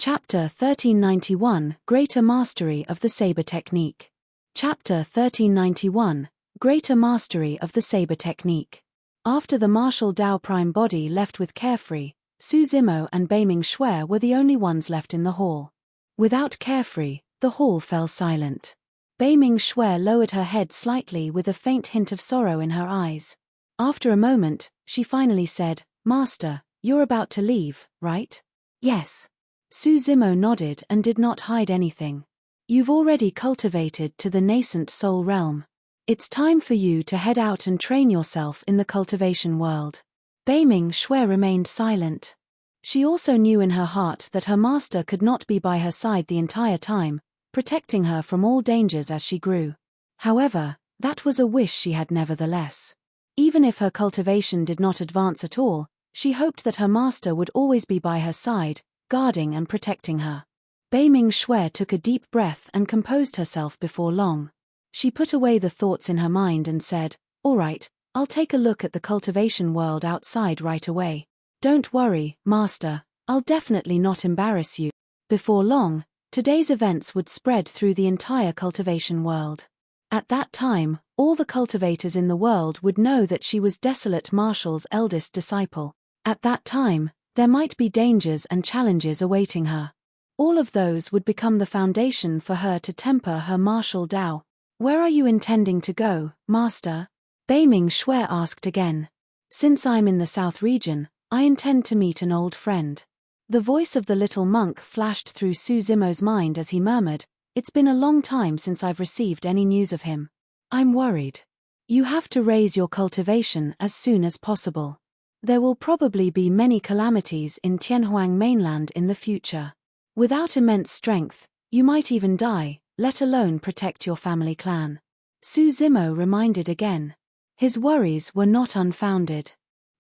Chapter 1391, Greater Mastery of the Saber Technique. Chapter 1391, Greater Mastery of the Saber Technique. After the martial Dao Prime body left with Carefree, Su Zimo and Beiming Shui were the only ones left in the hall. Without Carefree, the hall fell silent. Beiming Shui lowered her head slightly with a faint hint of sorrow in her eyes. After a moment, she finally said, "Master, you're about to leave, right?" "Yes." Su Zimo nodded and did not hide anything. "You've already cultivated to the nascent soul realm. It's time for you to head out and train yourself in the cultivation world." Beiming Shui remained silent. She also knew in her heart that her master could not be by her side the entire time, protecting her from all dangers as she grew. However, that was a wish she had nevertheless. Even if her cultivation did not advance at all, she hoped that her master would always be by her side, guarding and protecting her. Beiming Shui took a deep breath and composed herself before long. She put away the thoughts in her mind and said, "All right, I'll take a look at the cultivation world outside right away. Don't worry, Master, I'll definitely not embarrass you." Before long, today's events would spread through the entire cultivation world. At that time, all the cultivators in the world would know that she was Desolate Martial's eldest disciple. At that time, there might be dangers and challenges awaiting her. All of those would become the foundation for her to temper her martial Dao. "Where are you intending to go, Master?" Beiming Shui asked again. "Since I'm in the south region, I intend to meet an old friend." The voice of the little monk flashed through Su Zimo's mind as he murmured, "It's been a long time since I've received any news of him. I'm worried. You have to raise your cultivation as soon as possible. There will probably be many calamities in Tianhuang mainland in the future. Without immense strength, you might even die, let alone protect your family clan." Su Zimo reminded again. His worries were not unfounded.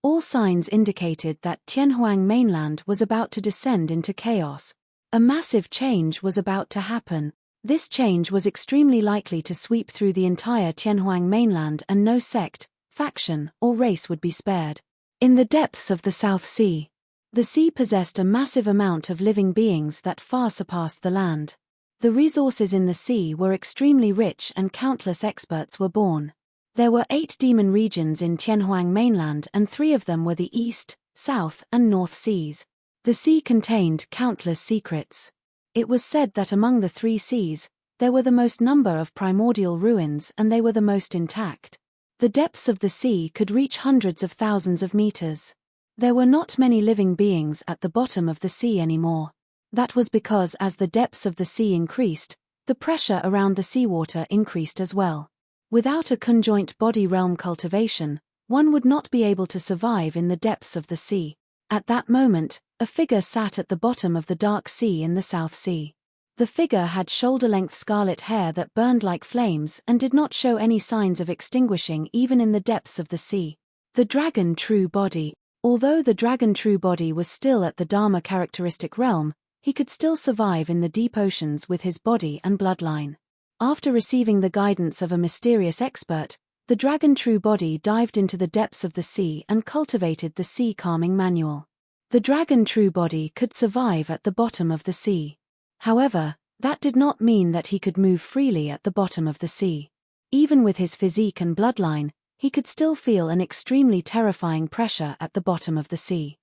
All signs indicated that Tianhuang mainland was about to descend into chaos. A massive change was about to happen. This change was extremely likely to sweep through the entire Tianhuang mainland, and no sect, faction, or race would be spared. In the depths of the South Sea, the sea possessed a massive amount of living beings that far surpassed the land. The resources in the sea were extremely rich and countless experts were born. There were 8 demon regions in Tianhuang mainland, and 3 of them were the East, South, and North Seas. The sea contained countless secrets. It was said that among the 3 seas, there were the most number of primordial ruins, and they were the most intact. The depths of the sea could reach hundreds of thousands of meters. There were not many living beings at the bottom of the sea anymore. That was because as the depths of the sea increased, the pressure around the seawater increased as well. Without a conjoint body realm cultivation, one would not be able to survive in the depths of the sea. At that moment, a figure sat at the bottom of the dark sea in the South Sea. The figure had shoulder-length scarlet hair that burned like flames and did not show any signs of extinguishing even in the depths of the sea. The Dragon True Body. Although the Dragon True Body was still at the Dharma characteristic realm, he could still survive in the deep oceans with his body and bloodline. After receiving the guidance of a mysterious expert, the Dragon True Body dived into the depths of the sea and cultivated the sea calming manual. The Dragon True Body could survive at the bottom of the sea. However, that did not mean that he could move freely at the bottom of the sea. Even with his physique and bloodline, he could still feel an extremely terrifying pressure at the bottom of the sea.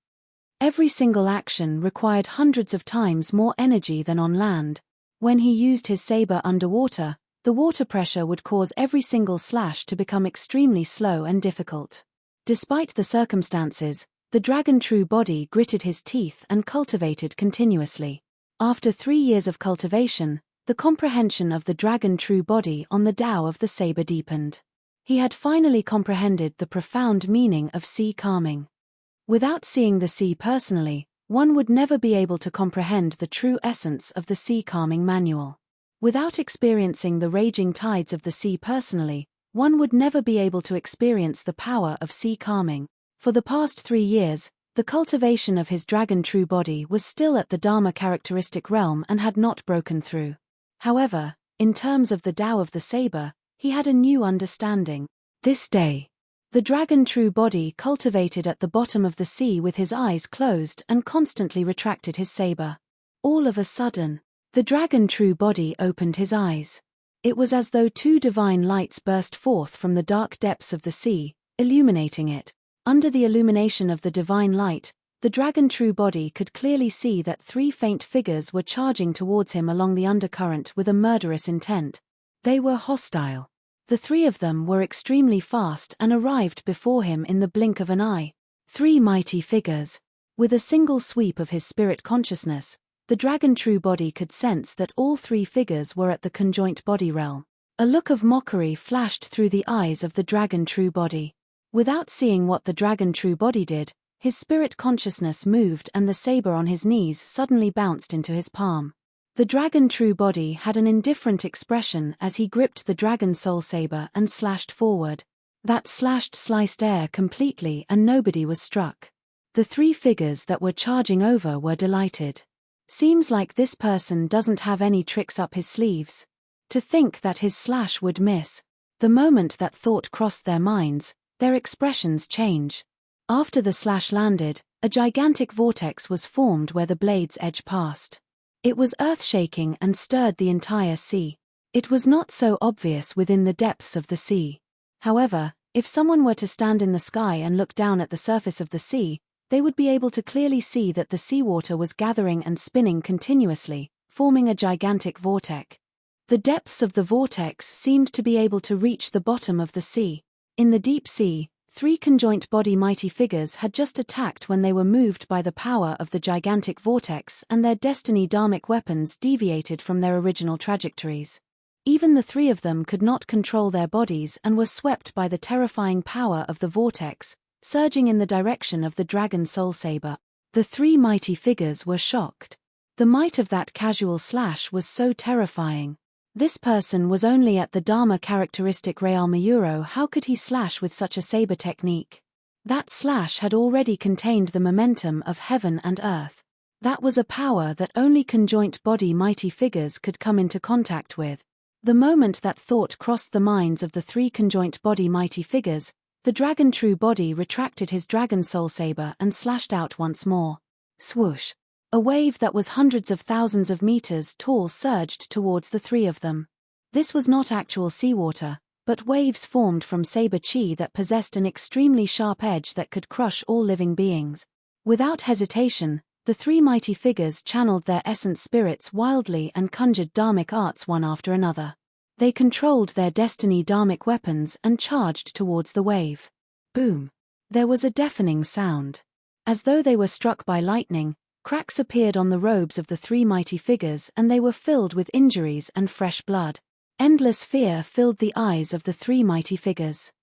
Every single action required hundreds of times more energy than on land. When he used his saber underwater, the water pressure would cause every single slash to become extremely slow and difficult. Despite the circumstances, the Dragon True Body gritted his teeth and cultivated continuously. After 3 years of cultivation, the comprehension of the Dragon True Body on the Tao of the saber deepened. He had finally comprehended the profound meaning of sea calming. Without seeing the sea personally, one would never be able to comprehend the true essence of the sea calming manual. Without experiencing the raging tides of the sea personally, one would never be able to experience the power of sea calming. For the past 3 years, the cultivation of his Dragon True Body was still at the Dharma characteristic realm and had not broken through. However, in terms of the Tao of the saber, he had a new understanding. This day, the Dragon True Body cultivated at the bottom of the sea with his eyes closed and constantly retracted his saber. All of a sudden, the dragon true body opened his eyes. It was as though two divine lights burst forth from the dark depths of the sea, illuminating it. Under the illumination of the divine light, the dragon true body could clearly see that three faint figures were charging towards him along the undercurrent with a murderous intent. They were hostile. The three of them were extremely fast and arrived before him in the blink of an eye. Three mighty figures. With a single sweep of his spirit consciousness, the dragon true body could sense that all three figures were at the conjoint body realm. A look of mockery flashed through the eyes of the dragon true body. Without seeing what the dragon true body did, his spirit consciousness moved and the saber on his knees suddenly bounced into his palm. The dragon true body had an indifferent expression as he gripped the dragon soul saber and slashed forward. That sliced air completely and nobody was struck. The three figures that were charging over were delighted. Seems like this person doesn't have any tricks up his sleeves. To think that his slash would miss. The moment that thought crossed their minds, their expressions change. After the slash landed, a gigantic vortex was formed where the blade's edge passed. It was earth-shaking and stirred the entire sea. It was not so obvious within the depths of the sea. However, if someone were to stand in the sky and look down at the surface of the sea, they would be able to clearly see that the seawater was gathering and spinning continuously, forming a gigantic vortex. The depths of the vortex seemed to be able to reach the bottom of the sea. In the deep sea, three conjoint body mighty figures had just attacked when they were moved by the power of the gigantic vortex and their destiny dharmic weapons deviated from their original trajectories. Even the three of them could not control their bodies and were swept by the terrifying power of the vortex, surging in the direction of the dragon soul saber. The three mighty figures were shocked. The might of that casual slash was so terrifying. This person was only at the Dharma characteristic Real Mayuro. How could he slash with such a saber technique? That slash had already contained the momentum of heaven and earth. That was a power that only conjoint body mighty figures could come into contact with. The moment that thought crossed the minds of the three conjoint body mighty figures, the dragon true body retracted his dragon soul saber and slashed out once more. Swoosh! A wave that was hundreds of thousands of meters tall surged towards the three of them. This was not actual seawater, but waves formed from saber chi that possessed an extremely sharp edge that could crush all living beings. Without hesitation, the three mighty figures channeled their essence spirits wildly and conjured dharmic arts one after another. They controlled their destiny dharmic weapons and charged towards the wave. Boom! There was a deafening sound. As though they were struck by lightning, cracks appeared on the robes of the three mighty figures and they were filled with injuries and fresh blood. Endless fear filled the eyes of the three mighty figures.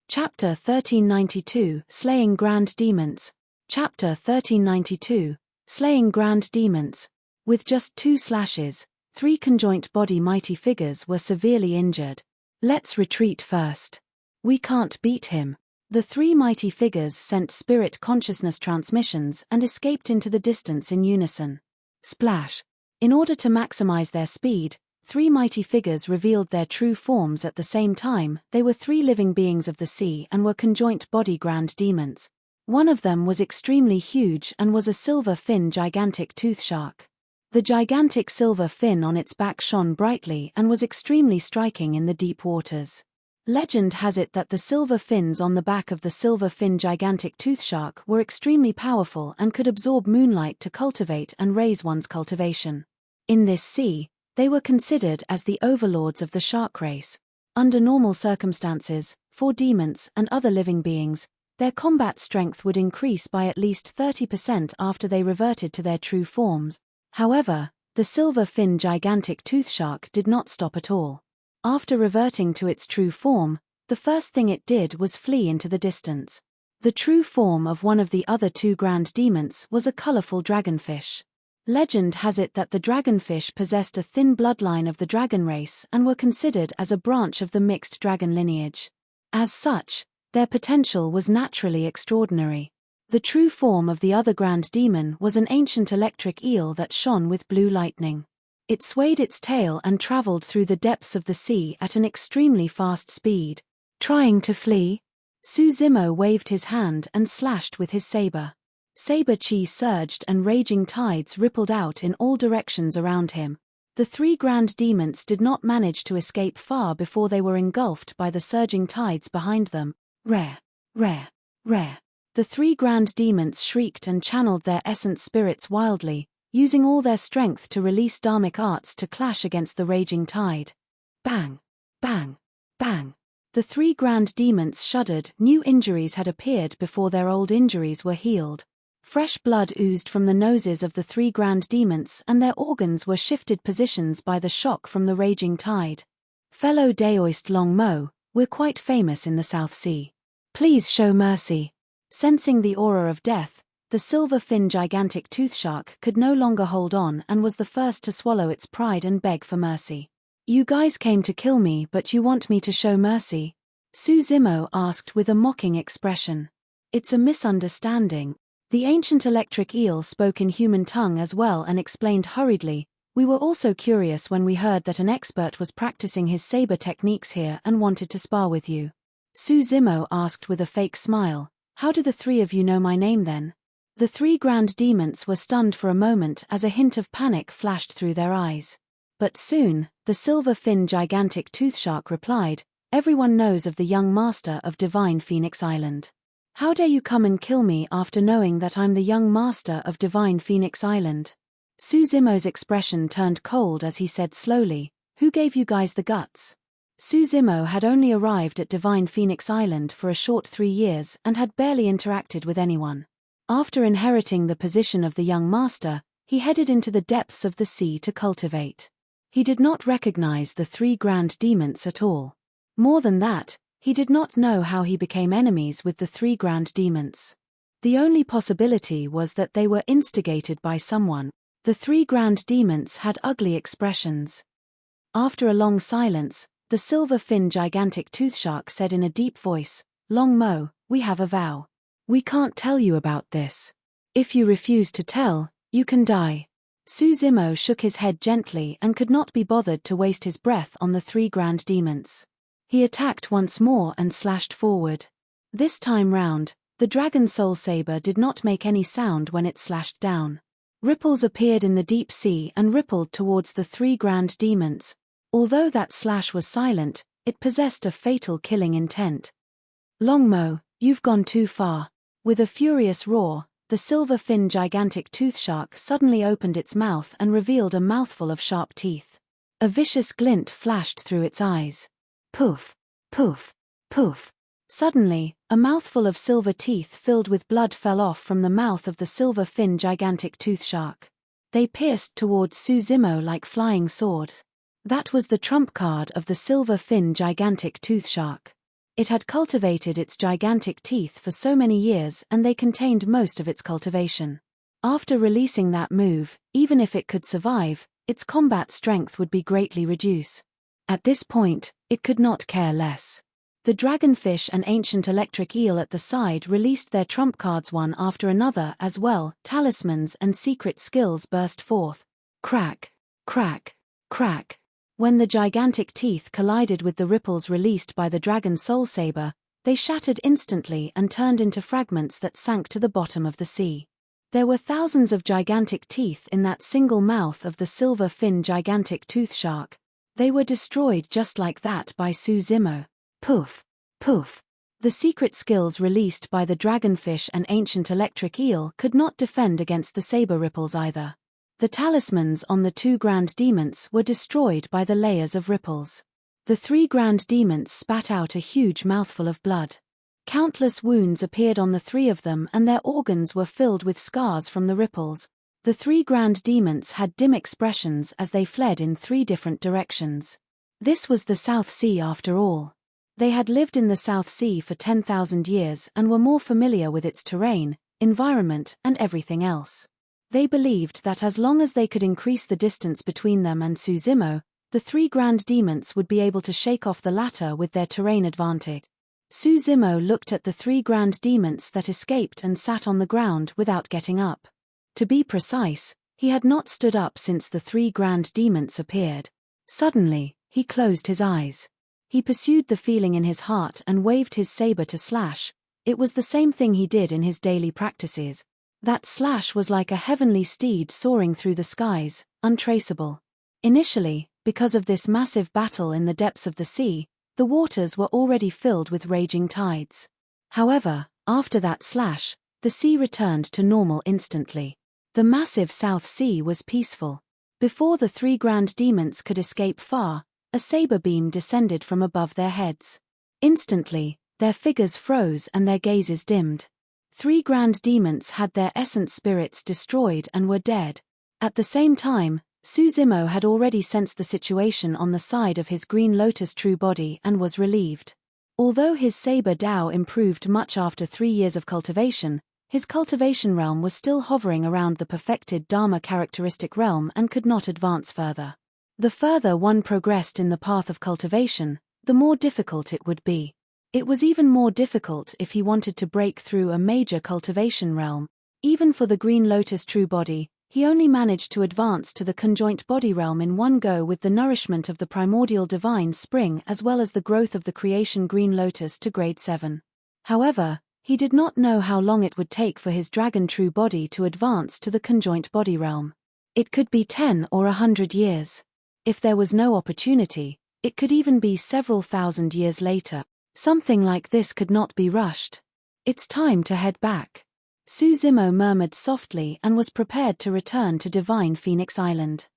Chapter 1392, Slaying Grand Demons. Chapter 1392, Slaying Grand Demons. With just 2 slashes, 3 conjoint body mighty figures were severely injured. Let's retreat first. We can't beat him. The 3 mighty figures sent spirit consciousness transmissions and escaped into the distance in unison. Splash! In order to maximize their speed, 3 mighty figures revealed their true forms at the same time. They were 3 living beings of the sea and were conjoint body grand demons. One of them was extremely huge and was a silver fin gigantic tooth shark. The gigantic silver fin on its back shone brightly and was extremely striking in the deep waters. Legend has it that the silver fins on the back of the silver fin gigantic tooth shark were extremely powerful and could absorb moonlight to cultivate and raise one's cultivation. In this sea, they were considered as the overlords of the shark race. Under normal circumstances, for demons and other living beings, their combat strength would increase by at least 30% after they reverted to their true forms. However, the silver fin gigantic tooth shark did not stop at all. After reverting to its true form, the first thing it did was flee into the distance. The true form of one of the other 2 grand demons was a colorful dragonfish. Legend has it that the dragonfish possessed a thin bloodline of the dragon race and were considered as a branch of the mixed dragon lineage. As such, their potential was naturally extraordinary. The true form of the other grand demon was an ancient electric eel that shone with blue lightning. It swayed its tail and traveled through the depths of the sea at an extremely fast speed. Trying to flee? Suzimo waved his hand and slashed with his saber. Saber chi surged and raging tides rippled out in all directions around him. The 3 grand demons did not manage to escape far before they were engulfed by the surging tides behind them. Rare, rare, rare. The 3 grand demons shrieked and channeled their essence spirits wildly, using all their strength to release dharmic arts to clash against the raging tide. Bang, bang, bang. The 3 grand demons shuddered. New injuries had appeared before their old injuries were healed. Fresh blood oozed from the noses of the 3 grand demons and their organs were shifted positions by the shock from the raging tide. Fellow Daoist Long Mo, we're quite famous in the South Sea. Please show mercy. Sensing the aura of death, the silver-fin gigantic tooth shark could no longer hold on and was the first to swallow its pride and beg for mercy. You guys came to kill me, but you want me to show mercy? Su Zimo asked with a mocking expression. It's a misunderstanding. The ancient electric eel spoke in human tongue as well and explained hurriedly, we were also curious when we heard that an expert was practicing his saber techniques here and wanted to spar with you. Su Zimo asked with a fake smile, how do the 3 of you know my name then? The 3 grand demons were stunned for a moment as a hint of panic flashed through their eyes. But soon, the silver-fin gigantic tooth shark replied, everyone knows of the young master of Divine Phoenix Island. How dare you come and kill me after knowing that I'm the young master of Divine Phoenix Island? Su Zimo's expression turned cold as he said slowly, who gave you guys the guts? Su Zimo had only arrived at Divine Phoenix Island for a short 3 years and had barely interacted with anyone. After inheriting the position of the young master, he headed into the depths of the sea to cultivate. He did not recognize the 3 grand demons at all. More than that, he did not know how he became enemies with the 3 grand demons. The only possibility was that they were instigated by someone. The 3 grand demons had ugly expressions. After a long silence, the silver-fin gigantic tooth shark said in a deep voice, Long Mo, we have a vow. We can't tell you about this. If you refuse to tell, you can die. Su Zimo shook his head gently and could not be bothered to waste his breath on the 3 grand demons. He attacked once more and slashed forward. This time round, the dragon soul saber did not make any sound when it slashed down. Ripples appeared in the deep sea and rippled towards the 3 grand demons. Although that slash was silent, it possessed a fatal killing intent. Longmo, you've gone too far. With a furious roar, the silver-fin gigantic tooth shark suddenly opened its mouth and revealed a mouthful of sharp teeth. A vicious glint flashed through its eyes. Poof, poof, poof. Suddenly, a mouthful of silver teeth filled with blood fell off from the mouth of the silver-fin gigantic tooth shark. They pierced towards Su Zimo like flying swords. That was the trump card of the silver-fin gigantic tooth shark. It had cultivated its gigantic teeth for so many years and they contained most of its cultivation. After releasing that move, even if it could survive, its combat strength would be greatly reduced. At this point, it could not care less. The dragonfish and ancient electric eel at the side released their trump cards one after another as well. Talismans and secret skills burst forth. Crack, crack, crack. When the gigantic teeth collided with the ripples released by the dragon soul saber, they shattered instantly and turned into fragments that sank to the bottom of the sea. There were thousands of gigantic teeth in that single mouth of the silver-fin gigantic tooth shark. They were destroyed just like that by Su Zimo. Poof, poof. The secret skills released by the dragonfish and ancient electric eel could not defend against the saber ripples either. The talismans on the 2 grand demons were destroyed by the layers of ripples. The 3 grand demons spat out a huge mouthful of blood. Countless wounds appeared on the 3 of them and their organs were filled with scars from the ripples. The 3 grand demons had dim expressions as they fled in 3 different directions. This was the South Sea after all. They had lived in the South Sea for 10,000 years and were more familiar with its terrain, environment, and everything else. They believed that as long as they could increase the distance between them and Su Zimo, the 3 grand demons would be able to shake off the latter with their terrain advantage. Su Zimo looked at the 3 grand demons that escaped and sat on the ground without getting up. To be precise, he had not stood up since the 3 grand demons appeared. Suddenly, he closed his eyes. He pursued the feeling in his heart and waved his saber to slash. It was the same thing he did in his daily practices. That slash was like a heavenly steed soaring through the skies, untraceable. Initially, because of this massive battle in the depths of the sea, the waters were already filled with raging tides. However, after that slash, the sea returned to normal instantly. The massive South Sea was peaceful. Before the three grand demons could escape far, a saber beam descended from above their heads. Instantly, their figures froze and their gazes dimmed. Three grand demons had their essence spirits destroyed and were dead. At the same time, Suzimo had already sensed the situation on the side of his Green Lotus true body and was relieved. Although his saber Dao improved much after 3 years of cultivation, his cultivation realm was still hovering around the perfected Dharma characteristic realm and could not advance further. The further one progressed in the path of cultivation, the more difficult it would be. It was even more difficult if he wanted to break through a major cultivation realm. Even for the Green Lotus true body, he only managed to advance to the conjoint body realm in one go with the nourishment of the primordial divine spring as well as the growth of the creation Green Lotus to grade 7. However, he did not know how long it would take for his dragon true body to advance to the conjoint body realm. It could be 10 or 100 years. If there was no opportunity, it could even be several thousand years later. Something like this could not be rushed. It's time to head back. Suzimo murmured softly and was prepared to return to Divine Phoenix Island.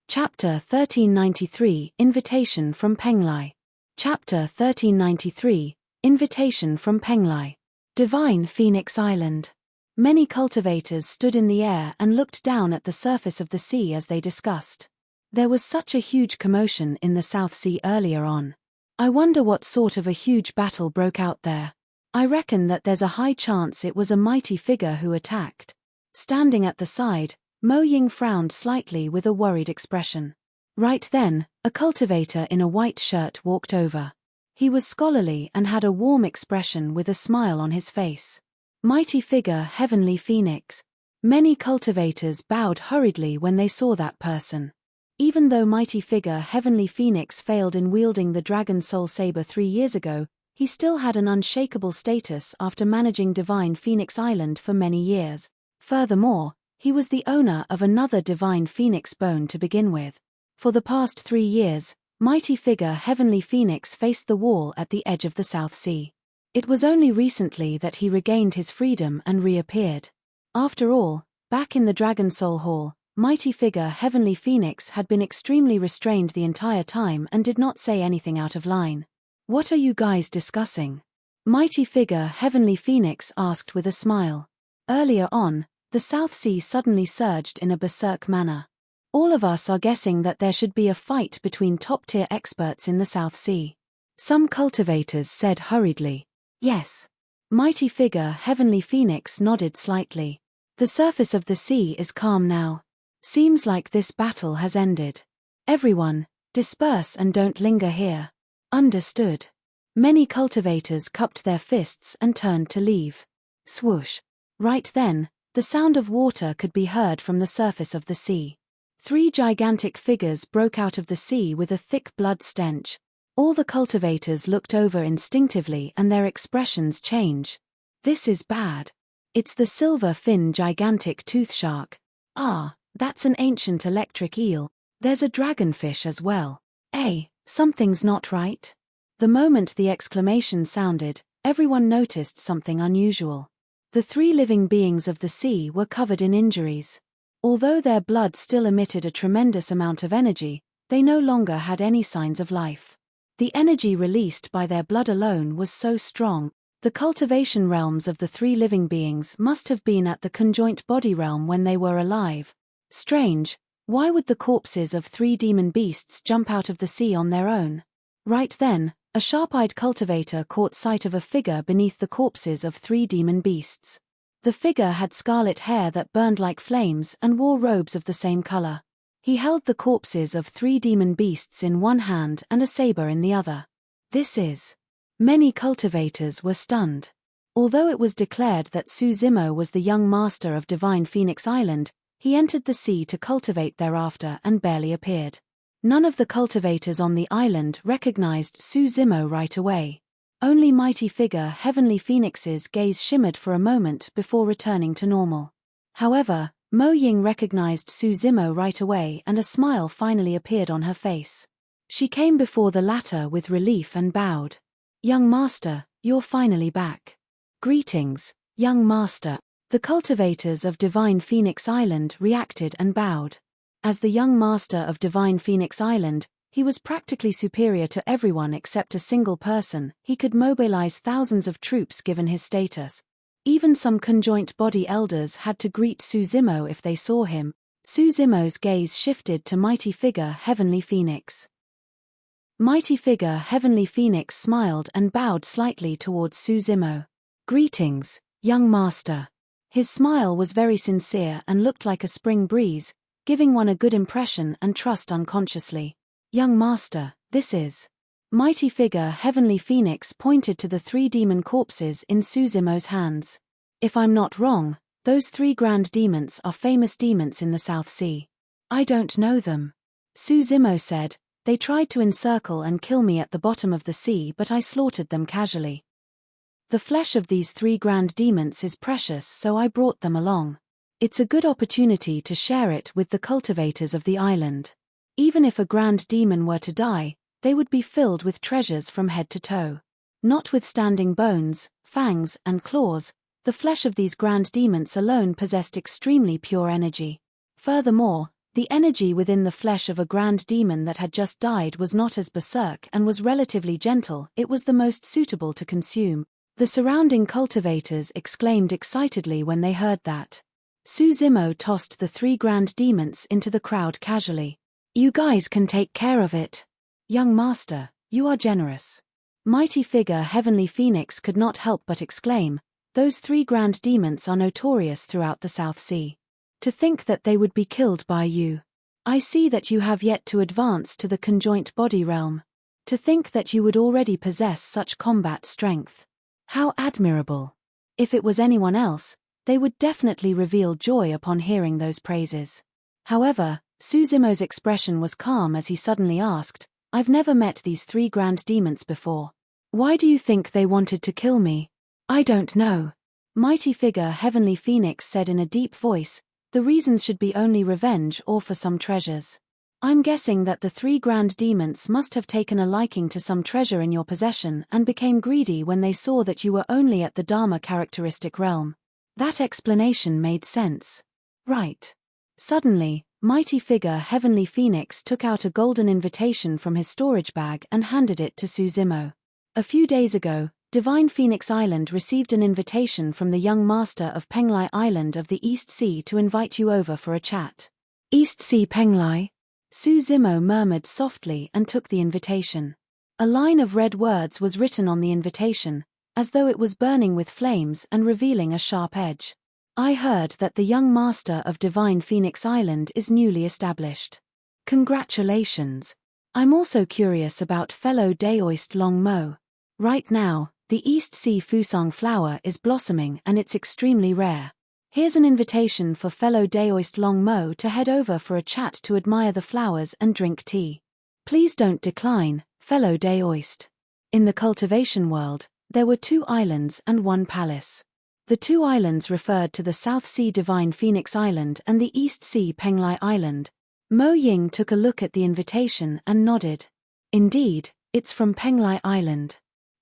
Chapter 1393 Invitation from Penglai. Chapter 1393 Invitation from Penglai. Divine Phoenix Island. Many cultivators stood in the air and looked down at the surface of the sea as they discussed. There was such a huge commotion in the South Sea earlier on. I wonder what sort of a huge battle broke out there. I reckon that there's a high chance it was a mighty figure who attacked. Standing at the side, Mo Ying frowned slightly with a worried expression. Right then, a cultivator in a white shirt walked over. He was scholarly and had a warm expression with a smile on his face. Mighty figure Heavenly Phoenix. Many cultivators bowed hurriedly when they saw that person. Even though mighty figure Heavenly Phoenix failed in wielding the Dragon Soul Saber 3 years ago, he still had an unshakable status after managing Divine Phoenix Island for many years. Furthermore, he was the owner of another Divine Phoenix bone to begin with. For the past 3 years, mighty figure Heavenly Phoenix faced the wall at the edge of the South Sea. It was only recently that he regained his freedom and reappeared. After all, back in the Dragon Soul Hall, mighty figure Heavenly Phoenix had been extremely restrained the entire time and did not say anything out of line. What are you guys discussing? Mighty figure Heavenly Phoenix asked with a smile. Earlier on, the South Sea suddenly surged in a berserk manner. All of us are guessing that there should be a fight between top-tier experts in the South Sea. Some cultivators said hurriedly. Yes. Mighty figure Heavenly Phoenix nodded slightly. The surface of the sea is calm now. Seems like this battle has ended. Everyone, disperse and don't linger here. Understood. Many cultivators cupped their fists and turned to leave. Swoosh. Right then, the sound of water could be heard from the surface of the sea. 3 gigantic figures broke out of the sea with a thick blood stench. All the cultivators looked over instinctively and their expressions changed. This is bad. It's the silver-fin gigantic tooth shark. Ah, that's an ancient electric eel. There's a dragonfish as well. Something's not right. The moment the exclamation sounded, everyone noticed something unusual. The 3 living beings of the sea were covered in injuries. Although their blood still emitted a tremendous amount of energy, they no longer had any signs of life. The energy released by their blood alone was so strong. The cultivation realms of the 3 living beings must have been at the conjoint body realm when they were alive. Strange, why would the corpses of 3 demon beasts jump out of the sea on their own? Right then, a sharp-eyed cultivator caught sight of a figure beneath the corpses of 3 demon beasts. The figure had scarlet hair that burned like flames and wore robes of the same color. He held the corpses of 3 demon beasts in one hand and a saber in the other. This is... Many cultivators were stunned. Although it was declared that Suzimo was the young master of Divine Phoenix Island, he entered the sea to cultivate thereafter and barely appeared. None of the cultivators on the island recognized Suzimo right away. Only mighty figure Heavenly Phoenix's gaze shimmered for a moment before returning to normal. However, Mo Ying recognized Su Zimo right away and a smile finally appeared on her face. She came before the latter with relief and bowed. "Young master, you're finally back." "Greetings, young master." The cultivators of Divine Phoenix Island reacted and bowed. As the young master of Divine Phoenix Island, he was practically superior to everyone except a single person. He could mobilize thousands of troops given his status. Even some conjoint body elders had to greet Su Zimo if they saw him. Su Zimo's gaze shifted to mighty figure Heavenly Phoenix. Mighty figure Heavenly Phoenix smiled and bowed slightly towards Su Zimo. "Greetings, young master." His smile was very sincere and looked like a spring breeze, giving one a good impression and trust unconsciously. "Young master, this is..." Mighty figure Heavenly Phoenix pointed to the 3 demon corpses in Su Zimo's hands. "If I'm not wrong, those 3 grand demons are famous demons in the South Sea." "I don't know them," Su Zimo said. "They tried to encircle and kill me at the bottom of the sea, but I slaughtered them casually. The flesh of these 3 grand demons is precious, so I brought them along. It's a good opportunity to share it with the cultivators of the island. Even if a grand demon were to die, they would be filled with treasures from head to toe. Notwithstanding bones, fangs, and claws, the flesh of these grand demons alone possessed extremely pure energy. Furthermore, the energy within the flesh of a grand demon that had just died was not as berserk and was relatively gentle. It was the most suitable to consume." The surrounding cultivators exclaimed excitedly when they heard that. Su Zimo tossed the 3 grand demons into the crowd casually. "You guys can take care of it. Young master, you are generous." Mighty figure Heavenly Phoenix could not help but exclaim, "Those 3 grand demons are notorious throughout the South Sea. To think that they would be killed by you. I see that you have yet to advance to the conjoint body realm. To think that you would already possess such combat strength. How admirable." If it was anyone else, they would definitely reveal joy upon hearing those praises. However, Su Zimo's expression was calm as he suddenly asked, "I've never met these 3 grand demons before. Why do you think they wanted to kill me?" "I don't know," mighty figure Heavenly Phoenix said in a deep voice. "The reasons should be only revenge or for some treasures. I'm guessing that the 3 grand demons must have taken a liking to some treasure in your possession and became greedy when they saw that you were only at the Dharma characteristic realm." That explanation made sense. "Right." Suddenly, mighty figure Heavenly Phoenix took out a golden invitation from his storage bag and handed it to Su Zimo. "A few days ago, Divine Phoenix Island received an invitation from the young master of Penglai Island of the East Sea to invite you over for a chat." "East Sea Penglai?" Su Zimo murmured softly and took the invitation. A line of red words was written on the invitation, as though it was burning with flames and revealing a sharp edge. "I heard that the young master of Divine Phoenix Island is newly established. Congratulations. I'm also curious about fellow Daoist Long Mo. Right now, the East Sea Fusang flower is blossoming and it's extremely rare. Here's an invitation for fellow Daoist Long Mo to head over for a chat to admire the flowers and drink tea. Please don't decline, fellow Daoist." In the cultivation world, there were 2 islands and 1 palace. The 2 islands referred to the South Sea Divine Phoenix Island and the East Sea Penglai Island. Mo Ying took a look at the invitation and nodded. "Indeed, it's from Penglai Island.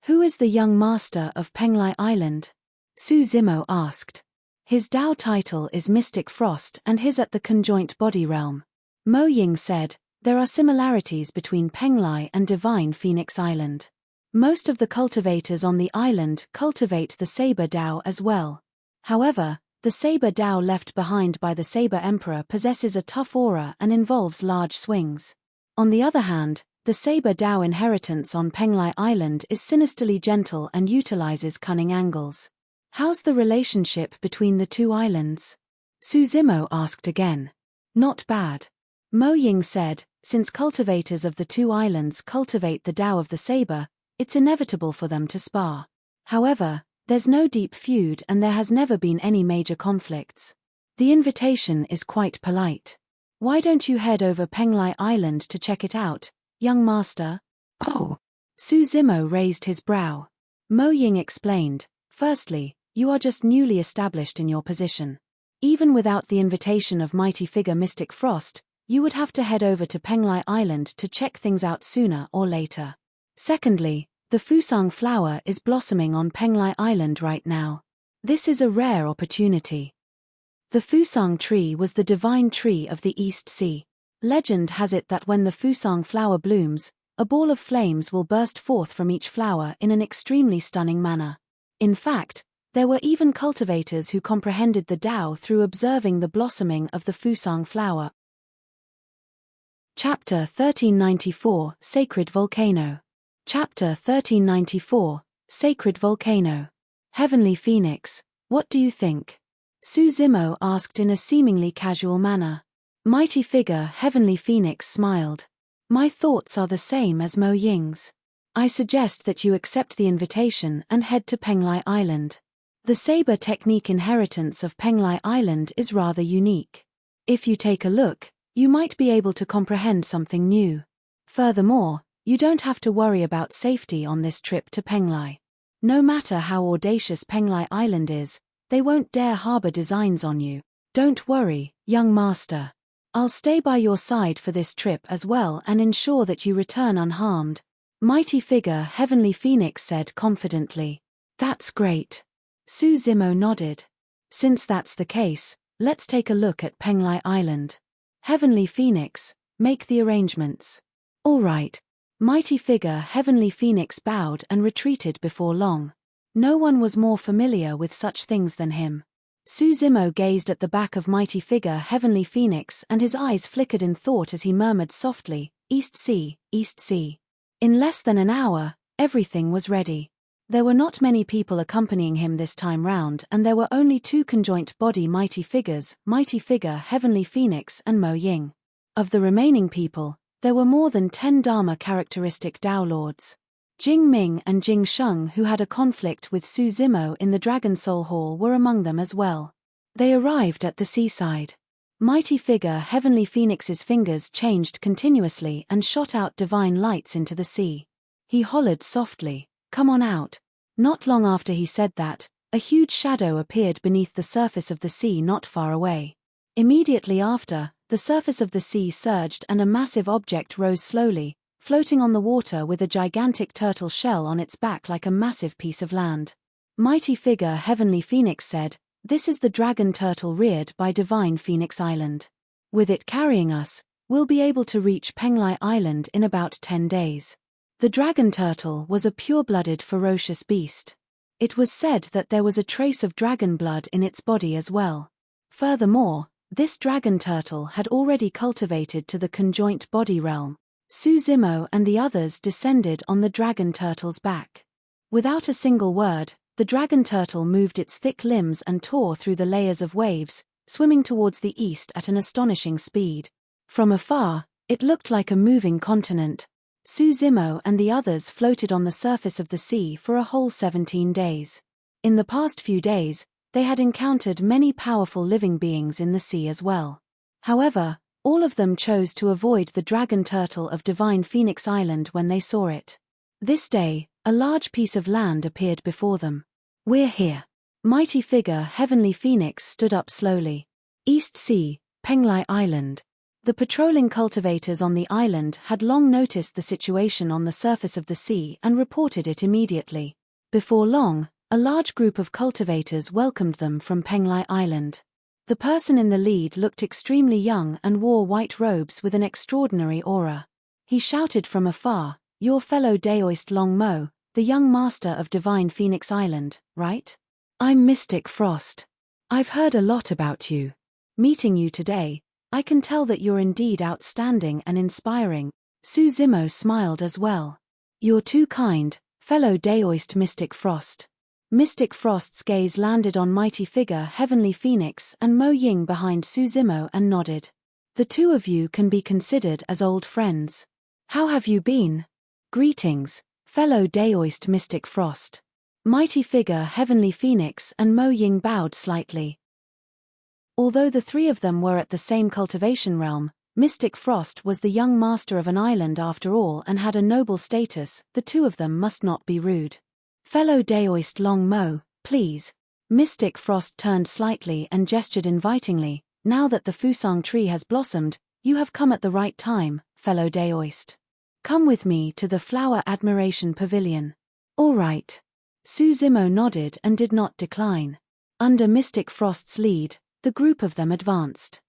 Who is the young master of Penglai Island?" Su Zimo asked. "His Dao title is Mystic Frost and his at the conjoint body realm." Mo Ying said, "There are similarities between Penglai and Divine Phoenix Island. Most of the cultivators on the island cultivate the Saber Dao as well. However, the Saber Dao left behind by the Saber Emperor possesses a tough aura and involves large swings. On the other hand, the Saber Dao inheritance on Penglai Island is sinisterly gentle and utilizes cunning angles." "How's the relationship between the 2 islands?" Su Zimo asked again. "Not bad," Mo Ying said. "Since cultivators of the 2 islands cultivate the Dao of the Saber, it's inevitable for them to spar. However, there's no deep feud and there has never been any major conflicts. The invitation is quite polite. Why don't you head over Penglai Island to check it out, young master?" "Oh." Su Zimo raised his brow. Mo Ying explained, firstly, you are just newly established in your position. Even without the invitation of mighty figure Mystic Frost, you would have to head over to Penglai Island to check things out sooner or later. Secondly, the Fusang flower is blossoming on Penglai Island right now. This is a rare opportunity. The Fusang tree was the divine tree of the East Sea. Legend has it that when the Fusang flower blooms, a ball of flames will burst forth from each flower in an extremely stunning manner. In fact, there were even cultivators who comprehended the Tao through observing the blossoming of the Fusang flower. Chapter 1394, Sacred Volcano. Chapter 1394, Sacred Volcano. Heavenly Phoenix, what do you think? Su Zimo asked in a seemingly casual manner. Mighty figure Heavenly Phoenix smiled. My thoughts are the same as Mo Ying's. I suggest that you accept the invitation and head to Penglai Island. The saber technique inheritance of Penglai Island is rather unique. If you take a look, you might be able to comprehend something new. Furthermore, you don't have to worry about safety on this trip to Penglai. No matter how audacious Penglai Island is, they won't dare harbor designs on you. Don't worry, young master. I'll stay by your side for this trip as well and ensure that you return unharmed. Mighty figure Heavenly Phoenix said confidently. That's great. Su Zimo nodded. Since that's the case, let's take a look at Penglai Island. Heavenly Phoenix, make the arrangements. All right. Mighty figure Heavenly Phoenix bowed and retreated before long. No one was more familiar with such things than him. Su Zimo gazed at the back of mighty figure Heavenly Phoenix and his eyes flickered in thought as he murmured softly, East Sea, East Sea. In less than an hour, everything was ready. There were not many people accompanying him this time round and there were only two conjoint body mighty figures, mighty figure Heavenly Phoenix and Mo Ying. Of the remaining people, there were more than 10 Dharma characteristic Tao Lords. Jing Ming and Jing Sheng, who had a conflict with Su Zimo in the Dragon Soul Hall, were among them as well. They arrived at the seaside. Mighty figure Heavenly Phoenix's fingers changed continuously and shot out divine lights into the sea. He hollered softly, "Come on out." Not long after he said that, a huge shadow appeared beneath the surface of the sea not far away. Immediately after, the surface of the sea surged and a massive object rose slowly, floating on the water with a gigantic turtle shell on its back like a massive piece of land. Mighty figure Heavenly Phoenix said, "This is the dragon turtle reared by Divine Phoenix Island. With it carrying us, we'll be able to reach Penglai Island in about 10 days. The dragon turtle was a pure-blooded ferocious beast. It was said that there was a trace of dragon blood in its body as well. Furthermore, this dragon turtle had already cultivated to the conjoint body realm. Su Zimo and the others descended on the dragon turtle's back. Without a single word, the dragon turtle moved its thick limbs and tore through the layers of waves, swimming towards the east at an astonishing speed. From afar, it looked like a moving continent. Su Zimo and the others floated on the surface of the sea for a whole 17 days. In the past few days, they had encountered many powerful living beings in the sea as well. However, all of them chose to avoid the dragon turtle of Divine Phoenix Island when they saw it. This day, a large piece of land appeared before them. "We're here." Mighty figure Heavenly Phoenix stood up slowly. East Sea, Penglai Island. The patrolling cultivators on the island had long noticed the situation on the surface of the sea and reported it immediately. Before long, a large group of cultivators welcomed them from Penglai Island. The person in the lead looked extremely young and wore white robes with an extraordinary aura. He shouted from afar, "Your fellow Daoist Long Mo, the young master of Divine Phoenix Island, right? I'm Mystic Frost. I've heard a lot about you. Meeting you today, I can tell that you're indeed outstanding and inspiring." Su Zimo smiled as well. "You're too kind, fellow Daoist Mystic Frost." Mystic Frost's gaze landed on mighty figure Heavenly Phoenix and Mo Ying behind Su Zimo and nodded. "The two of you can be considered as old friends. How have you been?" "Greetings, fellow Daoist Mystic Frost." Mighty figure Heavenly Phoenix and Mo Ying bowed slightly. Although the three of them were at the same cultivation realm, Mystic Frost was the young master of an island after all and had a noble status. The two of them must not be rude. Fellow Daoist Long Mo, please. Mystic Frost turned slightly and gestured invitingly. Now that the Fusang tree has blossomed, you have come at the right time, fellow Daoist. Come with me to the Flower Admiration Pavilion. All right. Su Zimo nodded and did not decline. Under Mystic Frost's lead, the group of them advanced.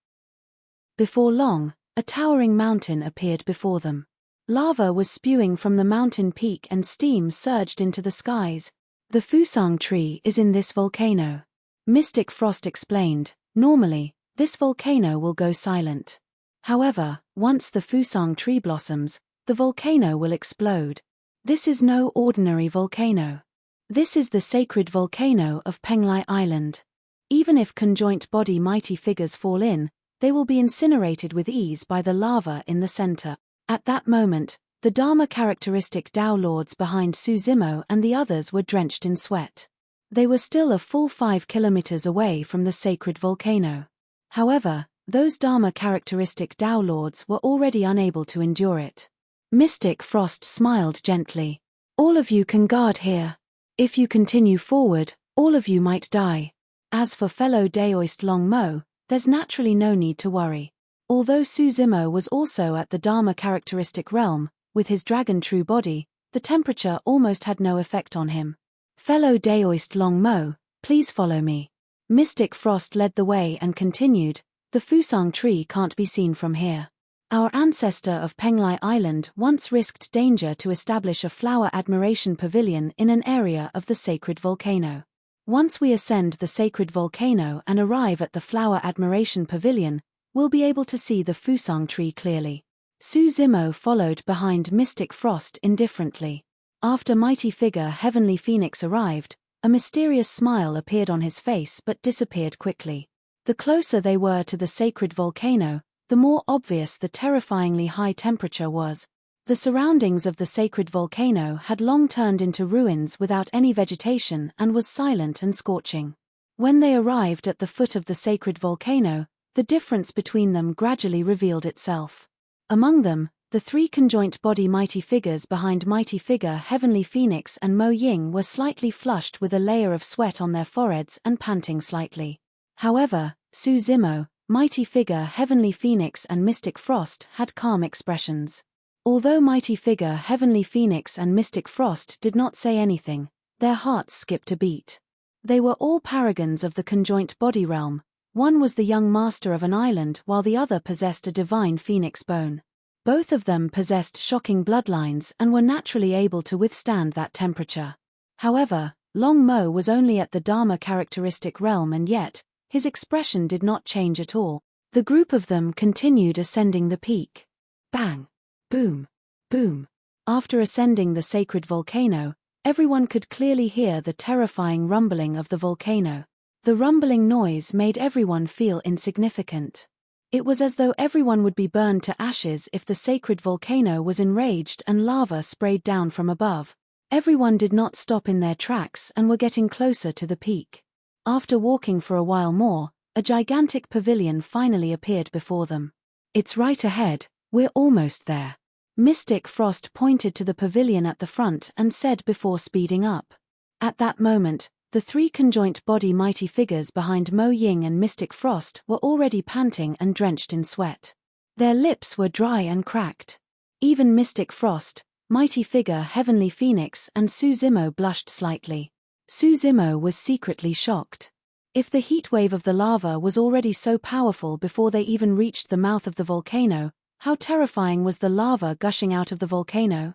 Before long, a towering mountain appeared before them. Lava was spewing from the mountain peak and steam surged into the skies. The Fusang tree is in this volcano. Mystic Frost explained. Normally, this volcano will go silent. However, once the Fusang tree blossoms, the volcano will explode. This is no ordinary volcano. This is the sacred volcano of Penglai Island. Even if conjoint body mighty figures fall in, they will be incinerated with ease by the lava in the center. At that moment, the Dharma characteristic Tao lords behind Su Zimo and the others were drenched in sweat. They were still a full 5 kilometers away from the sacred volcano. However, those Dharma characteristic Tao lords were already unable to endure it. Mystic Frost smiled gently. All of you can guard here. If you continue forward, all of you might die. As for fellow Daoist Long Mo, there's naturally no need to worry. Although Su Zimo was also at the Dharma characteristic realm, with his dragon true body, the temperature almost had no effect on him. Fellow Daoist Long Mo, please follow me. Mystic Frost led the way and continued, the Fusang tree can't be seen from here. Our ancestor of Penglai Island once risked danger to establish a flower admiration pavilion in an area of the sacred volcano. Once we ascend the sacred volcano and arrive at the flower admiration pavilion, we'll be able to see the Fusang tree clearly. Su Zimo followed behind Mystic Frost indifferently. After mighty figure Heavenly Phoenix arrived, a mysterious smile appeared on his face but disappeared quickly. The closer they were to the sacred volcano, the more obvious the terrifyingly high temperature was. The surroundings of the sacred volcano had long turned into ruins without any vegetation and was silent and scorching. When they arrived at the foot of the sacred volcano, the difference between them gradually revealed itself. Among them, the 3 conjoint body mighty figures behind mighty figure Heavenly Phoenix and Mo Ying were slightly flushed with a layer of sweat on their foreheads and panting slightly. However, Su Zimo, mighty figure Heavenly Phoenix and Mystic Frost had calm expressions. Although mighty figure Heavenly Phoenix and Mystic Frost did not say anything, their hearts skipped a beat. They were all paragons of the conjoint body realm. One was the young master of an island while the other possessed a divine phoenix bone. Both of them possessed shocking bloodlines and were naturally able to withstand that temperature. However, Long Mo was only at the Dharma characteristic realm and yet, his expression did not change at all. The group of them continued ascending the peak. Bang! Boom! Boom! After ascending the sacred volcano, everyone could clearly hear the terrifying rumbling of the volcano. The rumbling noise made everyone feel insignificant. It was as though everyone would be burned to ashes if the sacred volcano was enraged and lava sprayed down from above. Everyone did not stop in their tracks and were getting closer to the peak. After walking for a while more, a gigantic pavilion finally appeared before them. It's right ahead, we're almost there. Mystic Frost pointed to the pavilion at the front and said before speeding up. At that moment, the 3 conjoint body mighty figures behind Mo Ying and Mystic Frost were already panting and drenched in sweat. Their lips were dry and cracked. Even Mystic Frost, mighty figure Heavenly Phoenix and Su Zimo blushed slightly. Su Zimo was secretly shocked. If the heat wave of the lava was already so powerful before they even reached the mouth of the volcano, how terrifying was the lava gushing out of the volcano?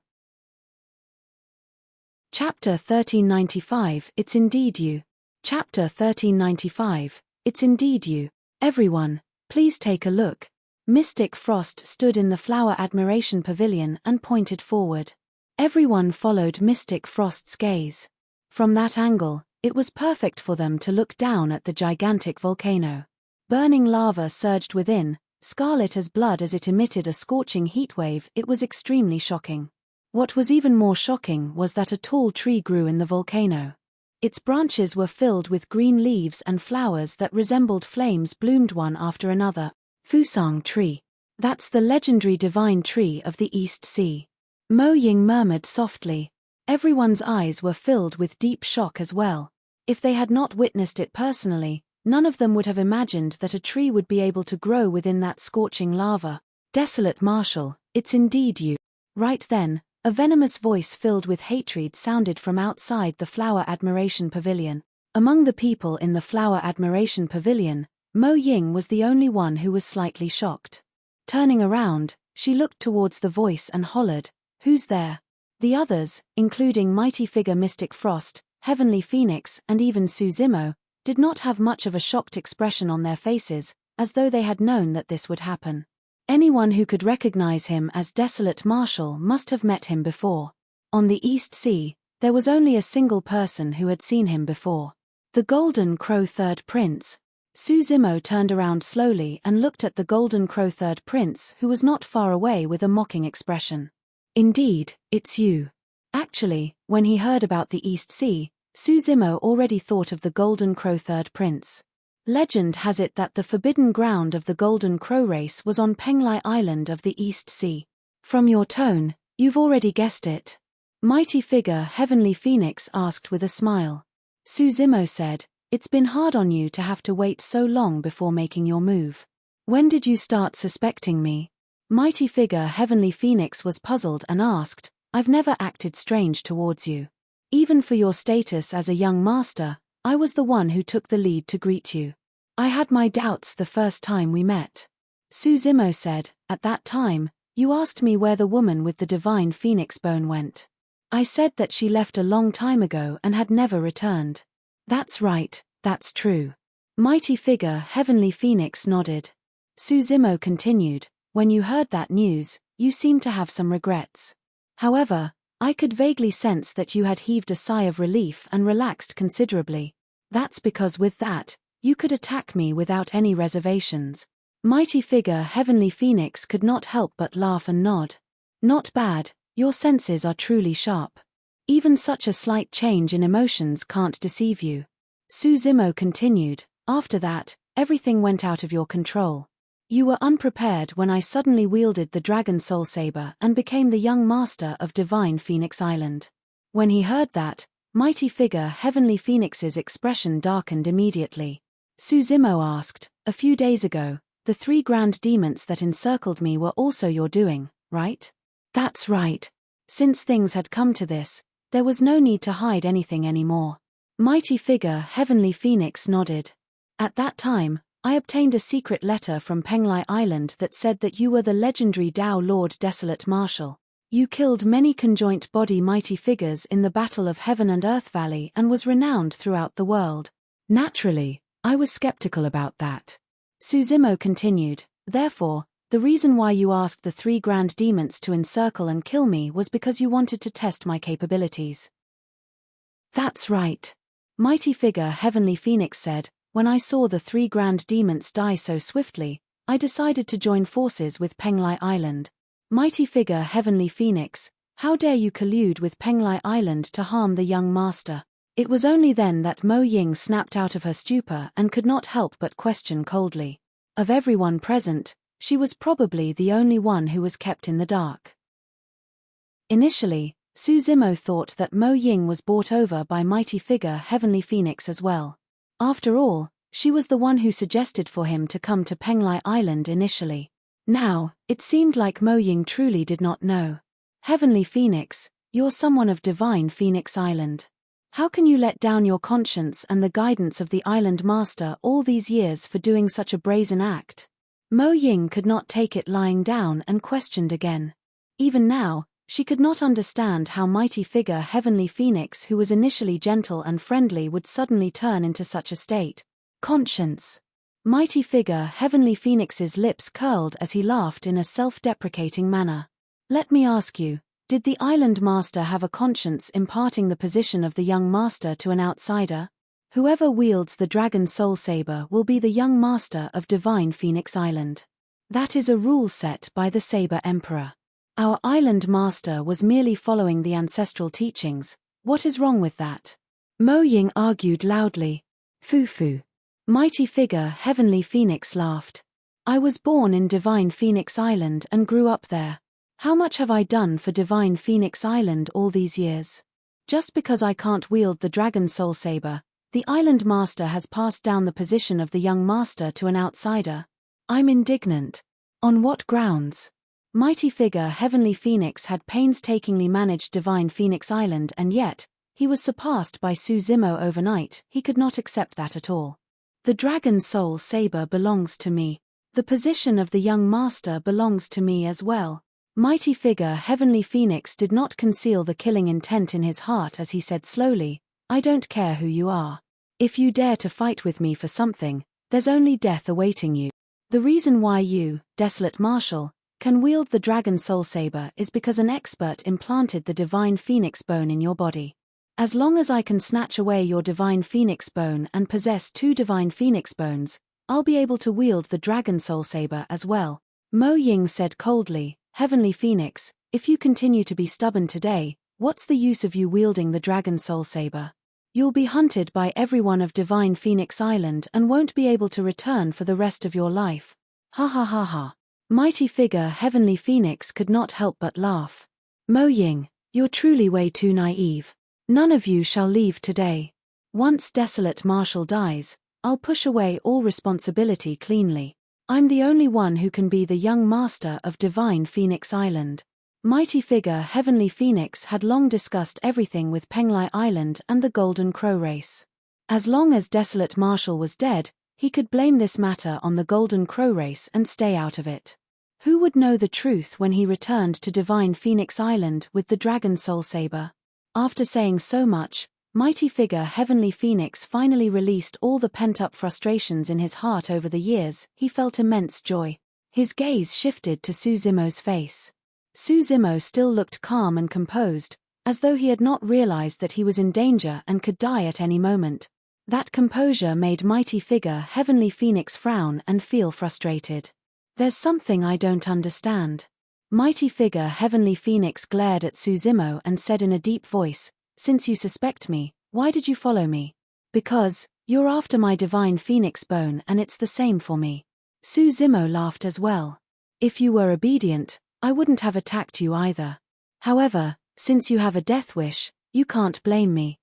Chapter 1395 It's indeed you. Chapter 1395 It's indeed you. Everyone, please take a look. Mystic Frost stood in the Flower Admiration Pavilion and pointed forward. Everyone followed Mystic Frost's gaze. From that angle, it was perfect for them to look down at the gigantic volcano. Burning lava surged within, scarlet as blood as it emitted a scorching heat wave. It was extremely shocking. What was even more shocking was that a tall tree grew in the volcano. Its branches were filled with green leaves and flowers that resembled flames bloomed one after another. Fusang tree. That's the legendary divine tree of the East Sea. Mo Ying murmured softly. Everyone's eyes were filled with deep shock as well. If they had not witnessed it personally, none of them would have imagined that a tree would be able to grow within that scorching lava. Desolate Marshal, it's indeed you. Right then, a venomous voice filled with hatred sounded from outside the Flower Admiration Pavilion. Among the people in the Flower Admiration Pavilion, Mo Ying was the only one who was slightly shocked. Turning around, she looked towards the voice and hollered, "Who's there?" The others, including mighty figure Mystic Frost, Heavenly Phoenix and even Su Zimo, did not have much of a shocked expression on their faces, as though they had known that this would happen. Anyone who could recognize him as Desolate Marshal must have met him before. On the East Sea, there was only a single person who had seen him before. The Golden Crow Third Prince. Su Zimo turned around slowly and looked at the Golden Crow Third Prince, who was not far away, with a mocking expression. "Indeed, it's you." Actually, when he heard about the East Sea, Su Zimo already thought of the Golden Crow Third Prince. Legend has it that the forbidden ground of the Golden Crow race was on Penglai Island of the East Sea. From your tone, you've already guessed it. Mighty figure Heavenly Phoenix asked with a smile. Su Zimo said, "It's been hard on you to have to wait so long before making your move. When did you start suspecting me?" Mighty figure Heavenly Phoenix was puzzled and asked, "I've never acted strange towards you. Even for your status as a young master, I was the one who took the lead to greet you. I had my doubts the first time we met." Su Zimo said, "At that time, you asked me where the woman with the divine phoenix bone went. I said that she left a long time ago and had never returned." "That's right, that's true." Mighty figure Heavenly Phoenix nodded. Su Zimo continued, "When you heard that news, you seemed to have some regrets. However, I could vaguely sense that you had heaved a sigh of relief and relaxed considerably. That's because with that, you could attack me without any reservations." Mighty figure Heavenly Phoenix could not help but laugh and nod. "Not bad, your senses are truly sharp. Even such a slight change in emotions can't deceive you." Su Zimo continued, "After that, everything went out of your control. You were unprepared when I suddenly wielded the Dragon Soul Saber and became the young master of Divine Phoenix Island." When he heard that, mighty figure Heavenly Phoenix's expression darkened immediately. Su Zimo asked, "A few days ago, the 3 grand demons that encircled me were also your doing, right?" "That's right." Since things had come to this, there was no need to hide anything anymore. Mighty figure Heavenly Phoenix nodded. "At that time, I obtained a secret letter from Penglai Island that said that you were the legendary Dao Lord Desolate Marshal. You killed many conjoint body mighty figures in the Battle of Heaven and Earth Valley and was renowned throughout the world. Naturally, I was skeptical about that." Su Zimo continued, "Therefore, the reason why you asked the 3 grand demons to encircle and kill me was because you wanted to test my capabilities." "That's right." Mighty figure Heavenly Phoenix said, "When I saw the 3 grand demons die so swiftly, I decided to join forces with Penglai Island." Mighty figure Heavenly Phoenix, "How dare you collude with Penglai Island to harm the young master?" It was only then that Mo Ying snapped out of her stupor and could not help but question coldly. Of everyone present, she was probably the only one who was kept in the dark. Initially, Su Zimo thought that Mo Ying was bought over by mighty figure Heavenly Phoenix as well. After all, she was the one who suggested for him to come to Penglai Island initially. Now, it seemed like Mo Ying truly did not know. "Heavenly Phoenix, you're someone of Divine Phoenix Island. How can you let down your conscience and the guidance of the Island Master all these years for doing such a brazen act?" Mo Ying could not take it lying down and questioned again. Even now, she could not understand how mighty figure Heavenly Phoenix, who was initially gentle and friendly, would suddenly turn into such a state. "Conscience." Mighty figure Heavenly Phoenix's lips curled as he laughed in a self-deprecating manner. "Let me ask you, did the Island Master have a conscience imparting the position of the young master to an outsider? Whoever wields the Dragon Soul Saber will be the young master of Divine Phoenix Island. That is a rule set by the Saber Emperor. Our Island Master was merely following the ancestral teachings. What is wrong with that?" Mo Ying argued loudly. "Foo-foo." Mighty figure Heavenly Phoenix laughed. "I was born in Divine Phoenix Island and grew up there. How much have I done for Divine Phoenix Island all these years? Just because I can't wield the dragon soul saber, the island master has passed down the position of the young master to an outsider. I'm indignant. On what grounds? Mighty figure Heavenly Phoenix had painstakingly managed Divine Phoenix Island, and yet, he was surpassed by Suzumo overnight. He could not accept that at all. The dragon soul saber belongs to me. The position of the young master belongs to me as well. Mighty figure Heavenly Phoenix did not conceal the killing intent in his heart as he said slowly, I don't care who you are. If you dare to fight with me for something, there's only death awaiting you. The reason why you, desolate marshal, can wield the dragon soul saber is because an expert implanted the divine phoenix bone in your body. As long as I can snatch away your divine phoenix bone and possess 2 divine phoenix bones, I'll be able to wield the dragon soul saber as well. Mo Ying said coldly, Heavenly Phoenix, if you continue to be stubborn today, what's the use of you wielding the dragon soul saber? You'll be hunted by everyone of Divine Phoenix Island and won't be able to return for the rest of your life. Ha ha ha ha. Mighty figure Heavenly Phoenix could not help but laugh. Mo Ying, you're truly way too naive. None of you shall leave today. Once desolate marshal dies, I'll push away all responsibility cleanly. I'm the only one who can be the young master of Divine Phoenix Island. Mighty figure Heavenly Phoenix had long discussed everything with Penglai Island and the Golden Crow race. As long as desolate marshal was dead, he could blame this matter on the Golden Crow race and stay out of it. Who would know the truth when he returned to Divine Phoenix Island with the Dragon Soul Saber? After saying so much, mighty figure Heavenly Phoenix finally released all the pent-up frustrations in his heart over the years. He felt immense joy. His gaze shifted to Suzumo's face. Suzumo still looked calm and composed, as though he had not realized that he was in danger and could die at any moment. That composure made mighty figure Heavenly Phoenix frown and feel frustrated. There's something I don't understand. Mighty figure Heavenly Phoenix glared at Suzumo and said in a deep voice, Since you suspect me, why did you follow me? Because, you're after my divine phoenix bone and it's the same for me. Suzumo laughed as well. If you were obedient, I wouldn't have attacked you either. However, since you have a death wish, you can't blame me.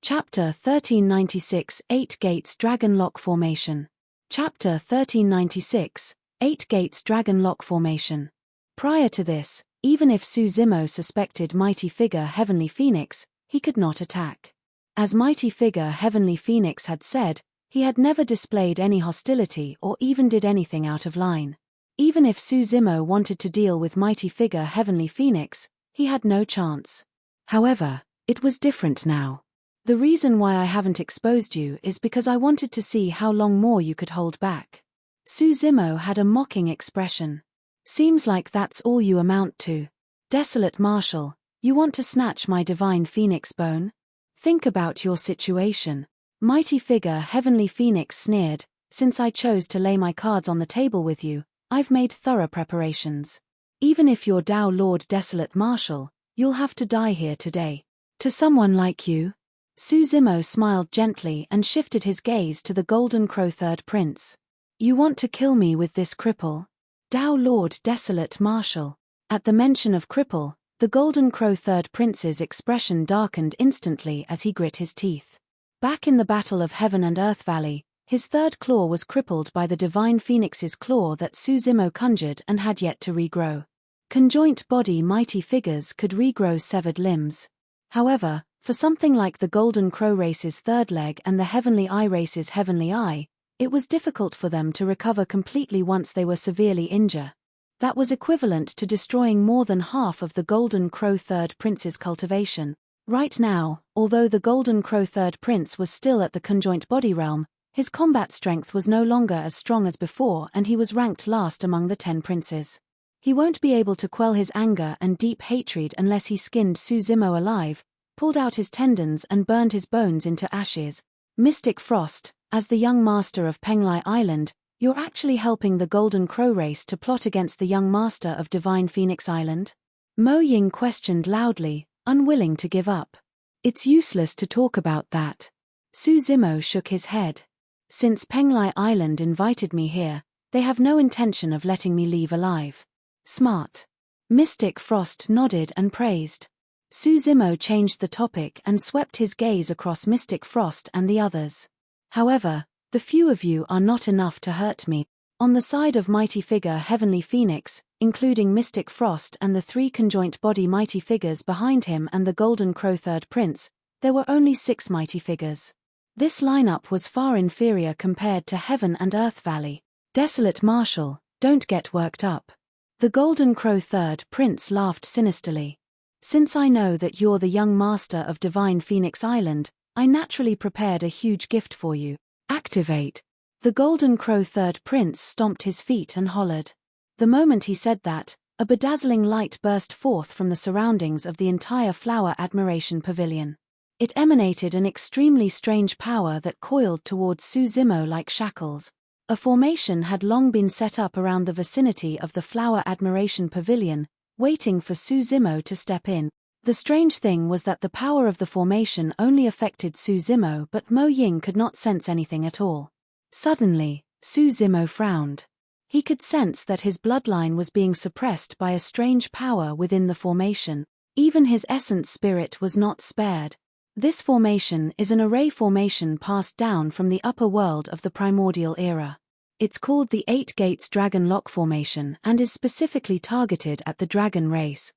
Chapter 1396 8 Gates Dragon Lock Formation. Chapter 1396 8 Gates Dragon Lock Formation. Prior to this, even if Suzumo suspected mighty figure Heavenly Phoenix, he could not attack. As mighty figure Heavenly Phoenix had said, he had never displayed any hostility or even did anything out of line. Even if Suzumo wanted to deal with mighty figure Heavenly Phoenix, he had no chance. However, it was different now. The reason why I haven't exposed you is because I wanted to see how long more you could hold back. Suzumo had a mocking expression. Seems like that's all you amount to. Desolate Marshal, you want to snatch my divine phoenix bone? Think about your situation. Mighty figure Heavenly Phoenix sneered, since I chose to lay my cards on the table with you, I've made thorough preparations. Even if you're Tao Lord Desolate Marshal, you'll have to die here today. To someone like you? Suzumo smiled gently and shifted his gaze to the Golden Crow Third Prince. You want to kill me with this cripple? Tao Lord Desolate Marshal. At the mention of cripple, the Golden Crow Third Prince's expression darkened instantly as he grit his teeth. Back in the Battle of Heaven and Earth Valley, his third claw was crippled by the Divine Phoenix's claw that Suzumo conjured and had yet to regrow. Conjoint body mighty figures could regrow severed limbs. However, for something like the Golden Crow race's third leg and the Heavenly Eye race's Heavenly Eye, it was difficult for them to recover completely once they were severely injured. That was equivalent to destroying more than half of the Golden Crow Third Prince's cultivation. Right now, although the Golden Crow Third Prince was still at the conjoint body realm, his combat strength was no longer as strong as before and he was ranked last among the 10 princes. He won't be able to quell his anger and deep hatred unless he skinned Suzumo alive, pulled out his tendons and burned his bones into ashes. Mystic Frost, as the young master of Penglai Island, you're actually helping the Golden Crow race to plot against the young master of Divine Phoenix Island? Mo Ying questioned loudly, unwilling to give up. It's useless to talk about that. Suzumo shook his head. Since Penglai Island invited me here, they have no intention of letting me leave alive. Smart. Mystic Frost nodded and praised. Suzimo changed the topic and swept his gaze across Mystic Frost and the others. However, the few of you are not enough to hurt me. On the side of Mighty Figure Heavenly Phoenix, including Mystic Frost and the 3 conjoint body Mighty Figures behind him and the Golden Crow Third Prince, there were only 6 Mighty Figures. This lineup was far inferior compared to Heaven and Earth Valley. Desolate Marshal, don't get worked up. The Golden Crow Third Prince laughed sinisterly. Since I know that you're the young master of Divine Phoenix Island, I naturally prepared a huge gift for you. Activate. The Golden Crow Third Prince stomped his feet and hollered. The moment he said that, a bedazzling light burst forth from the surroundings of the entire Flower Admiration Pavilion. It emanated an extremely strange power that coiled towards Suzimo like shackles. A formation had long been set up around the vicinity of the Flower Admiration Pavilion, waiting for Suzimo to step in. The strange thing was that the power of the formation only affected Suzimo, but Mo Ying could not sense anything at all. Suddenly, Suzimo frowned. He could sense that his bloodline was being suppressed by a strange power within the formation. Even his essence spirit was not spared. This formation is an array formation passed down from the upper world of the primordial era. It's called the 8 Gates Dragon Lock Formation and is specifically targeted at the dragon race.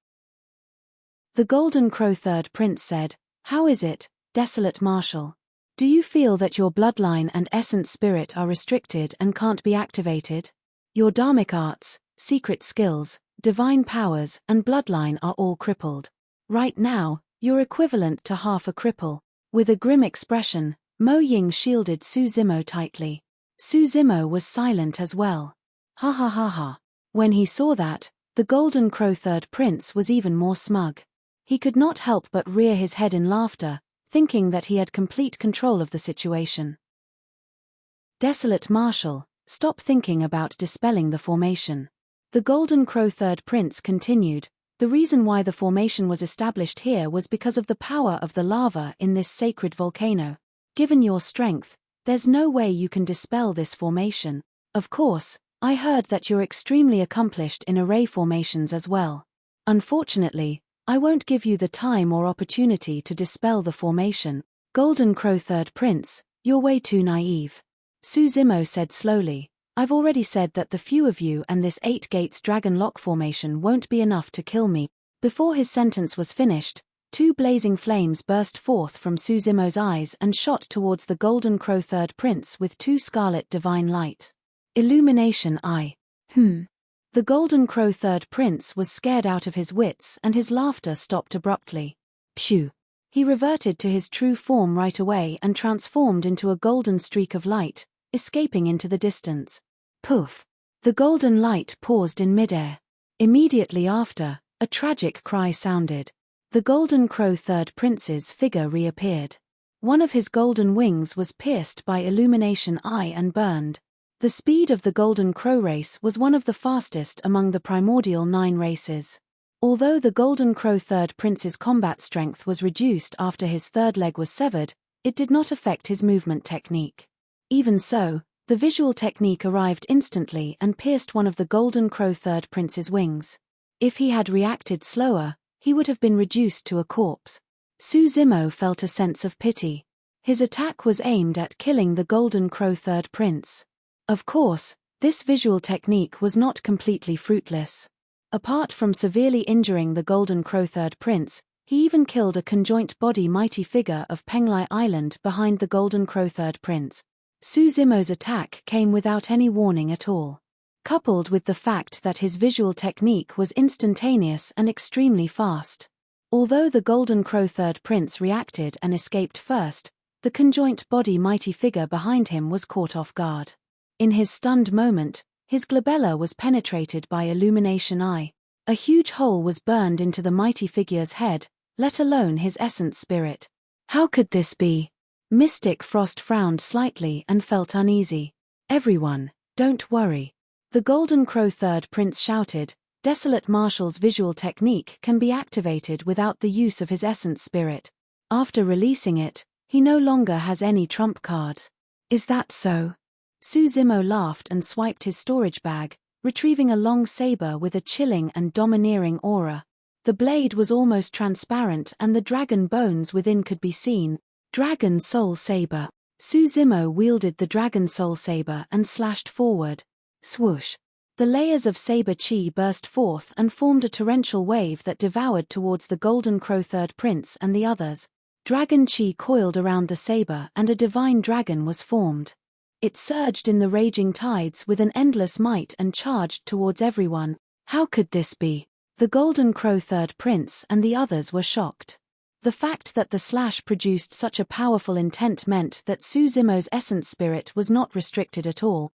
The Golden Crow Third Prince said, "How is it, Desolate Marshal? Do you feel that your bloodline and essence spirit are restricted and can't be activated? Your dharmic arts, secret skills, divine powers, and bloodline are all crippled. Right now, you're equivalent to half a cripple." With a grim expression, Mo Ying shielded Suzimo tightly. Suzimo was silent as well. Ha ha ha ha. When he saw that, the Golden Crow Third Prince was even more smug. He could not help but rear his head in laughter, thinking that he had complete control of the situation. Desolate Marshal, stop thinking about dispelling the formation. The Golden Crow Third Prince continued, the reason why the formation was established here was because of the power of the lava in this sacred volcano. Given your strength, there's no way you can dispel this formation. Of course, I heard that you're extremely accomplished in array formations as well. Unfortunately, I won't give you the time or opportunity to dispel the formation. Golden Crow Third Prince, you're way too naive. Suzimo said slowly, I've already said that the few of you and this 8 Gates Dragon Lock Formation won't be enough to kill me. Before his sentence was finished, 2 blazing flames burst forth from Suzimo's eyes and shot towards the Golden Crow Third Prince with 2 scarlet divine light. Illumination Eye. The Golden Crow Third Prince was scared out of his wits and his laughter stopped abruptly. Phew. He reverted to his true form right away and transformed into a golden streak of light, escaping into the distance. Poof. The golden light paused in midair. Immediately after, a tragic cry sounded. The Golden Crow Third Prince's figure reappeared. One of his golden wings was pierced by Illumination Eye and burned. The speed of the Golden Crow race was one of the fastest among the primordial 9 races. Although the Golden Crow Third Prince's combat strength was reduced after his third leg was severed, it did not affect his movement technique. Even so, the visual technique arrived instantly and pierced one of the Golden Crow Third Prince's wings. If he had reacted slower, he would have been reduced to a corpse. Suzimo felt a sense of pity. His attack was aimed at killing the Golden Crow Third Prince. Of course, this visual technique was not completely fruitless. Apart from severely injuring the Golden Crow Third Prince, he even killed a conjoint body mighty figure of Penglai Island behind the Golden Crow Third Prince. Suzimo's attack came without any warning at all. Coupled with the fact that his visual technique was instantaneous and extremely fast. Although the Golden Crow Third Prince reacted and escaped first, the conjoint body mighty figure behind him was caught off guard. In his stunned moment, his glabella was penetrated by Illumination Eye. A huge hole was burned into the mighty figure's head, let alone his essence spirit. How could this be? Mystic Frost frowned slightly and felt uneasy. Everyone, don't worry. The Golden Crow Third Prince shouted, Desolate Marshal's visual technique can be activated without the use of his essence spirit. After releasing it, he no longer has any trump cards. Is that so? Suzimo laughed and swiped his storage bag, retrieving a long saber with a chilling and domineering aura. The blade was almost transparent and the dragon bones within could be seen. Dragon Soul Saber. Suzumo wielded the Dragon Soul Saber and slashed forward. Swoosh. The layers of saber chi burst forth and formed a torrential wave that devoured towards the Golden Crow Third Prince and the others. Dragon chi coiled around the saber and a divine dragon was formed. It surged in the raging tides with an endless might and charged towards everyone. How could this be? The Golden Crow Third Prince and the others were shocked. The fact that the slash produced such a powerful intent meant that Suzumo's essence spirit was not restricted at all.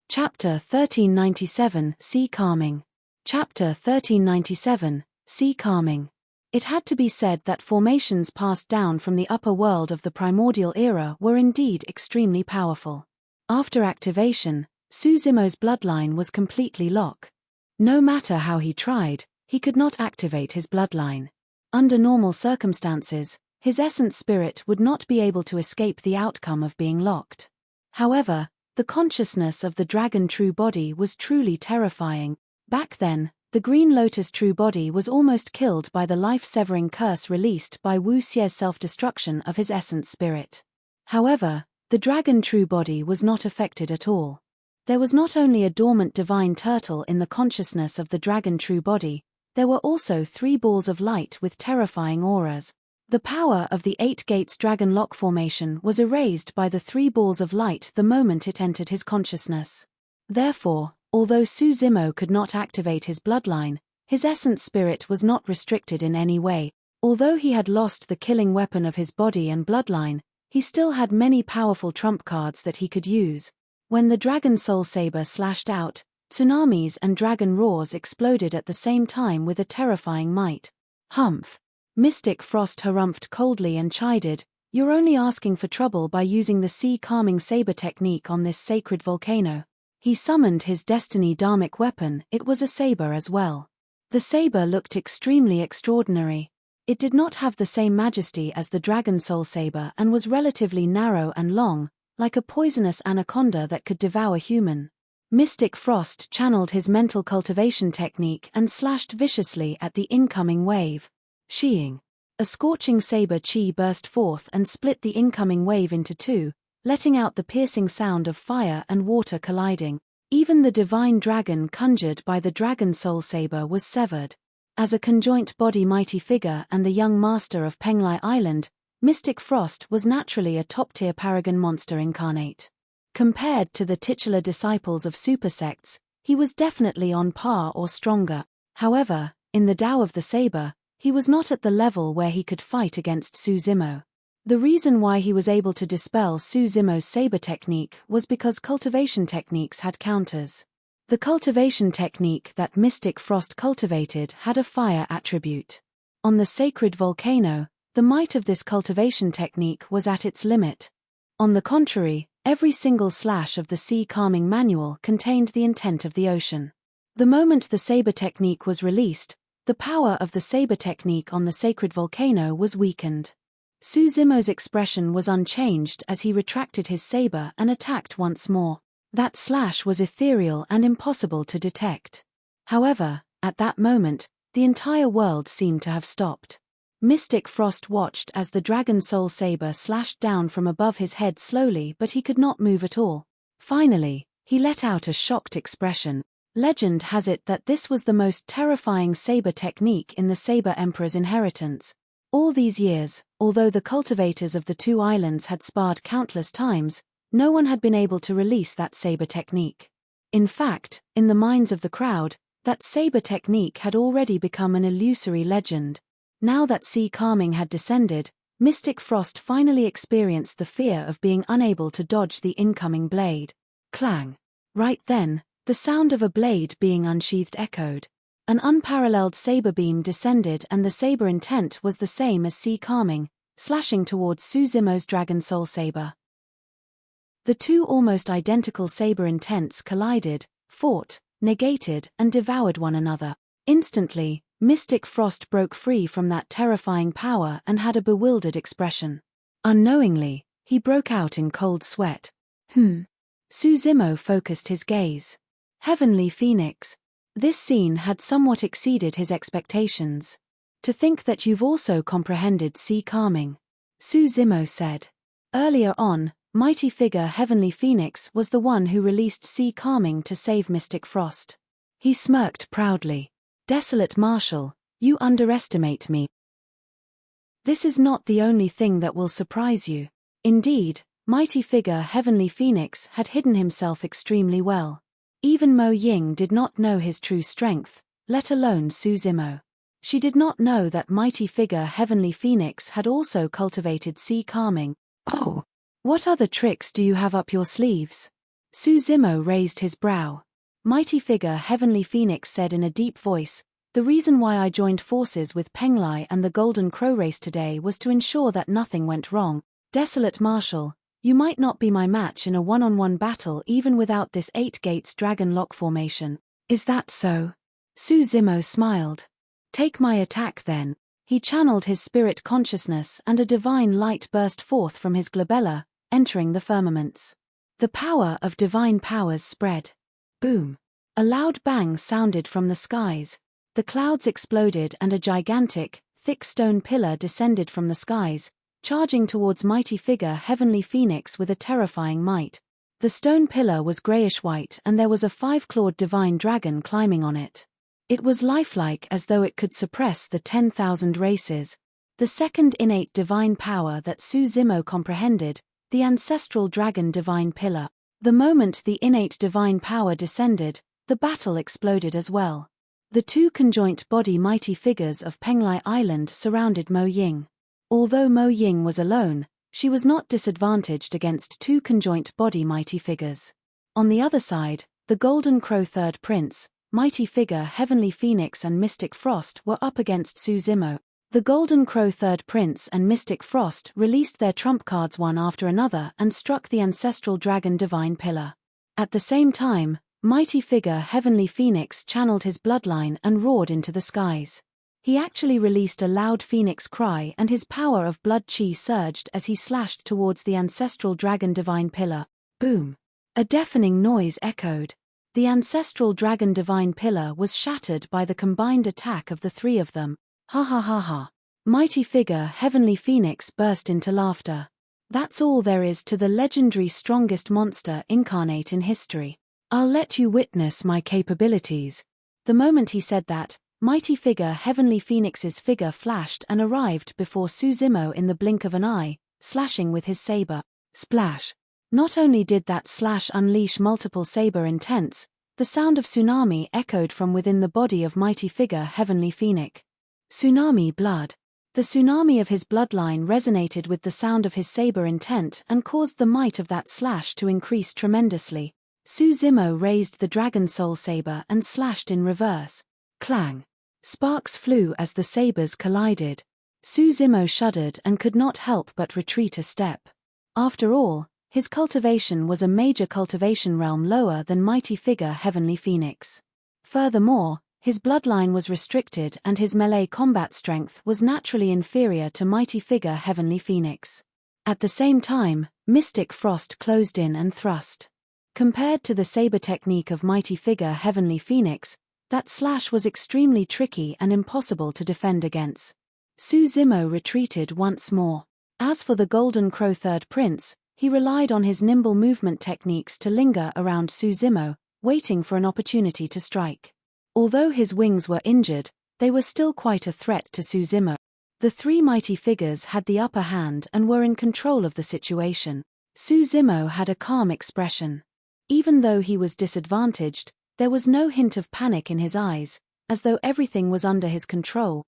Chapter 1397 Sea Calming. Chapter 1397 Sea Calming. It had to be said that formations passed down from the upper world of the primordial era were indeed extremely powerful. After activation, Suzumo's bloodline was completely locked. No matter how he tried, he could not activate his bloodline. Under normal circumstances, his essence spirit would not be able to escape the outcome of being locked. However, the consciousness of the dragon true body was truly terrifying. Back then, the Green Lotus true body was almost killed by the life-severing curse released by Wu Xie's self-destruction of his essence spirit. However, the dragon true body was not affected at all. There was not only a dormant divine turtle in the consciousness of the dragon true body, there were also 3 balls of light with terrifying auras. The power of the 8 Gates Dragon Lock formation was erased by the 3 balls of light the moment it entered his consciousness. Therefore, although Suzumo could not activate his bloodline, his essence spirit was not restricted in any way. Although he had lost the killing weapon of his body and bloodline, he still had many powerful trump cards that he could use. When the Dragon Soul Saber slashed out, tsunamis and dragon roars exploded at the same time with a terrifying might. Humph. Mystic Frost harumphed coldly and chided, "You're only asking for trouble by using the sea-calming saber technique on this sacred volcano." He summoned his destiny dharmic weapon. It was a saber as well. The saber looked extremely extraordinary. It did not have the same majesty as the Dragon Soul Saber and was relatively narrow and long, like a poisonous anaconda that could devour human. Mystic Frost channeled his mental cultivation technique and slashed viciously at the incoming wave. Sheeing. A scorching saber chi burst forth and split the incoming wave into 2, letting out the piercing sound of fire and water colliding. Even the divine dragon conjured by the Dragon Soul Saber was severed. As a conjoint body mighty figure and the young master of Penglai Island, Mystic Frost was naturally a top-tier paragon monster incarnate. Compared to the titular disciples of super sects, he was definitely on par or stronger. However, in the Tao of the Saber, he was not at the level where he could fight against Suzumo. The reason why he was able to dispel Suzumo's saber technique was because cultivation techniques had counters. The cultivation technique that Mystic Frost cultivated had a fire attribute. On the sacred volcano, the might of this cultivation technique was at its limit. On the contrary, every single slash of the sea-calming manual contained the intent of the ocean. The moment the saber technique was released, the power of the saber technique on the sacred volcano was weakened. Suzumo's expression was unchanged as he retracted his saber and attacked once more. That slash was ethereal and impossible to detect. However, at that moment, the entire world seemed to have stopped. Mystic Frost watched as the Dragon Soul Saber slashed down from above his head slowly, but he could not move at all. Finally, he let out a shocked expression. Legend has it that this was the most terrifying saber technique in the Saber Emperor's inheritance. All these years, although the cultivators of the 2 islands had sparred countless times, no one had been able to release that saber technique. In fact, in the minds of the crowd, that saber technique had already become an illusory legend. Now that sea calming had descended, Mystic Frost finally experienced the fear of being unable to dodge the incoming blade. Clang! Right then, the sound of a blade being unsheathed echoed. An unparalleled saber beam descended and the saber intent was the same as sea calming, slashing towards Suzumo's Dragon Soul Saber. The 2 almost identical saber intents collided, fought, negated, and devoured one another. Instantly, Mystic Frost broke free from that terrifying power and had a bewildered expression. Unknowingly, he broke out in cold sweat. Suzimo focused his gaze. Heavenly Phoenix. This scene had somewhat exceeded his expectations. To think that you've also comprehended sea calming, Suzimo said. Earlier on, mighty figure Heavenly Phoenix was the one who released sea calming to save Mystic Frost. He smirked proudly. Desolate Marshal, you underestimate me. This is not the only thing that will surprise you. Indeed, mighty figure Heavenly Phoenix had hidden himself extremely well. Even Mo Ying did not know his true strength, let alone Suzimo. She did not know that mighty figure Heavenly Phoenix had also cultivated sea calming. Oh! What other tricks do you have up your sleeves? Suzimo raised his brow. Mighty figure Heavenly Phoenix said in a deep voice, the reason why I joined forces with Penglai and the Golden Crow race today was to ensure that nothing went wrong. Desolate Marshal, you might not be my match in a one-on-one battle even without this 8 gates dragon lock formation. Is that so? Suzimo smiled. Take my attack then. He channeled his spirit consciousness and a divine light burst forth from his glabella, entering the firmaments. The power of divine powers spread. Boom! A loud bang sounded from the skies. The clouds exploded and a gigantic, thick stone pillar descended from the skies, charging towards mighty figure Heavenly Phoenix with a terrifying might. The stone pillar was grayish-white and there was a 5-clawed divine dragon climbing on it. It was lifelike as though it could suppress the 10,000 races. The second innate divine power that Suzimo comprehended, the ancestral dragon divine pillar. The moment the innate divine power descended, the battle exploded as well. The 2 conjoint body mighty figures of Penglai Island surrounded Mo Ying. Although Mo Ying was alone, she was not disadvantaged against 2 conjoint body mighty figures. On the other side, the Golden Crow Third Prince, mighty figure Heavenly Phoenix and Mystic Frost were up against Suzimo. The Golden Crow Third Prince and Mystic Frost released their trump cards one after another and struck the ancestral dragon divine pillar. At the same time, mighty figure Heavenly Phoenix channeled his bloodline and roared into the skies. He actually released a loud phoenix cry and his power of blood chi surged as he slashed towards the ancestral dragon divine pillar. Boom! A deafening noise echoed. The ancestral dragon divine pillar was shattered by the combined attack of the 3 of them. Ha ha ha ha. Mighty figure Heavenly Phoenix burst into laughter. That's all there is to the legendary strongest monster incarnate in history. I'll let you witness my capabilities. The moment he said that, mighty figure Heavenly Phoenix's figure flashed and arrived before Suzimo in the blink of an eye, slashing with his saber. Splash! Not only did that slash unleash multiple saber intents, the sound of tsunami echoed from within the body of mighty figure Heavenly Phoenix. Tsunami blood. The tsunami of his bloodline resonated with the sound of his saber intent and caused the might of that slash to increase tremendously. Suzimo raised the dragon soul saber and slashed in reverse. Clang! Sparks flew as the sabers collided. Suzimo shuddered and could not help but retreat a step. After all, his cultivation was a major cultivation realm lower than mighty figure Heavenly Phoenix. Furthermore, his bloodline was restricted and his melee combat strength was naturally inferior to mighty figure Heavenly Phoenix. At the same time, Mystic Frost closed in and thrust. Compared to the saber technique of mighty figure Heavenly Phoenix, that slash was extremely tricky and impossible to defend against. Suzimo retreated once more. As for the Golden Crow Third Prince, he relied on his nimble movement techniques to linger around Suzimo, waiting for an opportunity to strike. Although his wings were injured, they were still quite a threat to Suzimo. The 3 mighty figures had the upper hand and were in control of the situation. Suzimo had a calm expression. Even though he was disadvantaged, there was no hint of panic in his eyes, as though everything was under his control.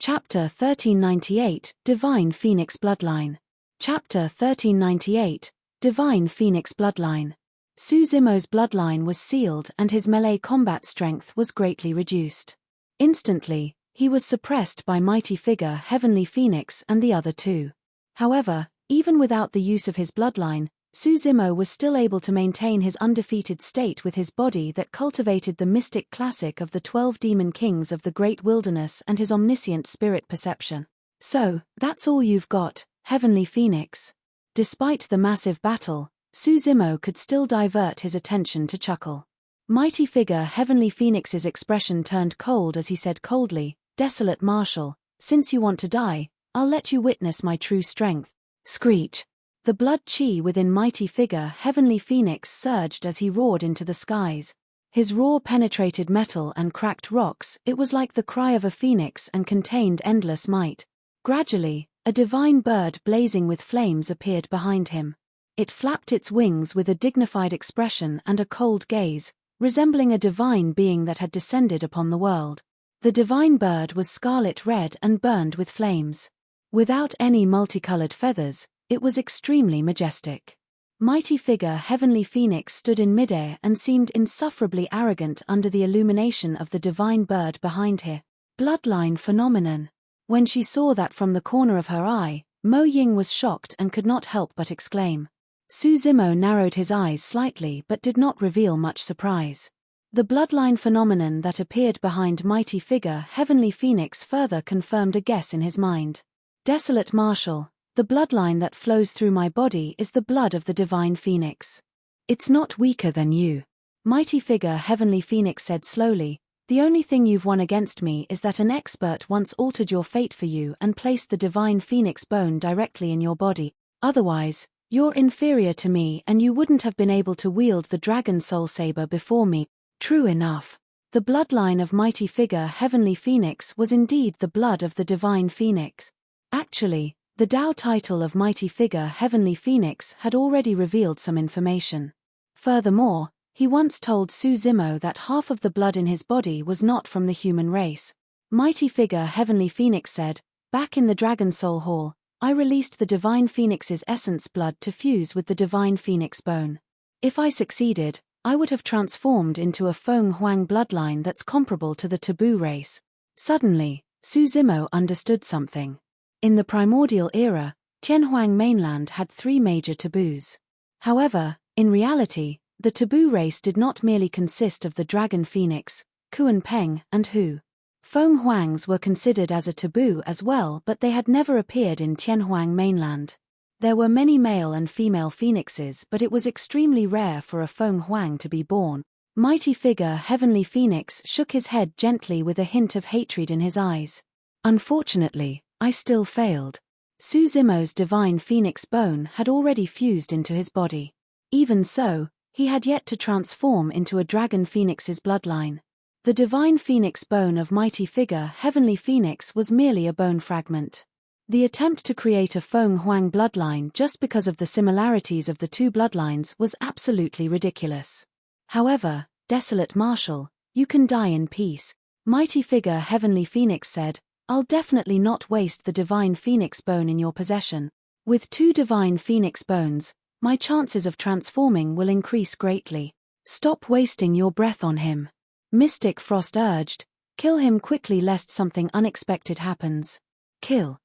Chapter 1398, Divine Phoenix Bloodline. Chapter 1398, Divine Phoenix Bloodline. Suzimo's bloodline was sealed and his melee combat strength was greatly reduced. Instantly, he was suppressed by mighty figure Heavenly Phoenix and the other 2. However, even without the use of his bloodline, Suzimo was still able to maintain his undefeated state with his body that cultivated the mystic classic of the 12 demon kings of the great wilderness and his omniscient spirit perception. So, that's all you've got, Heavenly Phoenix? Despite the massive battle, Suzimo could still divert his attention to chuckle. Mighty figure Heavenly Phoenix's expression turned cold as he said coldly, "Desolate Marshal, since you want to die, I'll let you witness my true strength." Screech. The blood chi within mighty figure Heavenly Phoenix surged as he roared into the skies. His roar penetrated metal and cracked rocks. It was like the cry of a phoenix and contained endless might. Gradually, a divine bird blazing with flames appeared behind him. It flapped its wings with a dignified expression and a cold gaze, resembling a divine being that had descended upon the world. The divine bird was scarlet red and burned with flames. Without any multicolored feathers, it was extremely majestic. Mighty figure Heavenly Phoenix stood in midair and seemed insufferably arrogant under the illumination of the divine bird behind her. Bloodline phenomenon. When she saw that from the corner of her eye, Mo Ying was shocked and could not help but exclaim. Suzimo narrowed his eyes slightly but did not reveal much surprise. The bloodline phenomenon that appeared behind mighty figure Heavenly Phoenix further confirmed a guess in his mind. Desolate Marshal, the bloodline that flows through my body is the blood of the divine phoenix. It's not weaker than you. Mighty figure Heavenly Phoenix said slowly, the only thing you've won against me is that an expert once altered your fate for you and placed the divine phoenix bone directly in your body. Otherwise, you're inferior to me and you wouldn't have been able to wield the dragon soul saber before me. True enough. The bloodline of mighty figure Heavenly Phoenix was indeed the blood of the divine phoenix. Actually, the Tao title of mighty figure Heavenly Phoenix had already revealed some information. Furthermore, he once told Suzimo that half of the blood in his body was not from the human race. Mighty figure Heavenly Phoenix said, back in the Dragon Soul Hall, I released the divine phoenix's essence blood to fuse with the divine phoenix bone. If I succeeded, I would have transformed into a Feng Huang bloodline that's comparable to the taboo race. Suddenly, Suzimo understood something. In the primordial era, Tianhuang mainland had 3 major taboos. However, in reality, the taboo race did not merely consist of the dragon phoenix, Kuan Peng, and Hu. Feng Huangs were considered as a taboo as well, but they had never appeared in Tianhuang mainland. There were many male and female phoenixes, but it was extremely rare for a Feng Huang to be born. Mighty figure Heavenly Phoenix shook his head gently with a hint of hatred in his eyes. Unfortunately, I still failed. Suzimo's divine phoenix bone had already fused into his body. Even so, he had yet to transform into a dragon phoenix's bloodline. The divine phoenix bone of mighty figure Heavenly Phoenix was merely a bone fragment. The attempt to create a Feng Huang bloodline just because of the similarities of the two bloodlines was absolutely ridiculous. However, Desolate Marshal, you can die in peace. Mighty figure Heavenly Phoenix said, I'll definitely not waste the divine phoenix bone in your possession. With 2 divine phoenix bones, my chances of transforming will increase greatly. Stop wasting your breath on him. Mystic Frost urged, kill him quickly lest something unexpected happens. Kill.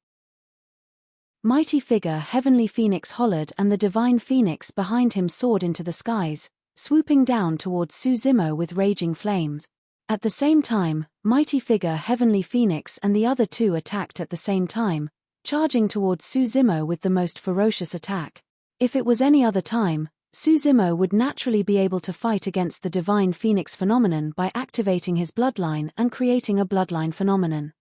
Mighty figure Heavenly Phoenix hollered and the divine phoenix behind him soared into the skies, swooping down towards Suzimo with raging flames. At the same time, mighty figure Heavenly Phoenix and the other 2 attacked at the same time, charging towards Suzimo with the most ferocious attack. If it was any other time, Suzimo would naturally be able to fight against the divine phoenix phenomenon by activating his bloodline and creating a bloodline phenomenon.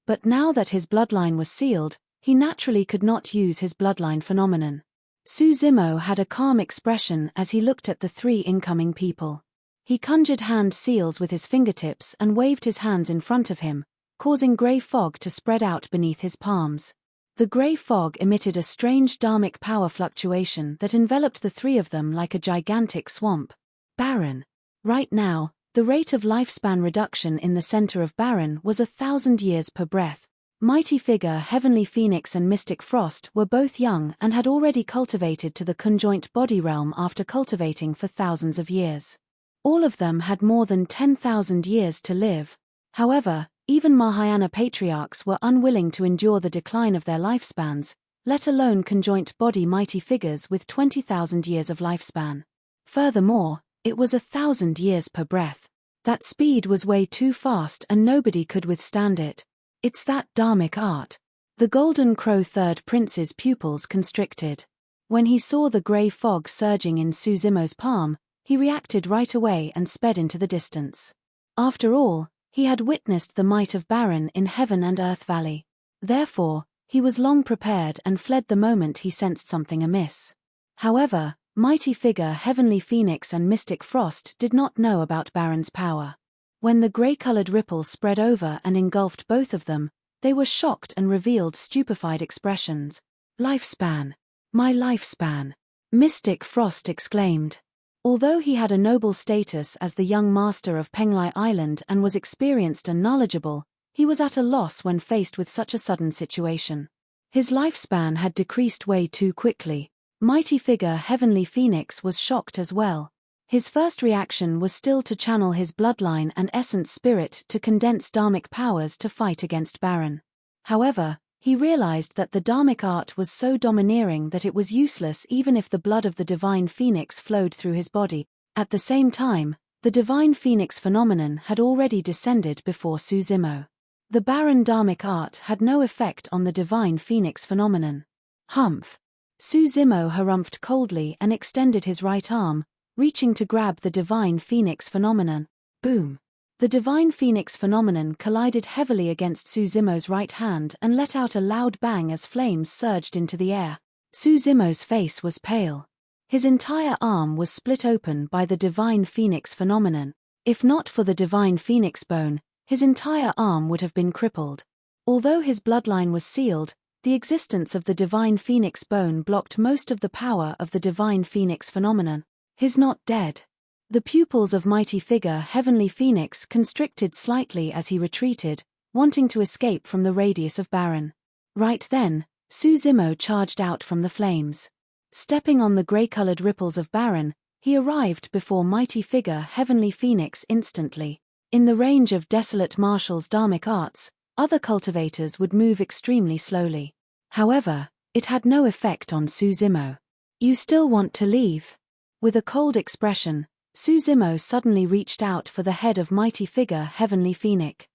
But now that his bloodline was sealed, he naturally could not use his bloodline phenomenon. Suzimo had a calm expression as he looked at the 3 incoming people. He conjured hand seals with his fingertips and waved his hands in front of him, causing grey fog to spread out beneath his palms. The grey fog emitted a strange dharmic power fluctuation that enveloped the 3 of them like a gigantic swamp. Baron. Right now, the rate of lifespan reduction in the center of Baron was 1,000 years per breath. Mighty figure Heavenly Phoenix and Mystic Frost were both young and had already cultivated to the conjoint body realm after cultivating for thousands of years. All of them had more than 10,000 years to live. However, even Mahayana patriarchs were unwilling to endure the decline of their lifespans, let alone conjoint body mighty figures with 20,000 years of lifespan. Furthermore, it was 1,000 years per breath. That speed was way too fast and nobody could withstand it. It's that dharmic art. The Golden Crow Third Prince's pupils constricted. When he saw the grey fog surging in Susimo's palm, he reacted right away and sped into the distance. After all, he had witnessed the might of Baron in Heaven and Earth Valley. Therefore, he was long prepared and fled the moment he sensed something amiss. However, Mighty Figure Heavenly Phoenix and Mystic Frost did not know about Baron's power. When the grey-colored ripple spread over and engulfed both of them, they were shocked and revealed stupefied expressions. "Lifespan! My lifespan!" Mystic Frost exclaimed. Although he had a noble status as the young master of Penglai Island and was experienced and knowledgeable, he was at a loss when faced with such a sudden situation. His lifespan had decreased way too quickly. Mighty Figure Heavenly Phoenix was shocked as well. His first reaction was still to channel his bloodline and essence spirit to condense dharmic powers to fight against Baron. However, he realized that the dharmic art was so domineering that it was useless even if the blood of the divine phoenix flowed through his body. At the same time, the divine phoenix phenomenon had already descended before Susimo. The Baron dharmic art had no effect on the divine phoenix phenomenon. Humph! Susimo harumphed coldly and extended his right arm, reaching to grab the divine phoenix phenomenon. Boom! The divine phoenix phenomenon collided heavily against Susimo's right hand and let out a loud bang as flames surged into the air. Susimo's face was pale. His entire arm was split open by the divine phoenix phenomenon. If not for the divine phoenix bone, his entire arm would have been crippled. Although his bloodline was sealed, the existence of the divine phoenix bone blocked most of the power of the divine phoenix phenomenon. He's not dead. The pupils of Mighty Figure Heavenly Phoenix constricted slightly as he retreated, wanting to escape from the radius of Baron. Right then, Susimo charged out from the flames. Stepping on the grey-colored ripples of Baron, he arrived before Mighty Figure Heavenly Phoenix instantly. In the range of Desolate Marshal's dharmic arts, other cultivators would move extremely slowly. However, it had no effect on Susimo. "You still want to leave?" With a cold expression, Susimo suddenly reached out for the head of Mighty Figure Heavenly Phoenix.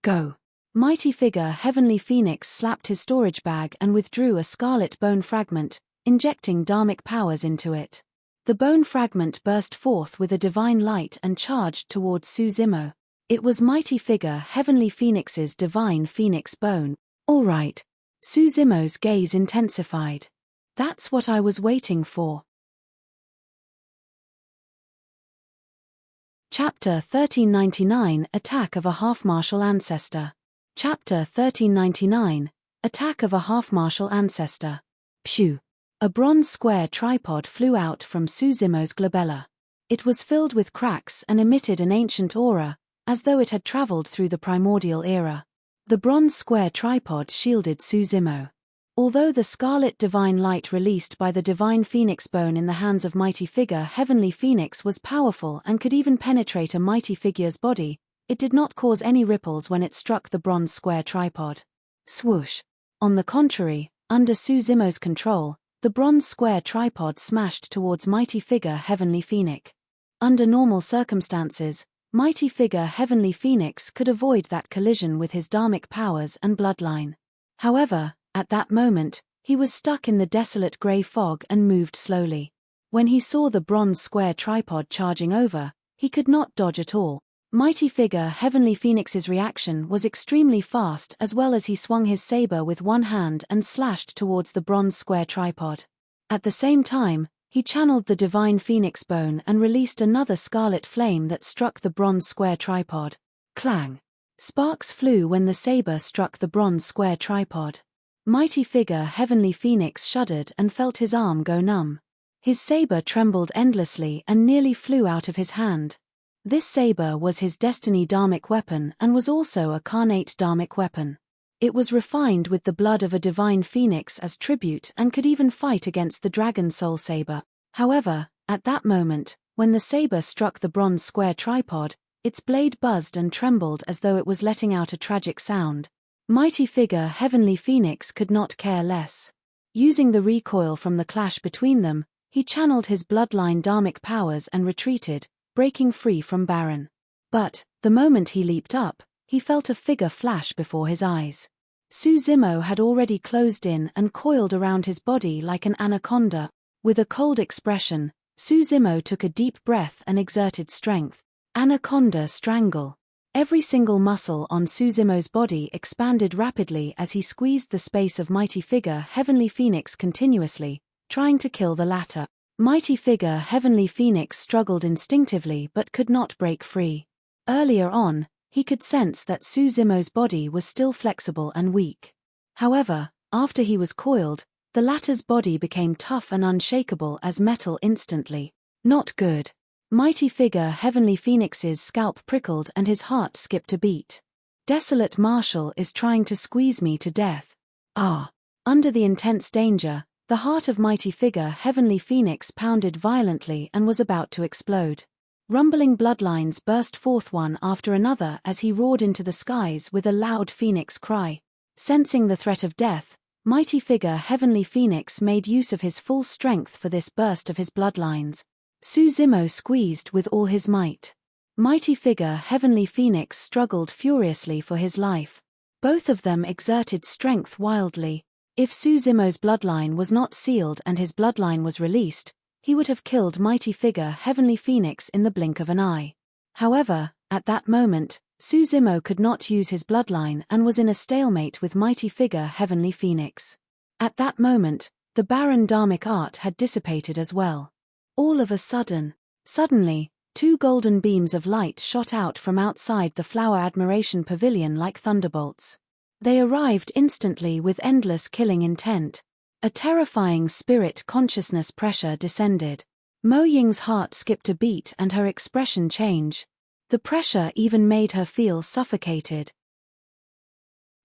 "Go!" Mighty Figure Heavenly Phoenix slapped his storage bag and withdrew a scarlet bone fragment, injecting dharmic powers into it. The bone fragment burst forth with a divine light and charged towards Susimo. It was Mighty Figure Heavenly Phoenix's divine phoenix bone. "All right." Susimo's gaze intensified. "That's what I was waiting for." Chapter 1399 Attack of a Half-Martial Ancestor. Chapter 1399 Attack of a Half-Martial Ancestor. Phew! A bronze square tripod flew out from Susimo's glabella. It was filled with cracks and emitted an ancient aura, as though it had traveled through the primordial era. The bronze square tripod shielded Susimo. Although the scarlet divine light released by the divine phoenix bone in the hands of Mighty Figure Heavenly Phoenix was powerful and could even penetrate a Mighty Figure's body, it did not cause any ripples when it struck the bronze square tripod. Swoosh! On the contrary, under Susimo's control, the bronze square tripod smashed towards Mighty Figure Heavenly Phoenix. Under normal circumstances, Mighty Figure Heavenly Phoenix could avoid that collision with his dharmic powers and bloodline. However, at that moment, he was stuck in the desolate grey fog and moved slowly. When he saw the bronze square tripod charging over, he could not dodge at all. Mighty Figure Heavenly Phoenix's reaction was extremely fast, as well as he swung his saber with one hand and slashed towards the bronze square tripod. At the same time, he channeled the divine phoenix bone and released another scarlet flame that struck the bronze square tripod. Clang! Sparks flew when the saber struck the bronze square tripod. Mighty Figure Heavenly Phoenix shuddered and felt his arm go numb. His saber trembled endlessly and nearly flew out of his hand. This saber was his destiny dharmic weapon and was also a carnate dharmic weapon. It was refined with the blood of a divine phoenix as tribute and could even fight against the dragon soul saber. However, at that moment, when the saber struck the bronze square tripod, its blade buzzed and trembled as though it was letting out a tragic sound. Mighty Figure Heavenly Phoenix could not care less. Using the recoil from the clash between them, he channeled his bloodline dharmic powers and retreated, breaking free from Baron. But, the moment he leaped up, he felt a figure flash before his eyes. Suzimo had already closed in and coiled around his body like an anaconda. With a cold expression, Suzimo took a deep breath and exerted strength. Anaconda strangle. Every single muscle on Suzimo's body expanded rapidly as he squeezed the space of mighty figure Heavenly Phoenix continuously, trying to kill the latter. Mighty figure Heavenly Phoenix struggled instinctively but could not break free. Earlier on, he could sense that Suzimo's body was still flexible and weak. However, after he was coiled, the latter's body became tough and unshakable as metal instantly. Not good. Mighty figure Heavenly Phoenix's scalp prickled and his heart skipped a beat. Desolate Marshal is trying to squeeze me to death. Ah! Under the intense danger, the heart of mighty figure Heavenly Phoenix pounded violently and was about to explode. Rumbling bloodlines burst forth one after another as he roared into the skies with a loud phoenix cry. Sensing the threat of death, mighty figure Heavenly Phoenix made use of his full strength for this burst of his bloodlines. Suzimo squeezed with all his might. Mighty figure Heavenly Phoenix struggled furiously for his life. Both of them exerted strength wildly. If Suzimo's bloodline was not sealed and his bloodline was released, he would have killed mighty figure Heavenly Phoenix in the blink of an eye. However, at that moment, Suzimo could not use his bloodline and was in a stalemate with mighty figure Heavenly Phoenix. At that moment, the barren dharmic art had dissipated as well. All of a sudden, suddenly, two golden beams of light shot out from outside the Flower Admiration Pavilion like thunderbolts. They arrived instantly with endless killing intent. A terrifying spirit consciousness pressure descended. Mo Ying's heart skipped a beat and her expression changed. The pressure even made her feel suffocated.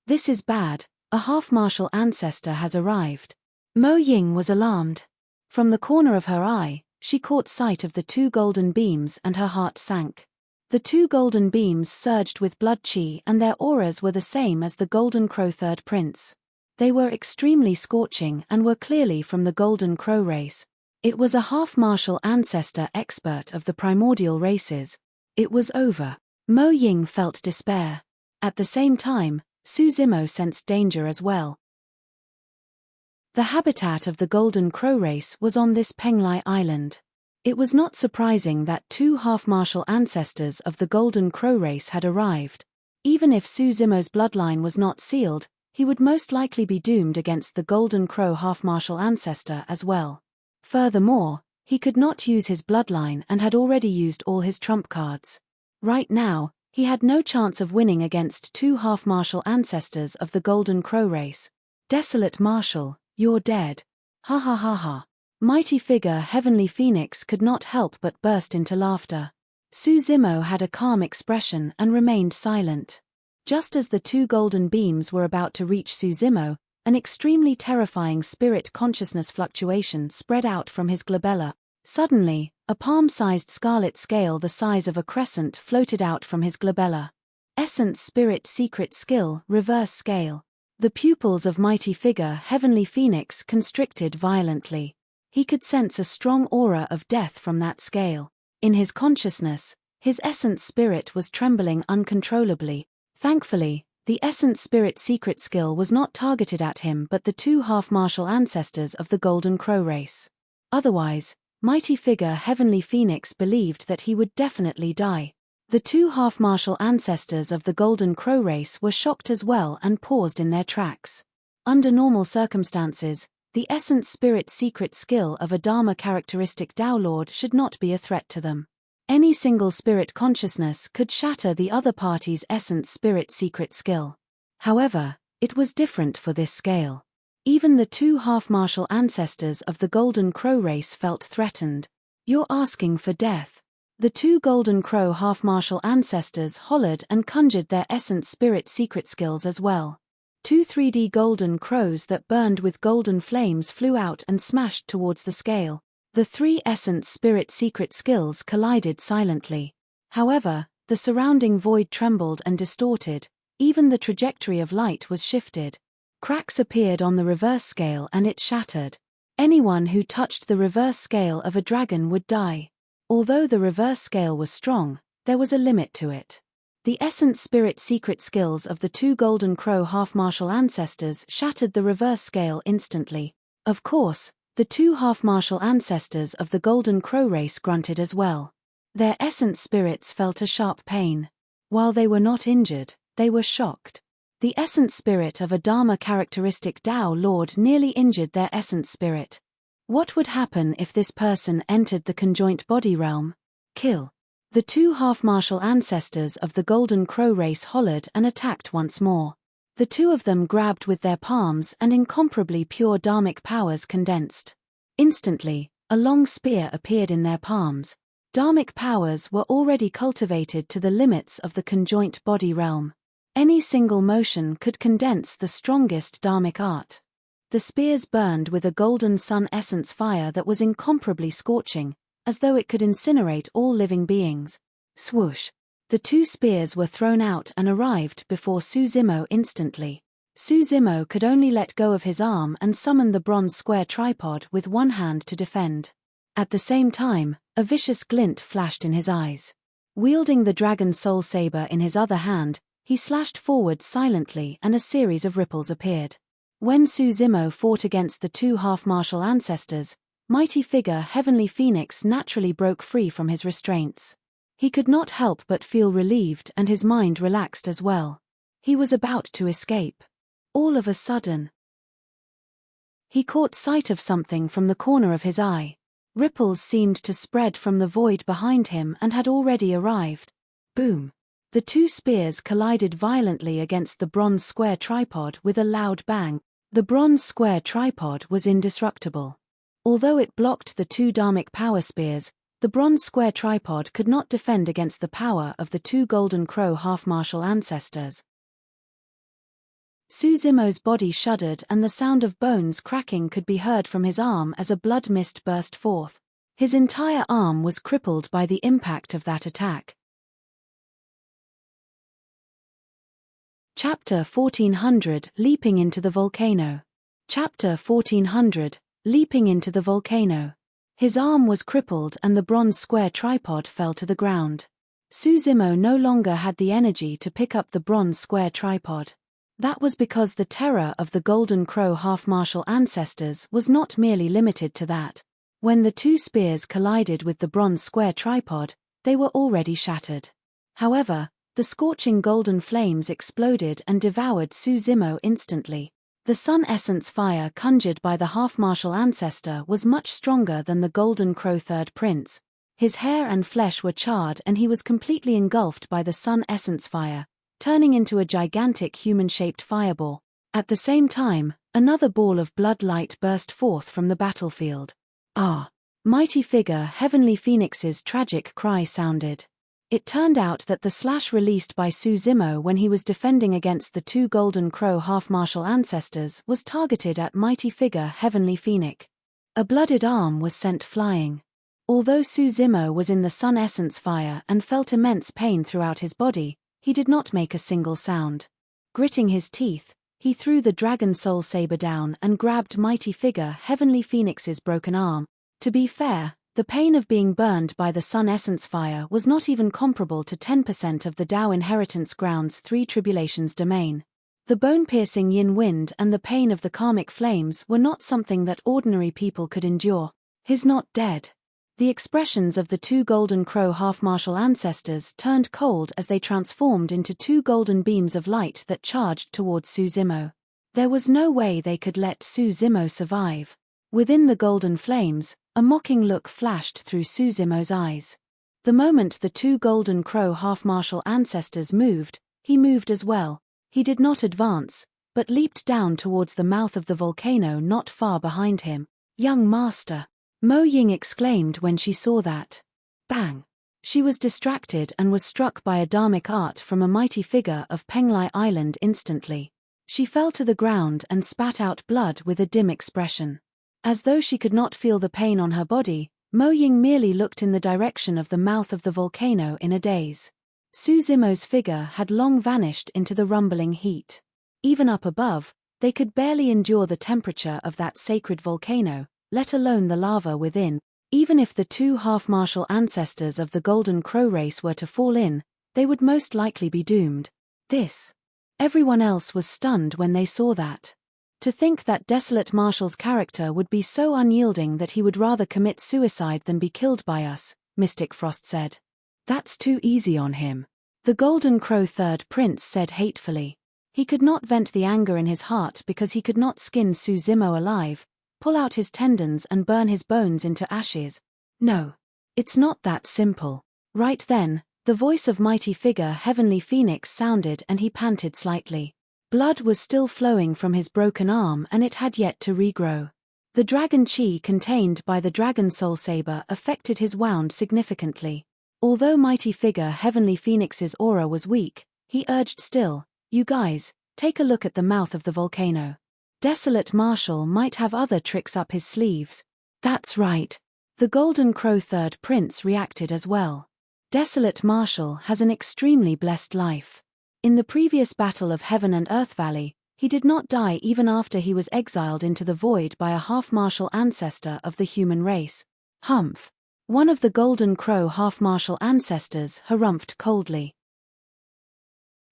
This is bad, a half-martial ancestor has arrived. Mo Ying was alarmed. From the corner of her eye, she caught sight of the two golden beams and her heart sank. The two golden beams surged with blood chi and their auras were the same as the Golden Crow Third Prince. They were extremely scorching and were clearly from the Golden Crow race. It was a half-martial ancestor expert of the primordial races. It was over. Mo Ying felt despair. At the same time, Suzimo sensed danger as well. The habitat of the Golden Crow race was on this Penglai Island. It was not surprising that two half-martial ancestors of the Golden Crow race had arrived. Even if Suzimo's bloodline was not sealed, he would most likely be doomed against the Golden Crow half-martial ancestor as well. Furthermore, he could not use his bloodline and had already used all his trump cards. Right now, he had no chance of winning against two half-martial ancestors of the Golden Crow race. Desolate Marshal, you're dead. Ha ha ha ha. Mighty figure Heavenly Phoenix could not help but burst into laughter. Suzimo had a calm expression and remained silent. Just as the two golden beams were about to reach Suzimo, an extremely terrifying spirit consciousness fluctuation spread out from his glabella. Suddenly, a palm-sized scarlet scale the size of a crescent floated out from his glabella. Essence Spirit Secret Skill Reverse Scale. The pupils of mighty figure Heavenly Phoenix constricted violently. He could sense a strong aura of death from that scale. In his consciousness, his essence spirit was trembling uncontrollably. Thankfully, the essence spirit secret skill was not targeted at him but the two half-martial ancestors of the Golden Crow race. Otherwise, mighty figure Heavenly Phoenix believed that he would definitely die. The two half-martial ancestors of the Golden Crow race were shocked as well and paused in their tracks. Under normal circumstances, the essence spirit secret skill of a Dharma characteristic Tao Lord should not be a threat to them. Any single spirit consciousness could shatter the other party's essence spirit secret skill. However, it was different for this scale. Even the two half-martial ancestors of the Golden Crow race felt threatened. You're asking for death. The two Golden Crow half-martial ancestors hollered and conjured their essence spirit secret skills as well. Two 3D golden crows that burned with golden flames flew out and smashed towards the scale. The three essence spirit secret skills collided silently. However, the surrounding void trembled and distorted. Even the trajectory of light was shifted. Cracks appeared on the reverse scale and it shattered. Anyone who touched the reverse scale of a dragon would die. Although the reverse scale was strong, there was a limit to it. The essence spirit secret skills of the two Golden Crow half-martial ancestors shattered the reverse scale instantly. Of course, the two half-martial ancestors of the Golden Crow race grunted as well. Their essence spirits felt a sharp pain. While they were not injured, they were shocked. The essence spirit of a Dharma characteristic Tao Lord nearly injured their essence spirit. What would happen if this person entered the conjoint body realm? Kill. The two half-martial ancestors of the Golden Crow race hollered and attacked once more. The two of them grabbed with their palms and incomparably pure dharmic powers condensed. Instantly, a long spear appeared in their palms. Dharmic powers were already cultivated to the limits of the conjoint body realm. Any single motion could condense the strongest dharmic art. The spears burned with a golden sun essence fire that was incomparably scorching, as though it could incinerate all living beings. Swoosh! The two spears were thrown out and arrived before Suzimo instantly. Suzimo could only let go of his arm and summon the bronze square tripod with one hand to defend. At the same time, a vicious glint flashed in his eyes. Wielding the dragon soul saber in his other hand, he slashed forward silently and a series of ripples appeared. When Suzimo fought against the two half-martial ancestors, mighty figure Heavenly Phoenix naturally broke free from his restraints. He could not help but feel relieved and his mind relaxed as well. He was about to escape. All of a sudden, he caught sight of something from the corner of his eye. Ripples seemed to spread from the void behind him and had already arrived. Boom! The two spears collided violently against the bronze square tripod with a loud bang. The bronze square tripod was indestructible. Although it blocked the two dharmic power spears, the bronze square tripod could not defend against the power of the two Golden Crow half-martial ancestors. Suzimo's body shuddered and the sound of bones cracking could be heard from his arm as a blood mist burst forth. His entire arm was crippled by the impact of that attack. Chapter 1400 Leaping into the Volcano. Chapter 1400 Leaping into the Volcano. His arm was crippled and the bronze square tripod fell to the ground. Suzimo no longer had the energy to pick up the bronze square tripod. That was because the terror of the Golden Crow half-martial ancestors was not merely limited to that. When the two spears collided with the bronze square tripod, they were already shattered. However, the scorching golden flames exploded and devoured Suzimo instantly. The sun essence fire conjured by the half-martial ancestor was much stronger than the Golden Crow third prince. His hair and flesh were charred and he was completely engulfed by the sun essence fire, turning into a gigantic human-shaped fireball. At the same time, another ball of blood light burst forth from the battlefield. Ah! Mighty figure Heavenly Phoenix's tragic cry sounded. It turned out that the slash released by Suzimo when he was defending against the two Golden Crow half-martial ancestors was targeted at mighty figure Heavenly Phoenix. A blooded arm was sent flying. Although Suzimo was in the sun essence fire and felt immense pain throughout his body, he did not make a single sound. Gritting his teeth, he threw the dragon soul saber down and grabbed mighty figure Heavenly Phoenix's broken arm. To be fair, the pain of being burned by the sun essence fire was not even comparable to 10% of the Tao Inheritance Ground's 3 Tribulations domain. The bone-piercing yin wind and the pain of the karmic flames were not something that ordinary people could endure. He's not dead. The expressions of the two Golden Crow half-martial ancestors turned cold as they transformed into two golden beams of light that charged towards Suzimo. There was no way they could let Suzimo survive. Within the golden flames, a mocking look flashed through Suzimo's eyes. The moment the two Golden Crow half-martial ancestors moved, he moved as well. He did not advance, but leaped down towards the mouth of the volcano not far behind him. "Young master!" Mo Ying exclaimed when she saw that. Bang! She was distracted and was struck by a dharmic art from a mighty figure of Penglai Island instantly. She fell to the ground and spat out blood with a dim expression. As though she could not feel the pain on her body, Mo Ying merely looked in the direction of the mouth of the volcano in a daze. Suzimo's figure had long vanished into the rumbling heat. Even up above, they could barely endure the temperature of that sacred volcano, let alone the lava within. Even if the two half-martial ancestors of the Golden Crow race were to fall in, they would most likely be doomed. Everyone else was stunned when they saw that. To think that Desolate Marshall's character would be so unyielding that he would rather commit suicide than be killed by us, Mystic Frost said. That's too easy on him. The Golden Crow Third Prince said hatefully. He could not vent the anger in his heart because he could not skin Suzimo alive, pull out his tendons and burn his bones into ashes. No. It's not that simple. Right then, the voice of mighty figure Heavenly Phoenix sounded and he panted slightly. Blood was still flowing from his broken arm and it had yet to regrow. The dragon chi contained by the dragon soul saber affected his wound significantly. Although mighty figure Heavenly Phoenix's aura was weak, he urged still, "You guys, take a look at the mouth of the volcano. Desolate Marshall might have other tricks up his sleeves." That's right. The Golden Crow Third Prince reacted as well. Desolate Marshall has an extremely blessed life. In the previous battle of Heaven and Earth Valley, he did not die even after he was exiled into the void by a half-martial ancestor of the human race. Humph. One of the Golden Crow half-martial ancestors harumphed coldly.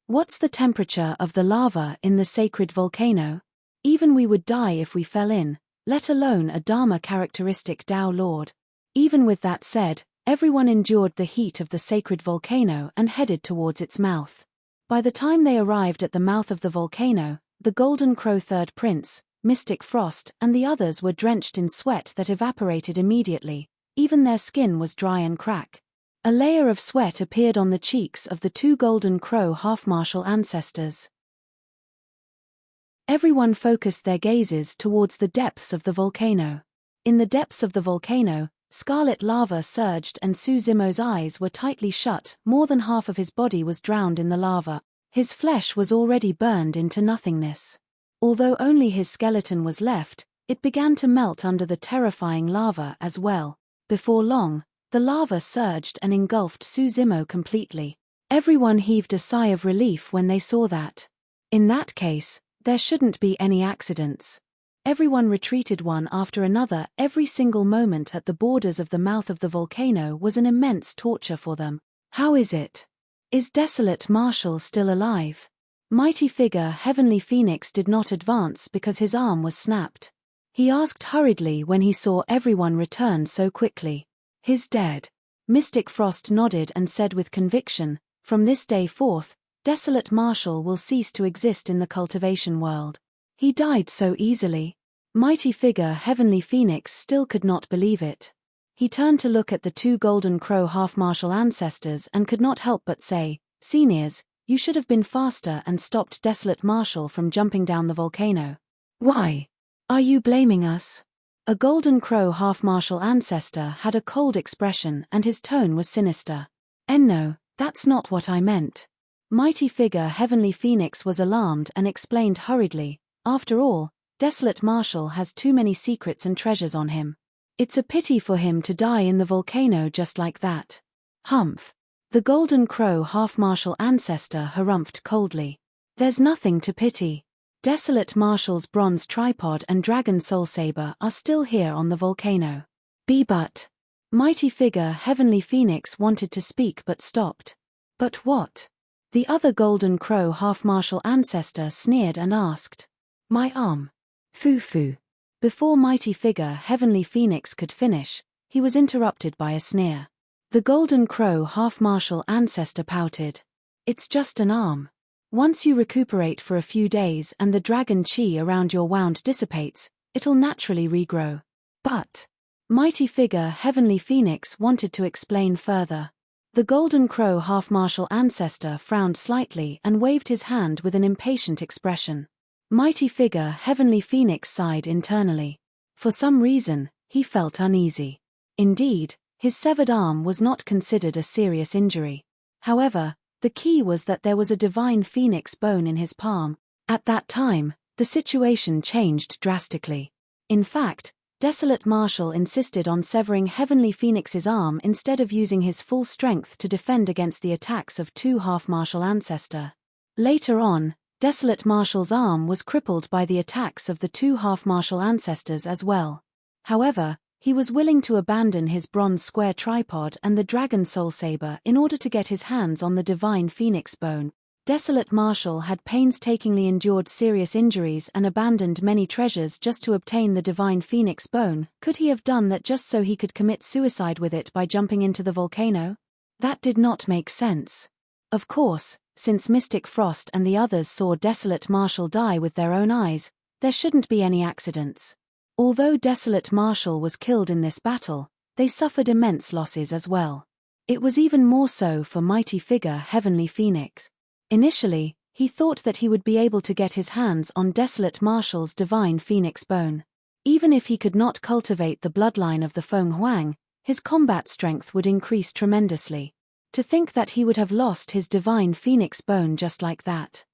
What's the temperature of the lava in the sacred volcano? Even we would die if we fell in, let alone a Dharma characteristic Tao Lord. Even with that said, everyone endured the heat of the sacred volcano and headed towards its mouth. By the time they arrived at the mouth of the volcano, the Golden Crow Third Prince, Mystic Frost, and the others were drenched in sweat that evaporated immediately. Even their skin was dry and crack. A layer of sweat appeared on the cheeks of the two Golden Crow half-martial ancestors. Everyone focused their gazes towards the depths of the volcano. In the depths of the volcano, scarlet lava surged and Suzimo's eyes were tightly shut. More than half of his body was drowned in the lava. His flesh was already burned into nothingness. Although only his skeleton was left, it began to melt under the terrifying lava as well. Before long, the lava surged and engulfed Suzimo completely. Everyone heaved a sigh of relief when they saw that. In that case, there shouldn't be any accidents. Everyone retreated one after another. Every single moment at the borders of the mouth of the volcano was an immense torture for them. How is it? Is Desolate Marshall still alive? Mighty figure Heavenly Phoenix did not advance because his arm was snapped. He asked hurriedly when he saw everyone return so quickly. He's dead. Mystic Frost nodded and said with conviction, "From this day forth, Desolate Marshall will cease to exist in the cultivation world. He died so easily." Mighty figure Heavenly Phoenix still could not believe it. He turned to look at the two Golden Crow half-martial ancestors and could not help but say, "Seniors, you should have been faster and stopped Desolate Marshall from jumping down the volcano." "Why? Are you blaming us?" A Golden Crow half-martial ancestor had a cold expression and his tone was sinister. "No, that's not what I meant." Mighty figure Heavenly Phoenix was alarmed and explained hurriedly, "After all, Desolate Marshall has too many secrets and treasures on him. It's a pity for him to die in the volcano just like that." Humph. The Golden Crow half-martial ancestor harumphed coldly. "There's nothing to pity. Desolate Marshall's bronze tripod and dragon soul saber are still here on the volcano." But. Mighty figure Heavenly Phoenix wanted to speak but stopped. "But what?" The other Golden Crow half-martial ancestor sneered and asked. "My arm. Foo-foo." Before mighty figure Heavenly Phoenix could finish, he was interrupted by a sneer. The Golden Crow half-martial ancestor pouted. "It's just an arm. Once you recuperate for a few days and the dragon chi around your wound dissipates, it'll naturally regrow." But. Mighty figure Heavenly Phoenix wanted to explain further. The Golden Crow half-martial ancestor frowned slightly and waved his hand with an impatient expression. Mighty figure Heavenly Phoenix sighed internally. For some reason, he felt uneasy. Indeed, his severed arm was not considered a serious injury. However, the key was that there was a divine phoenix bone in his palm. At that time, the situation changed drastically. In fact, Desolate Marshall insisted on severing Heavenly Phoenix's arm instead of using his full strength to defend against the attacks of two half-martial ancestors. Later on, Desolate Marshall's arm was crippled by the attacks of the two half-martial ancestors as well. However, He was willing to abandon his bronze square tripod and the dragon soul saber in order to get his hands on the divine phoenix bone. Desolate Marshal had painstakingly endured serious injuries and abandoned many treasures just to obtain the divine phoenix bone. Could he have done that just so he could commit suicide with it by jumping into the volcano? That did not make sense. Of course, since Mystic Frost and the others saw Desolate Marshal die with their own eyes, there shouldn't be any accidents. Although Desolate Marshal was killed in this battle, they suffered immense losses as well. It was even more so for mighty figure Heavenly Phoenix. Initially, he thought that he would be able to get his hands on Desolate Marshal's divine phoenix bone. Even if he could not cultivate the bloodline of the Feng Huang, his combat strength would increase tremendously. To think that he would have lost his divine phoenix bone just like that.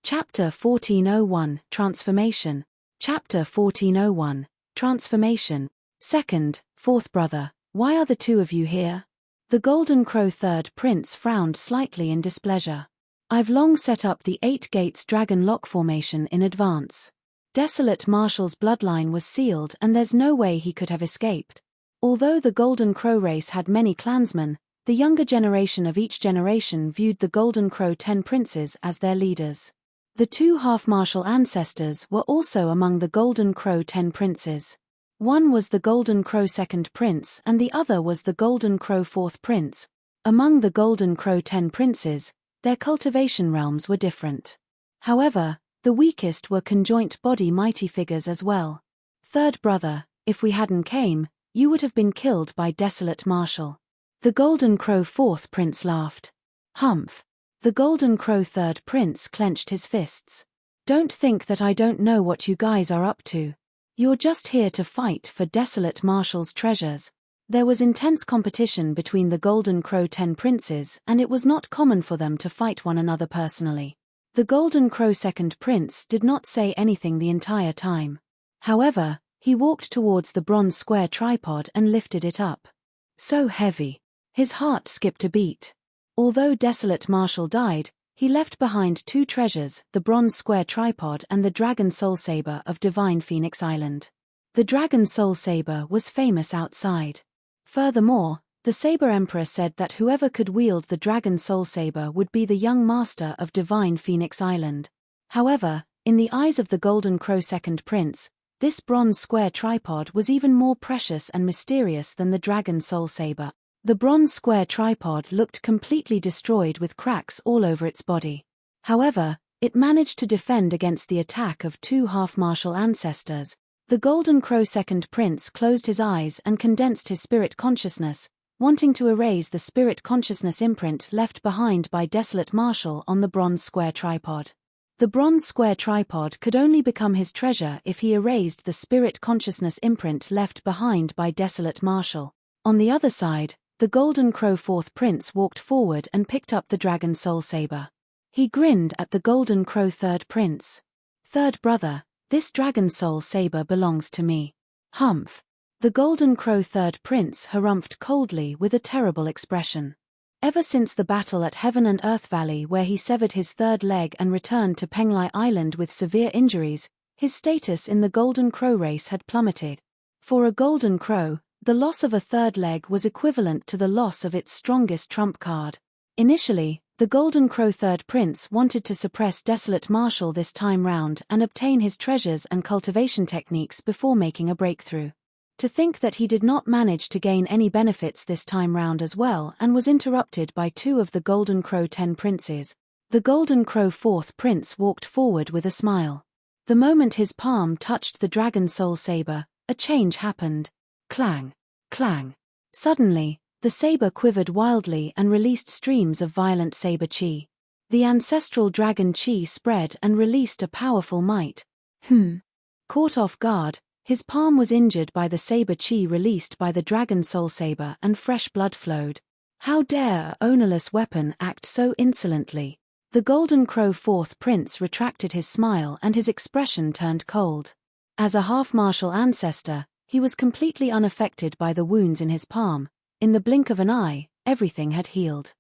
Chapter 1401, Transformation. Chapter 1401, Transformation. Second, fourth brother, why are the two of you here? The Golden Crow third prince frowned slightly in displeasure. I've long set up the 8 gates dragon lock formation in advance. Desolate Marshal's bloodline was sealed and there's no way he could have escaped. Although the Golden Crow race had many clansmen, the younger generation of each generation viewed the Golden Crow 10 princes as their leaders. The 2 half-martial ancestors were also among the Golden Crow 10 princes. One was the Golden Crow second prince and the other was the Golden Crow fourth prince. Among the Golden Crow 10 princes, their cultivation realms were different. However, the weakest were conjoint body mighty figures as well. Third brother, if we hadn't came, you would have been killed by Desolate Marshal. The Golden Crow fourth prince laughed. Humph. The Golden Crow third prince clenched his fists. Don't think that I don't know what you guys are up to. You're just here to fight for Desolate Marshal's treasures. There was intense competition between the Golden Crow 10 princes and it was not common for them to fight one another personally. The Golden Crow second prince did not say anything the entire time. However, he walked towards the bronze square tripod and lifted it up. So heavy. His heart skipped a beat. Although Desolate Marshal died, he left behind 2 treasures, the bronze square tripod and the dragon soul saber of Divine Phoenix Island. The dragon soul saber was famous outside. Furthermore, the Saber Emperor said that whoever could wield the dragon soul saber would be the young master of Divine Phoenix Island. However, in the eyes of the Golden Crow second prince, this bronze square tripod was even more precious and mysterious than the dragon soul saber. The bronze square tripod looked completely destroyed with cracks all over its body. However, it managed to defend against the attack of 2 half-martial ancestors. The Golden Crow second prince closed his eyes and condensed his spirit consciousness, wanting to erase the spirit consciousness imprint left behind by Desolate Marshal on the bronze square tripod. The bronze square tripod could only become his treasure if he erased the spirit consciousness imprint left behind by Desolate Marshal. On the other side, the Golden Crow fourth prince walked forward and picked up the dragon soul saber. He grinned at the Golden Crow third prince. Third brother, this dragon soul saber belongs to me. Humph. The Golden Crow third prince harumphed coldly with a terrible expression. Ever since the battle at Heaven and Earth Valley where he severed his third leg and returned to Penglai Island with severe injuries, his status in the Golden Crow race had plummeted. For a Golden Crow, the loss of a third leg was equivalent to the loss of its strongest trump card. Initially, the Golden Crow third prince wanted to suppress Desolate Marshal this time round and obtain his treasures and cultivation techniques before making a breakthrough. To think that he did not manage to gain any benefits this time round as well and was interrupted by 2 of the Golden Crow 10 princes. The Golden Crow fourth prince walked forward with a smile. The moment his palm touched the dragon soul saber, a change happened. Clang, clang. Suddenly, the saber quivered wildly and released streams of violent saber chi. The ancestral dragon chi spread and released a powerful might. Caught off guard, his palm was injured by the saber chi released by the dragon soul saber and fresh blood flowed. How dare a ownerless weapon act so insolently? The Golden Crow fourth prince retracted his smile and his expression turned cold. As a half-martial ancestor, he was completely unaffected by the wounds in his palm. In the blink of an eye, everything had healed.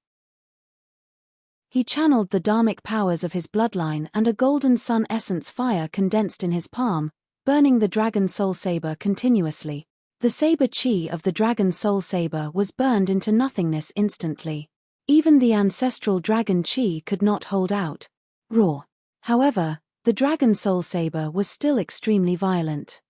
He channeled the dharmic powers of his bloodline and a golden sun essence fire condensed in his palm, burning the dragon soul saber continuously. The saber chi of the dragon soul saber was burned into nothingness instantly. Even the ancestral dragon chi could not hold out. Raw. However, the dragon soul saber was still extremely violent.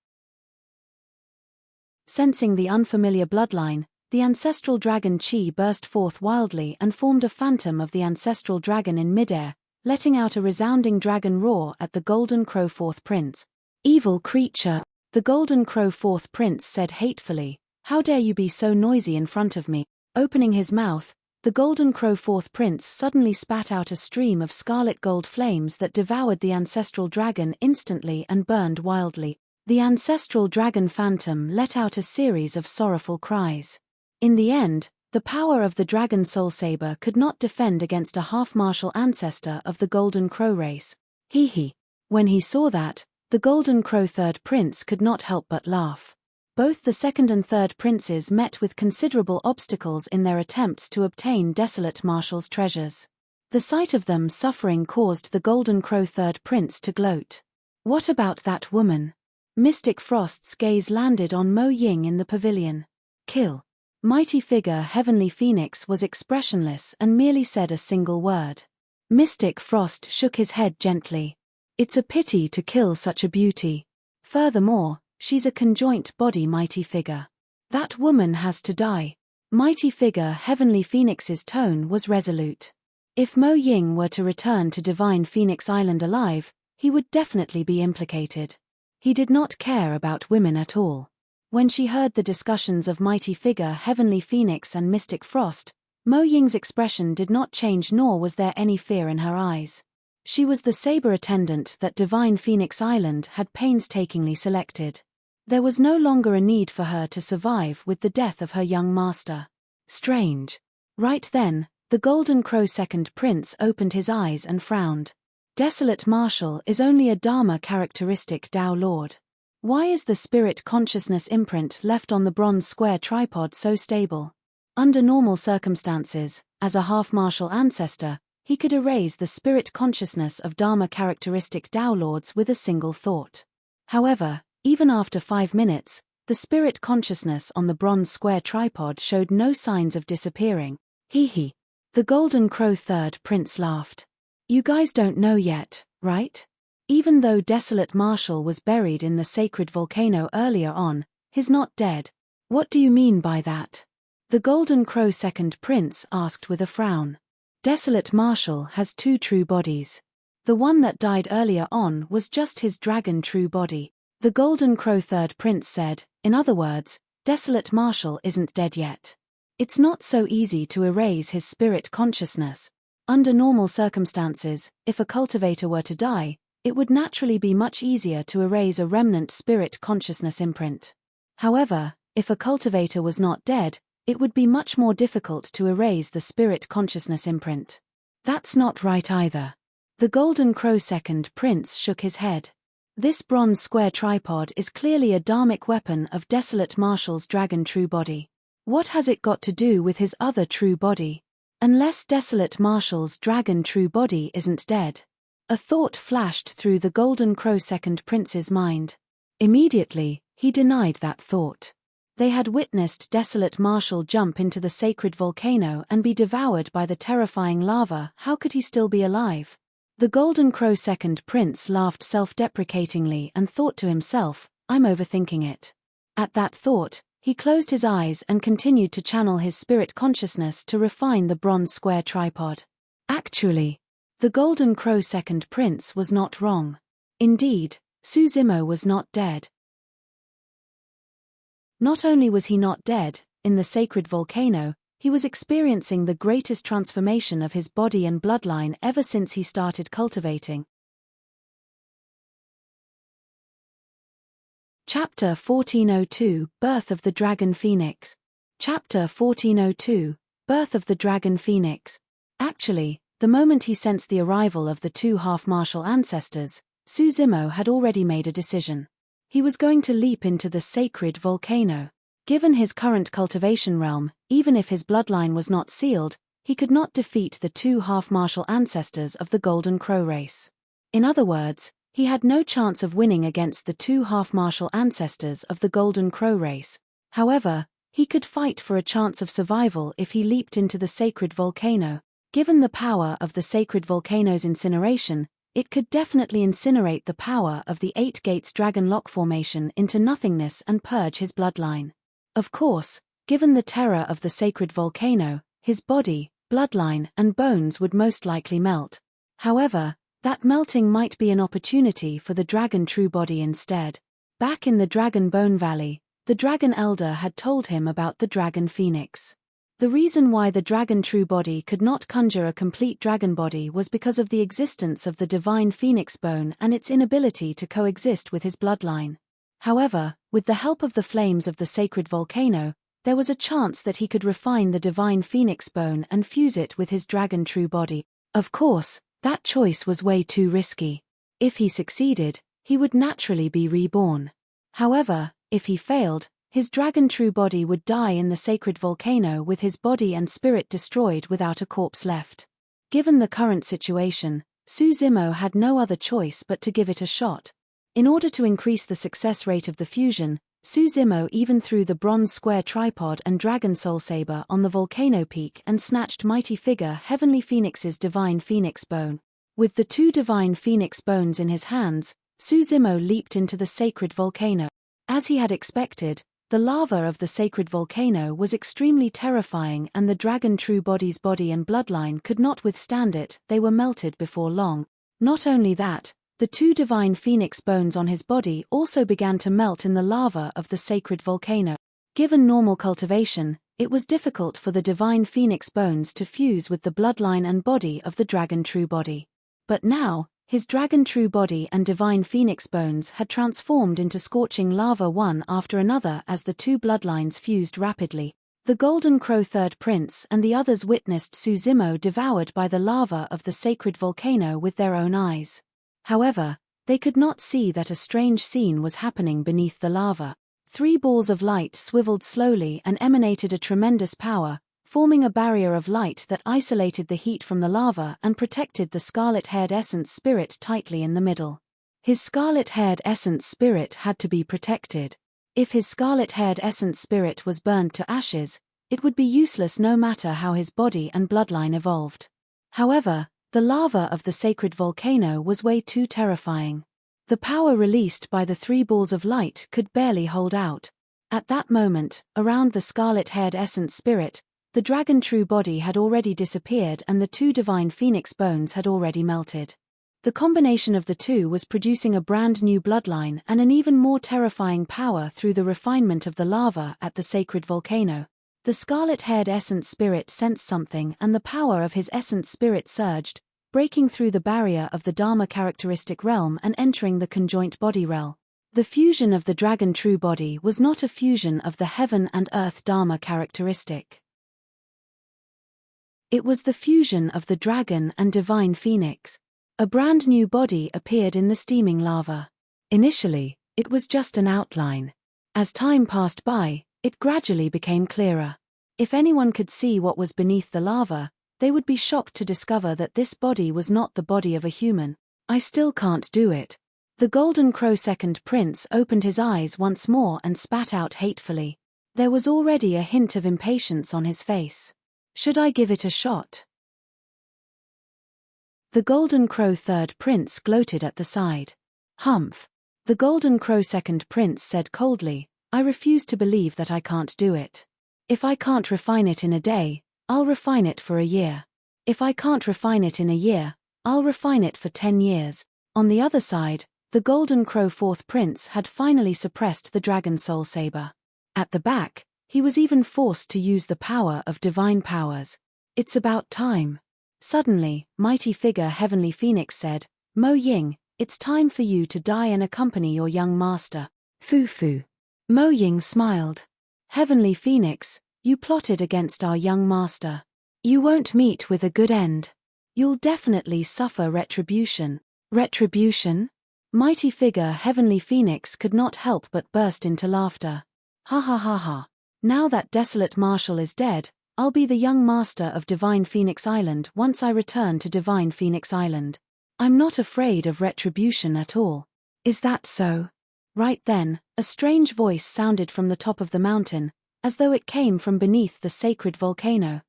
Sensing the unfamiliar bloodline, the ancestral dragon chi burst forth wildly and formed a phantom of the ancestral dragon in midair, letting out a resounding dragon roar at the Golden Crow Fourth Prince. "Evil creature," the Golden Crow Fourth Prince said hatefully, "how dare you be so noisy in front of me?" Opening his mouth, the Golden Crow Fourth Prince suddenly spat out a stream of scarlet gold flames that devoured the ancestral dragon instantly and burned wildly. The ancestral dragon phantom let out a series of sorrowful cries. In the end, the power of the dragon soul saber could not defend against a half-martial ancestor of the Golden Crow race. Hee. When he saw that, the Golden Crow Third Prince could not help but laugh. Both the second and third princes met with considerable obstacles in their attempts to obtain Desolate Marshall's treasures. The sight of them suffering caused the Golden Crow Third Prince to gloat. "What about that woman?" Mystic Frost's gaze landed on Mo Ying in the pavilion. "Kill." Mighty Figure Heavenly Phoenix was expressionless and merely said a single word. Mystic Frost shook his head gently. "It's a pity to kill such a beauty. Furthermore, she's a conjoint body Mighty Figure. That woman has to die." Mighty Figure Heavenly Phoenix's tone was resolute. If Mo Ying were to return to Divine Phoenix Island alive, he would definitely be implicated. He did not care about women at all. When she heard the discussions of Mighty Figure Heavenly Phoenix and Mystic Frost, Mo Ying's expression did not change, nor was there any fear in her eyes. She was the saber attendant that Divine Phoenix Island had painstakingly selected. There was no longer a need for her to survive with the death of her young master. Strange. Right then, the Golden Crow Second Prince opened his eyes and frowned. "Desolate Marshal is only a Dharma characteristic Tao Lord. Why is the spirit consciousness imprint left on the bronze square tripod so stable? Under normal circumstances, as a half-martial ancestor, he could erase the spirit consciousness of Dharma characteristic Tao Lords with a single thought. However, even after 5 minutes, the spirit consciousness on the bronze square tripod showed no signs of disappearing. Hee. The Golden Crow Third Prince laughed. "You guys don't know yet, right? Even though Desolate Marshal was buried in the sacred volcano earlier on, he's not dead." "What do you mean by that?" the Golden Crow Second Prince asked with a frown. "Desolate Marshal has 2 true bodies. The one that died earlier on was just his dragon true body," the Golden Crow Third Prince said. "In other words, Desolate Marshal isn't dead yet. It's not so easy to erase his spirit consciousness. Under normal circumstances, if a cultivator were to die, it would naturally be much easier to erase a remnant spirit consciousness imprint. However, if a cultivator was not dead, it would be much more difficult to erase the spirit consciousness imprint." "That's not right either." The Golden Crow Second Prince shook his head. "This bronze square tripod is clearly a dharmic weapon of Desolate Marshal's dragon true body. What has it got to do with his other true body? Unless Desolate Marshal's dragon true body isn't dead." A thought flashed through the Golden Crow Second Prince's mind. Immediately, he denied that thought. They had witnessed Desolate Marshal jump into the sacred volcano and be devoured by the terrifying lava. How could he still be alive? The Golden Crow Second Prince laughed self-deprecatingly and thought to himself, "I'm overthinking it." At that thought, he closed his eyes and continued to channel his spirit consciousness to refine the bronze square tripod. Actually, the Golden Crow Second Prince was not wrong. Indeed, Suzimo was not dead. Not only was he not dead, in the sacred volcano, he was experiencing the greatest transformation of his body and bloodline ever since he started cultivating. Chapter 1402, Birth of the Dragon Phoenix. Chapter 1402, Birth of the Dragon Phoenix. Actually, the moment he sensed the arrival of the 2 half-martial ancestors, Suzimo had already made a decision. He was going to leap into the sacred volcano. Given his current cultivation realm, even if his bloodline was not sealed, he could not defeat the 2 half-martial ancestors of the Golden Crow race. In other words, He had no chance of winning against the two half-martial ancestors of the Golden Crow race. However, he could fight for a chance of survival if he leaped into the sacred volcano. Given the power of the sacred volcano's incineration, it could definitely incinerate the power of the Eight Gates Dragon Lock formation into nothingness and purge his bloodline. Of course, given the terror of the sacred volcano, his body, bloodline, and bones would most likely melt. However, that melting might be an opportunity for the dragon true body instead. Back in the Dragon Bone Valley, the Dragon Elder had told him about the Dragon Phoenix. The reason why the dragon true body could not conjure a complete dragon body was because of the existence of the divine phoenix bone and its inability to coexist with his bloodline. However, with the help of the flames of the sacred volcano, there was a chance that he could refine the divine phoenix bone and fuse it with his dragon true body. Of course, that choice was way too risky. If he succeeded, he would naturally be reborn. However, if he failed, his dragon true body would die in the sacred volcano with his body and spirit destroyed without a corpse left. Given the current situation, Suzimo had no other choice but to give it a shot. In order to increase the success rate of the fusion, Suzimo even threw the bronze square tripod and dragon soul saber on the volcano peak and snatched mighty figure Heavenly Phoenix's divine phoenix bone. With the two divine phoenix bones in his hands, Suzimo leaped into the sacred volcano. As he had expected, the lava of the sacred volcano was extremely terrifying and the dragon true body's body and bloodline could not withstand it. They were melted before long. Not only that, the two divine phoenix bones on his body also began to melt in the lava of the sacred volcano. Given normal cultivation, it was difficult for the divine phoenix bones to fuse with the bloodline and body of the dragon true body. But now, his dragon true body and divine phoenix bones had transformed into scorching lava one after another as the two bloodlines fused rapidly. The Golden Crow Third Prince and the others witnessed Suzimo devoured by the lava of the sacred volcano with their own eyes. However, they could not see that a strange scene was happening beneath the lava. Three balls of light swiveled slowly and emanated a tremendous power, forming a barrier of light that isolated the heat from the lava and protected the scarlet-haired essence spirit tightly in the middle. His scarlet-haired essence spirit had to be protected. If his scarlet-haired essence spirit was burned to ashes, it would be useless no matter how his body and bloodline evolved. However, the lava of the sacred volcano was way too terrifying. The power released by the three balls of light could barely hold out. At that moment, around the scarlet-haired essence spirit, the dragon true body had already disappeared and the two divine phoenix bones had already melted. The combination of the two was producing a brand new bloodline and an even more terrifying power through the refinement of the lava at the sacred volcano. The scarlet-haired essence spirit sensed something and the power of his essence spirit surged, breaking through the barrier of the Dharma characteristic realm and entering the conjoint body realm. The fusion of the dragon true body was not a fusion of the heaven and earth Dharma characteristic. It was the fusion of the dragon and divine phoenix. A brand new body appeared in the steaming lava. Initially, it was just an outline. As time passed by, it gradually became clearer. If anyone could see what was beneath the lava, they would be shocked to discover that this body was not the body of a human. I still can't do it. The Golden Crow Second Prince opened his eyes once more and spat out hatefully. There was already a hint of impatience on his face. Should I give it a shot? The Golden Crow Third Prince gloated at the side. Humph. The Golden Crow Second Prince said coldly, I refuse to believe that I can't do it. If I can't refine it in a day, I'll refine it for a year. If I can't refine it in a year, I'll refine it for 10 years. On the other side, the Golden Crow Fourth Prince had finally suppressed the Dragon Soul Saber. At the back, he was even forced to use the power of divine powers. It's about time. Suddenly, mighty figure Heavenly Phoenix said, Mo Ying, it's time for you to die and accompany your young master. Fu. Mo Ying smiled. Heavenly Phoenix, you plotted against our young master. You won't meet with a good end. You'll definitely suffer retribution. Retribution? Mighty figure Heavenly Phoenix could not help but burst into laughter. Ha ha ha ha. Now that desolate marshal is dead, I'll be the young master of Divine Phoenix Island once I return to Divine Phoenix Island. I'm not afraid of retribution at all. Is that so? Right then, a strange voice sounded from the top of the mountain, as though it came from beneath the sacred volcano.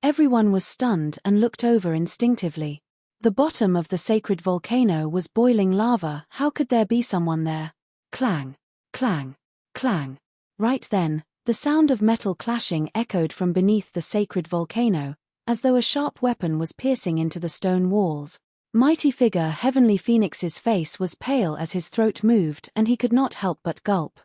Everyone was stunned and looked over instinctively. The bottom of the sacred volcano was boiling lava. How could there be someone there? Clang, clang, clang. Right then, the sound of metal clashing echoed from beneath the sacred volcano, as though a sharp weapon was piercing into the stone walls. Mighty figure Heavenly Phoenix's face was pale as his throat moved and he could not help but gulp.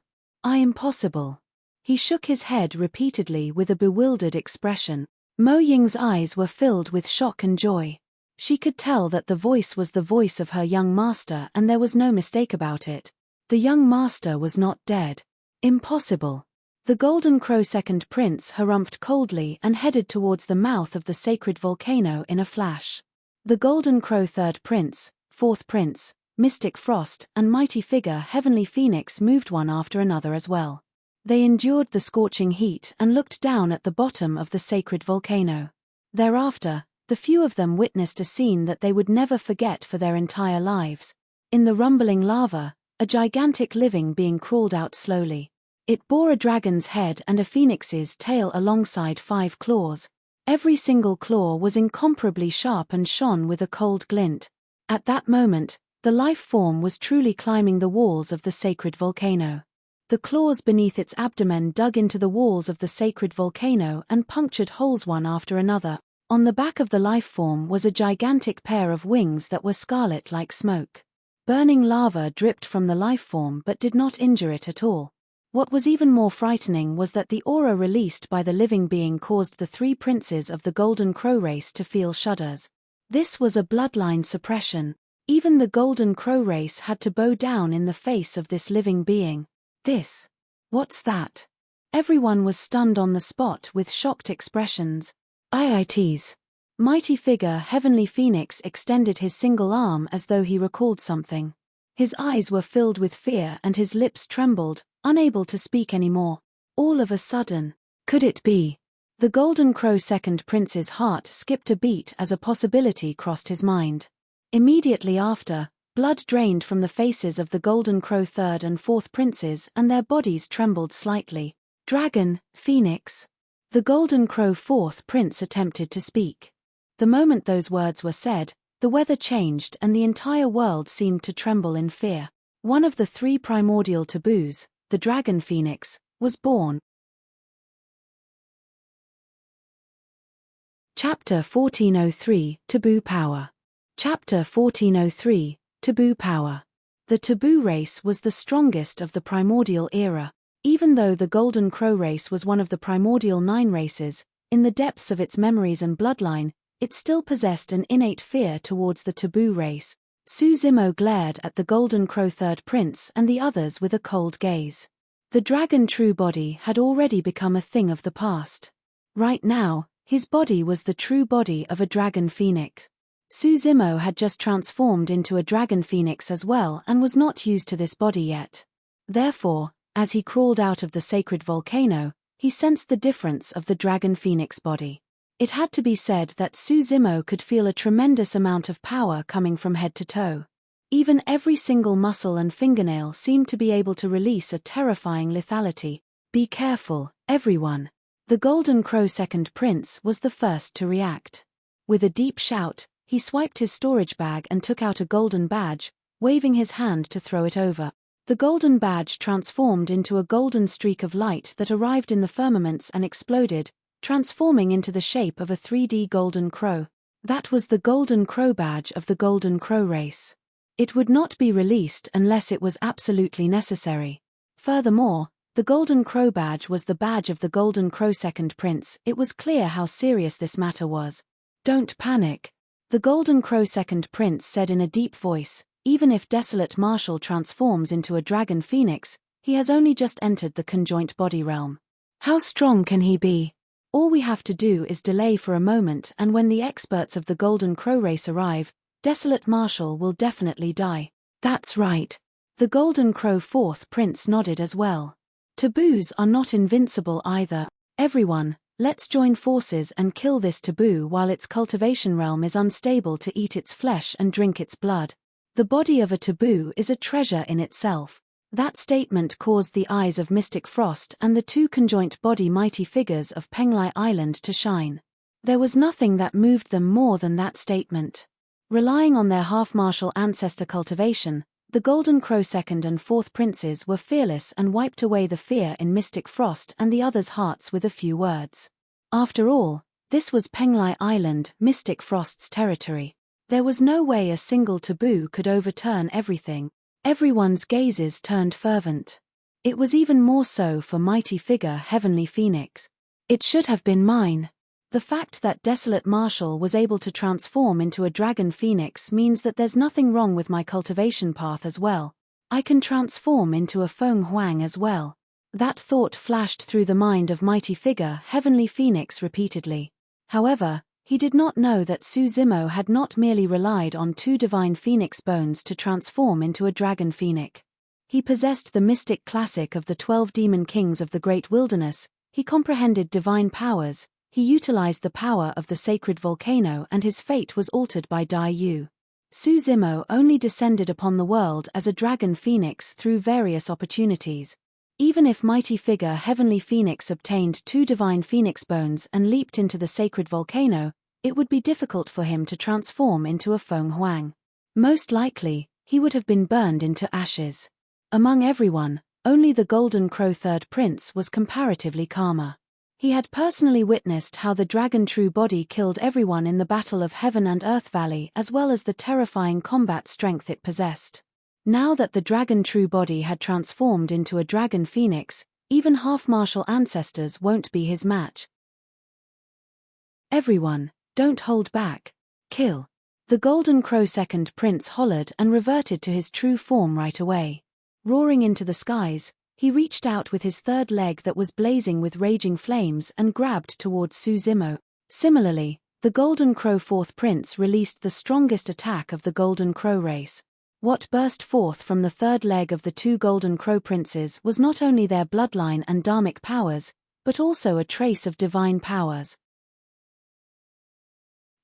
Impossible. He shook his head repeatedly with a bewildered expression. Mo Ying's eyes were filled with shock and joy. She could tell that the voice was the voice of her young master and there was no mistake about it. The young master was not dead. Impossible. The Golden Crow second prince harumphed coldly and headed towards the mouth of the sacred volcano in a flash. The Golden Crow third prince, fourth prince, Mystic Frost, and mighty figure Heavenly Phoenix moved one after another as well. They endured the scorching heat and looked down at the bottom of the sacred volcano. Thereafter, the few of them witnessed a scene that they would never forget for their entire lives. In the rumbling lava, a gigantic living being crawled out slowly. It bore a dragon's head and a phoenix's tail alongside 5 claws. Every single claw was incomparably sharp and shone with a cold glint. At that moment, the life form was truly climbing the walls of the sacred volcano. The claws beneath its abdomen dug into the walls of the sacred volcano and punctured holes one after another. On the back of the life form was a gigantic pair of wings that were scarlet like smoke. Burning lava dripped from the life form but did not injure it at all. What was even more frightening was that the aura released by the living being caused the 3 princes of the Golden Crow race to feel shudders. This was a bloodline suppression. Even the Golden Crow race had to bow down in the face of this living being. What's that? Everyone was stunned on the spot with shocked expressions. IITs. Mighty figure Heavenly Phoenix extended his single arm as though he recalled something. His eyes were filled with fear and his lips trembled, unable to speak anymore. All of a sudden, could it be? The Golden Crow second prince's heart skipped a beat as a possibility crossed his mind. Immediately after, blood drained from the faces of the Golden Crow third and fourth princes and their bodies trembled slightly. Dragon, Phoenix. The Golden Crow fourth prince attempted to speak. The moment those words were said, the weather changed and the entire world seemed to tremble in fear. One of the 3 primordial taboos, the Dragon Phoenix, was born. Chapter 1403, Taboo Power. Chapter 1403, Taboo Power. The taboo race was the strongest of the primordial era. Even though the Golden Crow race was one of the primordial 9 races, in the depths of its memories and bloodline, it still possessed an innate fear towards the taboo race. Su Zimo glared at the Golden Crow third prince and the others with a cold gaze. The dragon true body had already become a thing of the past. Right now, his body was the true body of a dragon phoenix. Su Zimo had just transformed into a dragon phoenix as well and was not used to this body yet. Therefore, as he crawled out of the sacred volcano, he sensed the difference of the dragon phoenix body. It had to be said that Su Zimo could feel a tremendous amount of power coming from head to toe. Even every single muscle and fingernail seemed to be able to release a terrifying lethality. Be careful, everyone. The Golden Crow second prince was the first to react. With a deep shout, he swiped his storage bag and took out a golden badge, waving his hand to throw it over. The golden badge transformed into a golden streak of light that arrived in the firmaments and exploded, transforming into the shape of a 3D golden crow. That was the Golden Crow badge of the Golden Crow race. It would not be released unless it was absolutely necessary. Furthermore, the Golden Crow badge was the badge of the Golden Crow second prince. It was clear how serious this matter was. Don't panic. The Golden Crow second prince said in a deep voice, even if Desolate Marshal transforms into a dragon phoenix, he has only just entered the conjoint body realm. How strong can he be? All we have to do is delay for a moment, and when the experts of the Golden Crow race arrive, Desolate Marshal will definitely die. That's right. The Golden Crow fourth prince nodded as well. Taboos are not invincible either. Everyone, Let's join forces and kill this taboo while its cultivation realm is unstable to eat its flesh and drink its blood. The body of a taboo is a treasure in itself. That statement caused the eyes of Mystic Frost and the two conjoint body mighty figures of Penglai Island to shine. There was nothing that moved them more than that statement. Relying on their half-martial ancestor cultivation, the Golden Crow second and fourth princes were fearless and wiped away the fear in Mystic Frost and the others' hearts with a few words. After all, this was Penglai Island, Mystic Frost's territory. There was no way a single taboo could overturn everything. Everyone's gazes turned fervent. It was even more so for mighty figure Heavenly Phoenix. It should have been mine. The fact that Desolate Marshal was able to transform into a dragon phoenix means that there's nothing wrong with my cultivation path as well. I can transform into a Feng Huang as well. That thought flashed through the mind of mighty figure Heavenly Phoenix repeatedly. However, he did not know that Su Zimo had not merely relied on 2 divine phoenix bones to transform into a dragon phoenix. He possessed the mystic classic of the 12 demon kings of the great wilderness, he comprehended divine powers, he utilized the power of the sacred volcano, and his fate was altered by Dai Yu. Su Zimo only descended upon the world as a dragon phoenix through various opportunities. Even if mighty figure Heavenly Phoenix obtained 2 divine phoenix bones and leaped into the sacred volcano, it would be difficult for him to transform into a Feng Huang. Most likely, he would have been burned into ashes. Among everyone, only the Golden Crow third prince was comparatively calmer. He had personally witnessed how the dragon true body killed everyone in the Battle of Heaven and Earth Valley, as well as the terrifying combat strength it possessed. Now that the dragon true body had transformed into a dragon phoenix, even half-martial ancestors won't be his match. Everyone, don't hold back. Kill. The Golden Crow second prince hollered and reverted to his true form right away. Roaring into the skies, he reached out with his third leg that was blazing with raging flames and grabbed towards Su Zimo. Similarly, the Golden Crow fourth prince released the strongest attack of the Golden Crow race. What burst forth from the third leg of the 2 Golden Crow princes was not only their bloodline and dharmic powers, but also a trace of divine powers.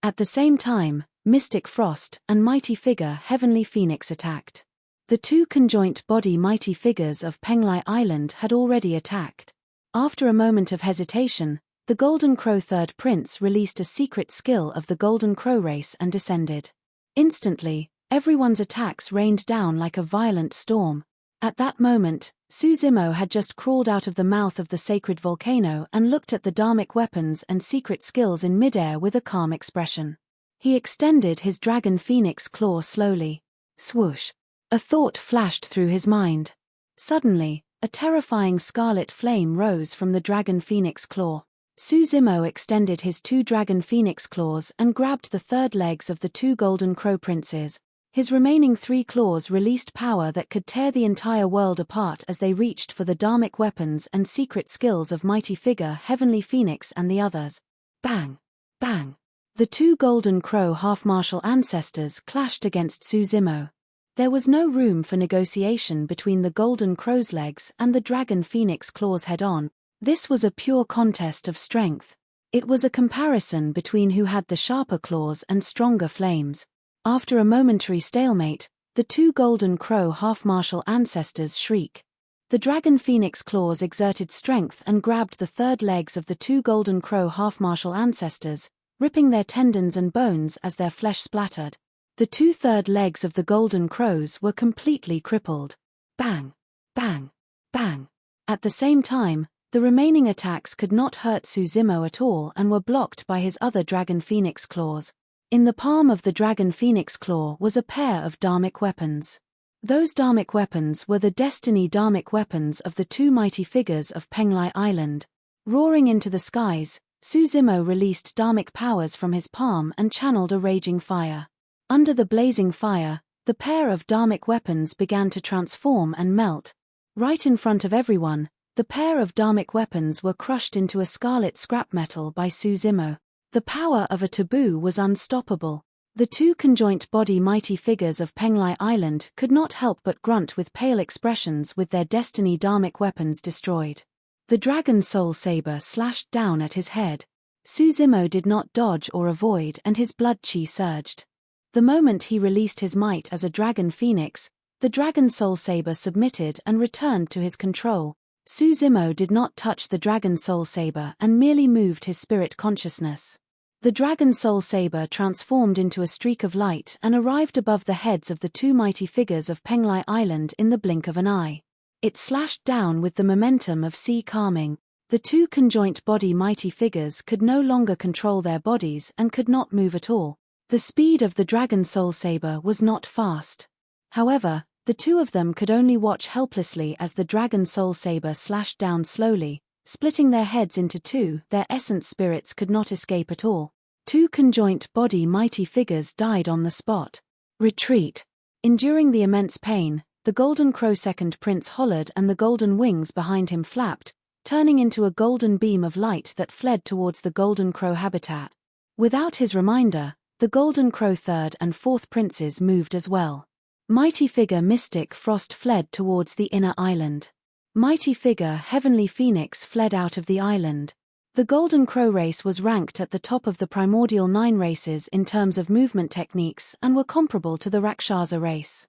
At the same time, Mystic Frost and mighty figure Heavenly Phoenix attacked. The 2 conjoint body mighty figures of Penglai Island had already attacked. After a moment of hesitation, the Golden Crow third prince released a secret skill of the Golden Crow race and descended. Instantly, everyone's attacks rained down like a violent storm. At that moment, Su Zimo had just crawled out of the mouth of the sacred volcano and looked at the dharmic weapons and secret skills in midair with a calm expression. He extended his dragon phoenix claw slowly. Swoosh! A thought flashed through his mind. Suddenly, a terrifying scarlet flame rose from the dragon phoenix claw. Su Zimo extended his 2 dragon phoenix claws and grabbed the third legs of the 2 Golden Crow princes. His remaining 3 claws released power that could tear the entire world apart as they reached for the dharmic weapons and secret skills of mighty figure Heavenly Phoenix and the others. Bang! Bang! The 2 Golden Crow half-martial ancestors clashed against Su Zimo. There was no room for negotiation between the Golden Crow's legs and the Dragon Phoenix claws head-on. This was a pure contest of strength. It was a comparison between who had the sharper claws and stronger flames. After a momentary stalemate, the 2 Golden Crow half-martial ancestors shriek. The Dragon Phoenix claws exerted strength and grabbed the third legs of the 2 Golden Crow half-martial ancestors, ripping their tendons and bones as their flesh splattered. The 2 third legs of the Golden Crows were completely crippled. Bang! Bang! Bang! At the same time, the remaining attacks could not hurt Su Zimo at all and were blocked by his other Dragon Phoenix claws. In the palm of the Dragon Phoenix claw was a pair of dharmic weapons. Those dharmic weapons were the destiny dharmic weapons of the 2 mighty figures of Penglai Island. Roaring into the skies, Su Zimo released dharmic powers from his palm and channeled a raging fire. Under the blazing fire, the pair of dharmic weapons began to transform and melt. Right in front of everyone, the pair of dharmic weapons were crushed into a scarlet scrap metal by Su Zimo. The power of a taboo was unstoppable. The 2 conjoint body mighty figures of Penglai Island could not help but grunt with pale expressions with their destiny dharmic weapons destroyed. The dragon soul saber slashed down at his head. Suzumo did not dodge or avoid, and his blood chi surged. The moment he released his might as a dragon phoenix, the dragon soul saber submitted and returned to his control. Suzumo did not touch the dragon soul saber and merely moved his spirit consciousness. The dragon soul saber transformed into a streak of light and arrived above the heads of the two mighty figures of Penglai Island in the blink of an eye. It slashed down with the momentum of sea calming. The two conjoint body mighty figures could no longer control their bodies and could not move at all. The speed of the dragon soul saber was not fast. However, the two of them could only watch helplessly as the dragon soul saber slashed down slowly, splitting their heads into two. Their essence spirits could not escape at all. Two conjoint body mighty figures died on the spot. Retreat. Enduring the immense pain, the golden crow second prince hollered and the golden wings behind him flapped, turning into a golden beam of light that fled towards the golden crow habitat. Without his reminder, the golden crow third and fourth princes moved as well. Mighty figure Mystic Frost fled towards the inner island. Mighty figure Heavenly Phoenix fled out of the island. The golden crow race was ranked at the top of the primordial 9 races in terms of movement techniques and were comparable to the Rakshasa race.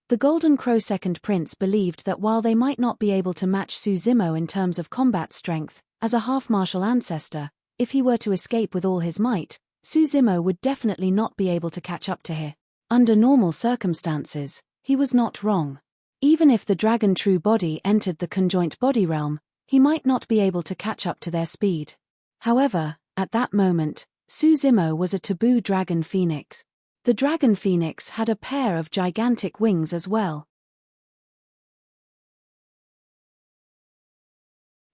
The Golden Crow second prince believed that while they might not be able to match Suzumo in terms of combat strength, as a half-martial ancestor, if he were to escape with all his might, Suzumo would definitely not be able to catch up to him. Under normal circumstances, he was not wrong. Even if the dragon true body entered the conjoint body realm, he might not be able to catch up to their speed. However, at that moment, Suzumo was a taboo dragon phoenix. The dragon phoenix had a pair of gigantic wings as well.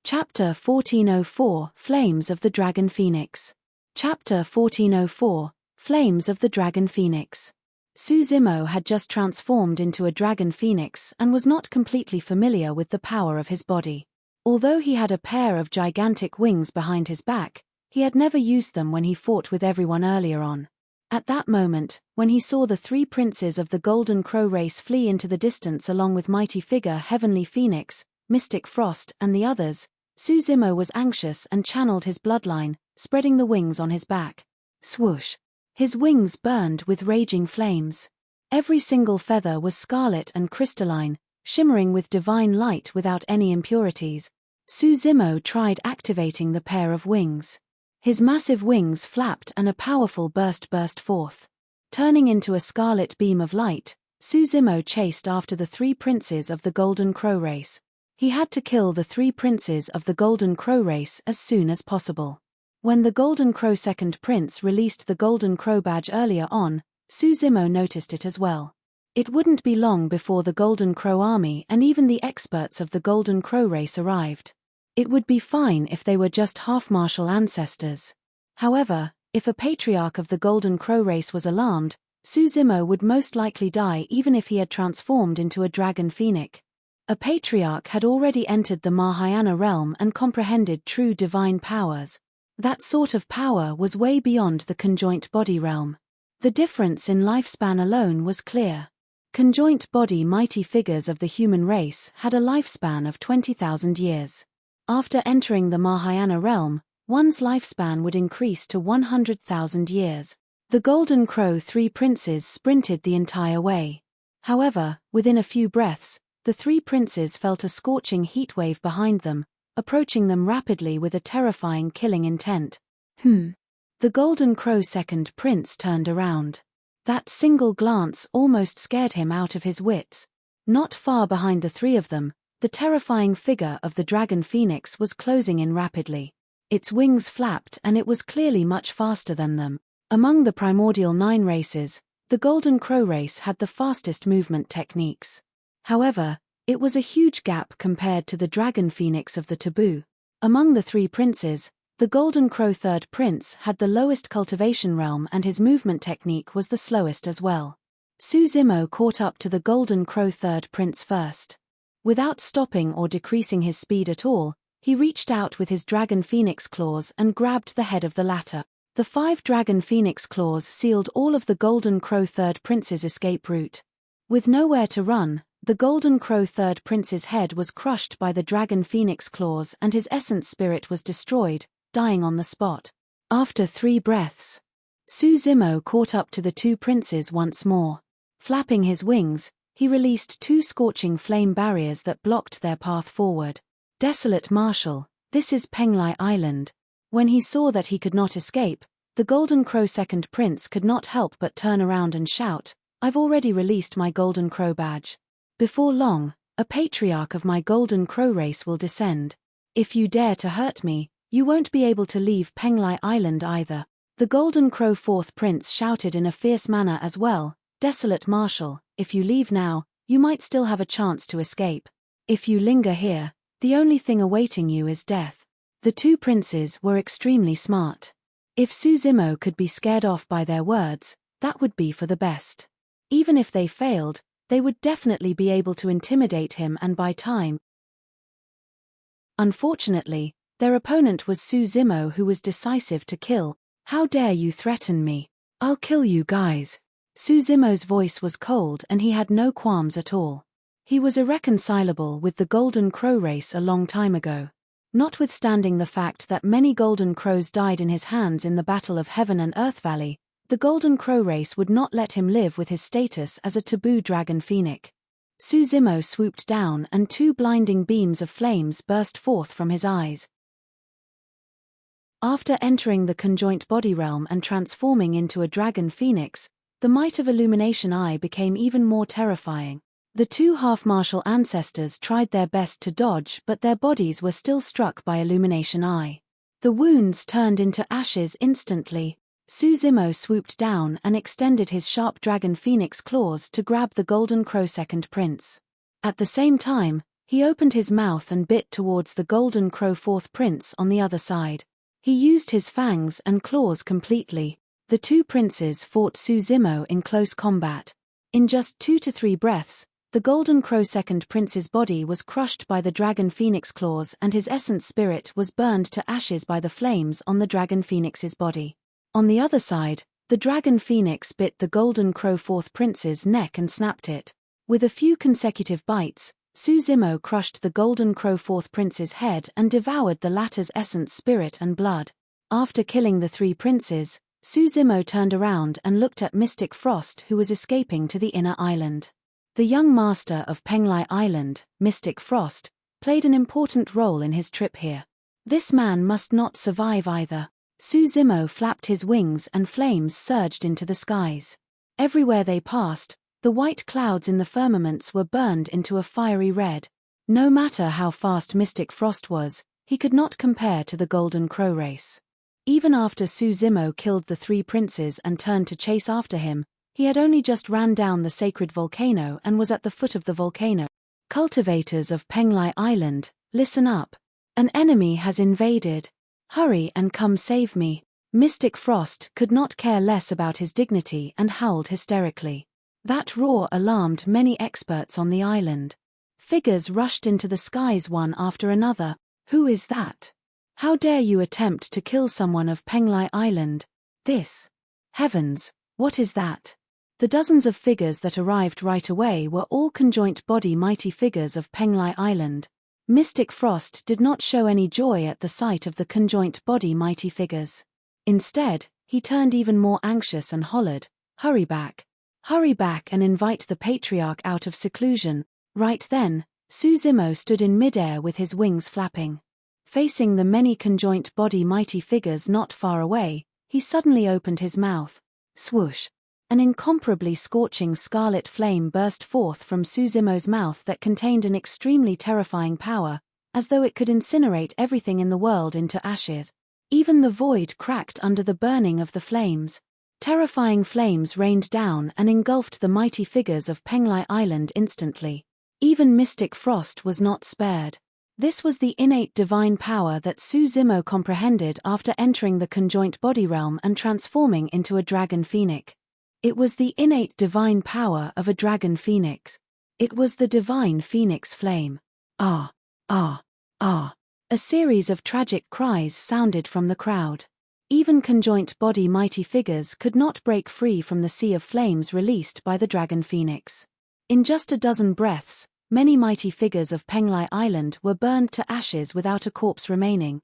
Chapter 1404 Flames of the Dragon Phoenix. Chapter 1404 Flames of the Dragon Phoenix. Suzumo had just transformed into a dragon phoenix and was not completely familiar with the power of his body. Although he had a pair of gigantic wings behind his back, he had never used them when he fought with everyone earlier on. At that moment, when he saw the 3 princes of the Golden Crow race flee into the distance along with mighty figure Heavenly Phoenix, Mystic Frost and the others, Suzumo was anxious and channeled his bloodline, spreading the wings on his back. Swoosh! His wings burned with raging flames. Every single feather was scarlet and crystalline, shimmering with divine light without any impurities. Suzumo tried activating the pair of wings. His massive wings flapped and a powerful burst forth. Turning into a scarlet beam of light, Suzumo chased after the 3 princes of the Golden Crow race. He had to kill the 3 princes of the Golden Crow race as soon as possible. When the Golden Crow second prince released the Golden Crow badge earlier on, Suzumo noticed it as well. It wouldn't be long before the Golden Crow army and even the experts of the Golden Crow race arrived. It would be fine if they were just half-martial ancestors. However, if a patriarch of the Golden Crow race was alarmed, Suzumo would most likely die even if he had transformed into a dragon phoenix. A patriarch had already entered the Mahayana realm and comprehended true divine powers. That sort of power was way beyond the conjoint body realm. The difference in lifespan alone was clear. Conjoint body mighty figures of the human race had a lifespan of 20,000 years. After entering the Mahayana realm, one's lifespan would increase to 100,000 years. The Golden Crow 3 princes sprinted the entire way. However, within a few breaths, the 3 princes felt a scorching heatwave behind them, approaching them rapidly with a terrifying killing intent. The Golden Crow second prince turned around. That single glance almost scared him out of his wits. Not far behind the 3 of them, the terrifying figure of the dragon phoenix was closing in rapidly. Its wings flapped and it was clearly much faster than them. Among the primordial 9 races, the Golden Crow race had the fastest movement techniques. However, it was a huge gap compared to the dragon phoenix of the taboo. Among the 3 princes, the Golden Crow third prince had the lowest cultivation realm and his movement technique was the slowest as well. Suzumo caught up to the Golden Crow third prince first. Without stopping or decreasing his speed at all, he reached out with his dragon phoenix claws and grabbed the head of the latter. The 5 dragon phoenix claws sealed all of the Golden Crow third prince's escape route. With nowhere to run, The Golden Crow Third Prince's head was crushed by the dragon phoenix claws and his essence spirit was destroyed, dying on the spot. After 3 breaths, Suzimo caught up to the 2 princes once more. Flapping his wings, he released 2 scorching flame barriers that blocked their path forward. Desolate Marshal, this is Penglai Island. When he saw that he could not escape, the Golden Crow Second Prince could not help but turn around and shout, "I've already released my Golden Crow badge. Before long, a patriarch of my Golden Crow race will descend. If you dare to hurt me, you won't be able to leave Penglai Island either." The Golden Crow Fourth Prince shouted in a fierce manner as well, "Desolate Marshal, if you leave now, you might still have a chance to escape. If you linger here, the only thing awaiting you is death." The 2 princes were extremely smart. If Suzimo could be scared off by their words, that would be for the best. Even if they failed, they would definitely be able to intimidate him and buy time. Unfortunately, their opponent was Suzimo, who was decisive to kill. "How dare you threaten me? I'll kill you guys." Suzimo's voice was cold and he had no qualms at all. He was irreconcilable with the Golden Crow race a long time ago. Notwithstanding the fact that many Golden Crows died in his hands in the Battle of Heaven and Earth Valley, the Golden Crow race would not let him live with his status as a taboo dragon phoenix. Suzimo swooped down and 2 blinding beams of flames burst forth from his eyes. After entering the conjoint body realm and transforming into a dragon phoenix, the might of Illumination Eye became even more terrifying. The 2 half-martial ancestors tried their best to dodge, but their bodies were still struck by Illumination Eye. The wounds turned into ashes instantly. Suzimo swooped down and extended his sharp dragon phoenix claws to grab the Golden Crow Second Prince. At the same time, he opened his mouth and bit towards the Golden Crow Fourth Prince on the other side. He used his fangs and claws completely. The 2 princes fought Suzimo in close combat. In just 2 to 3 breaths, the Golden Crow Second Prince's body was crushed by the dragon phoenix claws and his essence spirit was burned to ashes by the flames on the dragon phoenix's body. On the other side, the dragon phoenix bit the Golden Crow Fourth Prince's neck and snapped it. With a few consecutive bites, Suzimo crushed the Golden Crow Fourth Prince's head and devoured the latter's essence spirit and blood. After killing the 3 princes, Suzimo turned around and looked at Mystic Frost, who was escaping to the inner island. The young master of Penglai Island, Mystic Frost, played an important role in his trip here. This man must not survive either. Suzimo flapped his wings and flames surged into the skies. Everywhere they passed, the white clouds in the firmaments were burned into a fiery red. No matter how fast Mystic Frost was, he could not compare to the Golden Crow race. Even after Suzimo killed the 3 princes and turned to chase after him, he had only just ran down the sacred volcano and was at the foot of the volcano. "Cultivators of Penglai Island, listen up. An enemy has invaded. Hurry and come save me." Mystic Frost could not care less about his dignity and howled hysterically. That roar alarmed many experts on the island. Figures rushed into the skies one after another. "Who is that? How dare you attempt to kill someone of Penglai Island? This. Heavens, what is that?" The dozens of figures that arrived right away were all conjoint body mighty figures of Penglai Island. Mystic Frost did not show any joy at the sight of the conjoint body mighty figures. Instead, he turned even more anxious and hollered, "Hurry back. Hurry back and invite the patriarch out of seclusion." Right then, Suzimo stood in midair with his wings flapping. Facing the many conjoint body mighty figures not far away, he suddenly opened his mouth. Swoosh! An incomparably scorching scarlet flame burst forth from Suzimo's mouth that contained an extremely terrifying power, as though it could incinerate everything in the world into ashes. Even the void cracked under the burning of the flames. Terrifying flames rained down and engulfed the mighty figures of Penglai Island instantly. Even Mystic Frost was not spared. This was the innate divine power that Suzimo comprehended after entering the conjoint body realm and transforming into a dragon phoenix. It was the innate divine power of a dragon phoenix. It was the divine phoenix flame. Ah, ah, ah. A series of tragic cries sounded from the crowd. Even conjoint body mighty figures could not break free from the sea of flames released by the dragon phoenix. In just a dozen breaths, many mighty figures of Penglai Island were burned to ashes without a corpse remaining.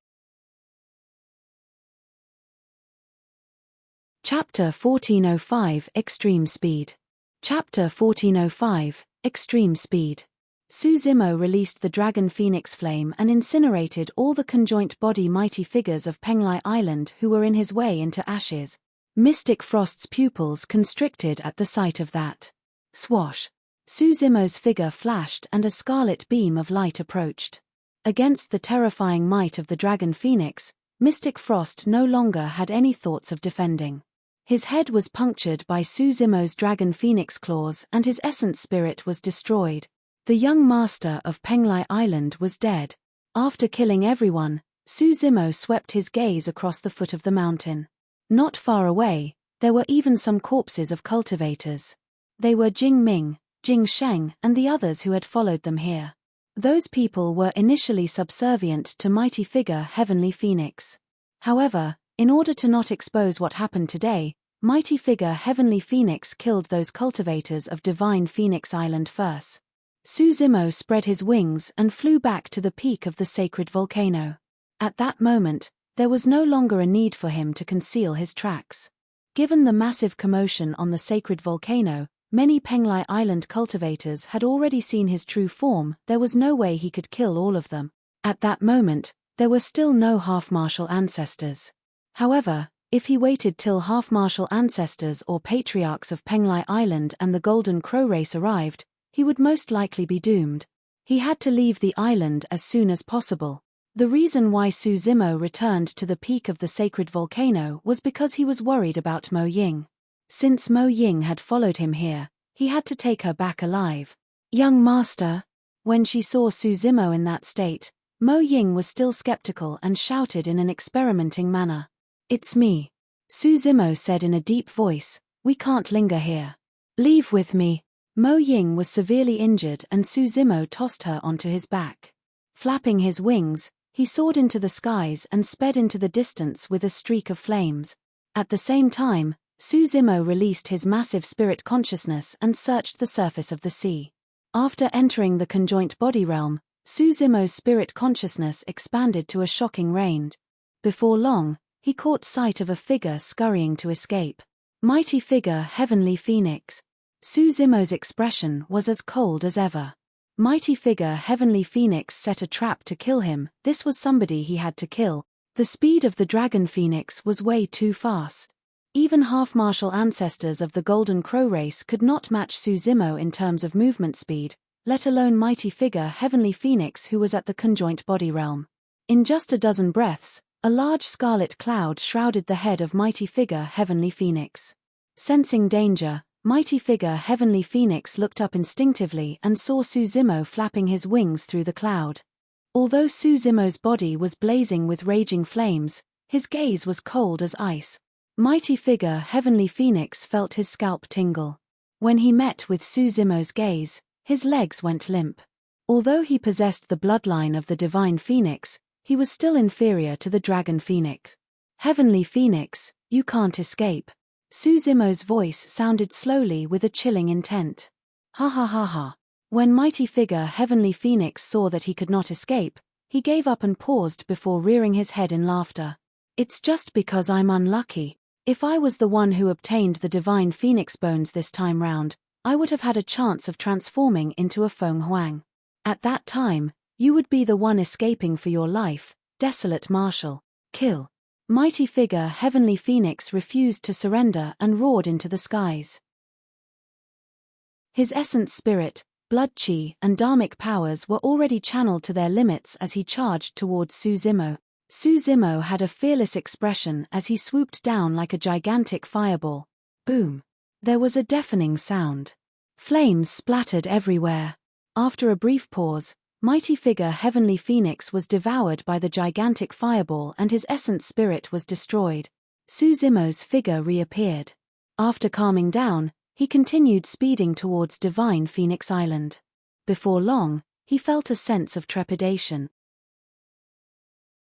Chapter 1405 Extreme Speed. Chapter 1405 Extreme Speed. Suzimo released the dragon phoenix flame and incinerated all the conjoint body mighty figures of Penglai Island who were in his way into ashes. Mystic Frost's pupils constricted at the sight of that. Swash! Suzimo's figure flashed and a scarlet beam of light approached. Against the terrifying might of the dragon phoenix, Mystic Frost no longer had any thoughts of defending. His head was punctured by Suzimo's dragon phoenix claws and his essence spirit was destroyed. The young master of Penglai Island was dead. After killing everyone, Suzimo swept his gaze across the foot of the mountain. Not far away, there were even some corpses of cultivators. They were Jing Ming, Jing Sheng and the others who had followed them here. Those people were initially subservient to mighty figure Heavenly Phoenix. However, in order to not expose what happened today, mighty figure Heavenly Phoenix killed those cultivators of Divine Phoenix Island first. Suzimo spread his wings and flew back to the peak of the sacred volcano. At that moment, there was no longer a need for him to conceal his tracks. Given the massive commotion on the sacred volcano, many Penglai Island cultivators had already seen his true form. There was no way he could kill all of them. At that moment, there were still no half-martial ancestors. However, if he waited till half-martial ancestors or patriarchs of Penglai Island and the Golden Crow race arrived, he would most likely be doomed. He had to leave the island as soon as possible. The reason why Suzimo returned to the peak of the sacred volcano was because he was worried about Mo Ying. Since Mo Ying had followed him here, he had to take her back alive. Young master. When she saw Suzimo in that state, Mo Ying was still skeptical and shouted in an experimenting manner. It's me. Suzimo said in a deep voice, we can't linger here. Leave with me. Mo Ying was severely injured and Suzimo tossed her onto his back. Flapping his wings, he soared into the skies and sped into the distance with a streak of flames. At the same time, Suzimo released his massive spirit consciousness and searched the surface of the sea. After entering the conjoint body realm, Suzimo's spirit consciousness expanded to a shocking range. Before long, he caught sight of a figure scurrying to escape. Mighty figure Heavenly Phoenix. Suzimo's expression was as cold as ever. Mighty figure Heavenly Phoenix set a trap to kill him. This was somebody he had to kill. The speed of the Dragon Phoenix was way too fast. Even half-martial ancestors of the Golden Crow race could not match Suzimo in terms of movement speed, let alone mighty figure Heavenly Phoenix who was at the conjoint body realm. In just a dozen breaths, a large scarlet cloud shrouded the head of mighty figure Heavenly Phoenix. Sensing danger, mighty figure Heavenly Phoenix looked up instinctively and saw Suzimo flapping his wings through the cloud. Although Suzimo's body was blazing with raging flames, his gaze was cold as ice. Mighty figure Heavenly Phoenix felt his scalp tingle. When he met with Suzimo's gaze, his legs went limp. Although he possessed the bloodline of the Divine Phoenix, he was still inferior to the Dragon Phoenix. Heavenly Phoenix, you can't escape. Suzimo's voice sounded slowly with a chilling intent. Ha ha ha ha. When mighty figure Heavenly Phoenix saw that he could not escape, he gave up and paused before rearing his head in laughter. It's just because I'm unlucky. If I was the one who obtained the Divine Phoenix bones this time round, I would have had a chance of transforming into a Feng Huang. At that time, you would be the one escaping for your life, desolate marshal. Kill. Mighty figure Heavenly Phoenix refused to surrender and roared into the skies. His essence spirit, blood chi and dharmic powers were already channeled to their limits as he charged towards Suzimo. Suzimo had a fearless expression as he swooped down like a gigantic fireball. Boom! There was a deafening sound. Flames splattered everywhere. After a brief pause, mighty figure Heavenly Phoenix was devoured by the gigantic fireball and his essence spirit was destroyed. Suzimo's figure reappeared. After calming down, he continued speeding towards Divine Phoenix Island. Before long, he felt a sense of trepidation.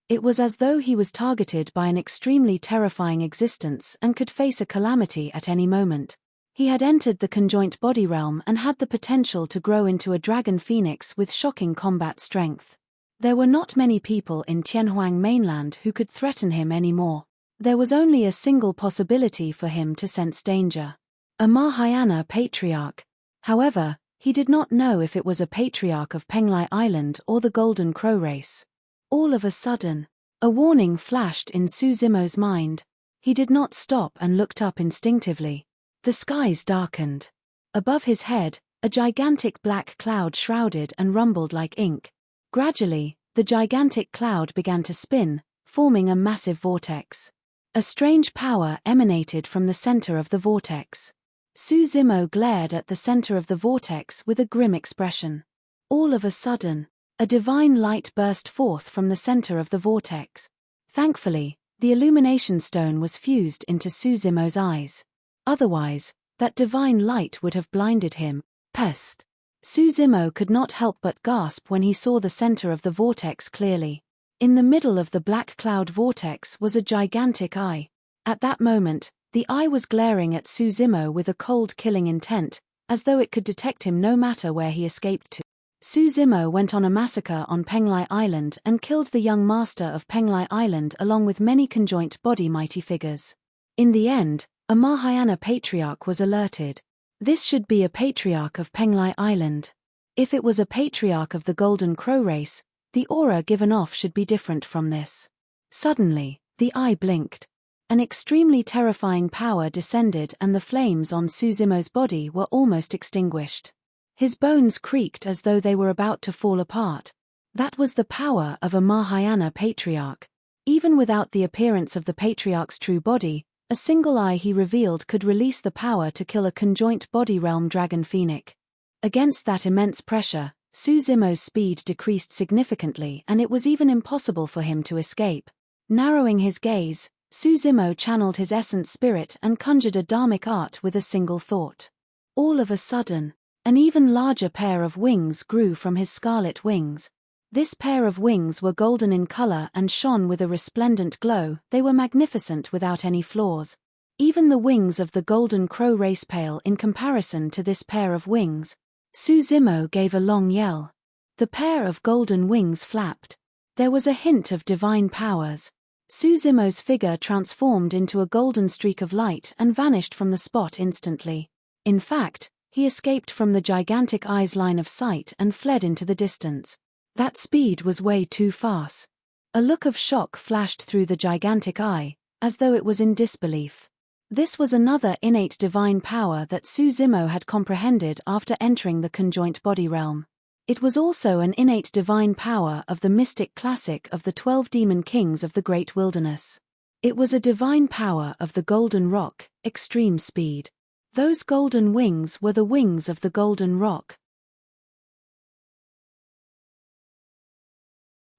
It was as though he was targeted by an extremely terrifying existence and could face a calamity at any moment. He had entered the conjoint body realm and had the potential to grow into a dragon phoenix with shocking combat strength. There were not many people in Tianhuang mainland who could threaten him anymore. There was only a single possibility for him to sense danger. A Mahayana patriarch. However, he did not know if it was a patriarch of Penglai Island or the Golden Crow race. All of a sudden, a warning flashed in Su Zimo's mind. He did not stop and looked up instinctively. The skies darkened. Above his head, a gigantic black cloud shrouded and rumbled like ink. Gradually, the gigantic cloud began to spin, forming a massive vortex. A strange power emanated from the center of the vortex. Su Zimo glared at the center of the vortex with a grim expression. All of a sudden, a divine light burst forth from the center of the vortex. Thankfully, the illumination stone was fused into Su Zimo's eyes. Otherwise, that divine light would have blinded him. Pest! Su Zimo could not help but gasp when he saw the center of the vortex clearly. In the middle of the black cloud vortex was a gigantic eye. At that moment, the eye was glaring at Su Zimo with a cold killing intent, as though it could detect him no matter where he escaped to. Su Zimo went on a massacre on Penglai Island and killed the young master of Penglai Island along with many conjoint body mighty figures. In the end, a Mahayana patriarch was alerted. This should be a patriarch of Penglai Island. If it was a patriarch of the Golden Crow race, the aura given off should be different from this. Suddenly, the eye blinked. An extremely terrifying power descended and the flames on Su Zimo's body were almost extinguished. His bones creaked as though they were about to fall apart. That was the power of a Mahayana patriarch. Even without the appearance of the patriarch's true body, a single eye he revealed could release the power to kill a conjoint body realm dragon phoenix. Against that immense pressure, Su Zimo's speed decreased significantly and it was even impossible for him to escape. Narrowing his gaze, Su Zimo channeled his essence spirit and conjured a dharmic art with a single thought. All of a sudden, an even larger pair of wings grew from his scarlet wings. This pair of wings were golden in color and shone with a resplendent glow. They were magnificent without any flaws. Even the wings of the Golden Crow race pale in comparison to this pair of wings. Su Zimo gave a long yell. The pair of golden wings flapped. There was a hint of divine powers. Su Zimo's figure transformed into a golden streak of light and vanished from the spot instantly. In fact, he escaped from the gigantic eye's line of sight and fled into the distance. That speed was way too fast. A look of shock flashed through the gigantic eye, as though it was in disbelief. This was another innate divine power that Su Zimo had comprehended after entering the conjoint body realm. It was also an innate divine power of the mystic classic of the 12 demon kings of the great wilderness. It was a divine power of the golden rock, extreme speed. Those golden wings were the wings of the golden rock.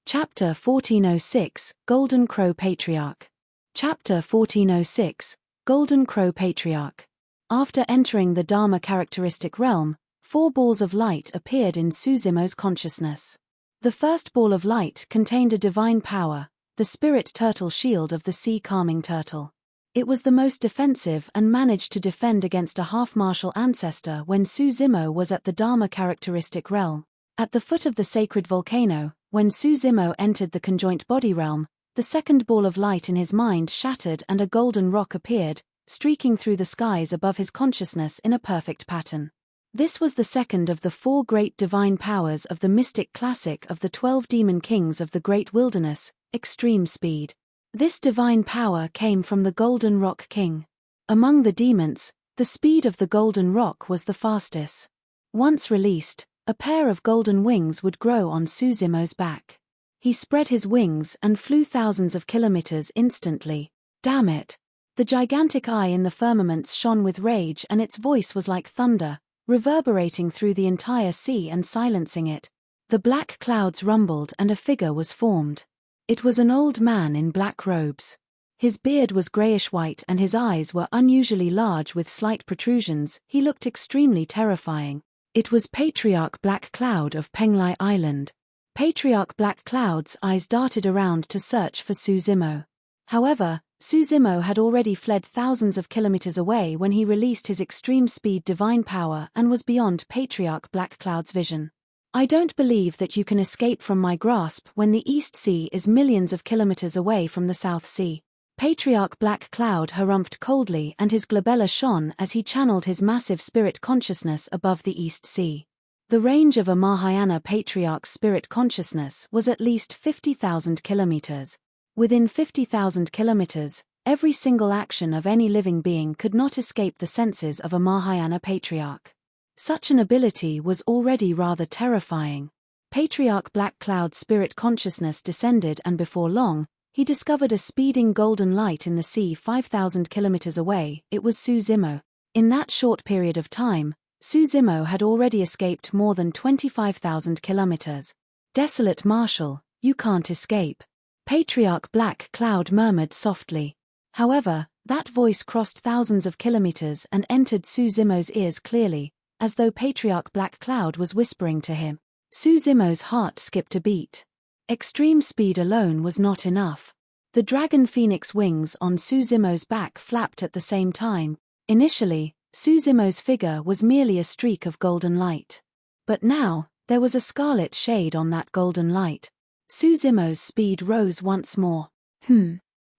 Chapter 1406, Golden Crow Patriarch. Chapter 1406, Golden Crow Patriarch. After entering the Dharma characteristic realm, 4 balls of light appeared in Su Zimo's consciousness. The first ball of light contained a divine power, the spirit turtle shield of the sea calming turtle. It was the most defensive and managed to defend against a half-martial ancestor when Su Zimo was at the Dharma characteristic realm. At the foot of the sacred volcano, when Su Zimo entered the conjoint body realm, the second ball of light in his mind shattered and a golden rock appeared, streaking through the skies above his consciousness in a perfect pattern. This was the second of the 4 great divine powers of the mystic classic of the 12 demon kings of the great wilderness, extreme speed. This divine power came from the Golden Rock King. Among the demons, the speed of the Golden Rock was the fastest. Once released, a pair of golden wings would grow on Su Zimo's back. He spread his wings and flew thousands of kilometers instantly. Damn it! The gigantic eye in the firmaments shone with rage and its voice was like thunder, reverberating through the entire sea and silencing it. The black clouds rumbled and a figure was formed. It was an old man in black robes. His beard was grayish-white and his eyes were unusually large with slight protrusions. He looked extremely terrifying. It was Patriarch Black Cloud of Penglai Island. Patriarch Black Cloud's eyes darted around to search for Su Zimo. However, Suzimo had already fled thousands of kilometers away when he released his extreme speed divine power and was beyond Patriarch Black Cloud's vision. I don't believe that you can escape from my grasp when the East Sea is millions of kilometers away from the South Sea. Patriarch Black Cloud harumphed coldly and his glabella shone as he channeled his massive spirit consciousness above the East Sea. The range of a Mahayana Patriarch's spirit consciousness was at least 50,000 kilometers. Within 50,000 kilometers, every single action of any living being could not escape the senses of a Mahayana Patriarch. Such an ability was already rather terrifying. Patriarch Black Cloud's spirit consciousness descended and before long, he discovered a speeding golden light in the sea 5,000 kilometers away. It was Suzimo. In that short period of time, Suzimo had already escaped more than 25,000 kilometers. Desolate Marshal, you can't escape. Patriarch Black Cloud murmured softly. However, that voice crossed thousands of kilometers and entered Suzimo's ears clearly, as though Patriarch Black Cloud was whispering to him. Suzimo's heart skipped a beat. Extreme speed alone was not enough. The dragon phoenix wings on Suzimo's back flapped at the same time. Initially, Suzimo's figure was merely a streak of golden light. But now, there was a scarlet shade on that golden light. Suzimo's speed rose once more.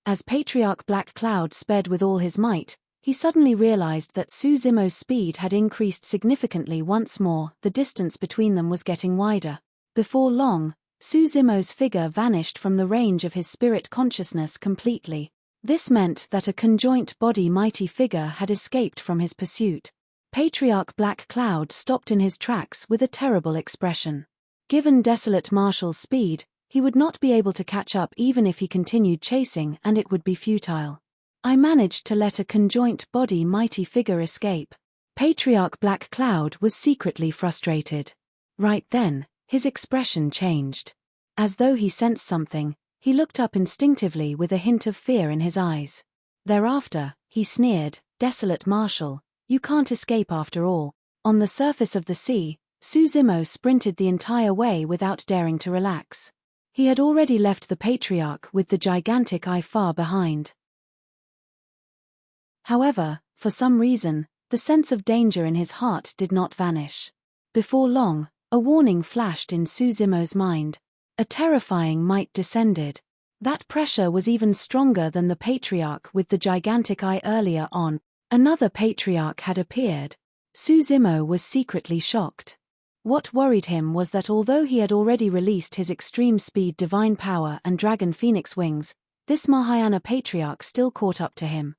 As Patriarch Black Cloud sped with all his might, he suddenly realized that Suzimo's speed had increased significantly once more. The distance between them was getting wider. Before long, Suzimo's figure vanished from the range of his spirit consciousness completely. This meant that a conjoint body mighty figure had escaped from his pursuit. Patriarch Black Cloud stopped in his tracks with a terrible expression. Given Desolate Marshal's speed, he would not be able to catch up even if he continued chasing, and it would be futile. I managed to let a conjoint body mighty figure escape. Patriarch Black Cloud was secretly frustrated. Right then, his expression changed. As though he sensed something, he looked up instinctively with a hint of fear in his eyes. Thereafter, he sneered, "Desolate Marshal, you can't escape after all." On the surface of the sea, Suzimo sprinted the entire way without daring to relax. He had already left the Patriarch with the gigantic eye far behind. However, for some reason, the sense of danger in his heart did not vanish. Before long, a warning flashed in Suzimo's mind. A terrifying might descended. That pressure was even stronger than the Patriarch with the gigantic eye earlier on. Another Patriarch had appeared. Suzimo was secretly shocked. What worried him was that although he had already released his extreme speed divine power and dragon phoenix wings, this Mahayana Patriarch still caught up to him.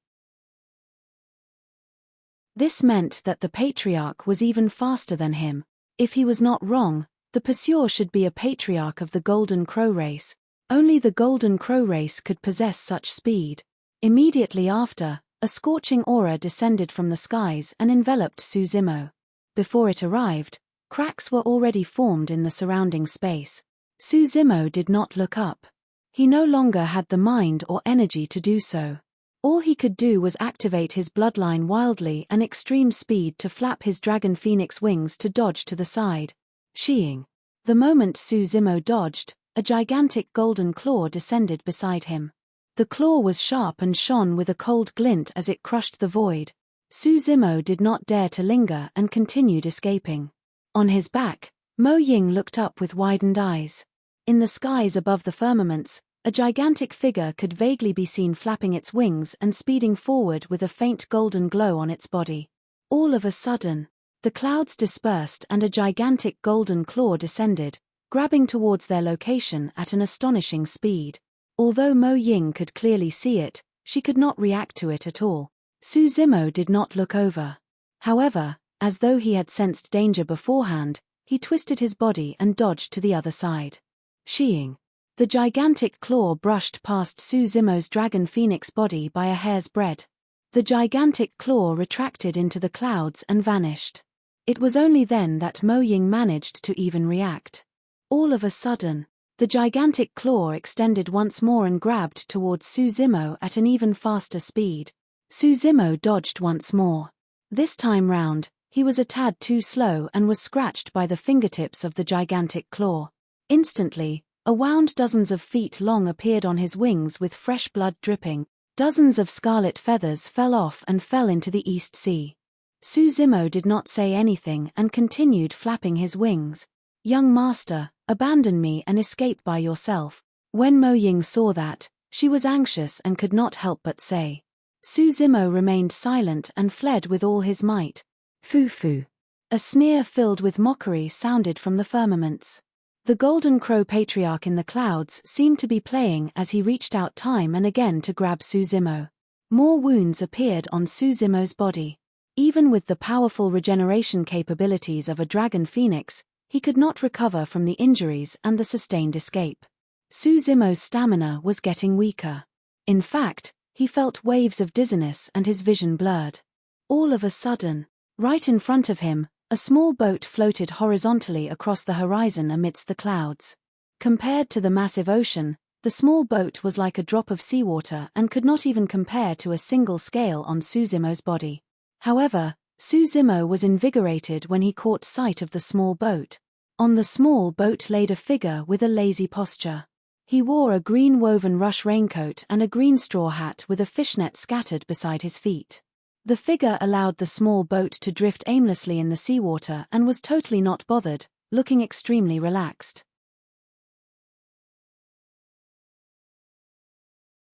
This meant that the Patriarch was even faster than him. If he was not wrong, the pursuer should be a Patriarch of the Golden Crow race. Only the Golden Crow race could possess such speed. Immediately after, a scorching aura descended from the skies and enveloped Suzimo. Before it arrived, cracks were already formed in the surrounding space. Suzimo did not look up. He no longer had the mind or energy to do so. All he could do was activate his bloodline wildly and extreme speed to flap his dragon phoenix wings to dodge to the side. Sheeing. The moment Suzimo dodged, a gigantic golden claw descended beside him. The claw was sharp and shone with a cold glint as it crushed the void. Suzimo did not dare to linger and continued escaping. On his back, Mo Ying looked up with widened eyes. In the skies above the firmaments, a gigantic figure could vaguely be seen flapping its wings and speeding forward with a faint golden glow on its body. All of a sudden, the clouds dispersed and a gigantic golden claw descended, grabbing towards their location at an astonishing speed. Although Mo Ying could clearly see it, she could not react to it at all. Suzimo did not look over. However, as though he had sensed danger beforehand, he twisted his body and dodged to the other side. Sheeing. The gigantic claw brushed past Suzimo's dragon phoenix body by a hair's breadth. The gigantic claw retracted into the clouds and vanished. It was only then that Mo Ying managed to even react. All of a sudden, the gigantic claw extended once more and grabbed towards Suzimo at an even faster speed. Suzimo dodged once more. This time round, he was a tad too slow and was scratched by the fingertips of the gigantic claw. Instantly, a wound dozens of feet long appeared on his wings with fresh blood dripping. Dozens of scarlet feathers fell off and fell into the East Sea. Suzimo did not say anything and continued flapping his wings. "Young master, abandon me and escape by yourself." When Mo Ying saw that, she was anxious and could not help but say. Suzimo remained silent and fled with all his might. "Foo-foo." A sneer filled with mockery sounded from the firmaments. The Golden Crow Patriarch in the clouds seemed to be playing as he reached out time and again to grab Suzimo. More wounds appeared on Suzimo's body. Even with the powerful regeneration capabilities of a dragon phoenix, he could not recover from the injuries and the sustained escape. Suzimo's stamina was getting weaker. In fact, he felt waves of dizziness and his vision blurred. All of a sudden, right in front of him, a small boat floated horizontally across the horizon amidst the clouds. Compared to the massive ocean, the small boat was like a drop of seawater and could not even compare to a single scale on Suzimo's body. However, Suzimo was invigorated when he caught sight of the small boat. On the small boat laid a figure with a lazy posture. He wore a green woven rush raincoat and a green straw hat with a fishnet scattered beside his feet. The figure allowed the small boat to drift aimlessly in the seawater and was totally not bothered, looking extremely relaxed.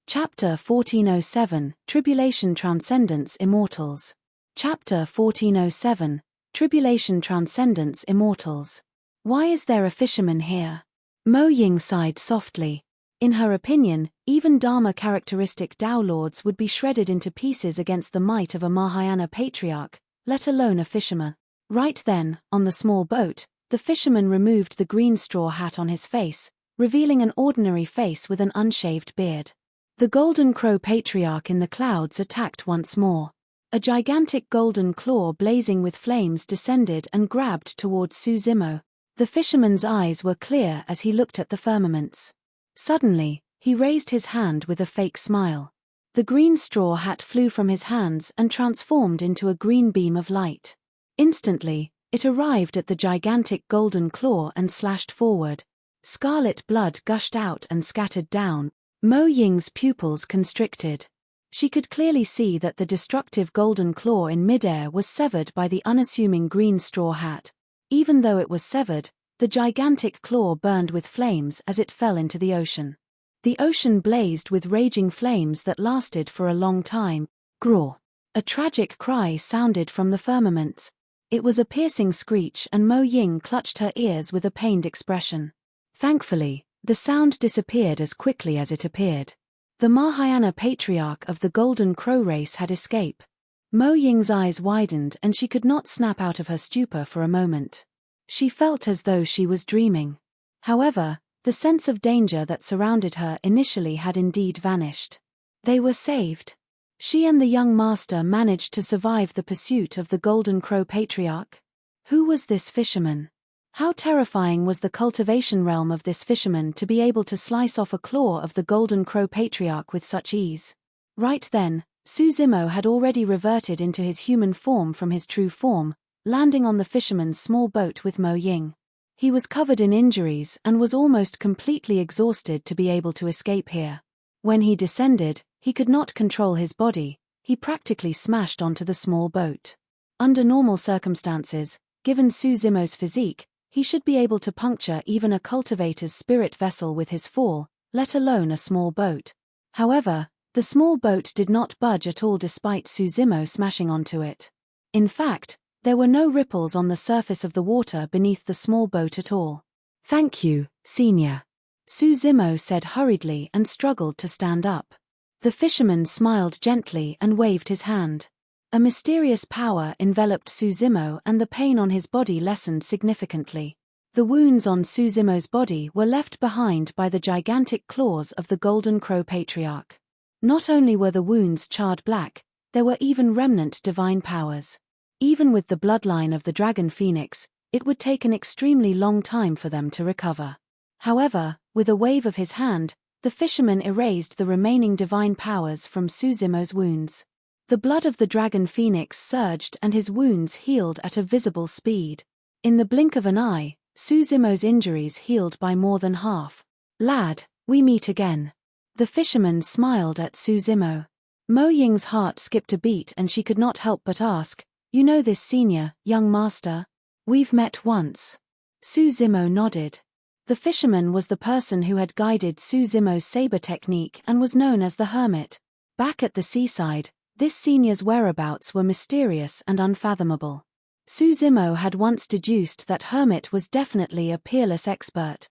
Chapter 1407, Tribulation Transcendence Immortals. Chapter 1407, Tribulation Transcendence Immortals. Why is there a fisherman here? Mo Ying sighed softly. In her opinion, even Dharma-characteristic Tao Lords would be shredded into pieces against the might of a Mahayana patriarch, let alone a fisherman. Right then, on the small boat, the fisherman removed the green straw hat on his face, revealing an ordinary face with an unshaved beard. The Golden Crow Patriarch in the clouds attacked once more. A gigantic golden claw blazing with flames descended and grabbed towards Suzimo. The fisherman's eyes were clear as he looked at the firmaments. Suddenly, he raised his hand with a fake smile. The green straw hat flew from his hands and transformed into a green beam of light. Instantly, it arrived at the gigantic golden claw and slashed forward. Scarlet blood gushed out and scattered down. Mo Ying's pupils constricted. She could clearly see that the destructive golden claw in midair was severed by the unassuming green straw hat. Even though it was severed, the gigantic claw burned with flames as it fell into the ocean. The ocean blazed with raging flames that lasted for a long time. Graw! A tragic cry sounded from the firmaments. It was a piercing screech and Mo Ying clutched her ears with a pained expression. Thankfully, the sound disappeared as quickly as it appeared. The Mahayana patriarch of the Golden Crow race had escaped. Mo Ying's eyes widened and she could not snap out of her stupor for a moment. She felt as though she was dreaming. However, the sense of danger that surrounded her initially had indeed vanished. They were saved. She and the young master managed to survive the pursuit of the Golden Crow Patriarch. Who was this fisherman? How terrifying was the cultivation realm of this fisherman to be able to slice off a claw of the Golden Crow Patriarch with such ease? Right then, Suzimo had already reverted into his human form from his true form, landing on the fisherman's small boat with Mo Ying. He was covered in injuries and was almost completely exhausted to be able to escape here. When he descended, he could not control his body, he practically smashed onto the small boat. Under normal circumstances, given Suzimo's physique, he should be able to puncture even a cultivator's spirit vessel with his fall, let alone a small boat. However, the small boat did not budge at all despite Suzimo smashing onto it. In fact, there were no ripples on the surface of the water beneath the small boat at all. "Thank you, Senior," Suzimo said hurriedly and struggled to stand up. The fisherman smiled gently and waved his hand. A mysterious power enveloped Suzimo and the pain on his body lessened significantly. The wounds on Suzimo's body were left behind by the gigantic claws of the Golden Crow Patriarch. Not only were the wounds charred black, there were even remnant divine powers. Even with the bloodline of the Dragon Phoenix, it would take an extremely long time for them to recover. However, with a wave of his hand, the fisherman erased the remaining divine powers from Suzimo's wounds. The blood of the Dragon Phoenix surged and his wounds healed at a visible speed. In the blink of an eye, Suzimo's injuries healed by more than half. "Lad, we meet again." The fisherman smiled at Suzimo. Mo Ying's heart skipped a beat and she could not help but ask, "You know this senior, young master? We've met once." Su Zimo nodded. The fisherman was the person who had guided Su Zimo's saber technique and was known as the Hermit. Back at the seaside, this senior's whereabouts were mysterious and unfathomable. Su Zimo had once deduced that Hermit was definitely a peerless expert.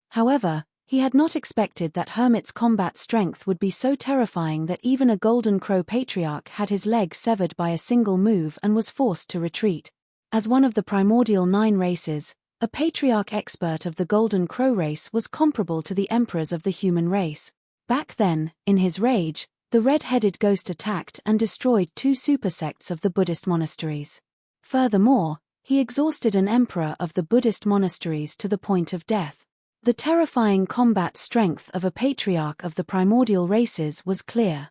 However, he had not expected that Hermit's combat strength would be so terrifying that even a Golden Crow patriarch had his leg severed by a single move and was forced to retreat. As one of the primordial 9 races, a patriarch expert of the Golden Crow race was comparable to the emperors of the human race. Back then, in his rage, the red-headed ghost attacked and destroyed 2 supersects of the Buddhist monasteries. Furthermore, he exhausted an emperor of the Buddhist monasteries to the point of death. The terrifying combat strength of a patriarch of the primordial races was clear.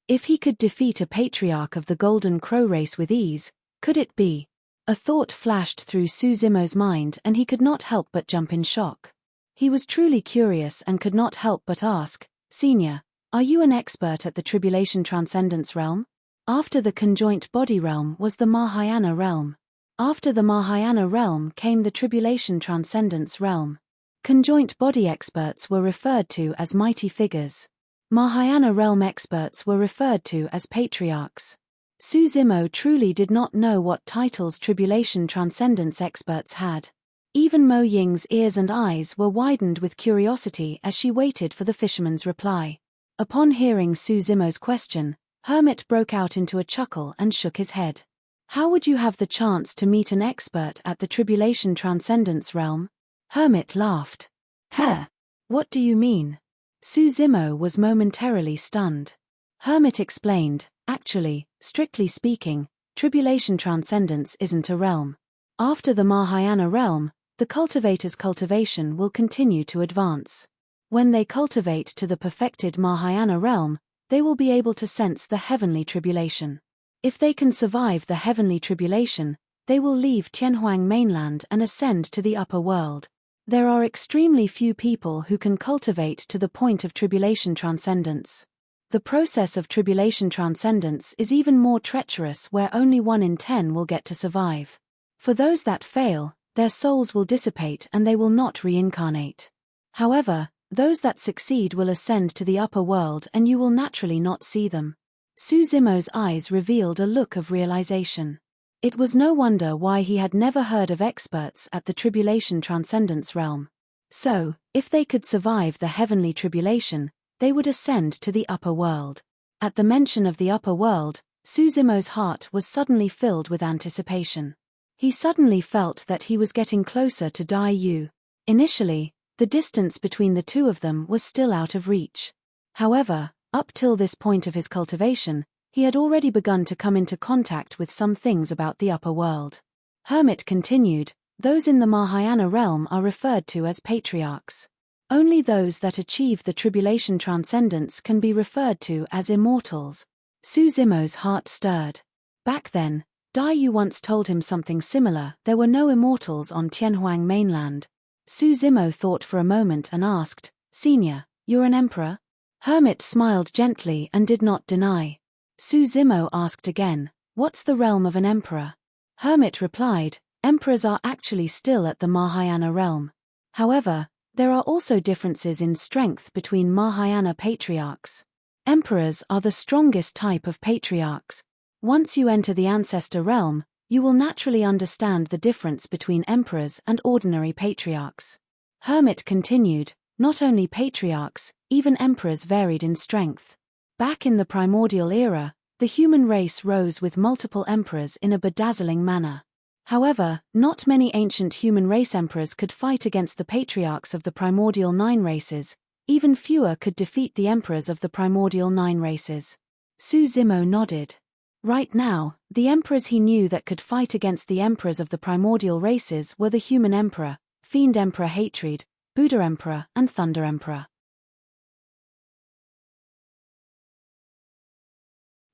If he could defeat a patriarch of the Golden Crow race with ease, could it be? A thought flashed through Su Zimo's mind and he could not help but jump in shock. He was truly curious and could not help but ask, "Senior, are you an expert at the Tribulation Transcendence realm?" After the conjoint body realm was the Mahayana realm. After the Mahayana realm came the Tribulation Transcendence realm. Conjoint body experts were referred to as mighty figures. Mahayana realm experts were referred to as patriarchs. Su Zimo truly did not know what titles Tribulation Transcendence experts had. Even Mo Ying's ears and eyes were widened with curiosity as she waited for the fisherman's reply. Upon hearing Su Zimo's question, Hermit broke out into a chuckle and shook his head. "How would you have the chance to meet an expert at the Tribulation Transcendence realm?" Hermit laughed. "Heh! What do you mean?" Su Zimo was momentarily stunned. Hermit explained, "Actually, strictly speaking, Tribulation Transcendence isn't a realm. After the Mahayana realm, the cultivator's cultivation will continue to advance. When they cultivate to the perfected Mahayana realm, they will be able to sense the heavenly tribulation. If they can survive the heavenly tribulation, they will leave Tianhuang mainland and ascend to the upper world. There are extremely few people who can cultivate to the point of Tribulation Transcendence. The process of Tribulation Transcendence is even more treacherous, where only 1 in 10 will get to survive. For those that fail, their souls will dissipate and they will not reincarnate. However, those that succeed will ascend to the upper world and you will naturally not see them." Su Zimo's eyes revealed a look of realization. It was no wonder why he had never heard of experts at the Tribulation Transcendence realm. So, if they could survive the heavenly tribulation, they would ascend to the upper world. At the mention of the upper world, Su Zimo's heart was suddenly filled with anticipation. He suddenly felt that he was getting closer to Dai Yu. Initially, the distance between the two of them was still out of reach. However, up till this point of his cultivation, he had already begun to come into contact with some things about the upper world. Hermit continued, "Those in the Mahayana realm are referred to as patriarchs. Only those that achieve the Tribulation Transcendence can be referred to as immortals." Su Zimo's heart stirred. Back then, Dai Yu once told him something similar. There were no immortals on Tianhuang mainland. Su Zimo thought for a moment and asked, "Senior, you're an emperor?" Hermit smiled gently and did not deny. Su Zimo asked again, "What's the realm of an emperor?" Hermit replied, "Emperors are actually still at the Mahayana realm. However, there are also differences in strength between Mahayana patriarchs. Emperors are the strongest type of patriarchs. Once you enter the ancestor realm, you will naturally understand the difference between emperors and ordinary patriarchs." Hermit continued, "Not only patriarchs, even emperors varied in strength. Back in the primordial era, the human race rose with multiple emperors in a bedazzling manner. However, not many ancient human race emperors could fight against the patriarchs of the primordial 9 races, even fewer could defeat the emperors of the primordial 9 races." Su Zimo nodded. Right now, the emperors he knew that could fight against the emperors of the primordial races were the Human Emperor, Fiend Emperor Hatred, Buddha Emperor, and Thunder Emperor.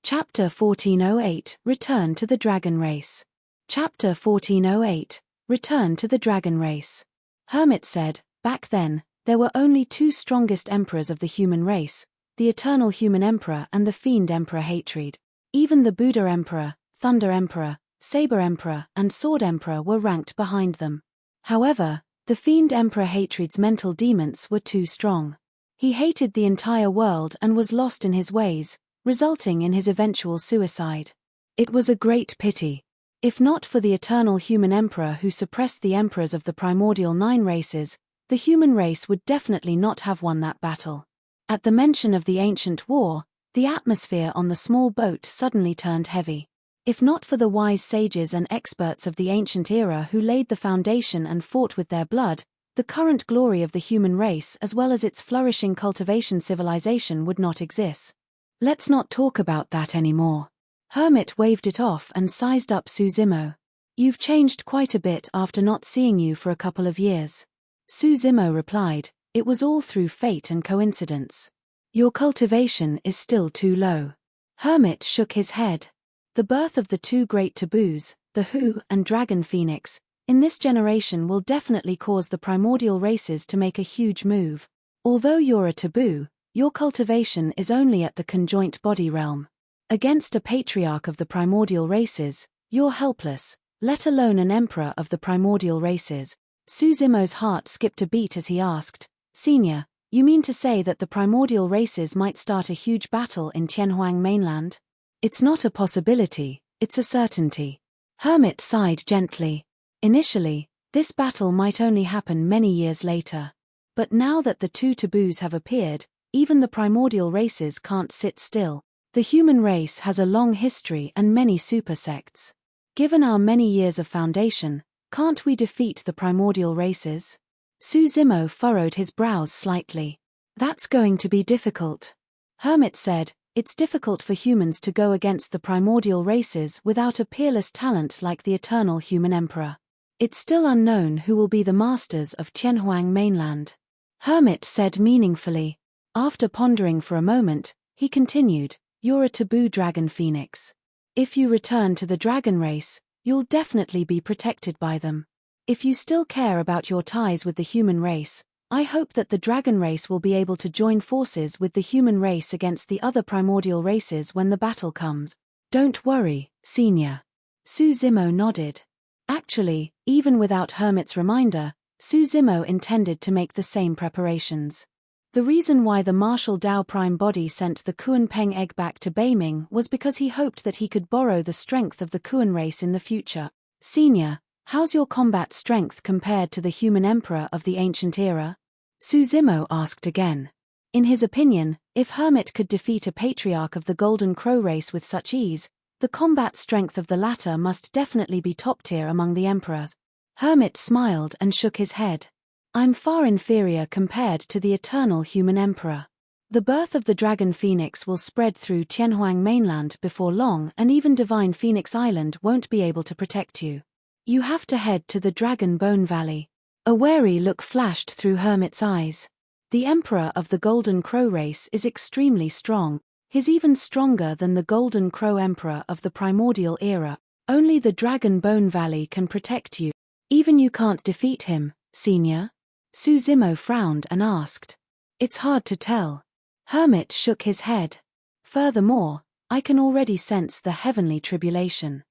Chapter 1408, Return to the Dragon Race. Chapter 1408, Return to the Dragon Race. Hermit said, "Back then, There were only two strongest emperors of the human race, the Eternal Human Emperor and the Fiend Emperor Hatred. Even the Buddha Emperor, Thunder Emperor, Saber Emperor, and Sword Emperor were ranked behind them. However, the Fiend Emperor Hatred's mental demons were too strong. He hated the entire world and was lost in his ways, resulting in his eventual suicide. It was a great pity. If not for the Eternal Human Emperor who suppressed the emperors of the primordial 9 races, the human race would definitely not have won that battle. At the mention of the ancient war, the atmosphere on the small boat suddenly turned heavy. If not for the wise sages and experts of the ancient era who laid the foundation and fought with their blood, the current glory of the human race as well as its flourishing cultivation civilization would not exist. Let's not talk about that anymore. Hermit waved it off and sized up Suzimo. You've changed quite a bit after not seeing you for a couple of years. Suzimo replied, it was all through fate and coincidence. Your cultivation is still too low. Hermit shook his head. The birth of the two great taboos, the Hu and Dragon Phoenix, in this generation will definitely cause the primordial races to make a huge move. Although you're a taboo, your cultivation is only at the conjoint body realm. Against a patriarch of the primordial races, you're helpless, let alone an emperor of the primordial races. Suzimo's heart skipped a beat as he asked, Senior, you mean to say that the primordial races might start a huge battle in Tianhuang mainland? It's not a possibility, it's a certainty. Hermit sighed gently. Initially, this battle might only happen many years later. But now that the two taboos have appeared, even the primordial races can't sit still. The human race has a long history and many super sects. Given our many years of foundation, can't we defeat the primordial races? Suzimo furrowed his brows slightly. That's going to be difficult. Hermit said, it's difficult for humans to go against the primordial races without a peerless talent like the Eternal Human Emperor. It's still unknown who will be the masters of Tianhuang mainland. Hermit said meaningfully. After pondering for a moment, he continued, you're a taboo dragon phoenix. If you return to the dragon race, you'll definitely be protected by them. If you still care about your ties with the human race, I hope that the dragon race will be able to join forces with the human race against the other primordial races when the battle comes. Don't worry, Senior. Suzimo nodded. Actually, even without Hermit's reminder, Suzimo intended to make the same preparations. The reason why the Martial Dao Prime body sent the Kuan Peng egg back to Beiming was because he hoped that he could borrow the strength of the Kuan race in the future. Senior, how's your combat strength compared to the human emperor of the ancient era? Suzimo asked again. In his opinion, if Hermit could defeat a patriarch of the Golden Crow race with such ease, the combat strength of the latter must definitely be top tier among the emperors. Hermit smiled and shook his head. I'm far inferior compared to the Eternal Human Emperor. The birth of the Dragon Phoenix will spread through Tianhuang mainland before long, and even Divine Phoenix Island won't be able to protect you. You have to head to the Dragon Bone Valley. A wary look flashed through Hermit's eyes. The Emperor of the Golden Crow race is extremely strong. He's even stronger than the Golden Crow Emperor of the Primordial era. Only the Dragon Bone Valley can protect you. Even you can't defeat him, Senior? Suzimo frowned and asked. It's hard to tell. Hermit shook his head. Furthermore, I can already sense the heavenly tribulation.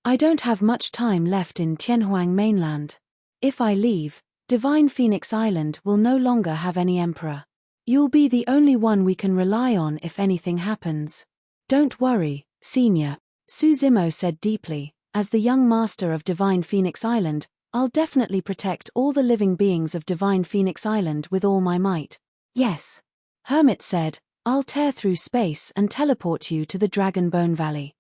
I don't have much time left in Tianhuang mainland. If I leave, Divine Phoenix Island will no longer have any emperor. You'll be the only one we can rely on if anything happens. Don't worry, Senior, Suzimo said deeply. As the young master of Divine Phoenix Island, I'll definitely protect all the living beings of Divine Phoenix Island with all my might. Yes. Hermit said, I'll tear through space and teleport you to the Dragon Bone Valley.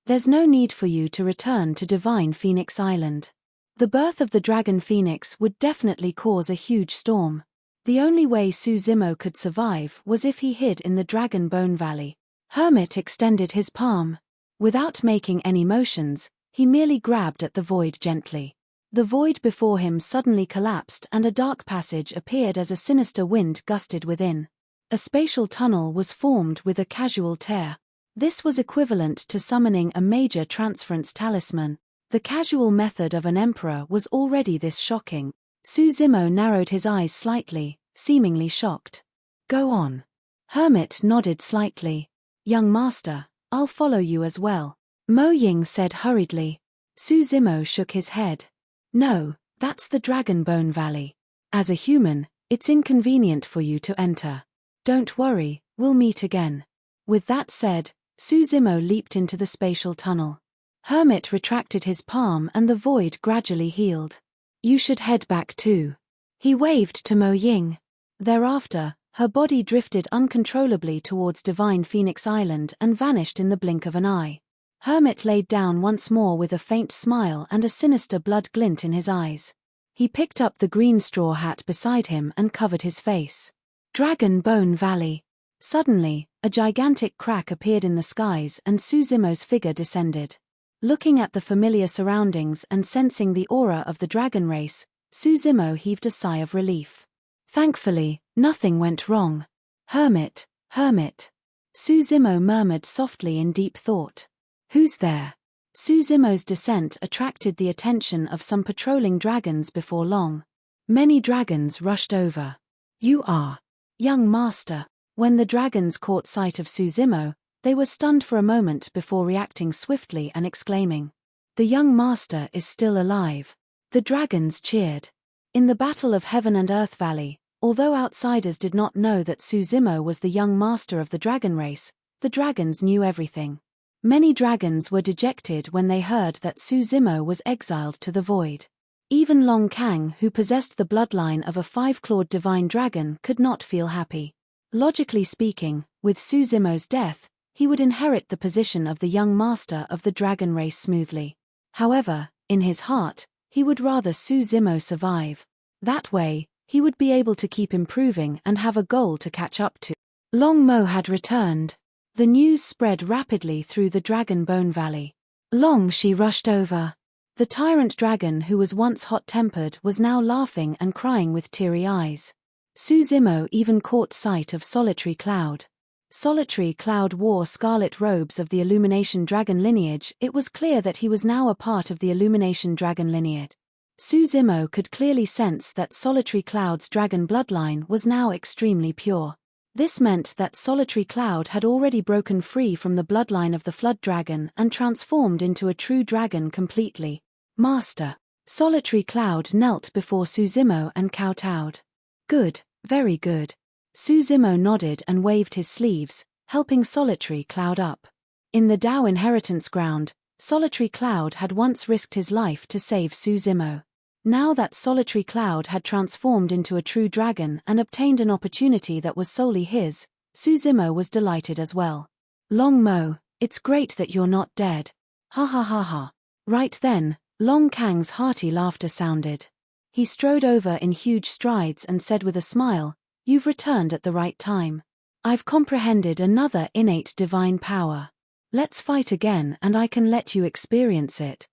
There's no need for you to return to Divine Phoenix Island. The birth of the Dragon Phoenix would definitely cause a huge storm. The only way Suzimo could survive was if he hid in the Dragon Bone Valley. Hermit extended his palm. Without making any motions, he merely grabbed at the void gently. The void before him suddenly collapsed and a dark passage appeared as a sinister wind gusted within. A spatial tunnel was formed with a casual tear. This was equivalent to summoning a major transference talisman. The casual method of an emperor was already this shocking. Suzimo narrowed his eyes slightly, seemingly shocked. Go on. Hermit nodded slightly. Young master, I'll follow you as well. Mo Ying said hurriedly. Suzimo shook his head. No, that's the Dragon Bone Valley. As a human, it's inconvenient for you to enter. Don't worry, we'll meet again. With that said, Suzimo leaped into the spatial tunnel. Hermit retracted his palm and the void gradually healed. You should head back too. He waved to Mo Ying. Thereafter, her body drifted uncontrollably towards Divine Phoenix Island and vanished in the blink of an eye. Hermit laid down once more with a faint smile and a sinister blood glint in his eyes. He picked up the green straw hat beside him and covered his face. Dragon Bone Valley. Suddenly, a gigantic crack appeared in the skies and Suzimo's figure descended. Looking at the familiar surroundings and sensing the aura of the dragon race, Suzimo heaved a sigh of relief. Thankfully, nothing went wrong. Hermit, Hermit. Suzimo murmured softly in deep thought. Who's there? Suzimo's descent attracted the attention of some patrolling dragons before long. Many dragons rushed over. You are. Young master. When the dragons caught sight of Suzimo, they were stunned for a moment before reacting swiftly and exclaiming. The young master is still alive. The dragons cheered. In the Battle of Heaven and Earth Valley, although outsiders did not know that Suzimo was the young master of the dragon race, the dragons knew everything. Many dragons were dejected when they heard that Suzimo was exiled to the void. Even Long Kang, who possessed the bloodline of a five-clawed divine dragon, could not feel happy. Logically speaking, with Suzimo's death, he would inherit the position of the young master of the dragon race smoothly. However, in his heart, he would rather Suzimo survive. That way, he would be able to keep improving and have a goal to catch up to. Long Mo had returned. The news spread rapidly through the Dragon Bone Valley. Long she rushed over. The tyrant dragon who was once hot-tempered was now laughing and crying with teary eyes. Suzimo even caught sight of Solitary Cloud. Solitary Cloud wore scarlet robes of the Illumination Dragon lineage. It was clear that he was now a part of the Illumination Dragon lineage. Suzimo could clearly sense that Solitary Cloud's dragon bloodline was now extremely pure. This meant that Solitary Cloud had already broken free from the bloodline of the Flood Dragon and transformed into a true dragon completely. Master. Solitary Cloud knelt before Suzimo and kowtowed. Good, very good. Suzimo nodded and waved his sleeves, helping Solitary Cloud up. In the Dao inheritance ground, Solitary Cloud had once risked his life to save Suzimo. Now that Solitary Cloud had transformed into a true dragon and obtained an opportunity that was solely his, Suzimo was delighted as well. Long Mo, it's great that you're not dead. Ha ha ha ha. Right then, Long Kang's hearty laughter sounded. He strode over in huge strides and said with a smile, You've returned at the right time. I've comprehended another innate divine power. Let's fight again and I can let you experience it.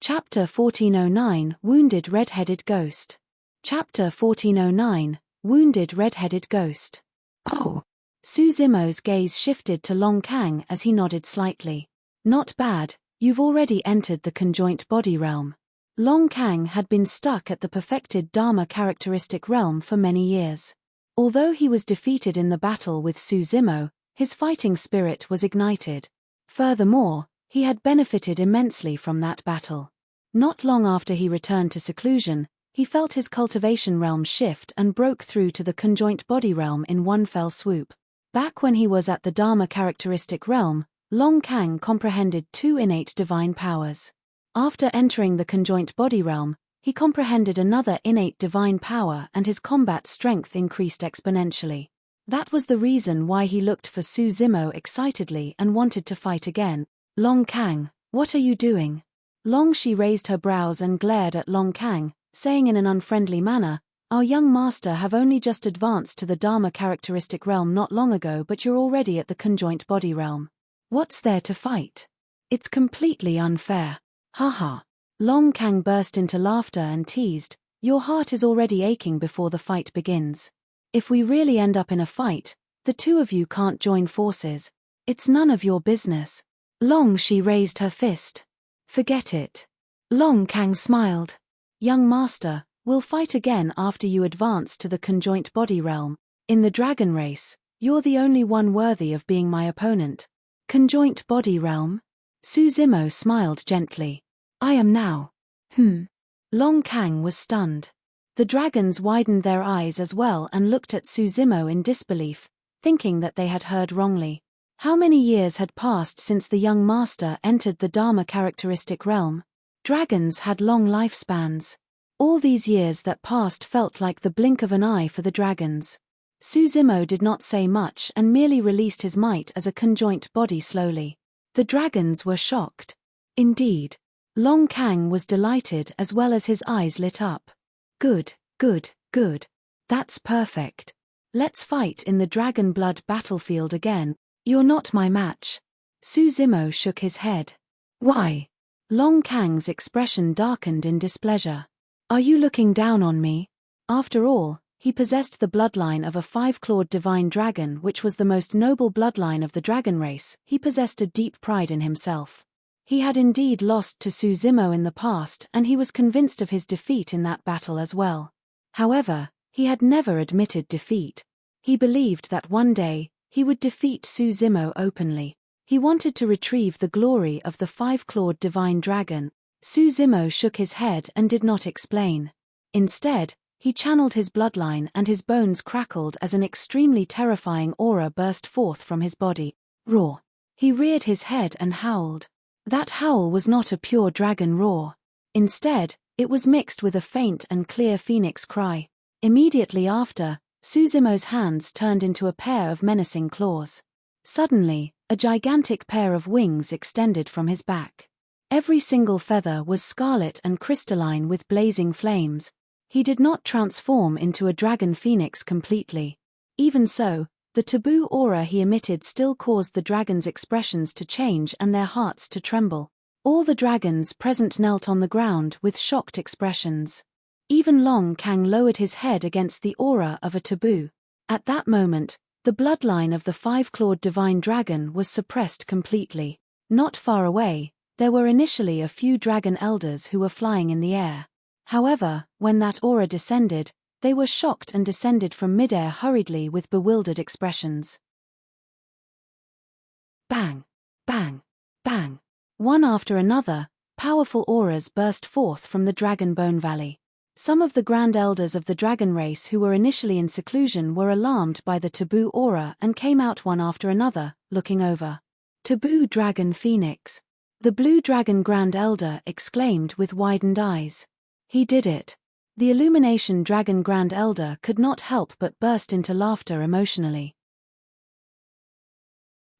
Chapter 1409 Wounded Red-Headed Ghost. Chapter 1409 Wounded Red-Headed Ghost. Oh! Suzimo's gaze shifted to Long Kang as he nodded slightly. Not bad, you've already entered the conjoint body realm. Long Kang had been stuck at the perfected Dharma characteristic realm for many years. Although he was defeated in the battle with Suzimo, his fighting spirit was ignited. Furthermore, he had benefited immensely from that battle. Not long after he returned to seclusion, he felt his cultivation realm shift and broke through to the conjoint body realm in one fell swoop. Back when he was at the Dharma characteristic realm, Long Kang comprehended two innate divine powers. After entering the conjoint body realm, he comprehended another innate divine power and his combat strength increased exponentially. That was the reason why he looked for Suzimo excitedly and wanted to fight again. Long Kang, what are you doing? Long She raised her brows and glared at Long Kang, saying in an unfriendly manner, Our young master have only just advanced to the Dharma characteristic realm not long ago, but you're already at the conjoint body realm. What's there to fight? It's completely unfair. Haha. Long Kang burst into laughter and teased, Your heart is already aching before the fight begins. If we really end up in a fight, the two of you can't join forces. It's none of your business. Long She raised her fist. Forget it. Long Kang smiled. Young master, we'll fight again after you advance to the conjoint body realm. In the dragon race, you're the only one worthy of being my opponent. Conjoint body realm? Su Zimo smiled gently. I am now. Long Kang was stunned. The dragons widened their eyes as well and looked at Su Zimo in disbelief, thinking that they had heard wrongly. How many years had passed since the young master entered the Dharma characteristic realm? Dragons had long lifespans. All these years that passed felt like the blink of an eye for the dragons. Su Zimo did not say much and merely released his might as a conjoint body slowly. The dragons were shocked. Indeed. Long Kang was delighted as well as his eyes lit up. Good, good, good. That's perfect. Let's fight in the dragon blood battlefield again. You're not my match. Su Zimo shook his head. Why? Long Kang's expression darkened in displeasure. Are you looking down on me? After all, he possessed the bloodline of a five-clawed divine dragon, which was the most noble bloodline of the dragon race. He possessed a deep pride in himself. He had indeed lost to Su Zimo in the past, and he was convinced of his defeat in that battle as well. However, he had never admitted defeat. He believed that one day, he would defeat Su Zimo openly. He wanted to retrieve the glory of the five-clawed divine dragon. Su Zimo shook his head and did not explain. Instead, he channeled his bloodline and his bones crackled as an extremely terrifying aura burst forth from his body. Roar. He reared his head and howled. That howl was not a pure dragon roar. Instead, it was mixed with a faint and clear phoenix cry. Immediately after, Su Zimo's hands turned into a pair of menacing claws. Suddenly, a gigantic pair of wings extended from his back. Every single feather was scarlet and crystalline with blazing flames. He did not transform into a dragon phoenix completely. Even so, the taboo aura he emitted still caused the dragons' expressions to change and their hearts to tremble. All the dragons present knelt on the ground with shocked expressions. Even Long Kang lowered his head against the aura of a taboo. At that moment, the bloodline of the five-clawed divine dragon was suppressed completely. Not far away, there were initially a few dragon elders who were flying in the air. However, when that aura descended, they were shocked and descended from midair hurriedly with bewildered expressions. Bang! Bang! Bang! One after another, powerful auras burst forth from the Dragon Bone Valley. Some of the grand elders of the dragon race who were initially in seclusion were alarmed by the taboo aura and came out one after another, looking over. Taboo Dragon Phoenix. The Blue Dragon Grand Elder exclaimed with widened eyes. He did it. The Illumination Dragon Grand Elder could not help but burst into laughter emotionally.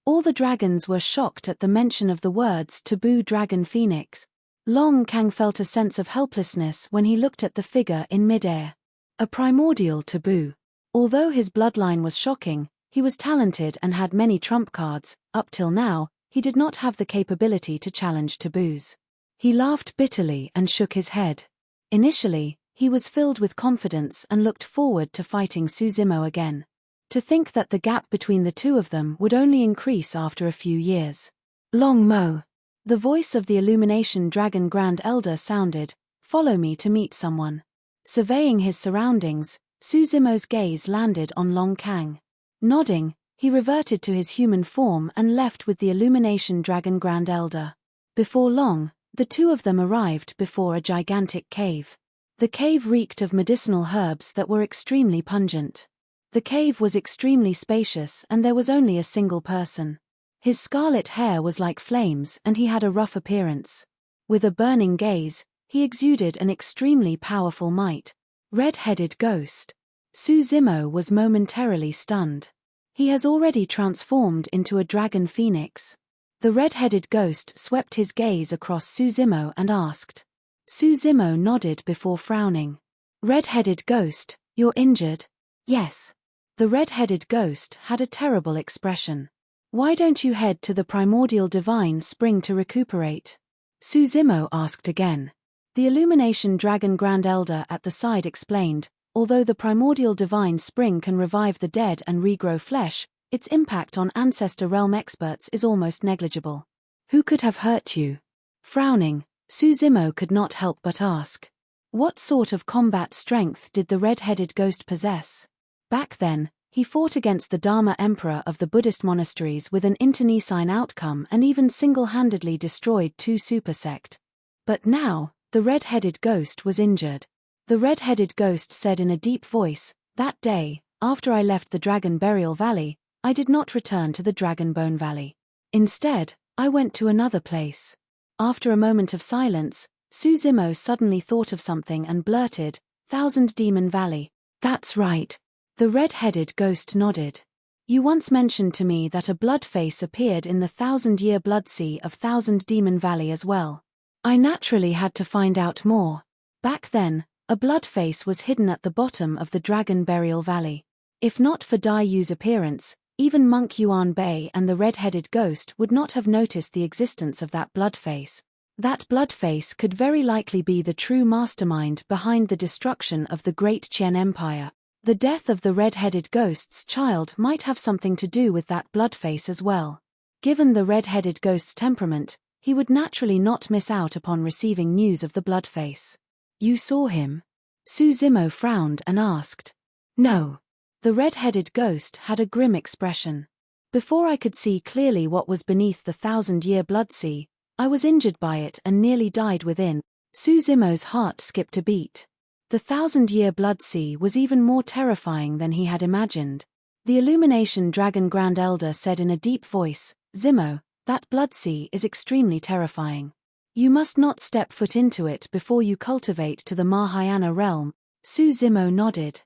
All the dragons were shocked at the mention of the words Taboo Dragon Phoenix. Long Kang felt a sense of helplessness when he looked at the figure in midair. A primordial taboo. Although his bloodline was shocking, he was talented and had many trump cards. Up till now, he did not have the capability to challenge taboos. He laughed bitterly and shook his head. Initially, he was filled with confidence and looked forward to fighting Su Zimo again. To think that the gap between the two of them would only increase after a few years. Long Mo. The voice of the Illumination Dragon Grand Elder sounded, "Follow me to meet someone." Surveying his surroundings, Su Zimo's gaze landed on Long Kang. Nodding, he reverted to his human form and left with the Illumination Dragon Grand Elder. Before long, the two of them arrived before a gigantic cave. The cave reeked of medicinal herbs that were extremely pungent. The cave was extremely spacious and there was only a single person. His scarlet hair was like flames and he had a rough appearance. With a burning gaze, he exuded an extremely powerful might. Red-headed ghost. Su Zimo was momentarily stunned. He has already transformed into a dragon phoenix. The red-headed ghost swept his gaze across Su Zimo and asked. Su Zimo nodded before frowning. Red-headed ghost, you're injured? Yes. The red-headed ghost had a terrible expression. Why don't you head to the primordial divine spring to recuperate? Su Zimo asked again. The Illumination Dragon Grand Elder at the side explained, although the primordial divine spring can revive the dead and regrow flesh, its impact on Ancestor Realm experts is almost negligible. Who could have hurt you? Frowning, Suzimo could not help but ask. What sort of combat strength did the red-headed ghost possess? Back then, he fought against the Dharma Emperor of the Buddhist monasteries with an internecine outcome and even single-handedly destroyed 2 super sect. But now, the red-headed ghost was injured. The red-headed ghost said in a deep voice, "That day, after I left the Dragon Burial Valley, I did not return to the Dragon Bone Valley. Instead, I went to another place." After a moment of silence, Suzimo suddenly thought of something and blurted, "Thousand Demon Valley." "That's right." The red-headed ghost nodded. "You once mentioned to me that a blood face appeared in the 1,000-year blood sea of Thousand Demon Valley as well. I naturally had to find out more. Back then, a blood face was hidden at the bottom of the Dragon Burial Valley. If not for Dai Yu's appearance, even Monk Yuan Bei and the red-headed ghost would not have noticed the existence of that blood face. That blood face could very likely be the true mastermind behind the destruction of the Great Qian Empire. The death of the red-headed ghost's child might have something to do with that blood face as well. Given the red-headed ghost's temperament, he would naturally not miss out upon receiving news of the blood face." "You saw him?" Suzimo frowned and asked. "No." The red-headed ghost had a grim expression. "Before I could see clearly what was beneath the 1,000-year blood sea, I was injured by it and nearly died within." Suzimo's heart skipped a beat. The 1,000-year blood sea was even more terrifying than he had imagined. The Illumination Dragon Grand Elder said in a deep voice, "Zimo, that blood sea is extremely terrifying. You must not step foot into it before you cultivate to the Mahayana realm." Suzimo nodded.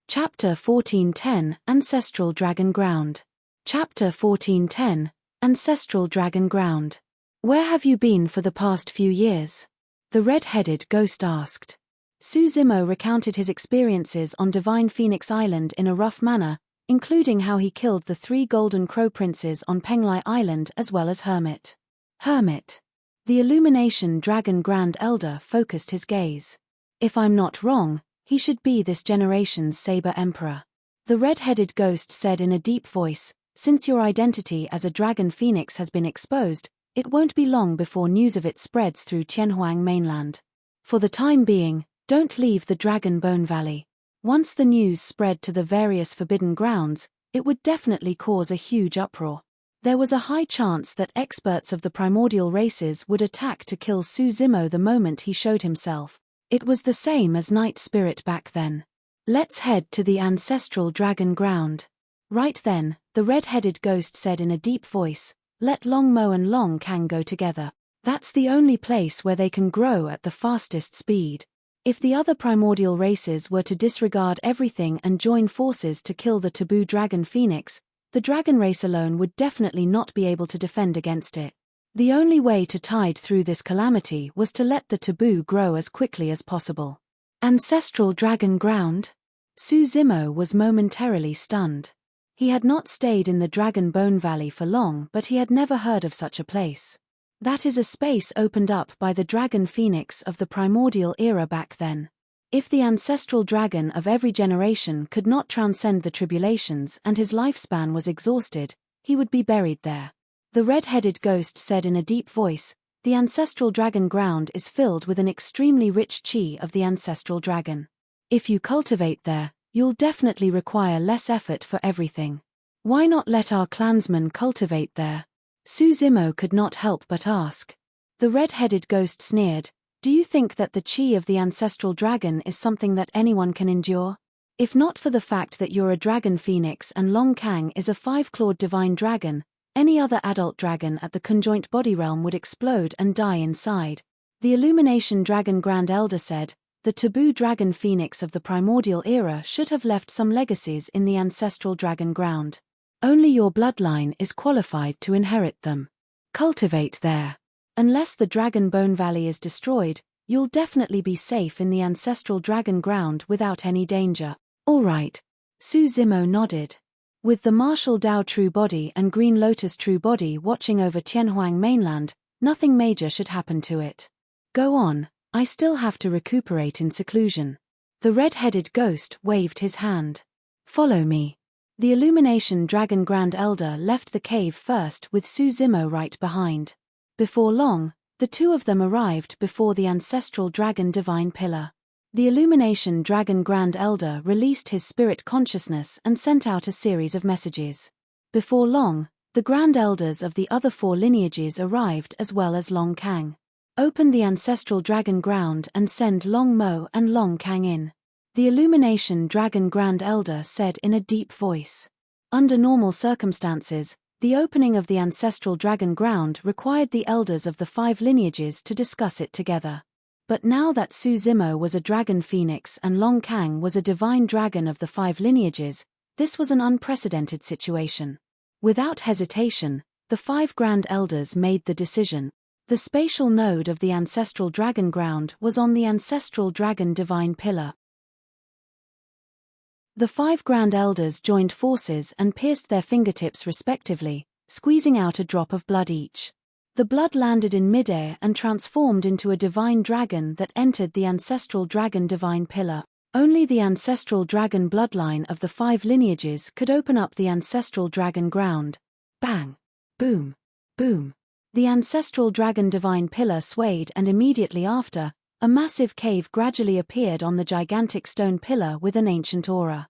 Chapter 1410, Ancestral Dragon Ground. Chapter 1410, Ancestral Dragon Ground. "Where have you been for the past few years?" the red-headed ghost asked. Suzimo recounted his experiences on Divine Phoenix Island in a rough manner, including how he killed the 3 golden crow princes on Penglai Island as well as Hermit. Hermit. The Illumination Dragon Grand Elder focused his gaze. "If I'm not wrong, he should be this generation's Saber Emperor." The red-headed ghost said in a deep voice, "Since your identity as a dragon phoenix has been exposed, it won't be long before news of it spreads through Tianhuang mainland. For the time being, don't leave the Dragon Bone Valley. Once the news spread to the various forbidden grounds, it would definitely cause a huge uproar." There was a high chance that experts of the primordial races would attack to kill Suzimo the moment he showed himself. It was the same as Night Spirit back then. "Let's head to the Ancestral Dragon Ground." Right then, the red-headed ghost said in a deep voice, "Let Long Mo and Long Kang go together. That's the only place where they can grow at the fastest speed. If the other primordial races were to disregard everything and join forces to kill the taboo dragon phoenix, the dragon race alone would definitely not be able to defend against it. The only way to tide through this calamity was to let the taboo grow as quickly as possible." Ancestral Dragon Ground? Suzimo was momentarily stunned. He had not stayed in the Dragon Bone Valley for long, but he had never heard of such a place. That is a space opened up by the dragon phoenix of the primordial era back then. If the ancestral dragon of every generation could not transcend the tribulations and his lifespan was exhausted, he would be buried there. The red-headed ghost said in a deep voice, "The Ancestral Dragon Ground is filled with an extremely rich qi of the ancestral dragon. If you cultivate there, you'll definitely require less effort for everything. Why not let our clansmen cultivate there?" Suzimo could not help but ask. The red-headed ghost sneered, "Do you think that the qi of the ancestral dragon is something that anyone can endure? If not for the fact that you're a dragon phoenix and Long Kang is a 5-clawed divine dragon, any other adult dragon at the conjoint body realm would explode and die inside." The Illumination Dragon Grand Elder said, "The taboo dragon phoenix of the primordial era should have left some legacies in the ancestral dragon ground. Only your bloodline is qualified to inherit them. Cultivate there. Unless the Dragon Bone Valley is destroyed, you'll definitely be safe in the ancestral dragon ground without any danger." "All right." Suzimo nodded. With the Martial Dao True Body and Green Lotus True Body watching over Tianhuang mainland, nothing major should happen to it. "Go on, I still have to recuperate in seclusion." The red-headed ghost waved his hand. Follow me. The Illumination Dragon Grand Elder left the cave first with Suzimo right behind. Before long, the two of them arrived before the ancestral dragon divine pillar. The Illumination Dragon Grand Elder released his spirit consciousness and sent out a series of messages. Before long, the Grand Elders of the other four lineages arrived as well as Long Kang. Open the ancestral dragon ground and send Long Mo and Long Kang in. The Illumination Dragon Grand Elder said in a deep voice. Under normal circumstances, the opening of the ancestral dragon ground required the elders of the 5 lineages to discuss it together. But now that Suzimo was a dragon phoenix and Long Kang was a divine dragon of the 5 lineages, this was an unprecedented situation. Without hesitation, the 5 Grand Elders made the decision. The spatial node of the ancestral dragon ground was on the ancestral dragon divine pillar. The 5 Grand Elders joined forces and pierced their fingertips respectively, squeezing out a drop of blood each. The blood landed in midair and transformed into a divine dragon that entered the ancestral dragon divine pillar. Only the ancestral dragon bloodline of the 5 lineages could open up the ancestral dragon ground. Bang! Boom! Boom! The ancestral dragon divine pillar swayed, and immediately after, a massive cave gradually appeared on the gigantic stone pillar with an ancient aura.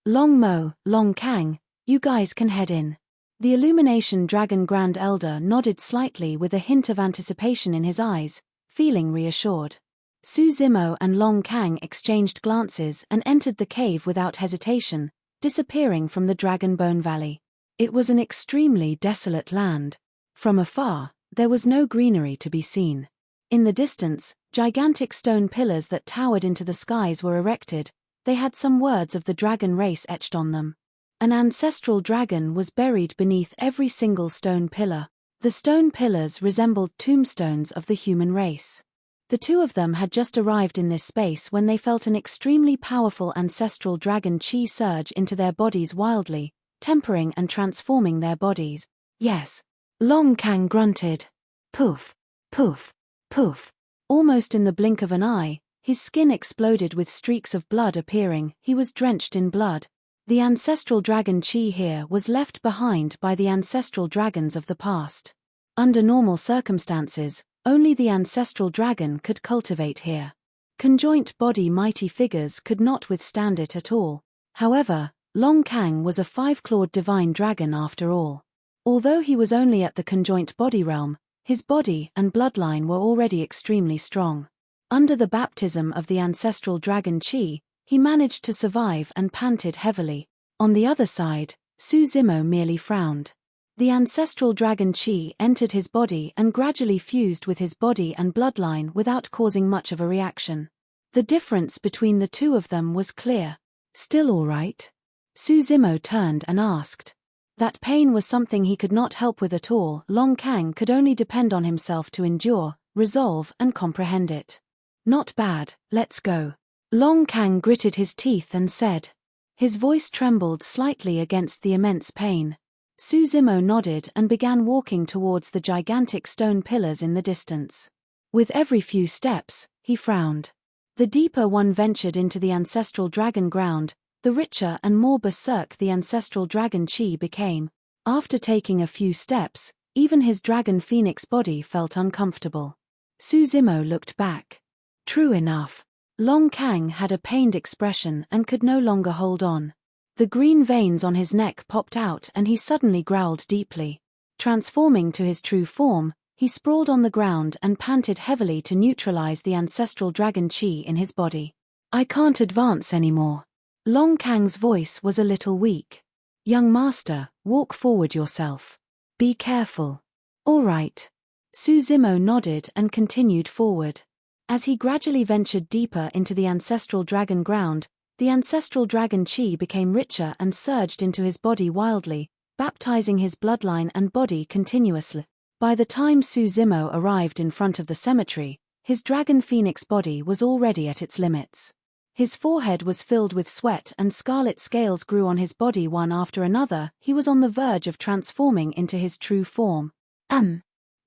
Long Mo, Long Kang, you guys can head in. The Illumination Dragon Grand Elder nodded slightly with a hint of anticipation in his eyes, feeling reassured. Suzimo and Long Kang exchanged glances and entered the cave without hesitation, disappearing from the Dragon Bone Valley. It was an extremely desolate land. From afar, there was no greenery to be seen. In the distance, gigantic stone pillars that towered into the skies were erected. They had some words of the dragon race etched on them. An ancestral dragon was buried beneath every single stone pillar. The stone pillars resembled tombstones of the human race. The two of them had just arrived in this space when they felt an extremely powerful ancestral dragon chi surge into their bodies wildly, tempering and transforming their bodies. Yes. Long Kang grunted. Poof, poof, poof. Almost in the blink of an eye, his skin exploded with streaks of blood appearing. He was drenched in blood. The ancestral dragon chi here was left behind by the ancestral dragons of the past. Under normal circumstances, only the ancestral dragon could cultivate here. Conjoint body mighty figures could not withstand it at all. However, Long Kang was a 5-clawed divine dragon after all. Although he was only at the conjoint body realm, his body and bloodline were already extremely strong. Under the baptism of the ancestral dragon chi, he managed to survive and panted heavily. On the other side, Suzimo merely frowned. The ancestral dragon chi entered his body and gradually fused with his body and bloodline without causing much of a reaction. The difference between the two of them was clear. Still all right? Suzimo turned and asked. That pain was something he could not help with at all. Long Kang could only depend on himself to endure, resolve and comprehend it. Not bad, let's go. Long Kang gritted his teeth and said. His voice trembled slightly against the immense pain. Suzimo nodded and began walking towards the gigantic stone pillars in the distance. With every few steps, he frowned. The deeper one ventured into the ancestral dragon ground, the richer and more berserk the ancestral dragon chi became. After taking a few steps, even his dragon phoenix body felt uncomfortable. Suzimo looked back. True enough. Long Kang had a pained expression and could no longer hold on. The green veins on his neck popped out and he suddenly growled deeply. Transforming to his true form, he sprawled on the ground and panted heavily to neutralize the ancestral dragon chi in his body. I can't advance anymore. Long Kang's voice was a little weak. Young master, walk forward yourself. Be careful. All right. Suzimo nodded and continued forward. As he gradually ventured deeper into the ancestral dragon ground, the ancestral dragon chi became richer and surged into his body wildly, baptizing his bloodline and body continuously. By the time Suzimo arrived in front of the cemetery, his dragon phoenix body was already at its limits. His forehead was filled with sweat and scarlet scales grew on his body one after another. He was on the verge of transforming into his true form.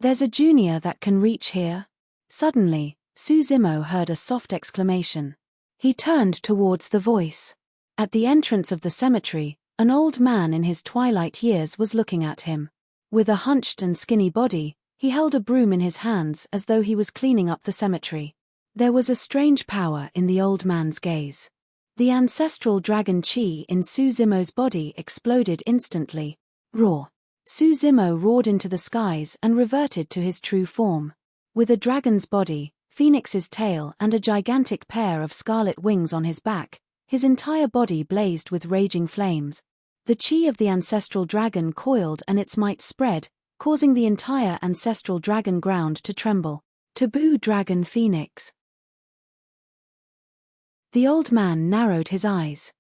There's a junior that can reach here? Suddenly, Suzimo heard a soft exclamation. He turned towards the voice. At the entrance of the cemetery, an old man in his twilight years was looking at him. With a hunched and skinny body, he held a broom in his hands as though he was cleaning up the cemetery. There was a strange power in the old man's gaze. The ancestral dragon chi in Suzimo's body exploded instantly. Roar! Suzimo roared into the skies and reverted to his true form. With a dragon's body, phoenix's tail and a gigantic pair of scarlet wings on his back, his entire body blazed with raging flames. The chi of the ancestral dragon coiled and its might spread, causing the entire ancestral dragon ground to tremble. Taboo dragon phoenix. The old man narrowed his eyes.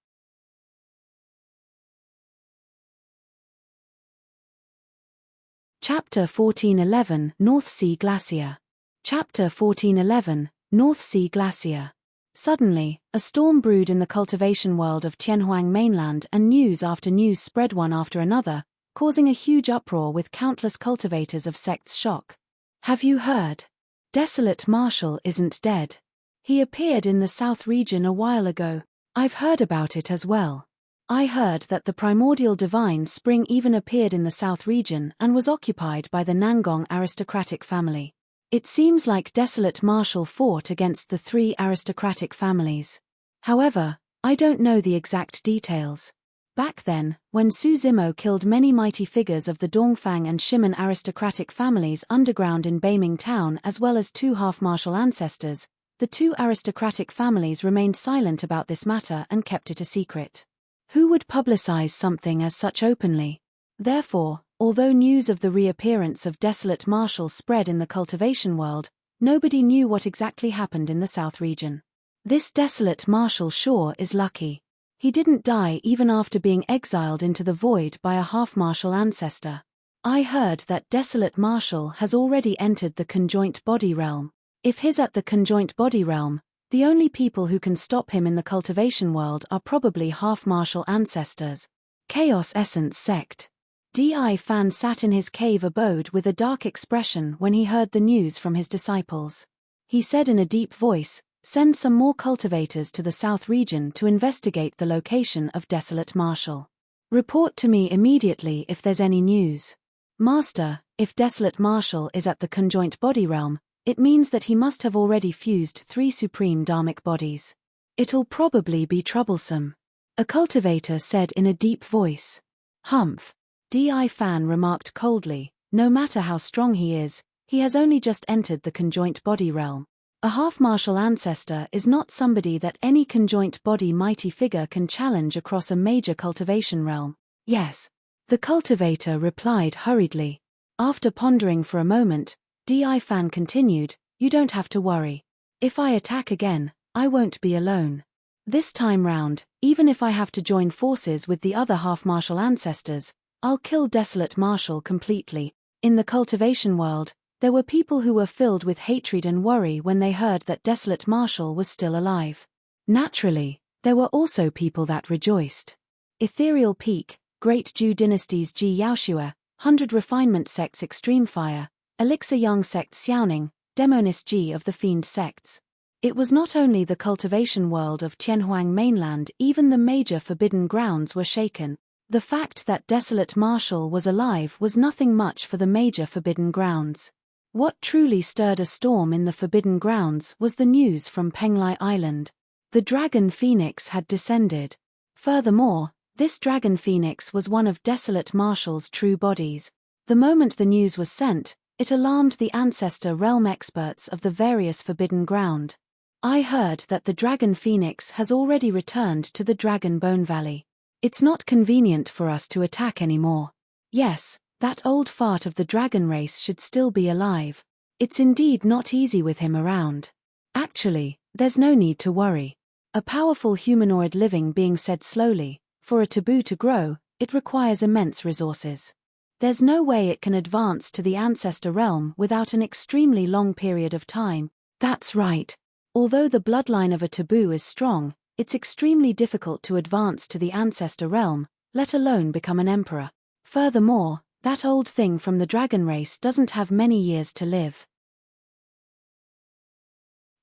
Chapter 1411 North Sea Glacier. Chapter 1411 North Sea Glacier. Suddenly, a storm brewed in the cultivation world of Tianhuang mainland and news after news spread one after another, causing a huge uproar with countless cultivators of sects shock. Have you heard? Desolate Marshal isn't dead. He appeared in the south region a while ago. I've heard about it as well. I heard that the primordial divine spring even appeared in the south region and was occupied by the Nangong aristocratic family. It seems like Desolate Marshal fought against the 3 aristocratic families. However, I don't know the exact details. Back then, when Suzimo killed many mighty figures of the Dongfang and Shimen aristocratic families underground in Beiming town as well as 2 half-martial ancestors, the 2 aristocratic families remained silent about this matter and kept it a secret. Who would publicize something as such openly? Therefore, although news of the reappearance of Desolate Marshal spread in the cultivation world, nobody knew what exactly happened in the south region. This Desolate Marshal sure is lucky. He didn't die even after being exiled into the void by a half-martial ancestor. I heard that Desolate Marshal has already entered the conjoint body realm. If he's at the conjoint body realm, the only people who can stop him in the cultivation world are probably half-martial ancestors. Chaos Essence Sect. Di Fan sat in his cave abode with a dark expression when he heard the news from his disciples. He said in a deep voice, "Send some more cultivators to the south region to investigate the location of Desolate Marshal. Report to me immediately if there's any news. Master, if Desolate Marshal is at the conjoint body realm, it means that he must have already fused 3 supreme dharmic bodies. It'll probably be troublesome," a cultivator said in a deep voice. Humph. Di Fan remarked coldly, no matter how strong he is, he has only just entered the conjoint body realm. A half-martial ancestor is not somebody that any conjoint body mighty figure can challenge across a major cultivation realm. Yes. The cultivator replied hurriedly. After pondering for a moment, Di Fan continued, "You don't have to worry. If I attack again, I won't be alone. This time round, even if I have to join forces with the other half-martial ancestors, I'll kill Desolate Marshal completely." In the cultivation world, there were people who were filled with hatred and worry when they heard that Desolate Marshal was still alive. Naturally, there were also people that rejoiced. Ethereal Peak, Great Ju Dynasty's Ji Yaoshua, 100 Refinement Sects Extreme Fire, Elixir Yang Sect Xiaoning, Demonist Ji of the Fiend Sects. It was not only the cultivation world of Tianhuang mainland, even the major forbidden grounds were shaken. The fact that Desolate Marshal was alive was nothing much for the major forbidden grounds. What truly stirred a storm in the forbidden grounds was the news from Penglai Island. The dragon phoenix had descended. Furthermore, this dragon phoenix was one of Desolate Marshal's true bodies. The moment the news was sent, it alarmed the ancestor realm experts of the various forbidden ground. I heard that the dragon phoenix has already returned to the Dragon Bone Valley. It's not convenient for us to attack anymore. Yes, that old fart of the dragon race should still be alive. It's indeed not easy with him around. Actually, there's no need to worry. A powerful humanoid living being said slowly, for a taboo to grow, it requires immense resources. There's no way it can advance to the ancestor realm without an extremely long period of time. That's right. Although the bloodline of a taboo is strong, it's extremely difficult to advance to the ancestor realm, let alone become an emperor. Furthermore, that old thing from the dragon race doesn't have many years to live.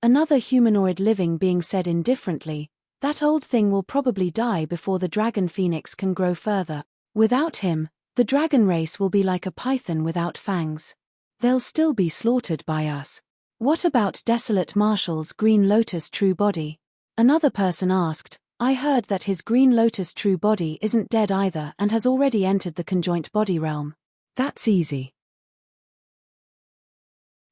Another humanoid living being said indifferently, "That old thing will probably die before the dragon phoenix can grow further. Without him, the dragon race will be like a python without fangs. They'll still be slaughtered by us." "What about Desolate Marshall's Green Lotus true body?" Another person asked. "I heard that his Green Lotus true body isn't dead either and has already entered the conjoint body realm." "That's easy."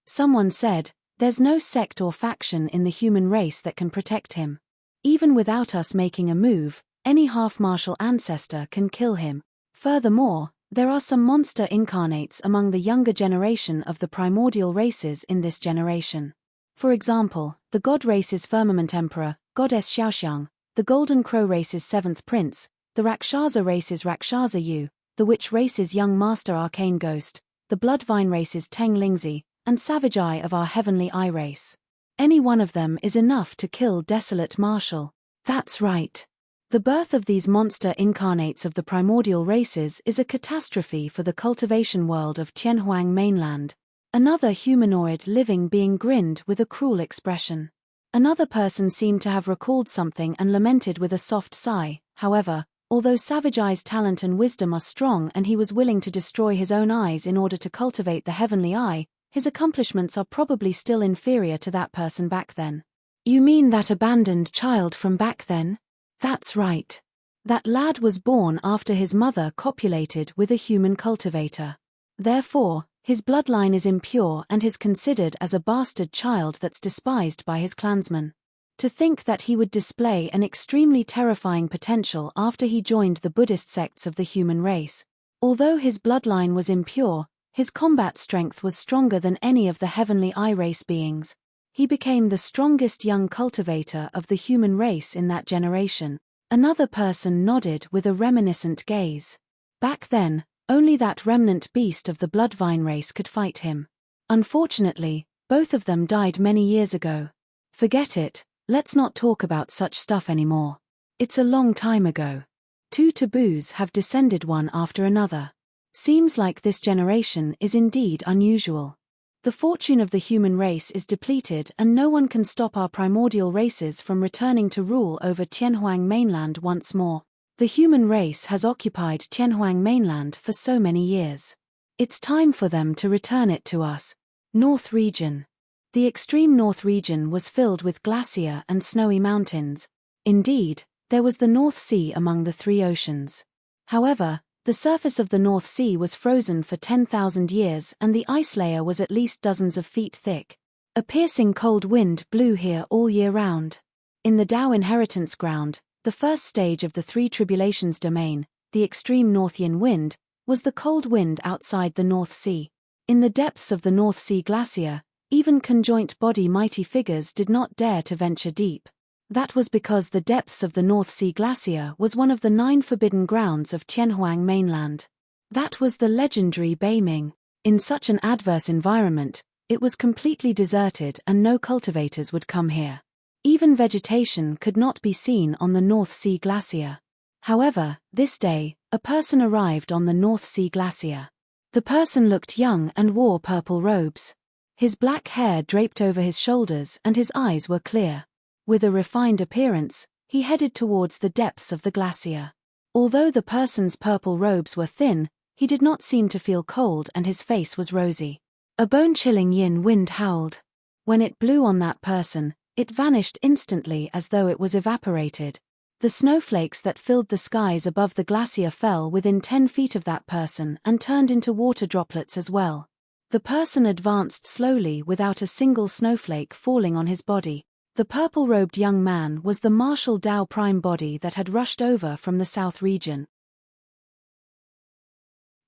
Someone said, "There's no sect or faction in the human race that can protect him. Even without us making a move, any half-martial ancestor can kill him. Furthermore, there are some monster incarnates among the younger generation of the primordial races in this generation. For example, the God race's Firmament Emperor, Goddess Xiaoxiang, the Golden Crow race's 7th Prince, the Rakshasa race's Rakshasa Yu, the Witch race's Young Master Arcane Ghost, the Bloodvine race's Teng Lingzi, and Savage Eye of our Heavenly Eye race. Any one of them is enough to kill Desolate Marshall." That's right. The birth of these monster incarnates of the primordial races is a catastrophe for the cultivation world of Tianhuang mainland. Another humanoid living being grinned with a cruel expression. Another person seemed to have recalled something and lamented with a soft sigh. However, although Savage Eye's talent and wisdom are strong and he was willing to destroy his own eyes in order to cultivate the heavenly eye, his accomplishments are probably still inferior to that person back then. "You mean that abandoned child from back then?" "That's right. That lad was born after his mother copulated with a human cultivator. Therefore, his bloodline is impure and is considered as a bastard child that's despised by his clansmen. To think that he would display an extremely terrifying potential after he joined the Buddhist sects of the human race. Although his bloodline was impure, his combat strength was stronger than any of the heavenly eye race beings. He became the strongest young cultivator of the human race in that generation." Another person nodded with a reminiscent gaze. "Back then, only that remnant beast of the Bloodvine race could fight him. Unfortunately, both of them died many years ago." "Forget it, let's not talk about such stuff anymore. It's a long time ago. Two taboos have descended one after another. Seems like this generation is indeed unusual. The fortune of the human race is depleted and no one can stop our primordial races from returning to rule over Tianhuang mainland once more. The human race has occupied Tianhuang mainland for so many years. It's time for them to return it to us." North region. The extreme north region was filled with glacier and snowy mountains. Indeed, there was the North Sea among the three oceans. However, the surface of the North Sea was frozen for 10,000 years and the ice layer was at least dozens of feet thick. A piercing cold wind blew here all year round. In the Tao inheritance ground, the first stage of the three tribulations domain, the extreme Northian wind, was the cold wind outside the North Sea. In the depths of the North Sea glacier, even conjoint body mighty figures did not dare to venture deep. That was because the depths of the North Sea glacier was one of the 9 forbidden grounds of Tianhuang mainland. That was the legendary Beiming. In such an adverse environment, it was completely deserted and no cultivators would come here. Even vegetation could not be seen on the North Sea glacier. However, this day, a person arrived on the North Sea glacier. The person looked young and wore purple robes. His black hair draped over his shoulders and his eyes were clear. With a refined appearance, he headed towards the depths of the glacier. Although the person's purple robes were thin, he did not seem to feel cold and his face was rosy. A bone-chilling yin wind howled. When it blew on that person, it vanished instantly as though it was evaporated. The snowflakes that filled the skies above the glacier fell within 10 feet of that person and turned into water droplets as well. The person advanced slowly without a single snowflake falling on his body. The purple-robed young man was the martial Tao prime body that had rushed over from the south region.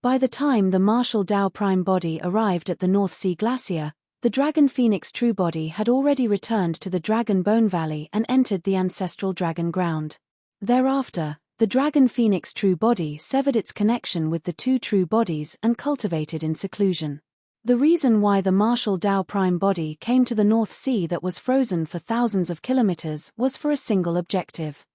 By the time the martial Tao prime body arrived at the North Sea glacier, the Dragon Phoenix true body had already returned to the Dragon Bone Valley and entered the ancestral dragon ground. Thereafter, the Dragon Phoenix true body severed its connection with the two true bodies and cultivated in seclusion. The reason why the martial Tao prime body came to the North Sea that was frozen for thousands of kilometers was for a single objective.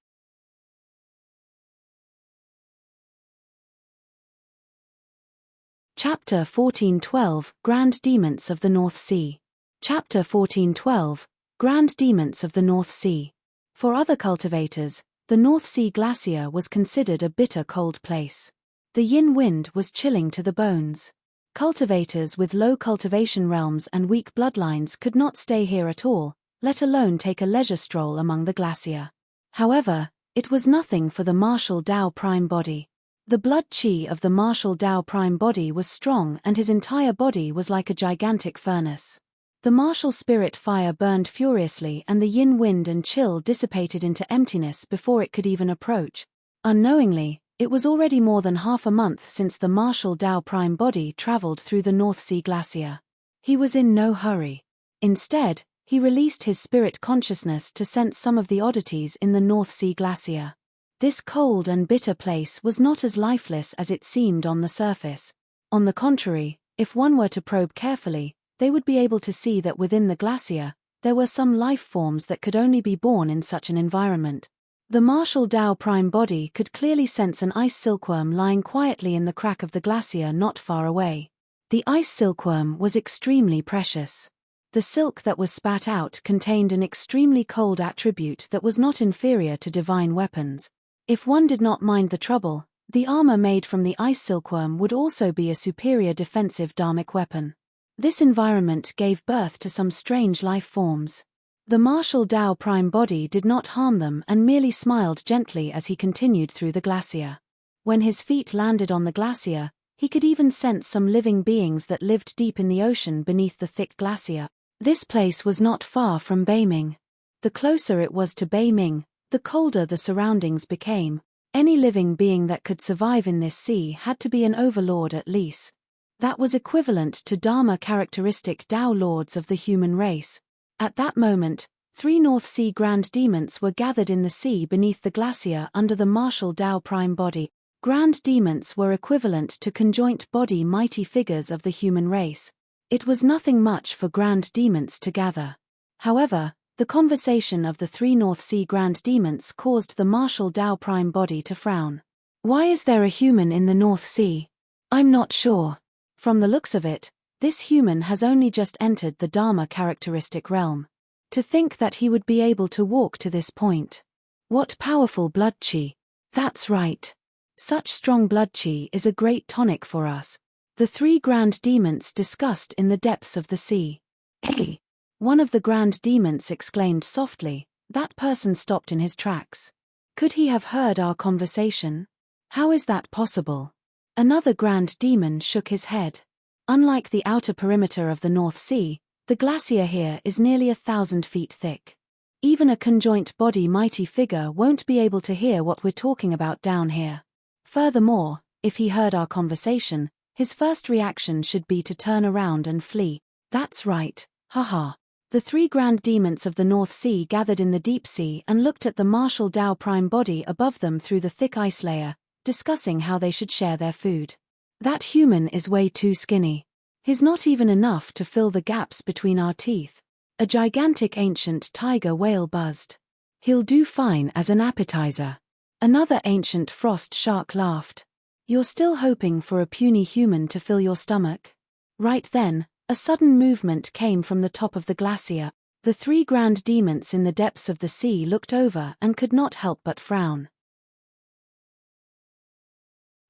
Chapter 1412, Grand Demons of the North Sea. Chapter 1412, Grand Demons of the North Sea. For other cultivators, the North Sea Glacier was considered a bitter cold place. The yin wind was chilling to the bones. Cultivators with low cultivation realms and weak bloodlines could not stay here at all, let alone take a leisure stroll among the glacier. However, it was nothing for the martial Dao Prime body. The blood chi of the martial Dao Prime body was strong and his entire body was like a gigantic furnace. The martial spirit fire burned furiously and the yin wind and chill dissipated into emptiness before it could even approach. Unknowingly, it was already more than half a month since the martial Dao Prime body traveled through the North Sea Glacier. He was in no hurry. Instead, he released his spirit consciousness to sense some of the oddities in the North Sea Glacier. This cold and bitter place was not as lifeless as it seemed on the surface. On the contrary, if one were to probe carefully, they would be able to see that within the glacier, there were some life forms that could only be born in such an environment. The martial Dao Prime body could clearly sense an ice silkworm lying quietly in the crack of the glacier not far away. The ice silkworm was extremely precious. The silk that was spat out contained an extremely cold attribute that was not inferior to divine weapons. If one did not mind the trouble, the armor made from the ice silkworm would also be a superior defensive dharmic weapon. This environment gave birth to some strange life forms. The martial Dao Prime body did not harm them and merely smiled gently as he continued through the glacier. When his feet landed on the glacier, he could even sense some living beings that lived deep in the ocean beneath the thick glacier. This place was not far from Beiming. The closer it was to Beiming, the colder the surroundings became. Any living being that could survive in this sea had to be an overlord at least. That was equivalent to Dharma characteristic Dao lords of the human race. At that moment, 3 North Sea Grand Demons were gathered in the sea beneath the glacier under the martial Dao Prime body. Grand Demons were equivalent to conjoint body mighty figures of the human race. It was nothing much for Grand Demons to gather. However, the conversation of the 3 North Sea Grand Demons caused the martial Dao Prime body to frown. Why is there a human in the North Sea? I'm not sure. From the looks of it, this human has only just entered the Dharma characteristic realm. To think that he would be able to walk to this point. What powerful blood chi. That's right. Such strong blood chi is a great tonic for us. The 3 Grand Demons discussed in the depths of the sea. Hey! One of the Grand Demons exclaimed softly. That person stopped in his tracks. Could he have heard our conversation? How is that possible? Another Grand Demon shook his head. Unlike the outer perimeter of the North Sea, the glacier here is nearly 1,000 feet thick. Even a conjoint body mighty figure won't be able to hear what we're talking about down here. Furthermore, if he heard our conversation, his first reaction should be to turn around and flee. That's right, haha. The 3 Grand Demons of the North Sea gathered in the deep sea and looked at the martial Dao Prime body above them through the thick ice layer, discussing how they should share their food. That human is way too skinny. He's not even enough to fill the gaps between our teeth. A gigantic ancient tiger whale buzzed. He'll do fine as an appetizer. Another ancient frost shark laughed. You're still hoping for a puny human to fill your stomach? Right then, a sudden movement came from the top of the glacier. The 3 Grand Demons in the depths of the sea looked over and could not help but frown.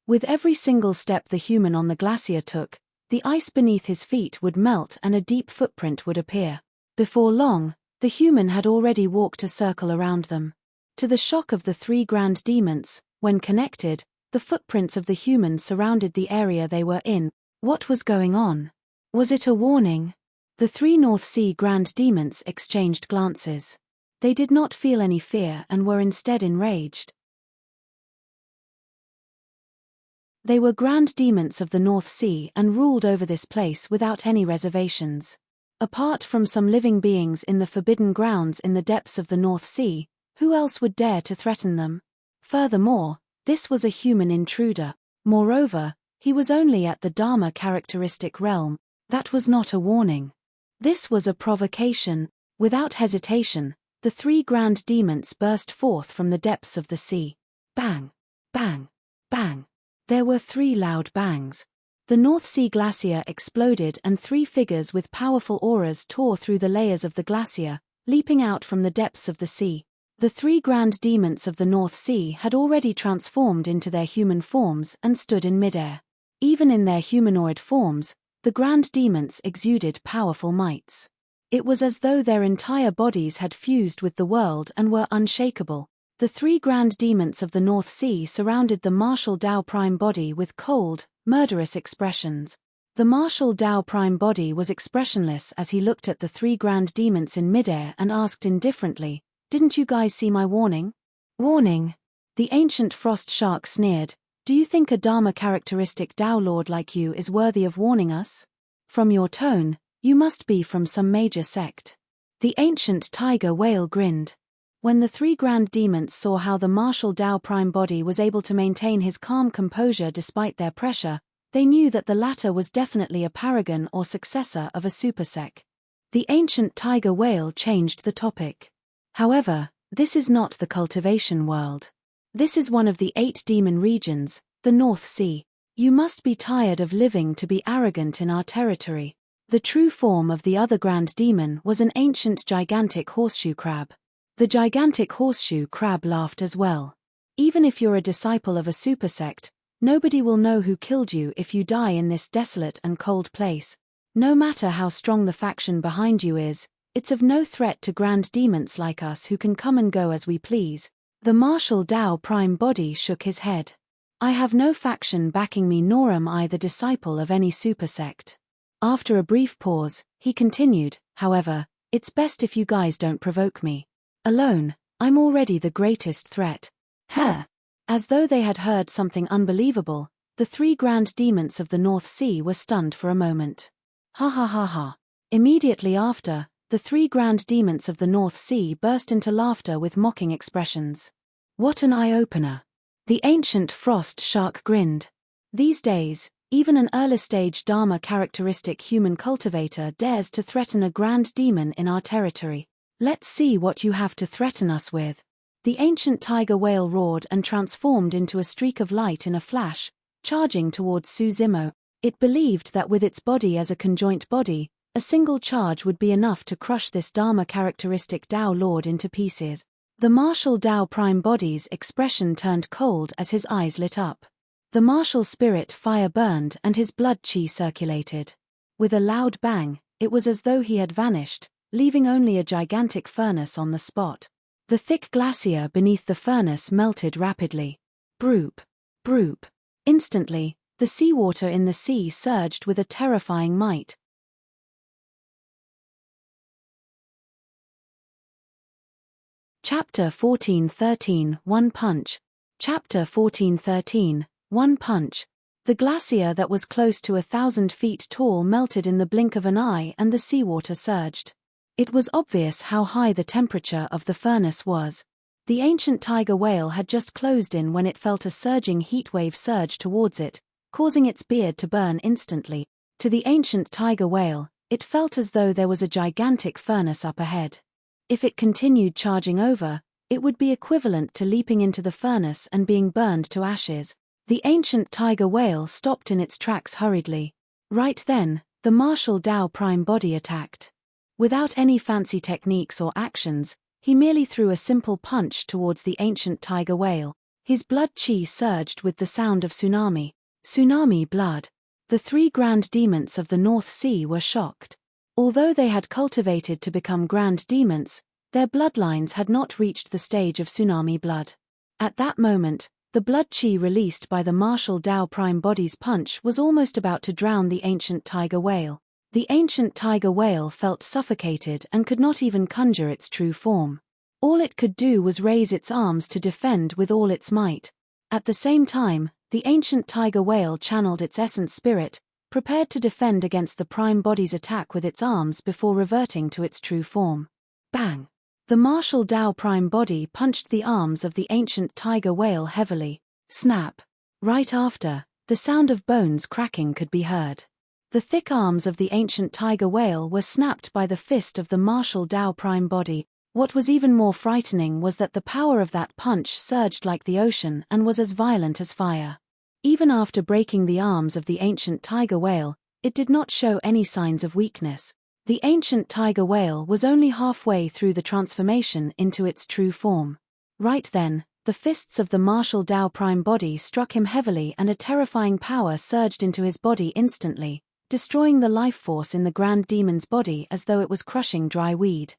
With every single step the human on the glacier took, the ice beneath his feet would melt and a deep footprint would appear. Before long, the human had already walked a circle around them. To the shock of the 3 Grand Demons, when connected, the footprints of the human surrounded the area they were in. What was going on? Was it a warning? The 3 North Sea Grand Demons exchanged glances. They did not feel any fear and were instead enraged. They were Grand Demons of the North Sea and ruled over this place without any reservations. Apart from some living beings in the forbidden grounds in the depths of the North Sea, who else would dare to threaten them? Furthermore, this was a human intruder. Moreover, he was only at the Dharma characteristic realm. That was not a warning. This was a provocation. Without hesitation, the 3 Grand Demons burst forth from the depths of the sea. Bang! Bang! Bang! There were 3 loud bangs. The North Sea Glacier exploded and 3 figures with powerful auras tore through the layers of the glacier, leaping out from the depths of the sea. The three grand demons of the North Sea had already transformed into their human forms and stood in midair. Even in their humanoid forms, the grand demons exuded powerful mights. It was as though their entire bodies had fused with the world and were unshakable. The three grand demons of the North Sea surrounded the martial Tao Prime body with cold, murderous expressions. The martial Tao Prime body was expressionless as he looked at the three grand demons in midair and asked indifferently, "Didn't you guys see my warning?" "Warning?" The ancient frost shark sneered. "Do you think a Dharma characteristic Tao Lord like you is worthy of warning us? From your tone, you must be from some major sect." The ancient tiger whale grinned. When the three grand demons saw how the martial Tao Prime body was able to maintain his calm composure despite their pressure, they knew that the latter was definitely a paragon or successor of a supersec. The ancient tiger whale changed the topic. "However, this is not the cultivation world. This is one of the 8 demon regions, the North Sea. You must be tired of living to be arrogant in our territory." The true form of the other grand demon was an ancient gigantic horseshoe crab. The gigantic horseshoe crab laughed as well. "Even if you're a disciple of a supersect, nobody will know who killed you if you die in this desolate and cold place. No matter how strong the faction behind you is, it's of no threat to grand demons like us who can come and go as we please." The martial Tao Prime body shook his head. "I have no faction backing me, nor am I the disciple of any supersect." After a brief pause, he continued, "However, it's best if you guys don't provoke me. Alone, I'm already the greatest threat." Huh! As though they had heard something unbelievable, the three grand demons of the North Sea were stunned for a moment. Ha ha ha ha. Immediately after, the three grand demons of the North Sea burst into laughter with mocking expressions. "What an eye-opener." The ancient frost shark grinned. These days, even an early-stage Dharma characteristic human cultivator dares to threaten a grand demon in our territory. "Let's see what you have to threaten us with." The ancient tiger whale roared and transformed into a streak of light in a flash, charging towards Suzimo. It believed that with its body as a conjoint body, a single charge would be enough to crush this Dharma characteristic Tao Lord into pieces. The martial Tao Prime body's expression turned cold as his eyes lit up. The martial spirit fire burned and his blood chi circulated. With a loud bang, it was as though he had vanished, leaving only a gigantic furnace on the spot. The thick glacier beneath the furnace melted rapidly. Broop, broop. Instantly, the seawater in the sea surged with a terrifying might. Chapter 1413, One Punch. Chapter 1413, One Punch. The glacier that was close to 1,000 feet tall melted in the blink of an eye and the seawater surged. It was obvious how high the temperature of the furnace was. The ancient tiger whale had just closed in when it felt a surging heat wave surge towards it, causing its beard to burn instantly. To the ancient tiger whale, it felt as though there was a gigantic furnace up ahead. If it continued charging over, it would be equivalent to leaping into the furnace and being burned to ashes. The ancient tiger whale stopped in its tracks hurriedly. Right then, the martial Tao Prime body attacked. Without any fancy techniques or actions, he merely threw a simple punch towards the ancient tiger whale. His blood chi surged with the sound of tsunami. Tsunami blood. The three grand demons of the North Sea were shocked. Although they had cultivated to become grand demons, their bloodlines had not reached the stage of tsunami blood. At that moment, the blood chi released by the martial Tao Prime body's punch was almost about to drown the ancient tiger whale. The ancient tiger whale felt suffocated and could not even conjure its true form. All it could do was raise its arms to defend with all its might. At the same time, the ancient tiger whale channeled its essence spirit, prepared to defend against the prime body's attack with its arms before reverting to its true form. Bang! The martial Tao Prime body punched the arms of the ancient tiger whale heavily. Snap! Right after, the sound of bones cracking could be heard. The thick arms of the ancient tiger whale were snapped by the fist of the martial Tao Prime body. What was even more frightening was that the power of that punch surged like the ocean and was as violent as fire. Even after breaking the arms of the ancient tiger whale, it did not show any signs of weakness. The ancient tiger whale was only halfway through the transformation into its true form. Right then, the fists of the martial Dao Prime body struck him heavily and a terrifying power surged into his body instantly, destroying the life force in the Grand Demon's body as though it was crushing dry weed.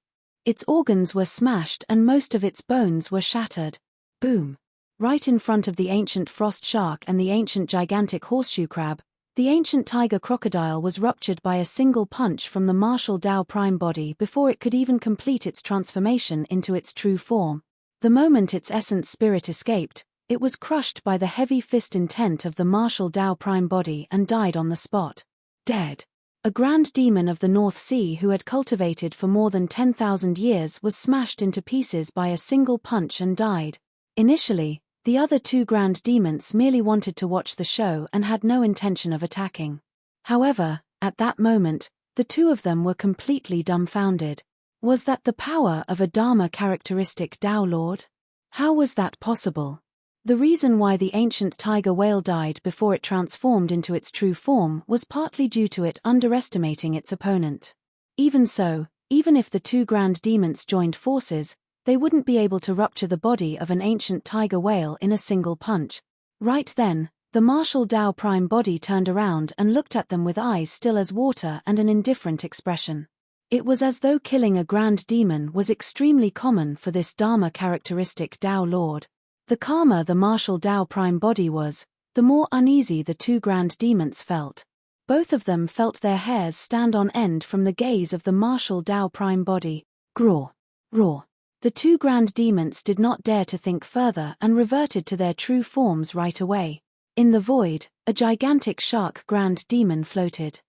Its organs were smashed and most of its bones were shattered. Boom! Right in front of the ancient frost shark and the ancient gigantic horseshoe crab, the ancient tiger crocodile was ruptured by a single punch from the martial Dao Prime body before it could even complete its transformation into its true form. The moment its essence spirit escaped, it was crushed by the heavy fist intent of the martial Dao Prime body and died on the spot. Dead. A grand demon of the North Sea who had cultivated for more than 10,000 years was smashed into pieces by a single punch and died. Initially, the other two grand demons merely wanted to watch the show and had no intention of attacking. However, at that moment, the two of them were completely dumbfounded. Was that the power of a Dharma characteristic Dao Lord? How was that possible? The reason why the ancient tiger whale died before it transformed into its true form was partly due to it underestimating its opponent. Even so, even if the two grand demons joined forces, they wouldn't be able to rupture the body of an ancient tiger whale in a single punch. Right then, the martial Dao Prime body turned around and looked at them with eyes still as water and an indifferent expression. It was as though killing a grand demon was extremely common for this Dharma characteristic Dao Lord. The calmer the martial Dao Prime body was, the more uneasy the two grand demons felt. Both of them felt their hairs stand on end from the gaze of the martial Dao Prime body. Graw. Roar. The two grand demons did not dare to think further and reverted to their true forms right away. In the void, a gigantic shark grand demon floated.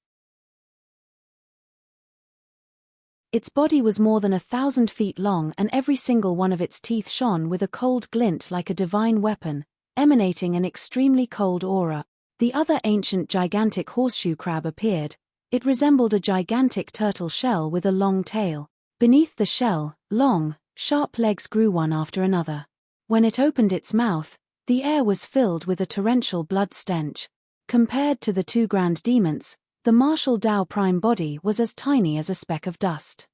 Its body was more than 1,000 feet long and every single one of its teeth shone with a cold glint like a divine weapon, emanating an extremely cold aura. The other ancient gigantic horseshoe crab appeared. It resembled a gigantic turtle shell with a long tail. Beneath the shell, long, sharp legs grew one after another. When it opened its mouth, the air was filled with a torrential blood stench. Compared to the two grand demons, the martial Dao Prime body was as tiny as a speck of dust.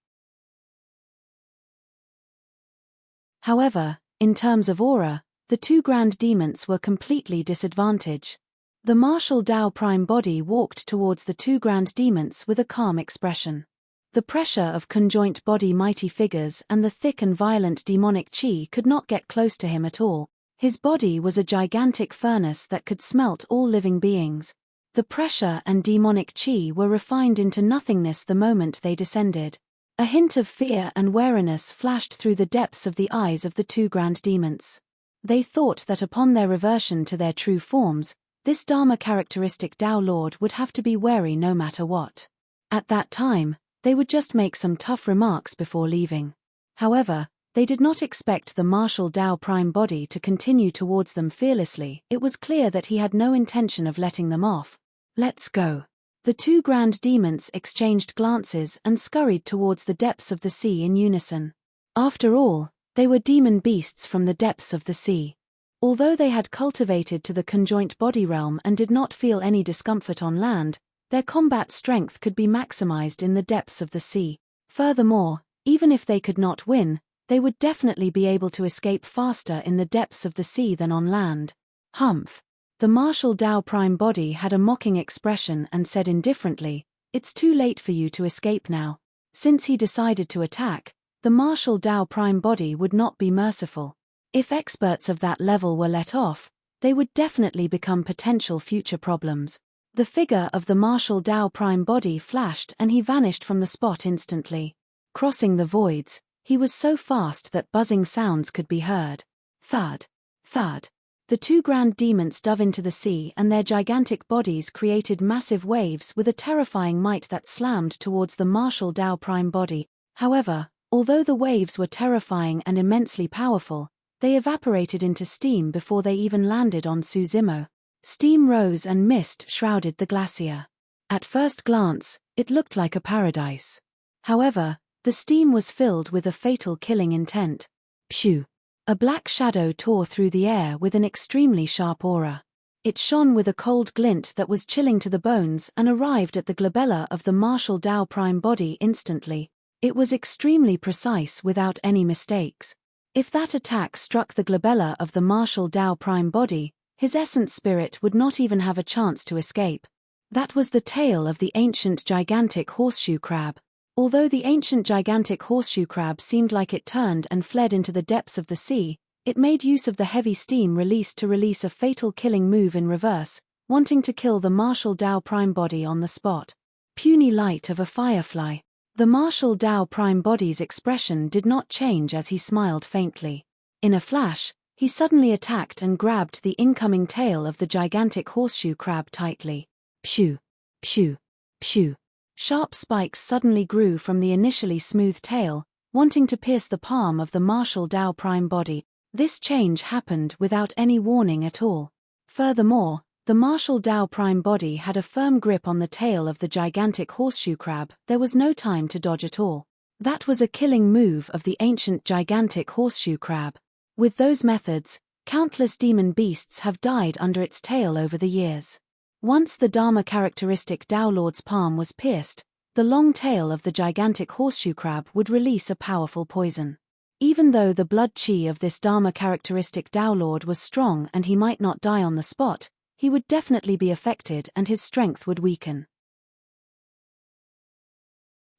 However, in terms of aura, the two grand demons were completely disadvantaged. The martial Dao Prime body walked towards the two grand demons with a calm expression. The pressure of conjoint body mighty figures and the thick and violent demonic chi could not get close to him at all. His body was a gigantic furnace that could smelt all living beings. The pressure and demonic chi were refined into nothingness the moment they descended. A hint of fear and wariness flashed through the depths of the eyes of the two grand demons. They thought that upon their reversion to their true forms, this Dharma characteristic Dao Lord would have to be wary no matter what. At that time, they would just make some tough remarks before leaving. However, they did not expect the martial Dao Prime body to continue towards them fearlessly. It was clear that he had no intention of letting them off. Let's go. The two grand demons exchanged glances and scurried towards the depths of the sea in unison. After all, they were demon beasts from the depths of the sea. Although they had cultivated to the conjoint body realm and did not feel any discomfort on land, their combat strength could be maximized in the depths of the sea. Furthermore, even if they could not win, they would definitely be able to escape faster in the depths of the sea than on land. Humph. The martial Dao Prime body had a mocking expression and said indifferently, "It's too late for you to escape now." Since he decided to attack, the martial Dao Prime body would not be merciful. If experts of that level were let off, they would definitely become potential future problems. The figure of the martial Dao Prime body flashed and he vanished from the spot instantly. Crossing the voids, he was so fast that buzzing sounds could be heard. Thud. Thud. The two grand demons dove into the sea and their gigantic bodies created massive waves with a terrifying might that slammed towards the martial Dao Prime body. However, although the waves were terrifying and immensely powerful, they evaporated into steam before they even landed on Suzimo. Steam rose and mist shrouded the glacier. At first glance, it looked like a paradise. However, the steam was filled with a fatal killing intent. Phew! A black shadow tore through the air with an extremely sharp aura. It shone with a cold glint that was chilling to the bones and arrived at the glabella of the martial Tao prime body instantly. It was extremely precise without any mistakes. If that attack struck the glabella of the martial Tao prime body, his essence spirit would not even have a chance to escape. That was the tail of the ancient gigantic horseshoe crab. Although the ancient gigantic horseshoe crab seemed like it turned and fled into the depths of the sea, it made use of the heavy steam released to release a fatal killing move in reverse, wanting to kill the martial Tao prime body on the spot. Puny light of a firefly. The martial Tao prime body's expression did not change as he smiled faintly. In a flash, he suddenly attacked and grabbed the incoming tail of the gigantic horseshoe crab tightly. Pshoo! Pshoo! Pshoo! Sharp spikes suddenly grew from the initially smooth tail, wanting to pierce the palm of the martial Tao prime body. This change happened without any warning at all. Furthermore, the martial Tao prime body had a firm grip on the tail of the gigantic horseshoe crab. There was no time to dodge at all. That was a killing move of the ancient gigantic horseshoe crab. With those methods, countless demon beasts have died under its tail over the years. Once the Dharma characteristic Tao Lord's palm was pierced, the long tail of the gigantic horseshoe crab would release a powerful poison. Even though the blood chi of this Dharma characteristic Tao Lord was strong and he might not die on the spot, he would definitely be affected and his strength would weaken.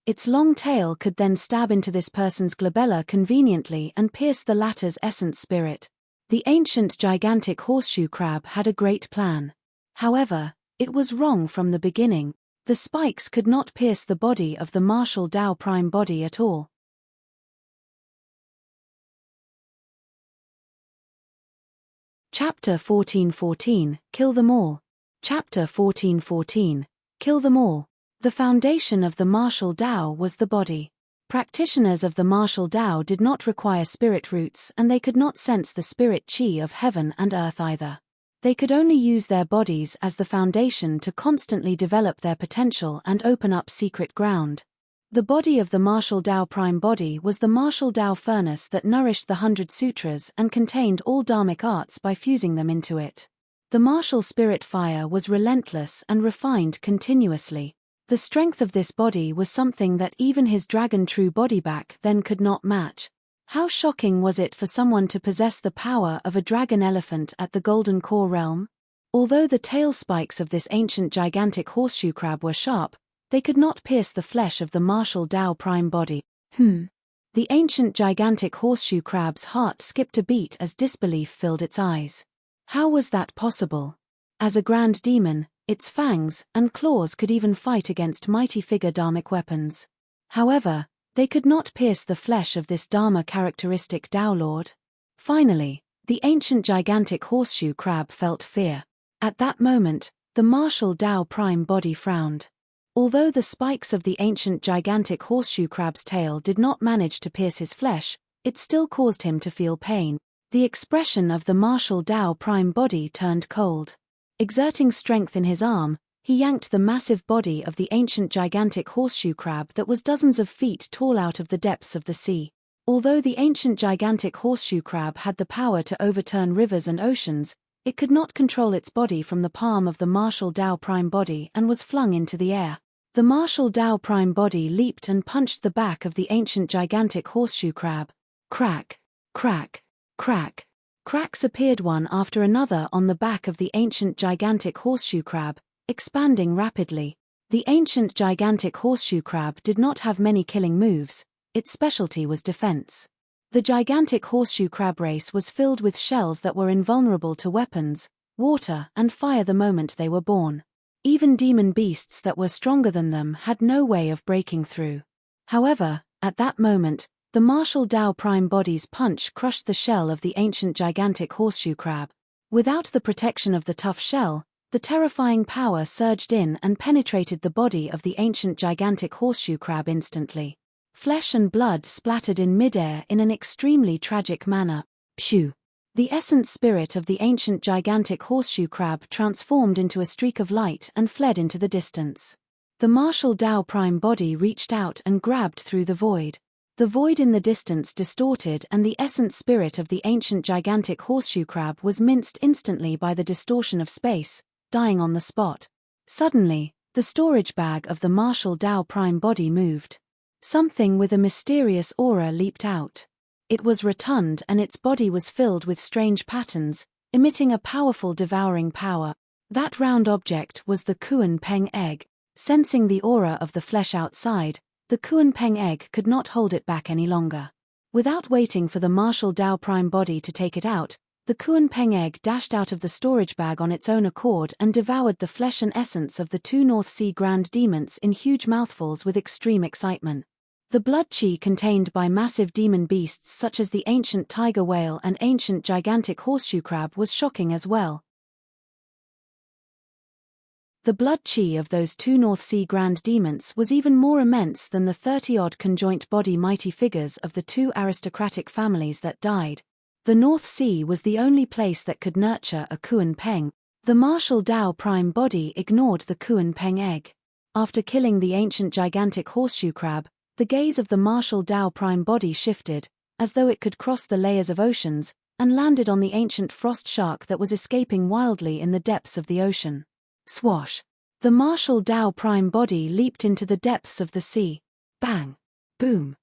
Its long tail could then stab into this person's glabella conveniently and pierce the latter's essence spirit. The ancient gigantic horseshoe crab had a great plan. However, it was wrong from the beginning. The spikes could not pierce the body of the martial Tao prime body at all. Chapter 1414, Kill Them All. Chapter 1414, Kill Them All. The foundation of the martial Tao was the body. Practitioners of the martial Tao did not require spirit roots and they could not sense the spirit chi of heaven and earth either. They could only use their bodies as the foundation to constantly develop their potential and open up secret ground. The body of the martial Tao prime body was the martial Tao furnace that nourished the 100 sutras and contained all dharmic arts by fusing them into it. The martial spirit fire was relentless and refined continuously. The strength of this body was something that even his dragon true body back then could not match. How shocking was it for someone to possess the power of a dragon elephant at the Golden Core realm? Although the tail spikes of this ancient gigantic horseshoe crab were sharp, they could not pierce the flesh of the martial Tao prime body. The ancient gigantic horseshoe crab's heart skipped a beat as disbelief filled its eyes. How was that possible? As a grand demon, its fangs and claws could even fight against mighty figure dharmic weapons. However, they could not pierce the flesh of this Dharma characteristic Tao Lord. Finally, the ancient gigantic horseshoe crab felt fear. At that moment, the martial Tao prime body frowned. Although the spikes of the ancient gigantic horseshoe crab's tail did not manage to pierce his flesh, it still caused him to feel pain. The expression of the martial Tao prime body turned cold. Exerting strength in his arm, he yanked the massive body of the ancient gigantic horseshoe crab that was dozens of feet tall out of the depths of the sea. Although the ancient gigantic horseshoe crab had the power to overturn rivers and oceans, it could not control its body from the palm of the martial Tao prime body and was flung into the air. The martial Tao prime body leaped and punched the back of the ancient gigantic horseshoe crab. Crack, crack, crack. Cracks appeared one after another on the back of the ancient gigantic horseshoe crab, expanding rapidly. The ancient gigantic horseshoe crab did not have many killing moves. Its specialty was defense. The gigantic horseshoe crab race was filled with shells that were invulnerable to weapons, water, and fire the moment they were born. Even demon beasts that were stronger than them had no way of breaking through. However, at that moment, the martial Tao prime body's punch crushed the shell of the ancient gigantic horseshoe crab. Without the protection of the tough shell, the terrifying power surged in and penetrated the body of the ancient gigantic horseshoe crab instantly. Flesh and blood splattered in midair in an extremely tragic manner. Pshoo! The essence spirit of the ancient gigantic horseshoe crab transformed into a streak of light and fled into the distance. The martial Tao prime body reached out and grabbed through the void. The void in the distance distorted, and the essence spirit of the ancient gigantic horseshoe crab was minced instantly by the distortion of space, dying on the spot. Suddenly, the storage bag of the martial Tao prime body moved. Something with a mysterious aura leaped out. It was rotund, and its body was filled with strange patterns, emitting a powerful devouring power. That round object was the Kuan Peng egg. Sensing the aura of the flesh outside, the Kuan Peng egg could not hold it back any longer. Without waiting for the martial Tao prime body to take it out, the Kuan Peng egg dashed out of the storage bag on its own accord and devoured the flesh and essence of the two North Sea Grand Demons in huge mouthfuls with extreme excitement. The blood chi contained by massive demon beasts such as the ancient tiger whale and ancient gigantic horseshoe crab was shocking as well. The blood chi of those two North Sea Grand Demons was even more immense than the 30-odd conjoint body mighty figures of the two aristocratic families that died. The North Sea was the only place that could nurture a Kuan Peng. The martial Tao prime body ignored the Kuan Peng egg. After killing the ancient gigantic horseshoe crab, the gaze of the martial Tao prime body shifted, as though it could cross the layers of oceans, and landed on the ancient frost shark that was escaping wildly in the depths of the ocean. Swash! The martial Tao prime body leaped into the depths of the sea. Bang! Boom!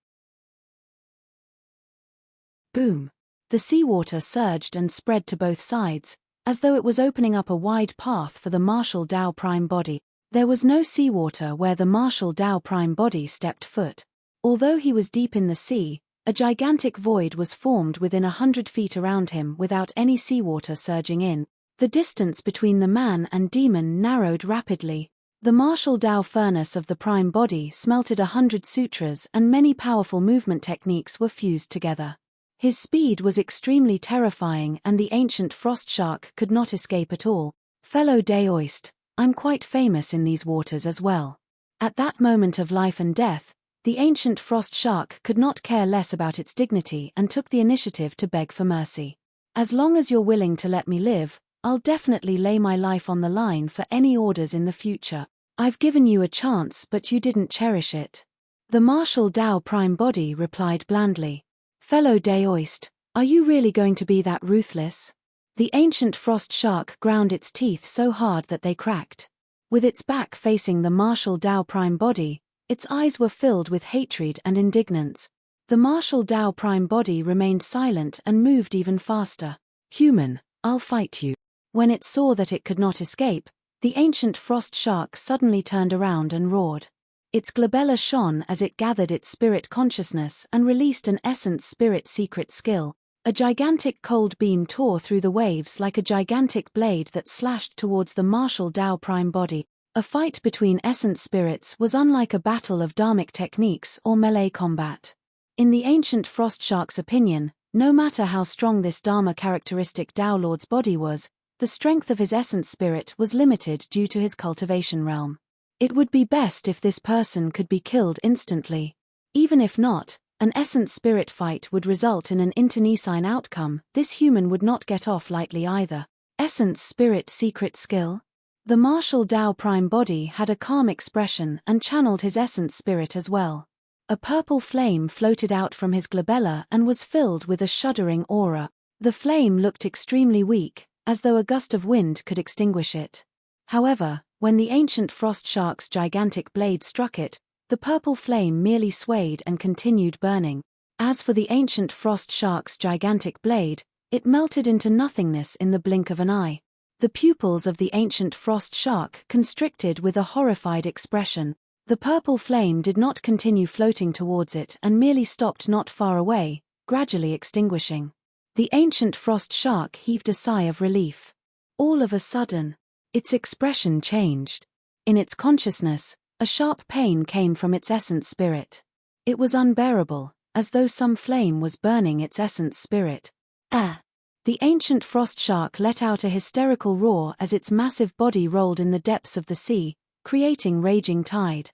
Boom! The seawater surged and spread to both sides, as though it was opening up a wide path for the martial Tao prime body. There was no seawater where the martial Tao prime body stepped foot. Although he was deep in the sea, a gigantic void was formed within 100 feet around him without any seawater surging in. The distance between the man and demon narrowed rapidly. The martial Tao furnace of the prime body smelted 100 sutras, and many powerful movement techniques were fused together. His speed was extremely terrifying, and the ancient frost shark could not escape at all. Fellow Daoist, I'm quite famous in these waters as well. At that moment of life and death, the ancient frost shark could not care less about its dignity and took the initiative to beg for mercy. As long as you're willing to let me live, I'll definitely lay my life on the line for any orders in the future. I've given you a chance, but you didn't cherish it. The martial Tao prime body replied blandly. Fellow Daoist, are you really going to be that ruthless? The ancient frost shark ground its teeth so hard that they cracked. With its back facing the martial Tao prime body, its eyes were filled with hatred and indignance. The martial Tao prime body remained silent and moved even faster. Human, I'll fight you. When it saw that it could not escape, the ancient frost shark suddenly turned around and roared. Its glabella shone as it gathered its spirit consciousness and released an essence spirit secret skill. A gigantic cold beam tore through the waves like a gigantic blade that slashed towards the martial Tao prime body. A fight between essence spirits was unlike a battle of dharmic techniques or melee combat. In the ancient frost shark's opinion, no matter how strong this dharma characteristic Tao Lord's body was, the strength of his essence spirit was limited due to his cultivation realm. It would be best if this person could be killed instantly. Even if not, an essence spirit fight would result in an internecine outcome. This human would not get off lightly either. Essence spirit secret skill? The martial Tao prime body had a calm expression and channeled his essence spirit as well. A purple flame floated out from his glabella and was filled with a shuddering aura. The flame looked extremely weak, as though a gust of wind could extinguish it. However, when the ancient frost shark's gigantic blade struck it, the purple flame merely swayed and continued burning. As for the ancient frost shark's gigantic blade, it melted into nothingness in the blink of an eye. The pupils of the ancient frost shark constricted with a horrified expression. The purple flame did not continue floating towards it and merely stopped not far away, gradually extinguishing. The ancient frost shark heaved a sigh of relief. All of a sudden, its expression changed. In its consciousness, a sharp pain came from its essence spirit. It was unbearable, as though some flame was burning its essence spirit. Ah! The ancient frost shark let out a hysterical roar as its massive body rolled in the depths of the sea, creating raging tide.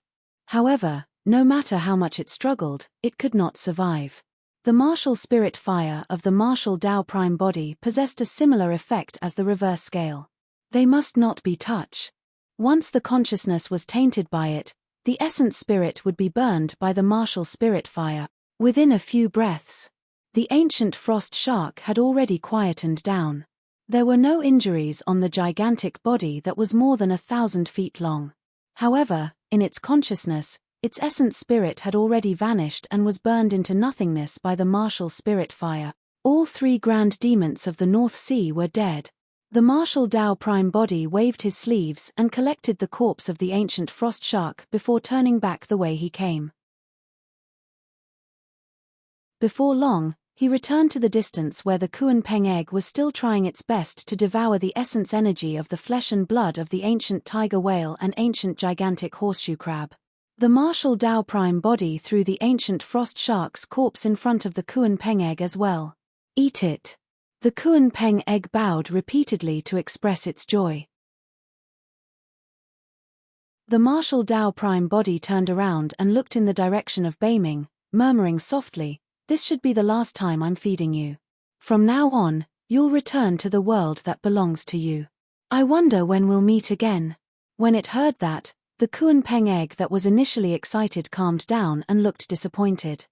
However, no matter how much it struggled, it could not survive. The martial spirit fire of the martial Tao prime body possessed a similar effect as the reverse scale. They must not be touched. Once the consciousness was tainted by it, the essence spirit would be burned by the martial spirit fire. Within a few breaths, the ancient frost shark had already quietened down. There were no injuries on the gigantic body that was more than 1,000 feet long. However, in its consciousness, its essence spirit had already vanished and was burned into nothingness by the martial spirit fire. All 3 grand demons of the North Sea were dead. The martial Tao prime body waved his sleeves and collected the corpse of the ancient frost shark before turning back the way he came. Before long, he returned to the distance where the Kuan Peng egg was still trying its best to devour the essence energy of the flesh and blood of the ancient tiger whale and ancient gigantic horseshoe crab. The martial Tao prime body threw the ancient frost shark's corpse in front of the Kuan Peng egg as well. Eat it. The Kuan Peng egg bowed repeatedly to express its joy. The martial Tao prime body turned around and looked in the direction of Beiming, murmuring softly, "This should be the last time I'm feeding you. From now on, you'll return to the world that belongs to you. I wonder when we'll meet again." When it heard that, the Kuan Peng egg that was initially excited calmed down and looked disappointed.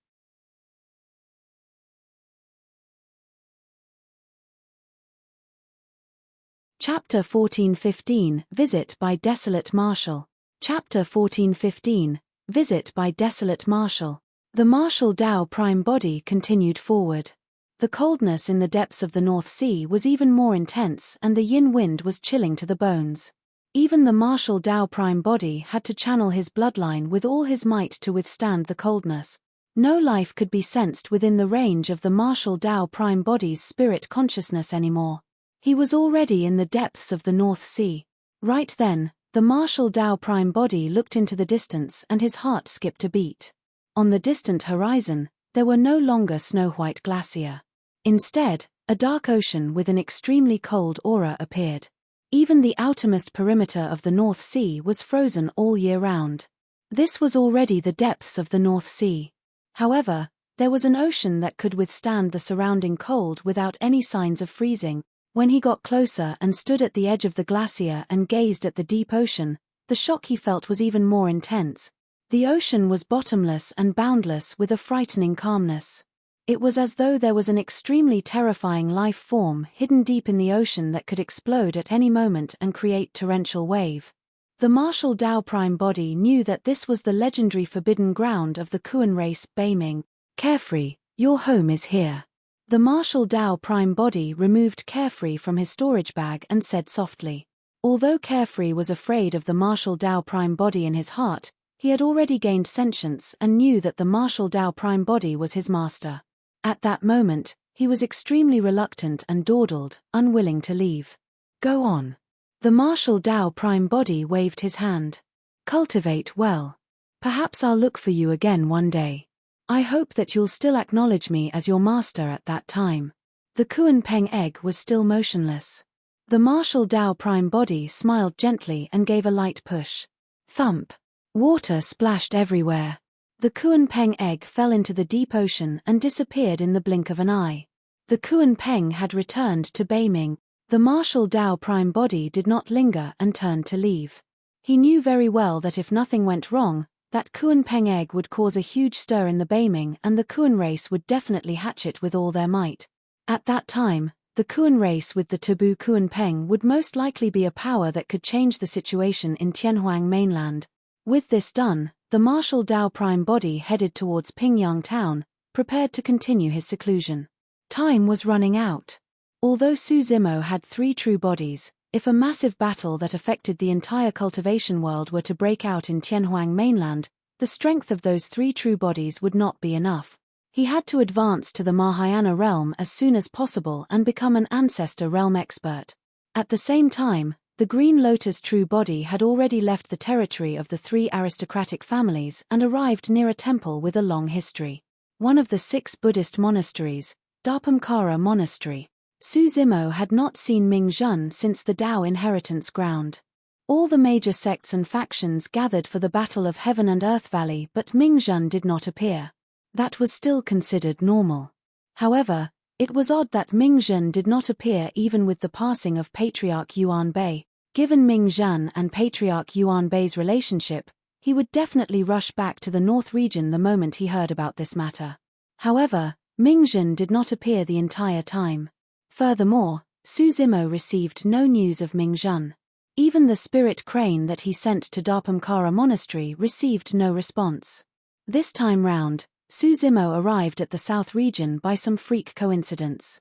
Chapter 14:15 Visit by Desolate Marshal. Chapter 14:15 Visit by Desolate Marshal. The martial Tao prime body continued forward. The coldness in the depths of the North Sea was even more intense and the yin wind was chilling to the bones. Even the martial Tao prime body had to channel his bloodline with all his might to withstand the coldness. No life could be sensed within the range of the martial Tao prime body's spirit consciousness anymore. He was already in the depths of the North Sea. Right then, the martial Tao prime body looked into the distance and his heart skipped a beat. On the distant horizon, there were no longer snow-white glacier. Instead, a dark ocean with an extremely cold aura appeared. Even the outermost perimeter of the North Sea was frozen all year round. This was already the depths of the North Sea. However, there was an ocean that could withstand the surrounding cold without any signs of freezing. When he got closer and stood at the edge of the glacier and gazed at the deep ocean, the shock he felt was even more intense. The ocean was bottomless and boundless with a frightening calmness. It was as though there was an extremely terrifying life form hidden deep in the ocean that could explode at any moment and create torrential wave. The martial Tao prime body knew that this was the legendary forbidden ground of the Kuan race, Beiming. "Carefree, your home is here." The martial Tao prime body removed Carefree from his storage bag and said softly. Although Carefree was afraid of the martial Tao prime body in his heart, he had already gained sentience and knew that the martial Tao prime body was his master. At that moment, he was extremely reluctant and dawdled, unwilling to leave. "Go on." The martial Tao prime body waved his hand. "Cultivate well. Perhaps I'll look for you again one day. I hope that you'll still acknowledge me as your master at that time." The Kuan Peng egg was still motionless. The martial Tao prime body smiled gently and gave a light push. Thump. Water splashed everywhere. The Kuan Peng egg fell into the deep ocean and disappeared in the blink of an eye. The Kuan Peng had returned to Beiming. The martial Tao prime body did not linger and turned to leave. He knew very well that if nothing went wrong, that Kuan Peng egg would cause a huge stir in the Beiming and the Kuan race would definitely hatch it with all their might. At that time, the Kuan race with the taboo Kuan Peng would most likely be a power that could change the situation in Tianhuang mainland. With this done, the martial Tao prime body headed towards Pingyang town, prepared to continue his seclusion. Time was running out. Although Su Zimo had 3 true bodies, if a massive battle that affected the entire cultivation world were to break out in Tianhuang mainland, the strength of those 3 true bodies would not be enough. He had to advance to the Mahayana realm as soon as possible and become an ancestor realm expert. At the same time, the Green Lotus true body had already left the territory of the 3 aristocratic families and arrived near a temple with a long history. One of the 6 Buddhist monasteries, Dharpamkara Monastery. Su Zimo had not seen Ming Zhen since the Dao inheritance ground. All the major sects and factions gathered for the Battle of Heaven and Earth Valley, but Ming Zhen did not appear. That was still considered normal. However, it was odd that Ming Zhen did not appear even with the passing of Patriarch Yuan Bei. Given Ming Zhen and Patriarch Yuan Bei's relationship, he would definitely rush back to the North region the moment he heard about this matter. However, Mingzhen did not appear the entire time. Furthermore, Su Zimo received no news of Mingzhen. Even the spirit crane that he sent to Dharpamkara Monastery received no response. This time round, Su Zimo arrived at the south region by some freak coincidence.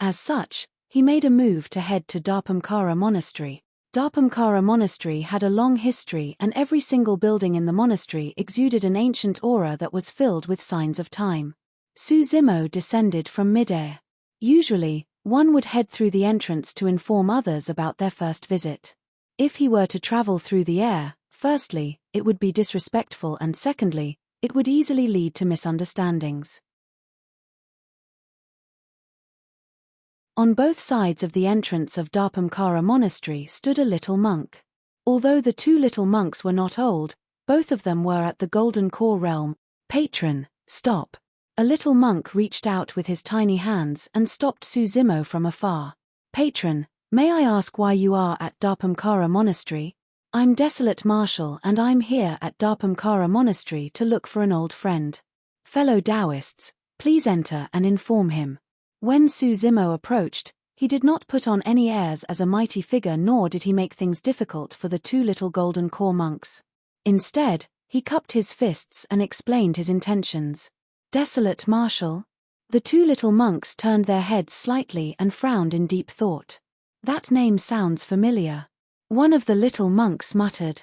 As such, he made a move to head to Dharpamkara Monastery. Dharpamkara Monastery had a long history, and every single building in the monastery exuded an ancient aura that was filled with signs of time. Su Zimo descended from midair. Usually, one would head through the entrance to inform others about their first visit. If he were to travel through the air, firstly, it would be disrespectful, and secondly, it would easily lead to misunderstandings. On both sides of the entrance of Dharpamkara Monastery stood a little monk. Although the two little monks were not old, both of them were at the Golden Core realm. "Patron, stop." A little monk reached out with his tiny hands and stopped Su Zimo from afar. "Patron, may I ask why you are at Dharpamkara Monastery?" "I'm Desolate Marshal, and I'm here at Dharpamkara Monastery to look for an old friend. Fellow Taoists, please enter and inform him." When Su Zimo approached, he did not put on any airs as a mighty figure, nor did he make things difficult for the two little Golden Core monks. Instead, he cupped his fists and explained his intentions. "Desolate Marshal?" The two little monks turned their heads slightly and frowned in deep thought. "That name sounds familiar." One of the little monks muttered.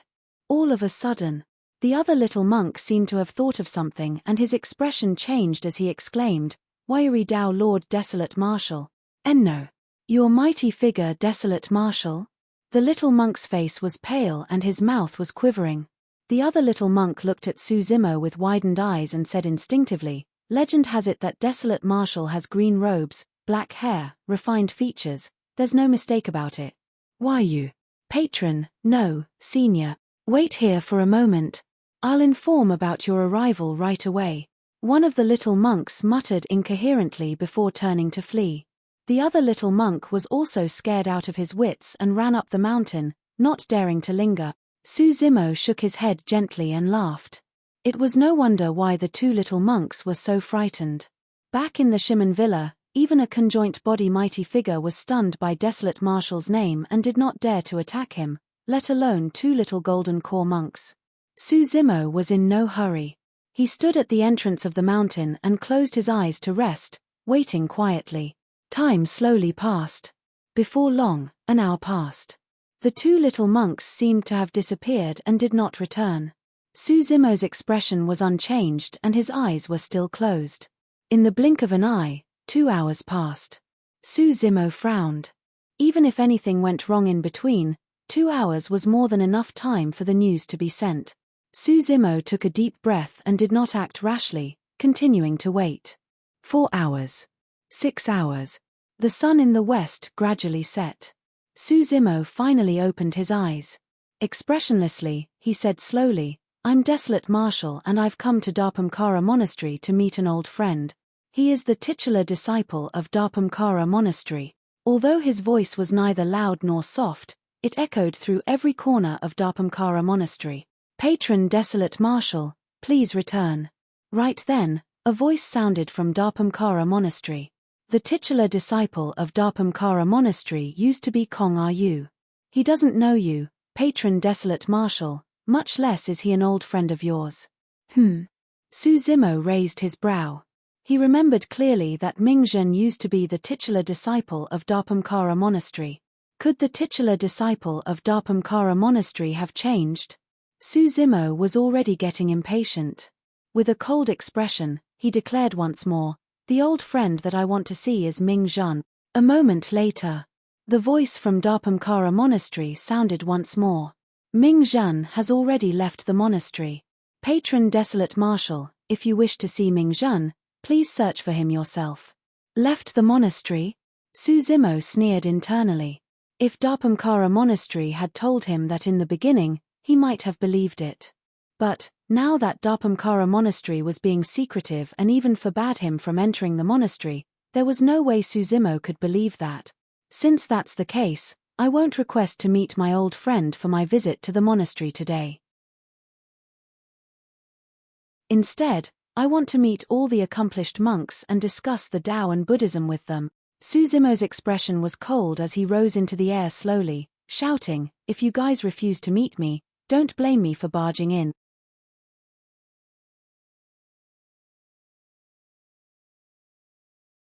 All of a sudden, the other little monk seemed to have thought of something, and his expression changed as he exclaimed, "Wayuri Dao Lord Desolate Marshal. Enno. Your mighty figure Desolate Marshal?" The little monk's face was pale and his mouth was quivering. The other little monk looked at Su Zimo with widened eyes and said instinctively, "Legend has it that Desolate Marshal has green robes, black hair, refined features, there's no mistake about it." "Why you?" "Patron, no, senior. Wait here for a moment. I'll inform about your arrival right away." One of the little monks muttered incoherently before turning to flee. The other little monk was also scared out of his wits and ran up the mountain, not daring to linger. Su Zimo shook his head gently and laughed. It was no wonder why the two little monks were so frightened. Back in the Shimon Villa, even a conjoint body mighty figure was stunned by Desolate Marshal's name and did not dare to attack him, let alone two little Golden Core monks. Su Zimo was in no hurry. He stood at the entrance of the mountain and closed his eyes to rest, waiting quietly. Time slowly passed. Before long, an hour passed. The two little monks seemed to have disappeared and did not return. Su Zimo's expression was unchanged and his eyes were still closed. In the blink of an eye, 2 hours passed. Su Zimo frowned. Even if anything went wrong in between, 2 hours was more than enough time for the news to be sent. Su Zimo took a deep breath and did not act rashly, continuing to wait. 4 hours. 6 hours. The sun in the west gradually set. Su Zimo finally opened his eyes. Expressionlessly, he said slowly, "I'm Desolate Marshal and I've come to Dharpamkara Monastery to meet an old friend. He is the titular disciple of Dharpamkara Monastery." Although his voice was neither loud nor soft, it echoed through every corner of Dharpamkara Monastery. "Patron Desolate Marshal, please return." Right then, a voice sounded from Dharpamkara Monastery. The titular disciple of Dharpamkara Monastery used to be Kong Are You. He doesn't know you, Patron Desolate Marshal, much less is he an old friend of yours. Su Zimo raised his brow. He remembered clearly that Mingzhen used to be the titular disciple of Dharpamkara Monastery. Could the titular disciple of Dharpamkara Monastery have changed? Su Zimo was already getting impatient. With a cold expression, he declared once more, "The old friend that I want to see is Mingzhen." A moment later, the voice from Dharpamkara Monastery sounded once more. "Mingzhen has already left the monastery. Patron Desolate Marshal, if you wish to see Mingzhen, please search for him yourself." Left the monastery? Su Zimo sneered internally. If Dharpamkara Monastery had told him that in the beginning, he might have believed it. But, now that Dharpamkara Monastery was being secretive and even forbade him from entering the monastery, there was no way Su Zimo could believe that. Since that's the case, I won't request to meet my old friend for my visit to the monastery today. Instead, I want to meet all the accomplished monks and discuss the Tao and Buddhism with them. Suzimo's expression was cold as he rose into the air slowly, shouting, "If you guys refuse to meet me, don't blame me for barging in."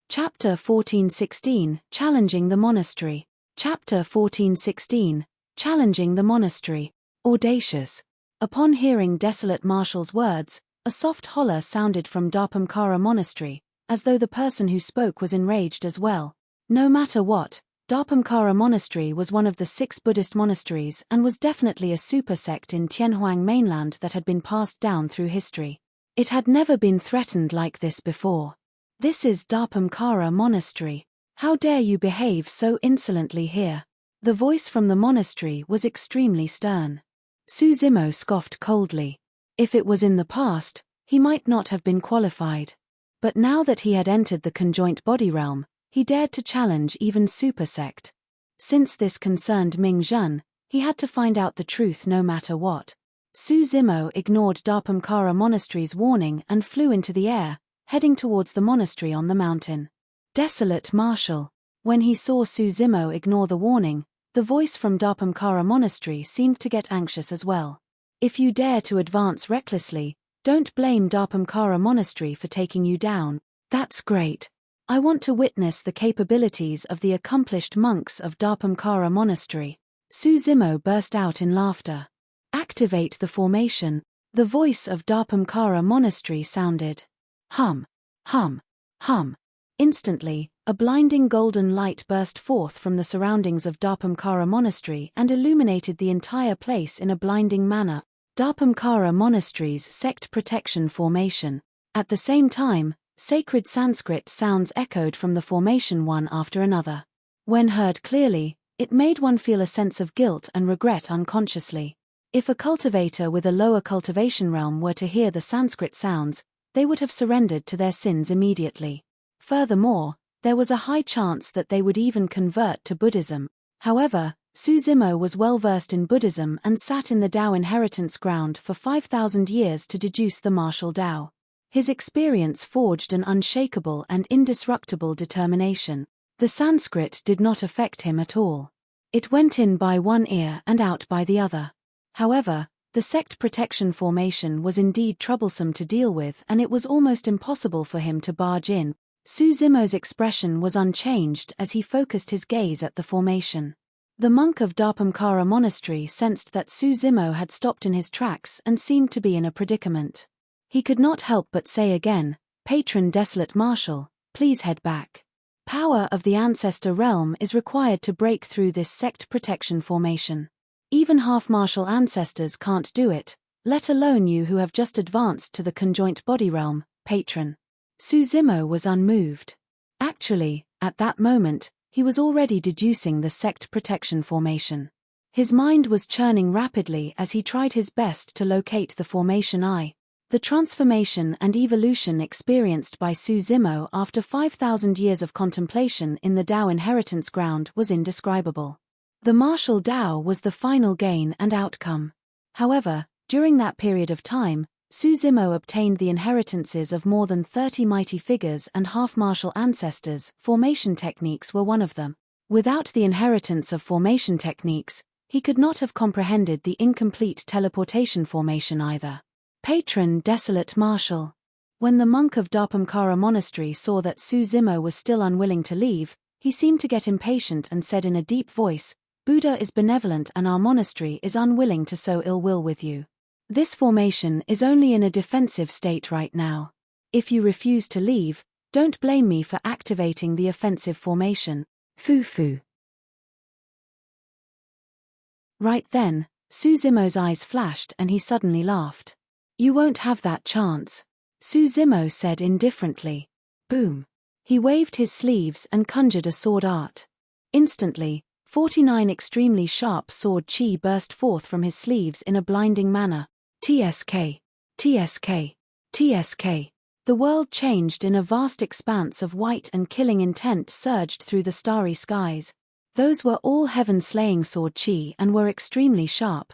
Chapter 14:16, Challenging the Monastery. Chapter 14:16, Challenging the Monastery. Audacious. Upon hearing Desolate Marshal's words, a soft holler sounded from Dharpamkara Monastery, as though the person who spoke was enraged as well. No matter what, Dharpamkara Monastery was one of the 6 Buddhist monasteries and was definitely a super sect in Tianhuang mainland that had been passed down through history. It had never been threatened like this before. "This is Dharpamkara Monastery. How dare you behave so insolently here?" The voice from the monastery was extremely stern. Suzimo scoffed coldly. If it was in the past, he might not have been qualified. But now that he had entered the conjoint body realm, he dared to challenge even super sect. Since this concerned Ming Zhen, he had to find out the truth no matter what. Suzimo ignored Dharpamkara Monastery's warning and flew into the air, heading towards the monastery on the mountain. Desolate Marshal. When he saw Suzimo ignore the warning, the voice from Dharpamkara Monastery seemed to get anxious as well. "If you dare to advance recklessly, don't blame Dharpamkara Monastery for taking you down." "That's great. I want to witness the capabilities of the accomplished monks of Dharpamkara Monastery." Suzimo burst out in laughter. "Activate the formation." The voice of Dharpamkara Monastery sounded. Hum, hum, hum. Instantly, a blinding golden light burst forth from the surroundings of Dharpamkara Monastery and illuminated the entire place in a blinding manner. Dharpamkara Monastery's sect protection formation. At the same time, sacred Sanskrit sounds echoed from the formation one after another. When heard clearly, it made one feel a sense of guilt and regret unconsciously. If a cultivator with a lower cultivation realm were to hear the Sanskrit sounds, they would have surrendered to their sins immediately. Furthermore, there was a high chance that they would even convert to Buddhism. However, Suzimo was well versed in Buddhism and sat in the Tao inheritance ground for 5,000 years to deduce the martial Tao. His experience forged an unshakable and indestructible determination. The Sanskrit did not affect him at all. It went in by one ear and out by the other. However, the sect protection formation was indeed troublesome to deal with, and it was almost impossible for him to barge in. Suzimo's expression was unchanged as he focused his gaze at the formation. The monk of Dharpamkara Monastery sensed that Suzimo had stopped in his tracks and seemed to be in a predicament. He could not help but say again, "Patron Desolate Marshal, please head back. Power of the Ancestor Realm is required to break through this sect protection formation. Even half-martial ancestors can't do it, let alone you who have just advanced to the conjoint body realm, patron." Suzimo was unmoved. Actually, at that moment, he was already deducing the sect protection formation. His mind was churning rapidly as he tried his best to locate the formation I. The transformation and evolution experienced by Suzimo after 5,000 years of contemplation in the Tao inheritance ground was indescribable. The martial Tao was the final gain and outcome. However, during that period of time, Suzimo obtained the inheritances of more than 30 mighty figures and half-martial ancestors. Formation techniques were one of them. Without the inheritance of formation techniques, he could not have comprehended the incomplete teleportation formation either. Patron Desolate Marshal. When the monk of Dharpamkara Monastery saw that Suzimo was still unwilling to leave, he seemed to get impatient and said in a deep voice, "Buddha is benevolent and our monastery is unwilling to sow ill will with you. This formation is only in a defensive state right now. If you refuse to leave, don't blame me for activating the offensive formation. Foo-foo." Right then, Suzimo's eyes flashed and he suddenly laughed. "You won't have that chance," Suzimo said indifferently. Boom. He waved his sleeves and conjured a sword art. Instantly, 49 extremely sharp sword chi burst forth from his sleeves in a blinding manner. TSK. TSK. TSK. The world changed in a vast expanse of white and killing intent surged through the starry skies. Those were all heaven-slaying sword chi and were extremely sharp.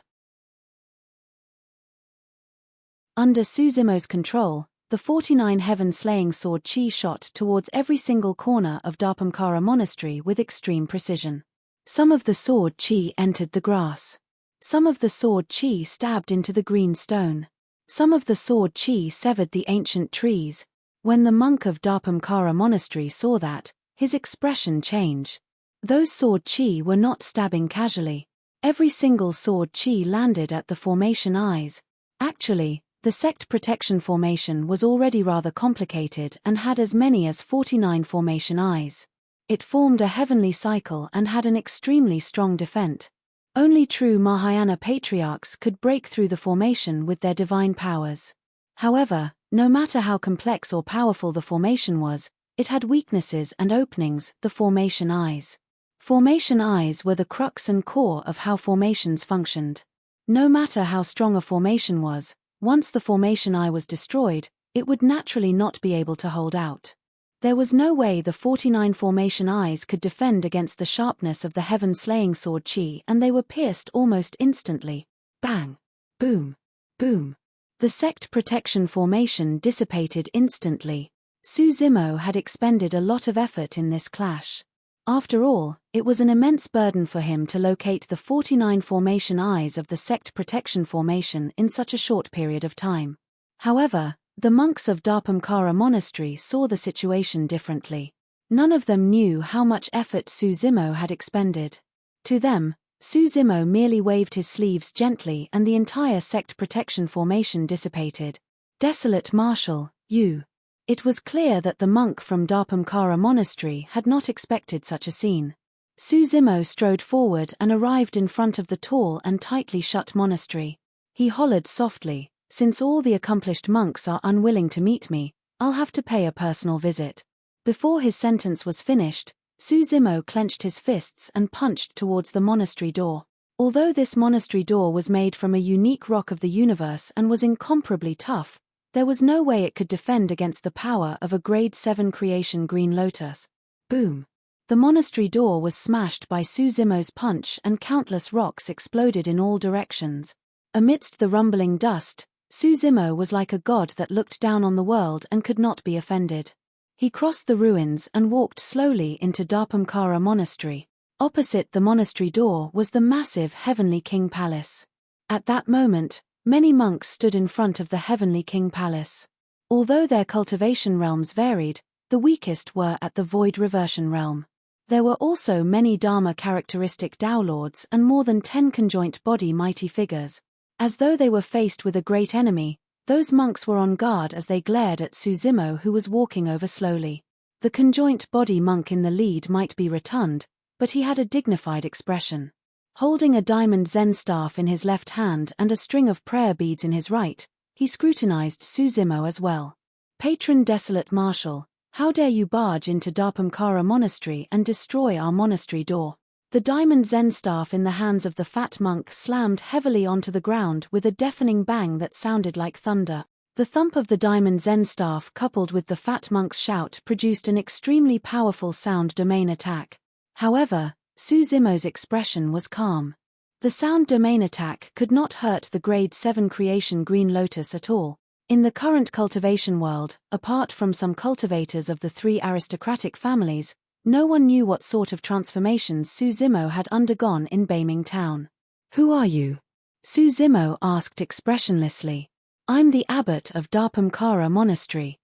Under Suzimo's control, the 49 heaven-slaying sword chi shot towards every single corner of Dharpamkara Monastery with extreme precision. Some of the sword chi entered the grass. Some of the sword chi stabbed into the green stone. Some of the sword chi severed the ancient trees. When the monk of Dharpamkara Monastery saw that, his expression changed. Those sword chi were not stabbing casually. Every single sword chi landed at the formation eyes. Actually, the sect protection formation was already rather complicated and had as many as 49 formation eyes. It formed a heavenly cycle and had an extremely strong defense. Only true Mahayana patriarchs could break through the formation with their divine powers. However, no matter how complex or powerful the formation was, it had weaknesses and openings, the formation eyes. Formation eyes were the crux and core of how formations functioned. No matter how strong a formation was, once the formation eye was destroyed, it would naturally not be able to hold out. There was no way the 49 formation eyes could defend against the sharpness of the heaven-slaying sword chi, and they were pierced almost instantly. Bang! Boom! Boom! The sect protection formation dissipated instantly. Suzimo had expended a lot of effort in this clash. After all, it was an immense burden for him to locate the 49 formation eyes of the sect protection formation in such a short period of time. However, the monks of Dharpamkara Monastery saw the situation differently. None of them knew how much effort Suzimo had expended. To them, Suzimo merely waved his sleeves gently and the entire sect protection formation dissipated. Desolate Marshal, you. It was clear that the monk from Dharpamkara Monastery had not expected such a scene. Suzimo strode forward and arrived in front of the tall and tightly shut monastery. He hollered softly, "Since all the accomplished monks are unwilling to meet me, I'll have to pay a personal visit." Before his sentence was finished, Suzimo clenched his fists and punched towards the monastery door. Although this monastery door was made from a unique rock of the universe and was incomparably tough, there was no way it could defend against the power of a grade 7 creation green lotus. Boom! The monastery door was smashed by Suzimo's punch and countless rocks exploded in all directions. Amidst the rumbling dust, Suzimo was like a god that looked down on the world and could not be offended. He crossed the ruins and walked slowly into Dharpamkara Monastery. Opposite the monastery door was the massive Heavenly King Palace. At that moment, many monks stood in front of the Heavenly King Palace. Although their cultivation realms varied, the weakest were at the Void Reversion realm. There were also many Dharma characteristic Tao Lords and more than 10 conjoint body mighty figures. As though they were faced with a great enemy, those monks were on guard as they glared at Suzimo, who was walking over slowly. The conjoint body monk in the lead might be rotund, but he had a dignified expression. Holding a diamond Zen staff in his left hand and a string of prayer beads in his right, he scrutinized Suzimo as well. "Patron Desolate Marshal, how dare you barge into Dharpamkara Monastery and destroy our monastery door?" The diamond Zen staff in the hands of the fat monk slammed heavily onto the ground with a deafening bang that sounded like thunder. The thump of the diamond Zen staff coupled with the fat monk's shout produced an extremely powerful sound domain attack. However, Suzimo's expression was calm. The sound domain attack could not hurt the grade 7 creation green lotus at all. In the current cultivation world, apart from some cultivators of the 3 aristocratic families, no one knew what sort of transformations Suzimo had undergone in Beiming town. "Who are you?" Suzimo asked expressionlessly. "I'm the abbot of Dharpamkara Monastery.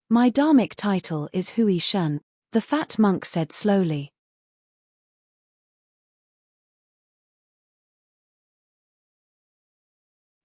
My dharmic title is Hui Shun," the fat monk said slowly.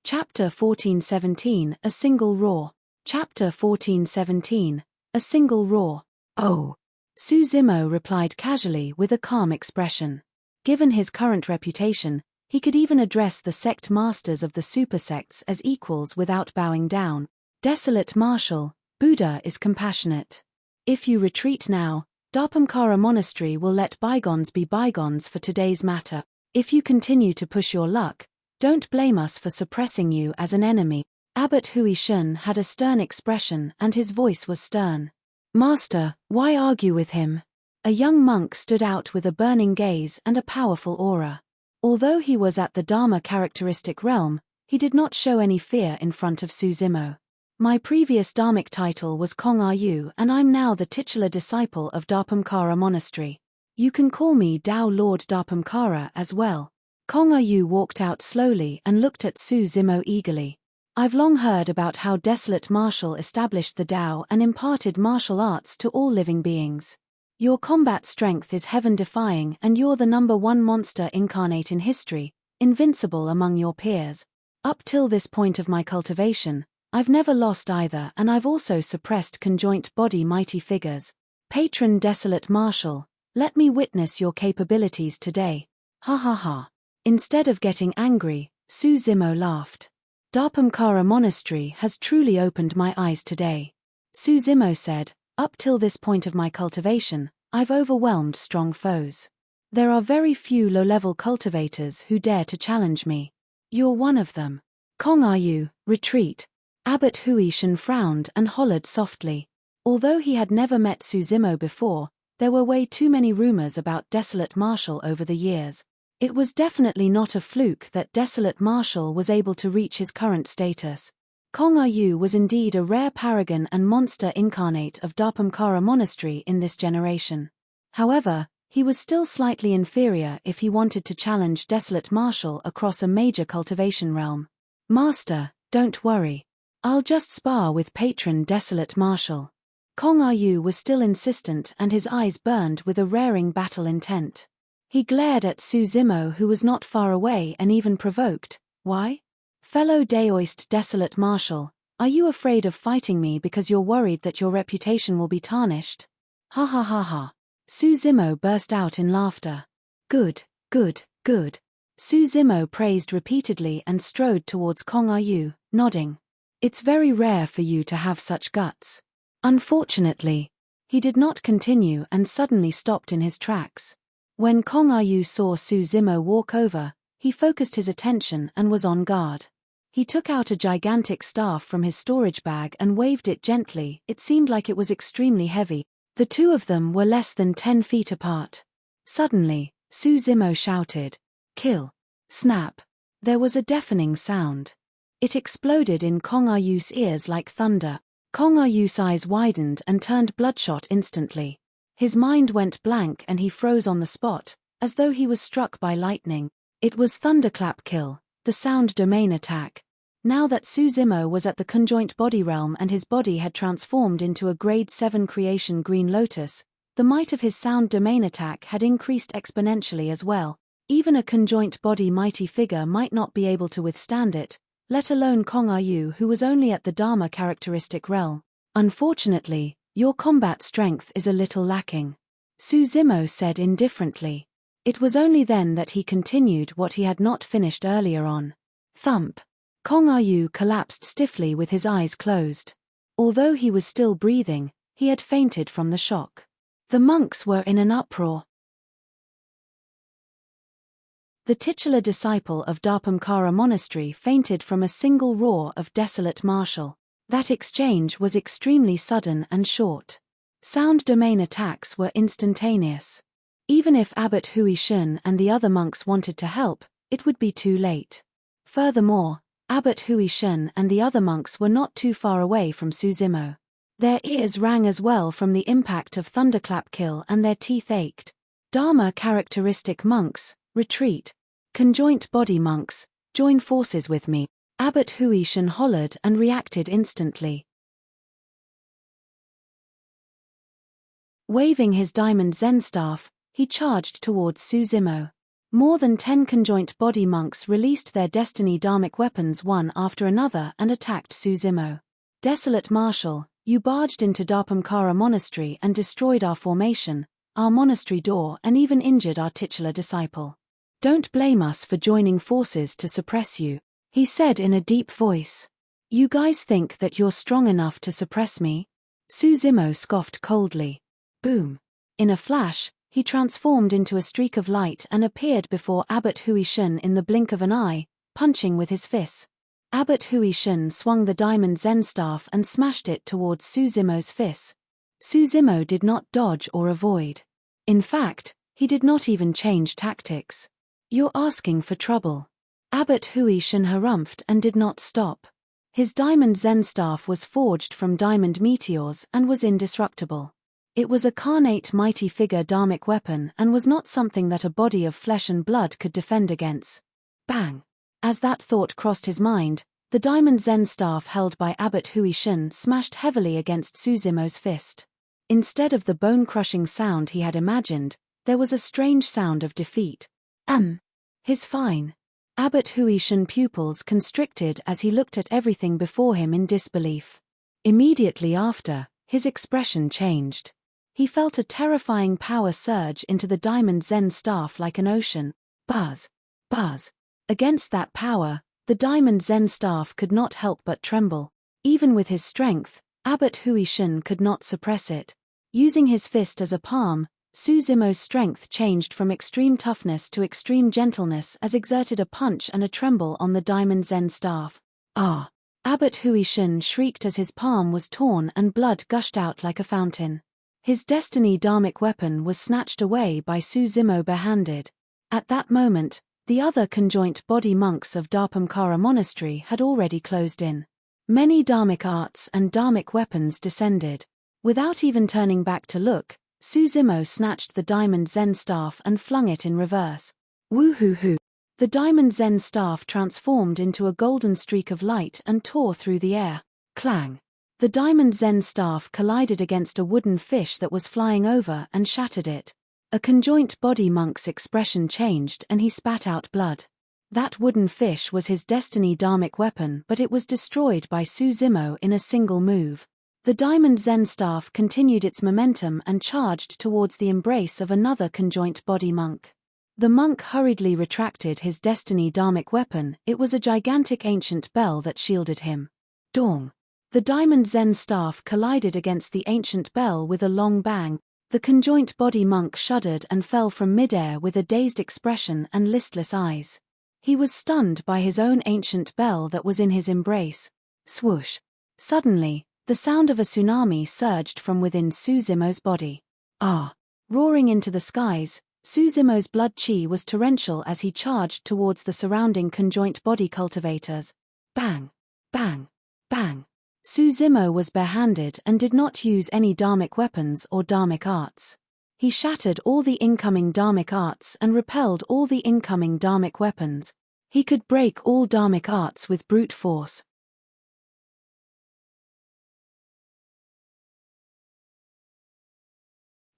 Chapter 1417, A Single Roar. Chapter 1417, A Single Roar. "Oh." Suzimo replied casually with a calm expression. Given his current reputation, he could even address the sect masters of the supersects as equals without bowing down. "Desolate Marshal, Buddha is compassionate. If you retreat now, Dharpamkara Monastery will let bygones be bygones for today's matter. If you continue to push your luck, don't blame us for suppressing you as an enemy." Abbot Hui Shun had a stern expression and his voice was stern. "Master, why argue with him?" A young monk stood out with a burning gaze and a powerful aura. Although he was at the Dharma characteristic realm, He did not show any fear in front of Suzimo. My previous dharmic title was Kong Yu, and I'm now the titular disciple of Dharpamkara Monastery. You can call me Tao Lord Dharpamkara as well. Kong Yu walked out slowly and looked at Suzimo eagerly. I've long heard about how Desolate Martial established the Tao and imparted martial arts to all living beings. Your combat strength is heaven-defying, and you're the #1 monster incarnate in history, invincible among your peers. Up till this point of my cultivation, I've never lost either, and I've also suppressed conjoint body mighty figures. Patron Desolate Martial, let me witness your capabilities today. Ha ha ha. Instead of getting angry, Suzimo laughed. Dharpamkara Monastery has truly opened my eyes today. Suzimo said, up till this point of my cultivation, I've overwhelmed strong foes. There are very few low-level cultivators who dare to challenge me. You're one of them. Kong Yu, retreat. Abbot Huishan frowned and hollered softly. Although he had never met Suzimo before, there were way too many rumors about Desolate Martial over the years. It was definitely not a fluke that Desolate Martial was able to reach his current status. Kong Yu was indeed a rare paragon and monster incarnate of Dharpamkara Monastery in this generation. However, he was still slightly inferior if he wanted to challenge Desolate Martial across a major cultivation realm. Master, don't worry. I'll just spar with Patron Desolate Martial. Kong Yu was still insistent, and his eyes burned with a raring battle intent. He glared at Suzimo, who was not far away, and even provoked. Why? Fellow Daoist Desolate Martial, are you afraid of fighting me because you're worried that your reputation will be tarnished? Ha ha ha ha. Suzimo burst out in laughter. Good, good, good. Suzimo praised repeatedly and strode towards Kong Yu, nodding. It's very rare for you to have such guts. Unfortunately, he did not continue and suddenly stopped in his tracks. When Kong Yu saw Suzimo walk over, he focused his attention and was on guard. He took out a gigantic staff from his storage bag and waved it gently. It seemed like it was extremely heavy. The two of them were less than 10 feet apart. Suddenly, Suzimo shouted, "Kill!" Snap! There was a deafening sound. It exploded in Kong Yu's ears like thunder. Kong Yu's eyes widened and turned bloodshot instantly. His mind went blank and he froze on the spot, as though he was struck by lightning. It was Thunderclap Kill, the sound domain attack. Now that Suzimo was at the conjoint body realm and his body had transformed into a grade 7 creation Green Lotus, the might of his sound domain attack had increased exponentially as well. Even a conjoint body mighty figure might not be able to withstand it, let alone Kong Yu, who was only at the Dharma characteristic realm. Unfortunately, your combat strength is a little lacking, Suzimo said indifferently. It was only then that he continued what he had not finished earlier on. Thump. Kong Yu collapsed stiffly with his eyes closed. Although he was still breathing, he had fainted from the shock. The monks were in an uproar. The titular disciple of Dharpamkara Monastery fainted from a single roar of Desolate Martial. That exchange was extremely sudden and short. Sound domain attacks were instantaneous. Even if Abbot Huishan and the other monks wanted to help, it would be too late. Furthermore, Abbot Huishan and the other monks were not too far away from Suzimo. Their ears rang as well from the impact of Thunderclap Kill and their teeth ached. Dharma characteristic monks, retreat. Conjoint body monks, join forces with me. Abbot Huishan hollered and reacted instantly. Waving his diamond Zen staff, he charged towards Suzimo. More than 10 conjoint body monks released their destiny dharmic weapons one after another and attacked Suzimo. Desolate Martial, you barged into Dharpamkara Monastery and destroyed our formation, our monastery door, and even injured our titular disciple. Don't blame us for joining forces to suppress you, he said in a deep voice. You guys think that you're strong enough to suppress me? Suzimo scoffed coldly. Boom. In a flash, he transformed into a streak of light and appeared before Abbot Huishan in the blink of an eye, punching with his fists. Abbot Huishan swung the diamond Zen staff and smashed it towards Suzimo's fists. Suzimo did not dodge or avoid. In fact, he did not even change tactics. You're asking for trouble. Abbot Hui Shen harumphed and did not stop. His diamond Zen staff was forged from diamond meteors and was indestructible. It was a carnate mighty figure dharmic weapon and was not something that a body of flesh and blood could defend against. Bang! As that thought crossed his mind, the diamond Zen staff held by Abbot Hui Shen smashed heavily against Su Zimo's fist. Instead of the bone-crushing sound he had imagined, there was a strange sound of defeat. His fine. Abbot Hui Shen pupils constricted as he looked at everything before him in disbelief. Immediately after, his expression changed. He felt a terrifying power surge into the diamond Zen staff like an ocean. Buzz! Buzz! Against that power, the diamond Zen staff could not help but tremble. Even with his strength, Abbot Hui Shen could not suppress it. Using his fist as a palm, Su Zimo's strength changed from extreme toughness to extreme gentleness as exerted a punch and a tremble on the diamond Zen staff. Ah! Abbot Hui Shen shrieked as his palm was torn and blood gushed out like a fountain. His destiny dharmic weapon was snatched away by Su Zimo barehanded. At that moment, the other conjoint body monks of Dharpamkara Monastery had already closed in. Many dharmic arts and dharmic weapons descended. Without even turning back to look, Su Zimo snatched the diamond Zen staff and flung it in reverse. Woo-hoo-hoo! The diamond Zen staff transformed into a golden streak of light and tore through the air. Clang! The diamond Zen staff collided against a wooden fish that was flying over and shattered it. A conjoint body monk's expression changed and he spat out blood. That wooden fish was his destiny dharmic weapon, but it was destroyed by Su Zimo in a single move. The diamond Zen staff continued its momentum and charged towards the embrace of another conjoint body monk. The monk hurriedly retracted his destiny dharmic weapon. It was a gigantic ancient bell that shielded him. Dong! The diamond Zen staff collided against the ancient bell with a long bang. The conjoint body monk shuddered and fell from midair with a dazed expression and listless eyes. He was stunned by his own ancient bell that was in his embrace. Swoosh! Suddenly, the sound of a tsunami surged from within Su Zimo's body. Ah! Roaring into the skies, Su Zimo's blood chi was torrential as he charged towards the surrounding conjoint body cultivators. Bang! Bang! Bang! Su Zimo was barehanded and did not use any dharmic weapons or dharmic arts. He shattered all the incoming dharmic arts and repelled all the incoming dharmic weapons. He could break all dharmic arts with brute force.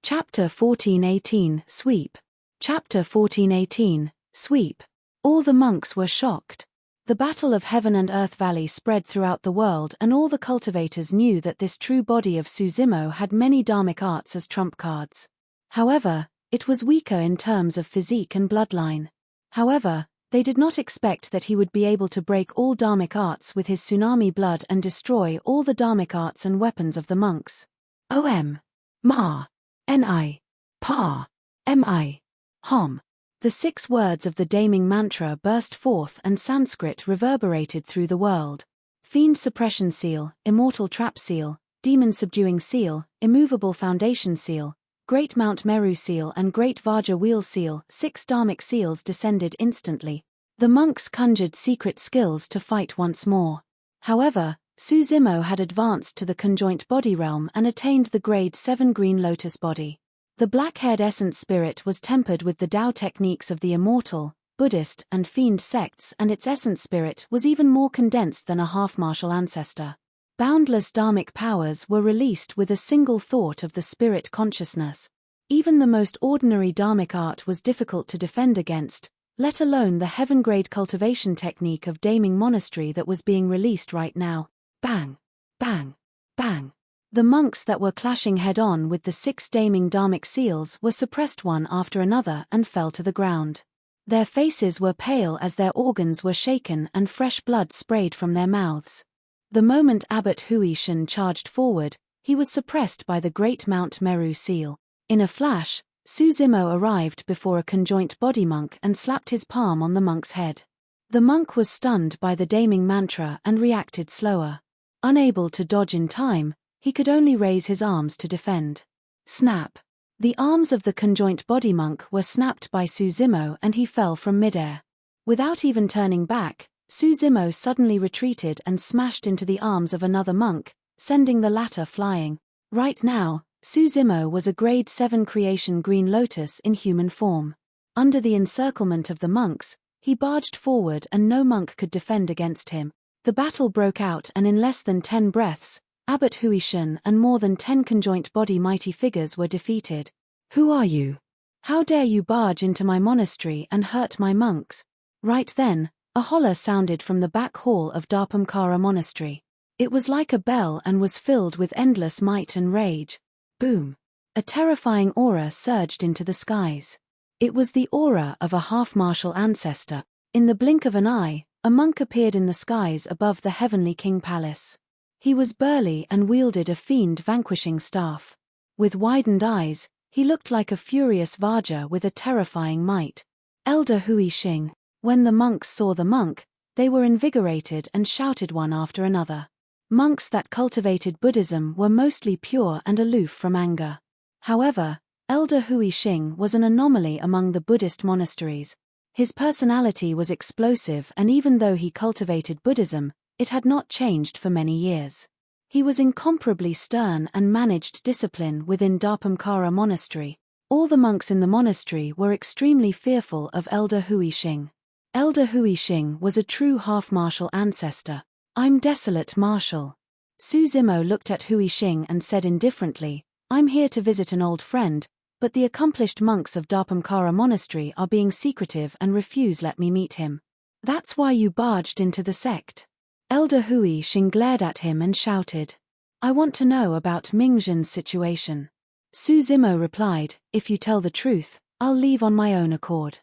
Chapter 1418, Sweep. Chapter 1418, Sweep. All the monks were shocked. The battle of Heaven and Earth Valley spread throughout the world and all the cultivators knew that this true body of Su Zimo had many dharmic arts as trump cards. However, it was weaker in terms of physique and bloodline. However, they did not expect that he would be able to break all dharmic arts with his tsunami blood and destroy all the dharmic arts and weapons of the monks. Om. Ma. Ni. Pa. Mi. Hom. The 6 words of the damning mantra burst forth and Sanskrit reverberated through the world. Fiend suppression seal, immortal trap seal, demon subduing seal, immovable foundation seal, great Mount Meru seal and great Vajra wheel seal. 6 dharmic seals descended instantly. The monks conjured secret skills to fight once more. However, Su Zimo had advanced to the conjoint body realm and attained the grade 7 green lotus body. The black-haired essence spirit was tempered with the Tao techniques of the Immortal, Buddhist and Fiend sects, and its essence spirit was even more condensed than a half-martial ancestor. Boundless dharmic powers were released with a single thought of the spirit consciousness. Even the most ordinary dharmic art was difficult to defend against, let alone the heaven-grade cultivation technique of Daming Monastery that was being released right now. Bang! Bang! Bang! The monks that were clashing head-on with the 6 daming dharmic seals were suppressed one after another and fell to the ground. Their faces were pale as their organs were shaken and fresh blood sprayed from their mouths. The moment Abbot Hui Shen charged forward, he was suppressed by the great Mount Meru seal. In a flash, Su Zimo arrived before a conjoint body monk and slapped his palm on the monk's head. The monk was stunned by the daming mantra and reacted slower. Unable to dodge in time, he could only raise his arms to defend. Snap! The arms of the conjoint body monk were snapped by Su Zimo and he fell from midair. Without even turning back, Su Zimo suddenly retreated and smashed into the arms of another monk, sending the latter flying. Right now, Su Zimo was a grade 7 creation green lotus in human form. Under the encirclement of the monks, he barged forward and no monk could defend against him. The battle broke out and in less than 10 breaths, Abbot Huishan and more than 10 conjoint body mighty figures were defeated. Who are you? How dare you barge into my monastery and hurt my monks? Right then, a holler sounded from the back hall of Dharpamkara Monastery. It was like a bell and was filled with endless might and rage. Boom! A terrifying aura surged into the skies. It was the aura of a half-martial ancestor. In the blink of an eye, a monk appeared in the skies above the heavenly king palace. He was burly and wielded a fiend vanquishing staff. With widened eyes, he looked like a furious Vajra with a terrifying might. Elder Huixing. When the monks saw the monk, they were invigorated and shouted one after another. Monks that cultivated Buddhism were mostly pure and aloof from anger. However, Elder Huixing was an anomaly among the Buddhist monasteries. His personality was explosive and even though he cultivated Buddhism, it had not changed for many years. He was incomparably stern and managed discipline within Dharpamkara Monastery. All the monks in the monastery were extremely fearful of Elder Huixing. Elder Huixing was a true half-martial ancestor. I'm Desolate Martial. Su Zimo looked at Huixing and said indifferently, I'm here to visit an old friend, but the accomplished monks of Dharpamkara Monastery are being secretive and refuse let me meet him. That's why you barged into the sect. Elder Huixing glared at him and shouted. I want to know about Mingzhen's situation. Su Zimo replied, if you tell the truth, I'll leave on my own accord.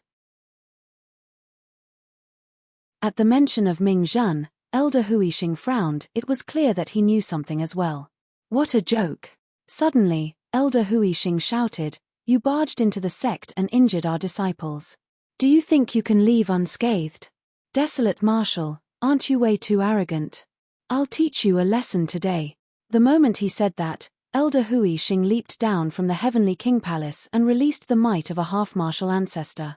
At the mention of Mingzhen, Elder Huixing frowned. It was clear that he knew something as well. What a joke! Suddenly, Elder Huixing shouted, you barged into the sect and injured our disciples. Do you think you can leave unscathed? Desolate Martial, aren't you way too arrogant? I'll teach you a lesson today. The moment he said that, Elder Huixing leaped down from the heavenly king palace and released the might of a half-martial ancestor.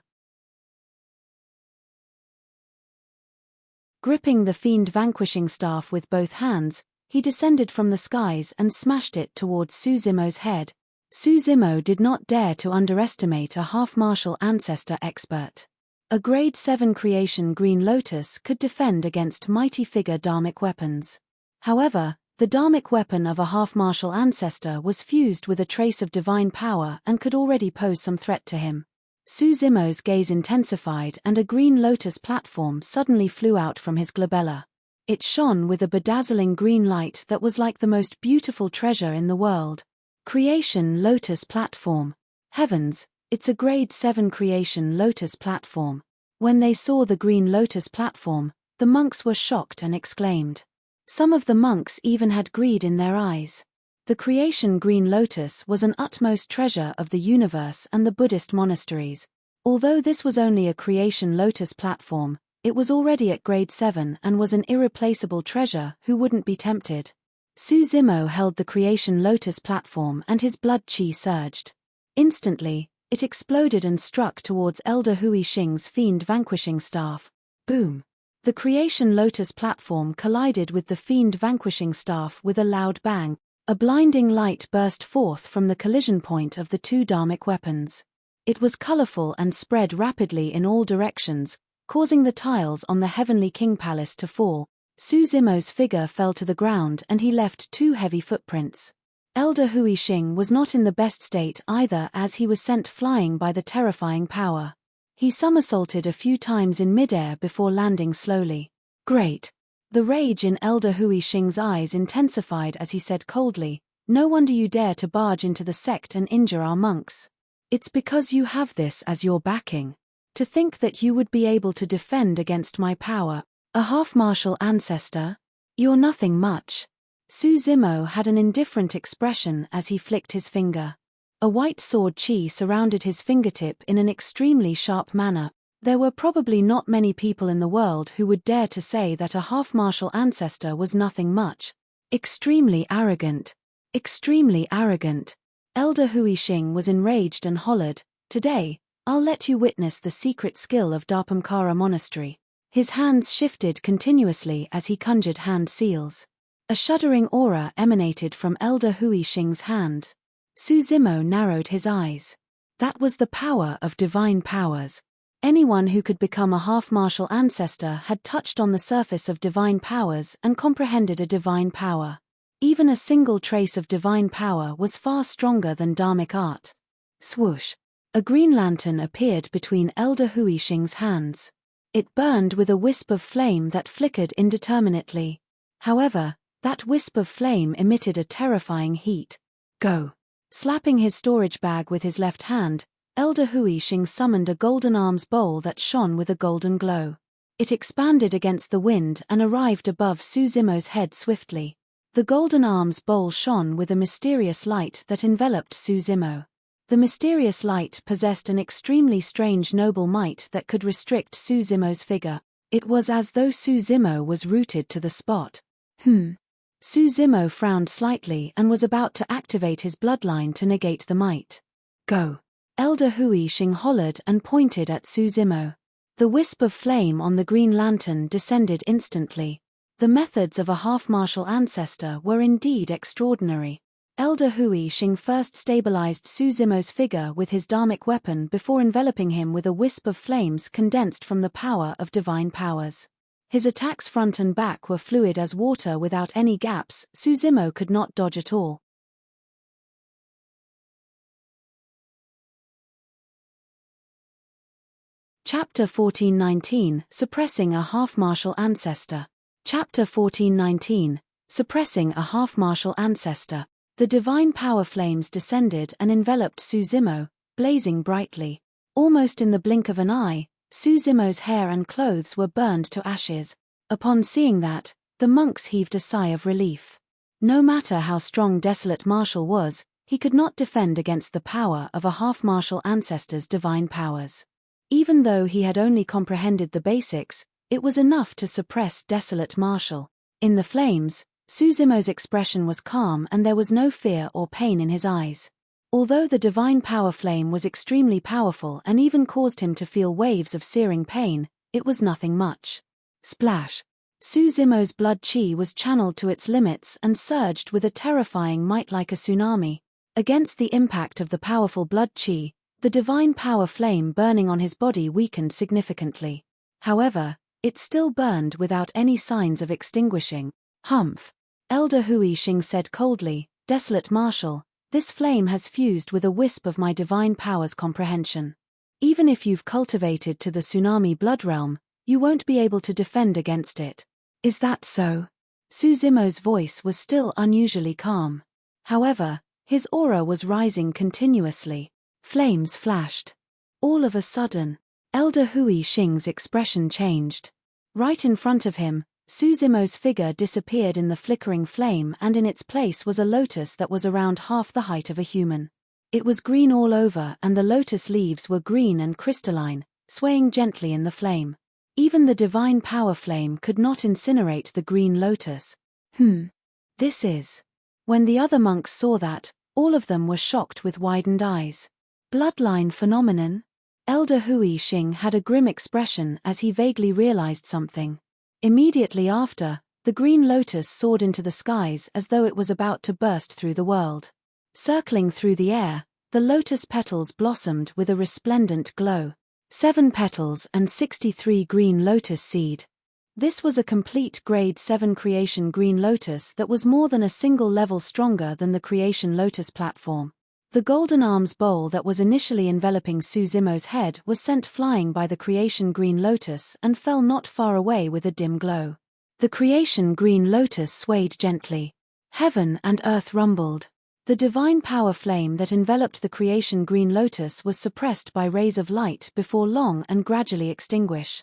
Gripping the fiend vanquishing staff with both hands, he descended from the skies and smashed it towards Su Zimo's head. Su Zimo did not dare to underestimate a half-martial ancestor expert. A grade 7 creation green lotus could defend against mighty figure dharmic weapons. However, the dharmic weapon of a half-martial ancestor was fused with a trace of divine power and could already pose some threat to him. Su Zimo's gaze intensified and a green lotus platform suddenly flew out from his glabella. It shone with a bedazzling green light that was like the most beautiful treasure in the world. Creation Lotus Platform. Heavens, it's a grade 7 Creation Lotus Platform. When they saw the green lotus platform, the monks were shocked and exclaimed. Some of the monks even had greed in their eyes. The Creation Green Lotus was an utmost treasure of the universe and the Buddhist monasteries. Although this was only a Creation Lotus platform, it was already at grade 7 and was an irreplaceable treasure. Who wouldn't be tempted? Su Zimo held the Creation Lotus platform and his blood chi surged. Instantly, it exploded and struck towards Elder Huixing's fiend vanquishing staff. Boom! The Creation Lotus platform collided with the fiend vanquishing staff with a loud bang. A blinding light burst forth from the collision point of the two dharmic weapons. It was colorful and spread rapidly in all directions, causing the tiles on the heavenly king palace to fall. Su Zimo's figure fell to the ground and he left 2 heavy footprints. Elder Huixing was not in the best state either as he was sent flying by the terrifying power. He somersaulted a few times in midair before landing slowly. Great! The rage in Elder Huixing's eyes intensified as he said coldly, no wonder you dare to barge into the sect and injure our monks. It's because you have this as your backing. To think that you would be able to defend against my power, a half-martial ancestor? You're nothing much. Su Zimo had an indifferent expression as he flicked his finger. A white sword chi surrounded his fingertip in an extremely sharp manner. There were probably not many people in the world who would dare to say that a half-martial ancestor was nothing much. Extremely arrogant. Extremely arrogant. Elder Huixing was enraged and hollered, today, I'll let you witness the secret skill of Dharpamkara Monastery. His hands shifted continuously as he conjured hand seals. A shuddering aura emanated from Elder Hui Xing's hand. Su Zimo narrowed his eyes. That was the power of divine powers. Anyone who could become a half-martial ancestor had touched on the surface of divine powers and comprehended a divine power. Even a single trace of divine power was far stronger than dharmic art. Swoosh! A green lantern appeared between Elder Hui Xing's hands. It burned with a wisp of flame that flickered indeterminately. However, that wisp of flame emitted a terrifying heat. Go! Slapping his storage bag with his left hand, Elder Hui Xing summoned a golden arms bowl that shone with a golden glow. It expanded against the wind and arrived above Su Zimo's head swiftly. The golden arms bowl shone with a mysterious light that enveloped Su Zimo. The mysterious light possessed an extremely strange noble might that could restrict Su Zimo's figure. It was as though Su Zimo was rooted to the spot. Su Zimo frowned slightly and was about to activate his bloodline to negate the might. Go! Elder Hui Xing hollered and pointed at Su Zimo. The wisp of flame on the green lantern descended instantly. The methods of a half-martial ancestor were indeed extraordinary. Elder Hui Xing first stabilized Su Zimo's figure with his dharmic weapon before enveloping him with a wisp of flames condensed from the power of divine powers. His attacks front and back were fluid as water without any gaps. Su Zimo could not dodge at all. Chapter 1419, Suppressing a Half-Martial Ancestor. Chapter 1419, Suppressing a Half-Martial Ancestor. The divine power flames descended and enveloped Su Zimo, blazing brightly. Almost in the blink of an eye, Su Zimo's hair and clothes were burned to ashes. Upon seeing that, the monks heaved a sigh of relief. No matter how strong Desolate Marshal was, he could not defend against the power of a half-martial ancestor's divine powers. Even though he had only comprehended the basics, it was enough to suppress Desolate Marshal. In the flames, Su Zimo's expression was calm and there was no fear or pain in his eyes. Although the divine power flame was extremely powerful and even caused him to feel waves of searing pain, it was nothing much. Splash! Su Zimo's blood chi was channeled to its limits and surged with a terrifying might like a tsunami. Against the impact of the powerful blood chi, the divine power flame burning on his body weakened significantly. However, it still burned without any signs of extinguishing. Humph! Elder Hui Xing said coldly, Desolate Marshal, this flame has fused with a wisp of my divine power's comprehension. Even if you've cultivated to the tsunami blood realm, you won't be able to defend against it. Is that so? Su Zimo's voice was still unusually calm. However, his aura was rising continuously. Flames flashed. All of a sudden, Elder Hui Xing's expression changed. Right in front of him, Su Zimo's figure disappeared in the flickering flame and in its place was a lotus that was around half the height of a human. It was green all over and the lotus leaves were green and crystalline, swaying gently in the flame. Even the divine power flame could not incinerate the green lotus. This is. When the other monks saw that, all of them were shocked with widened eyes. Bloodline phenomenon? Elder Hui Xing had a grim expression as he vaguely realized something. Immediately after, the green lotus soared into the skies as though it was about to burst through the world. Circling through the air, the lotus petals blossomed with a resplendent glow. 7 petals and 63 green lotus seed. This was a complete grade 7 creation green lotus that was more than a single level stronger than the creation lotus platform. The golden arms bowl that was initially enveloping Su Zimo's head was sent flying by the creation green lotus and fell not far away with a dim glow. The creation green lotus swayed gently. Heaven and earth rumbled. The divine power flame that enveloped the creation green lotus was suppressed by rays of light before long and gradually extinguish.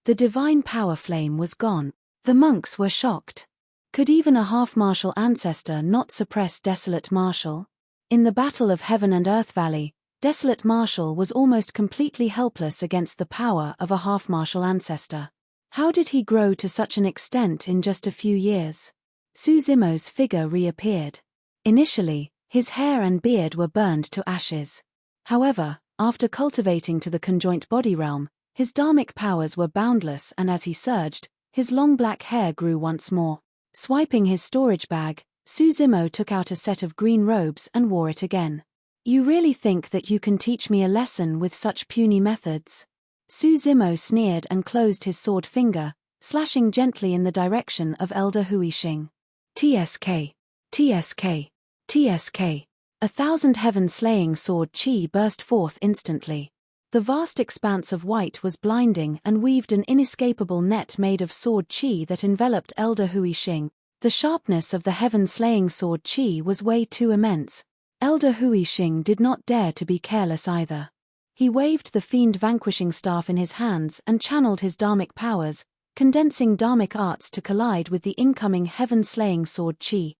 The divine power flame was gone. The monks were shocked. Could even a half-martial ancestor not suppress Desolate Marshal? In the Battle of Heaven and Earth Valley, Desolate Marshal was almost completely helpless against the power of a half-martial ancestor. How did he grow to such an extent in just a few years? Su Zimo's figure reappeared. Initially, his hair and beard were burned to ashes. However, After cultivating to the conjoint body realm, his dharmic powers were boundless, and as he surged, his long black hair grew once more. Swiping his storage bag, Suzimo took out a set of green robes and wore it again. "You really think that you can teach me a lesson with such puny methods?" Suzimo sneered and closed his sword finger, slashing gently in the direction of Elder Huisheng. TSK. TSK. TSK. 1,000 heaven-slaying sword chi burst forth instantly. The vast expanse of white was blinding and weaved an inescapable net made of sword chi that enveloped Elder Huisheng. The sharpness of the heaven-slaying sword chi was way too immense. Elder Huisheng did not dare to be careless either. He waved the fiend-vanquishing staff in his hands and channeled his dharmic powers, condensing dharmic arts to collide with the incoming heaven-slaying sword chi.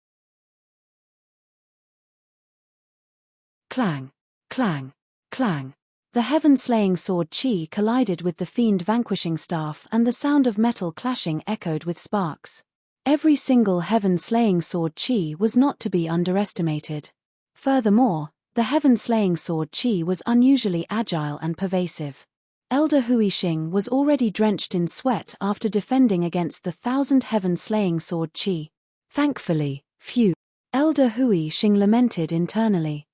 Clang, clang, clang. The heaven-slaying sword chi collided with the fiend-vanquishing staff, and the sound of metal clashing echoed with sparks. Every single heaven-slaying sword chi was not to be underestimated. Furthermore, the heaven-slaying sword chi was unusually agile and pervasive. Elder Huisheng was already drenched in sweat after defending against the 1,000 heaven-slaying sword chi. Thankfully, phew. Elder Huisheng lamented internally.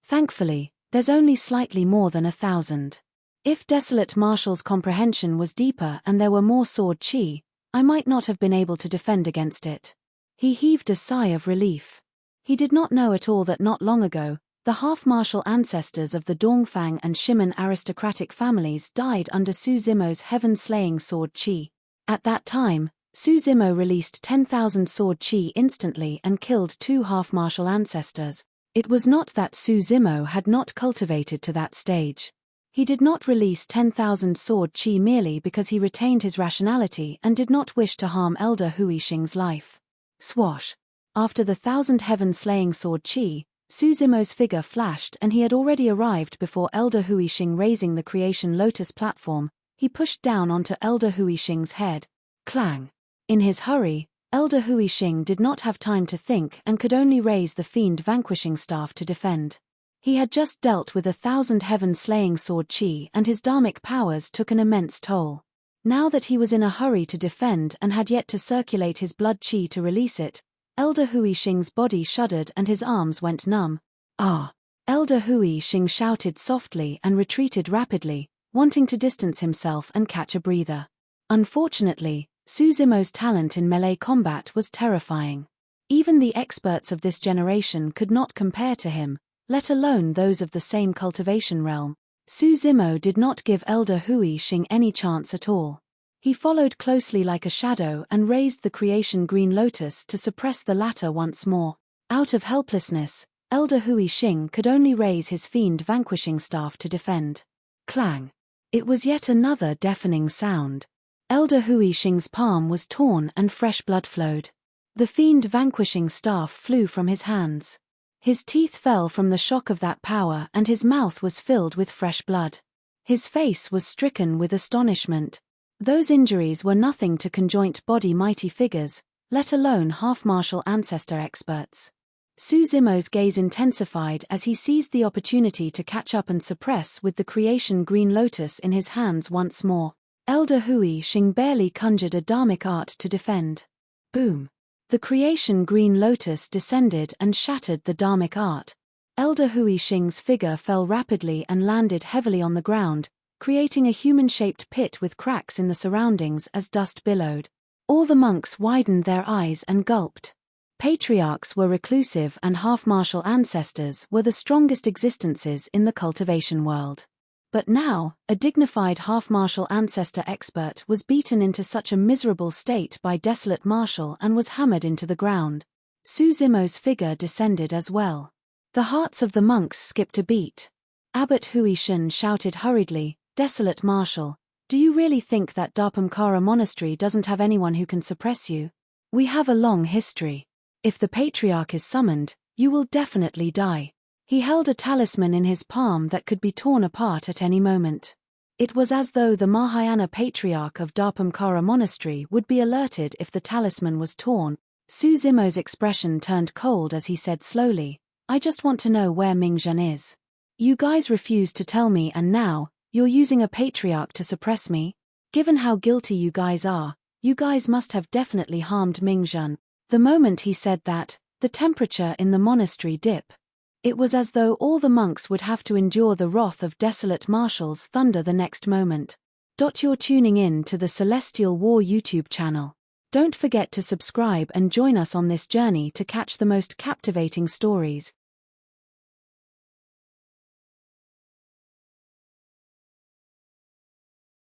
Thankfully, there's only slightly more than 1,000. If Desolate Marshal's comprehension was deeper and there were more sword chi, I might not have been able to defend against it. He heaved a sigh of relief. He did not know at all that not long ago, the half-martial ancestors of the Dongfang and Shimen aristocratic families died under Suzimo's heaven-slaying sword chi. At that time, Suzimo released 10,000 sword chi instantly and killed 2 half-martial ancestors. It was not that Suzimo had not cultivated to that stage. He did not release 10,000 sword chi merely because he retained his rationality and did not wish to harm Elder Huisheng's life. Swash! After the 1,000 heaven-slaying sword chi, Suzimo's figure flashed and he had already arrived before Elder Huisheng. Raising the creation lotus platform, he pushed down onto Elder Huisheng's head. Clang! In his hurry, Elder Huisheng did not have time to think and could only raise the fiend-vanquishing staff to defend. He had just dealt with 1,000 heaven-slaying sword chi and his dharmic powers took an immense toll. Now that he was in a hurry to defend and had yet to circulate his blood chi to release it, Elder Huisheng's body shuddered and his arms went numb. Ah! Elder Huisheng shouted softly and retreated rapidly, wanting to distance himself and catch a breather. Unfortunately, Suzimo's talent in melee combat was terrifying. Even the experts of this generation could not compare to him, let alone those of the same cultivation realm. Suzimo did not give Elder Huisheng any chance at all. He followed closely like a shadow and raised the creation green lotus to suppress the latter once more. Out of helplessness, Elder Huisheng could only raise his fiend-vanquishing staff to defend. Clang! It was yet another deafening sound. Elder Huisheng's palm was torn and fresh blood flowed. The fiend-vanquishing staff flew from his hands. His teeth fell from the shock of that power and his mouth was filled with fresh blood. His face was stricken with astonishment. Those injuries were nothing to conjoint body mighty figures, let alone half-martial ancestor experts. Suzimo's gaze intensified as he seized the opportunity to catch up and suppress with the creation green lotus in his hands once more. Elder Huisheng barely conjured a dharmic art to defend. Boom! The creation green lotus descended and shattered the dharmic art. Elder Huisheng's figure fell rapidly and landed heavily on the ground, creating a human-shaped pit with cracks in the surroundings as dust billowed. All the monks widened their eyes and gulped. Patriarchs were reclusive and half-martial ancestors were the strongest existences in the cultivation world. But now, a dignified half-martial ancestor expert was beaten into such a miserable state by Desolate Marshal and was hammered into the ground. Suzimo's figure descended as well. The hearts of the monks skipped a beat. Abbot Huisheng shouted hurriedly, "Desolate Marshal, do you really think that Dharpamkara Monastery doesn't have anyone who can suppress you? We have a long history. If the Patriarch is summoned, you will definitely die." He held a talisman in his palm that could be torn apart at any moment. It was as though the Mahayana Patriarch of Dharpamkara Monastery would be alerted if the talisman was torn. Suzimo's expression turned cold as he said slowly, I just want to know where Mingzhen is. You guys refused to tell me and now, you're using a patriarch to suppress me? Given how guilty you guys are, you guys must have definitely harmed Mingzhen. The moment he said that, the temperature in the monastery dipped. It was as though all the monks would have to endure the wrath of desolate Marshall's thunder the next moment. You're tuning in to the Celestial War YouTube channel. Don't forget to subscribe and join us on this journey to catch the most captivating stories.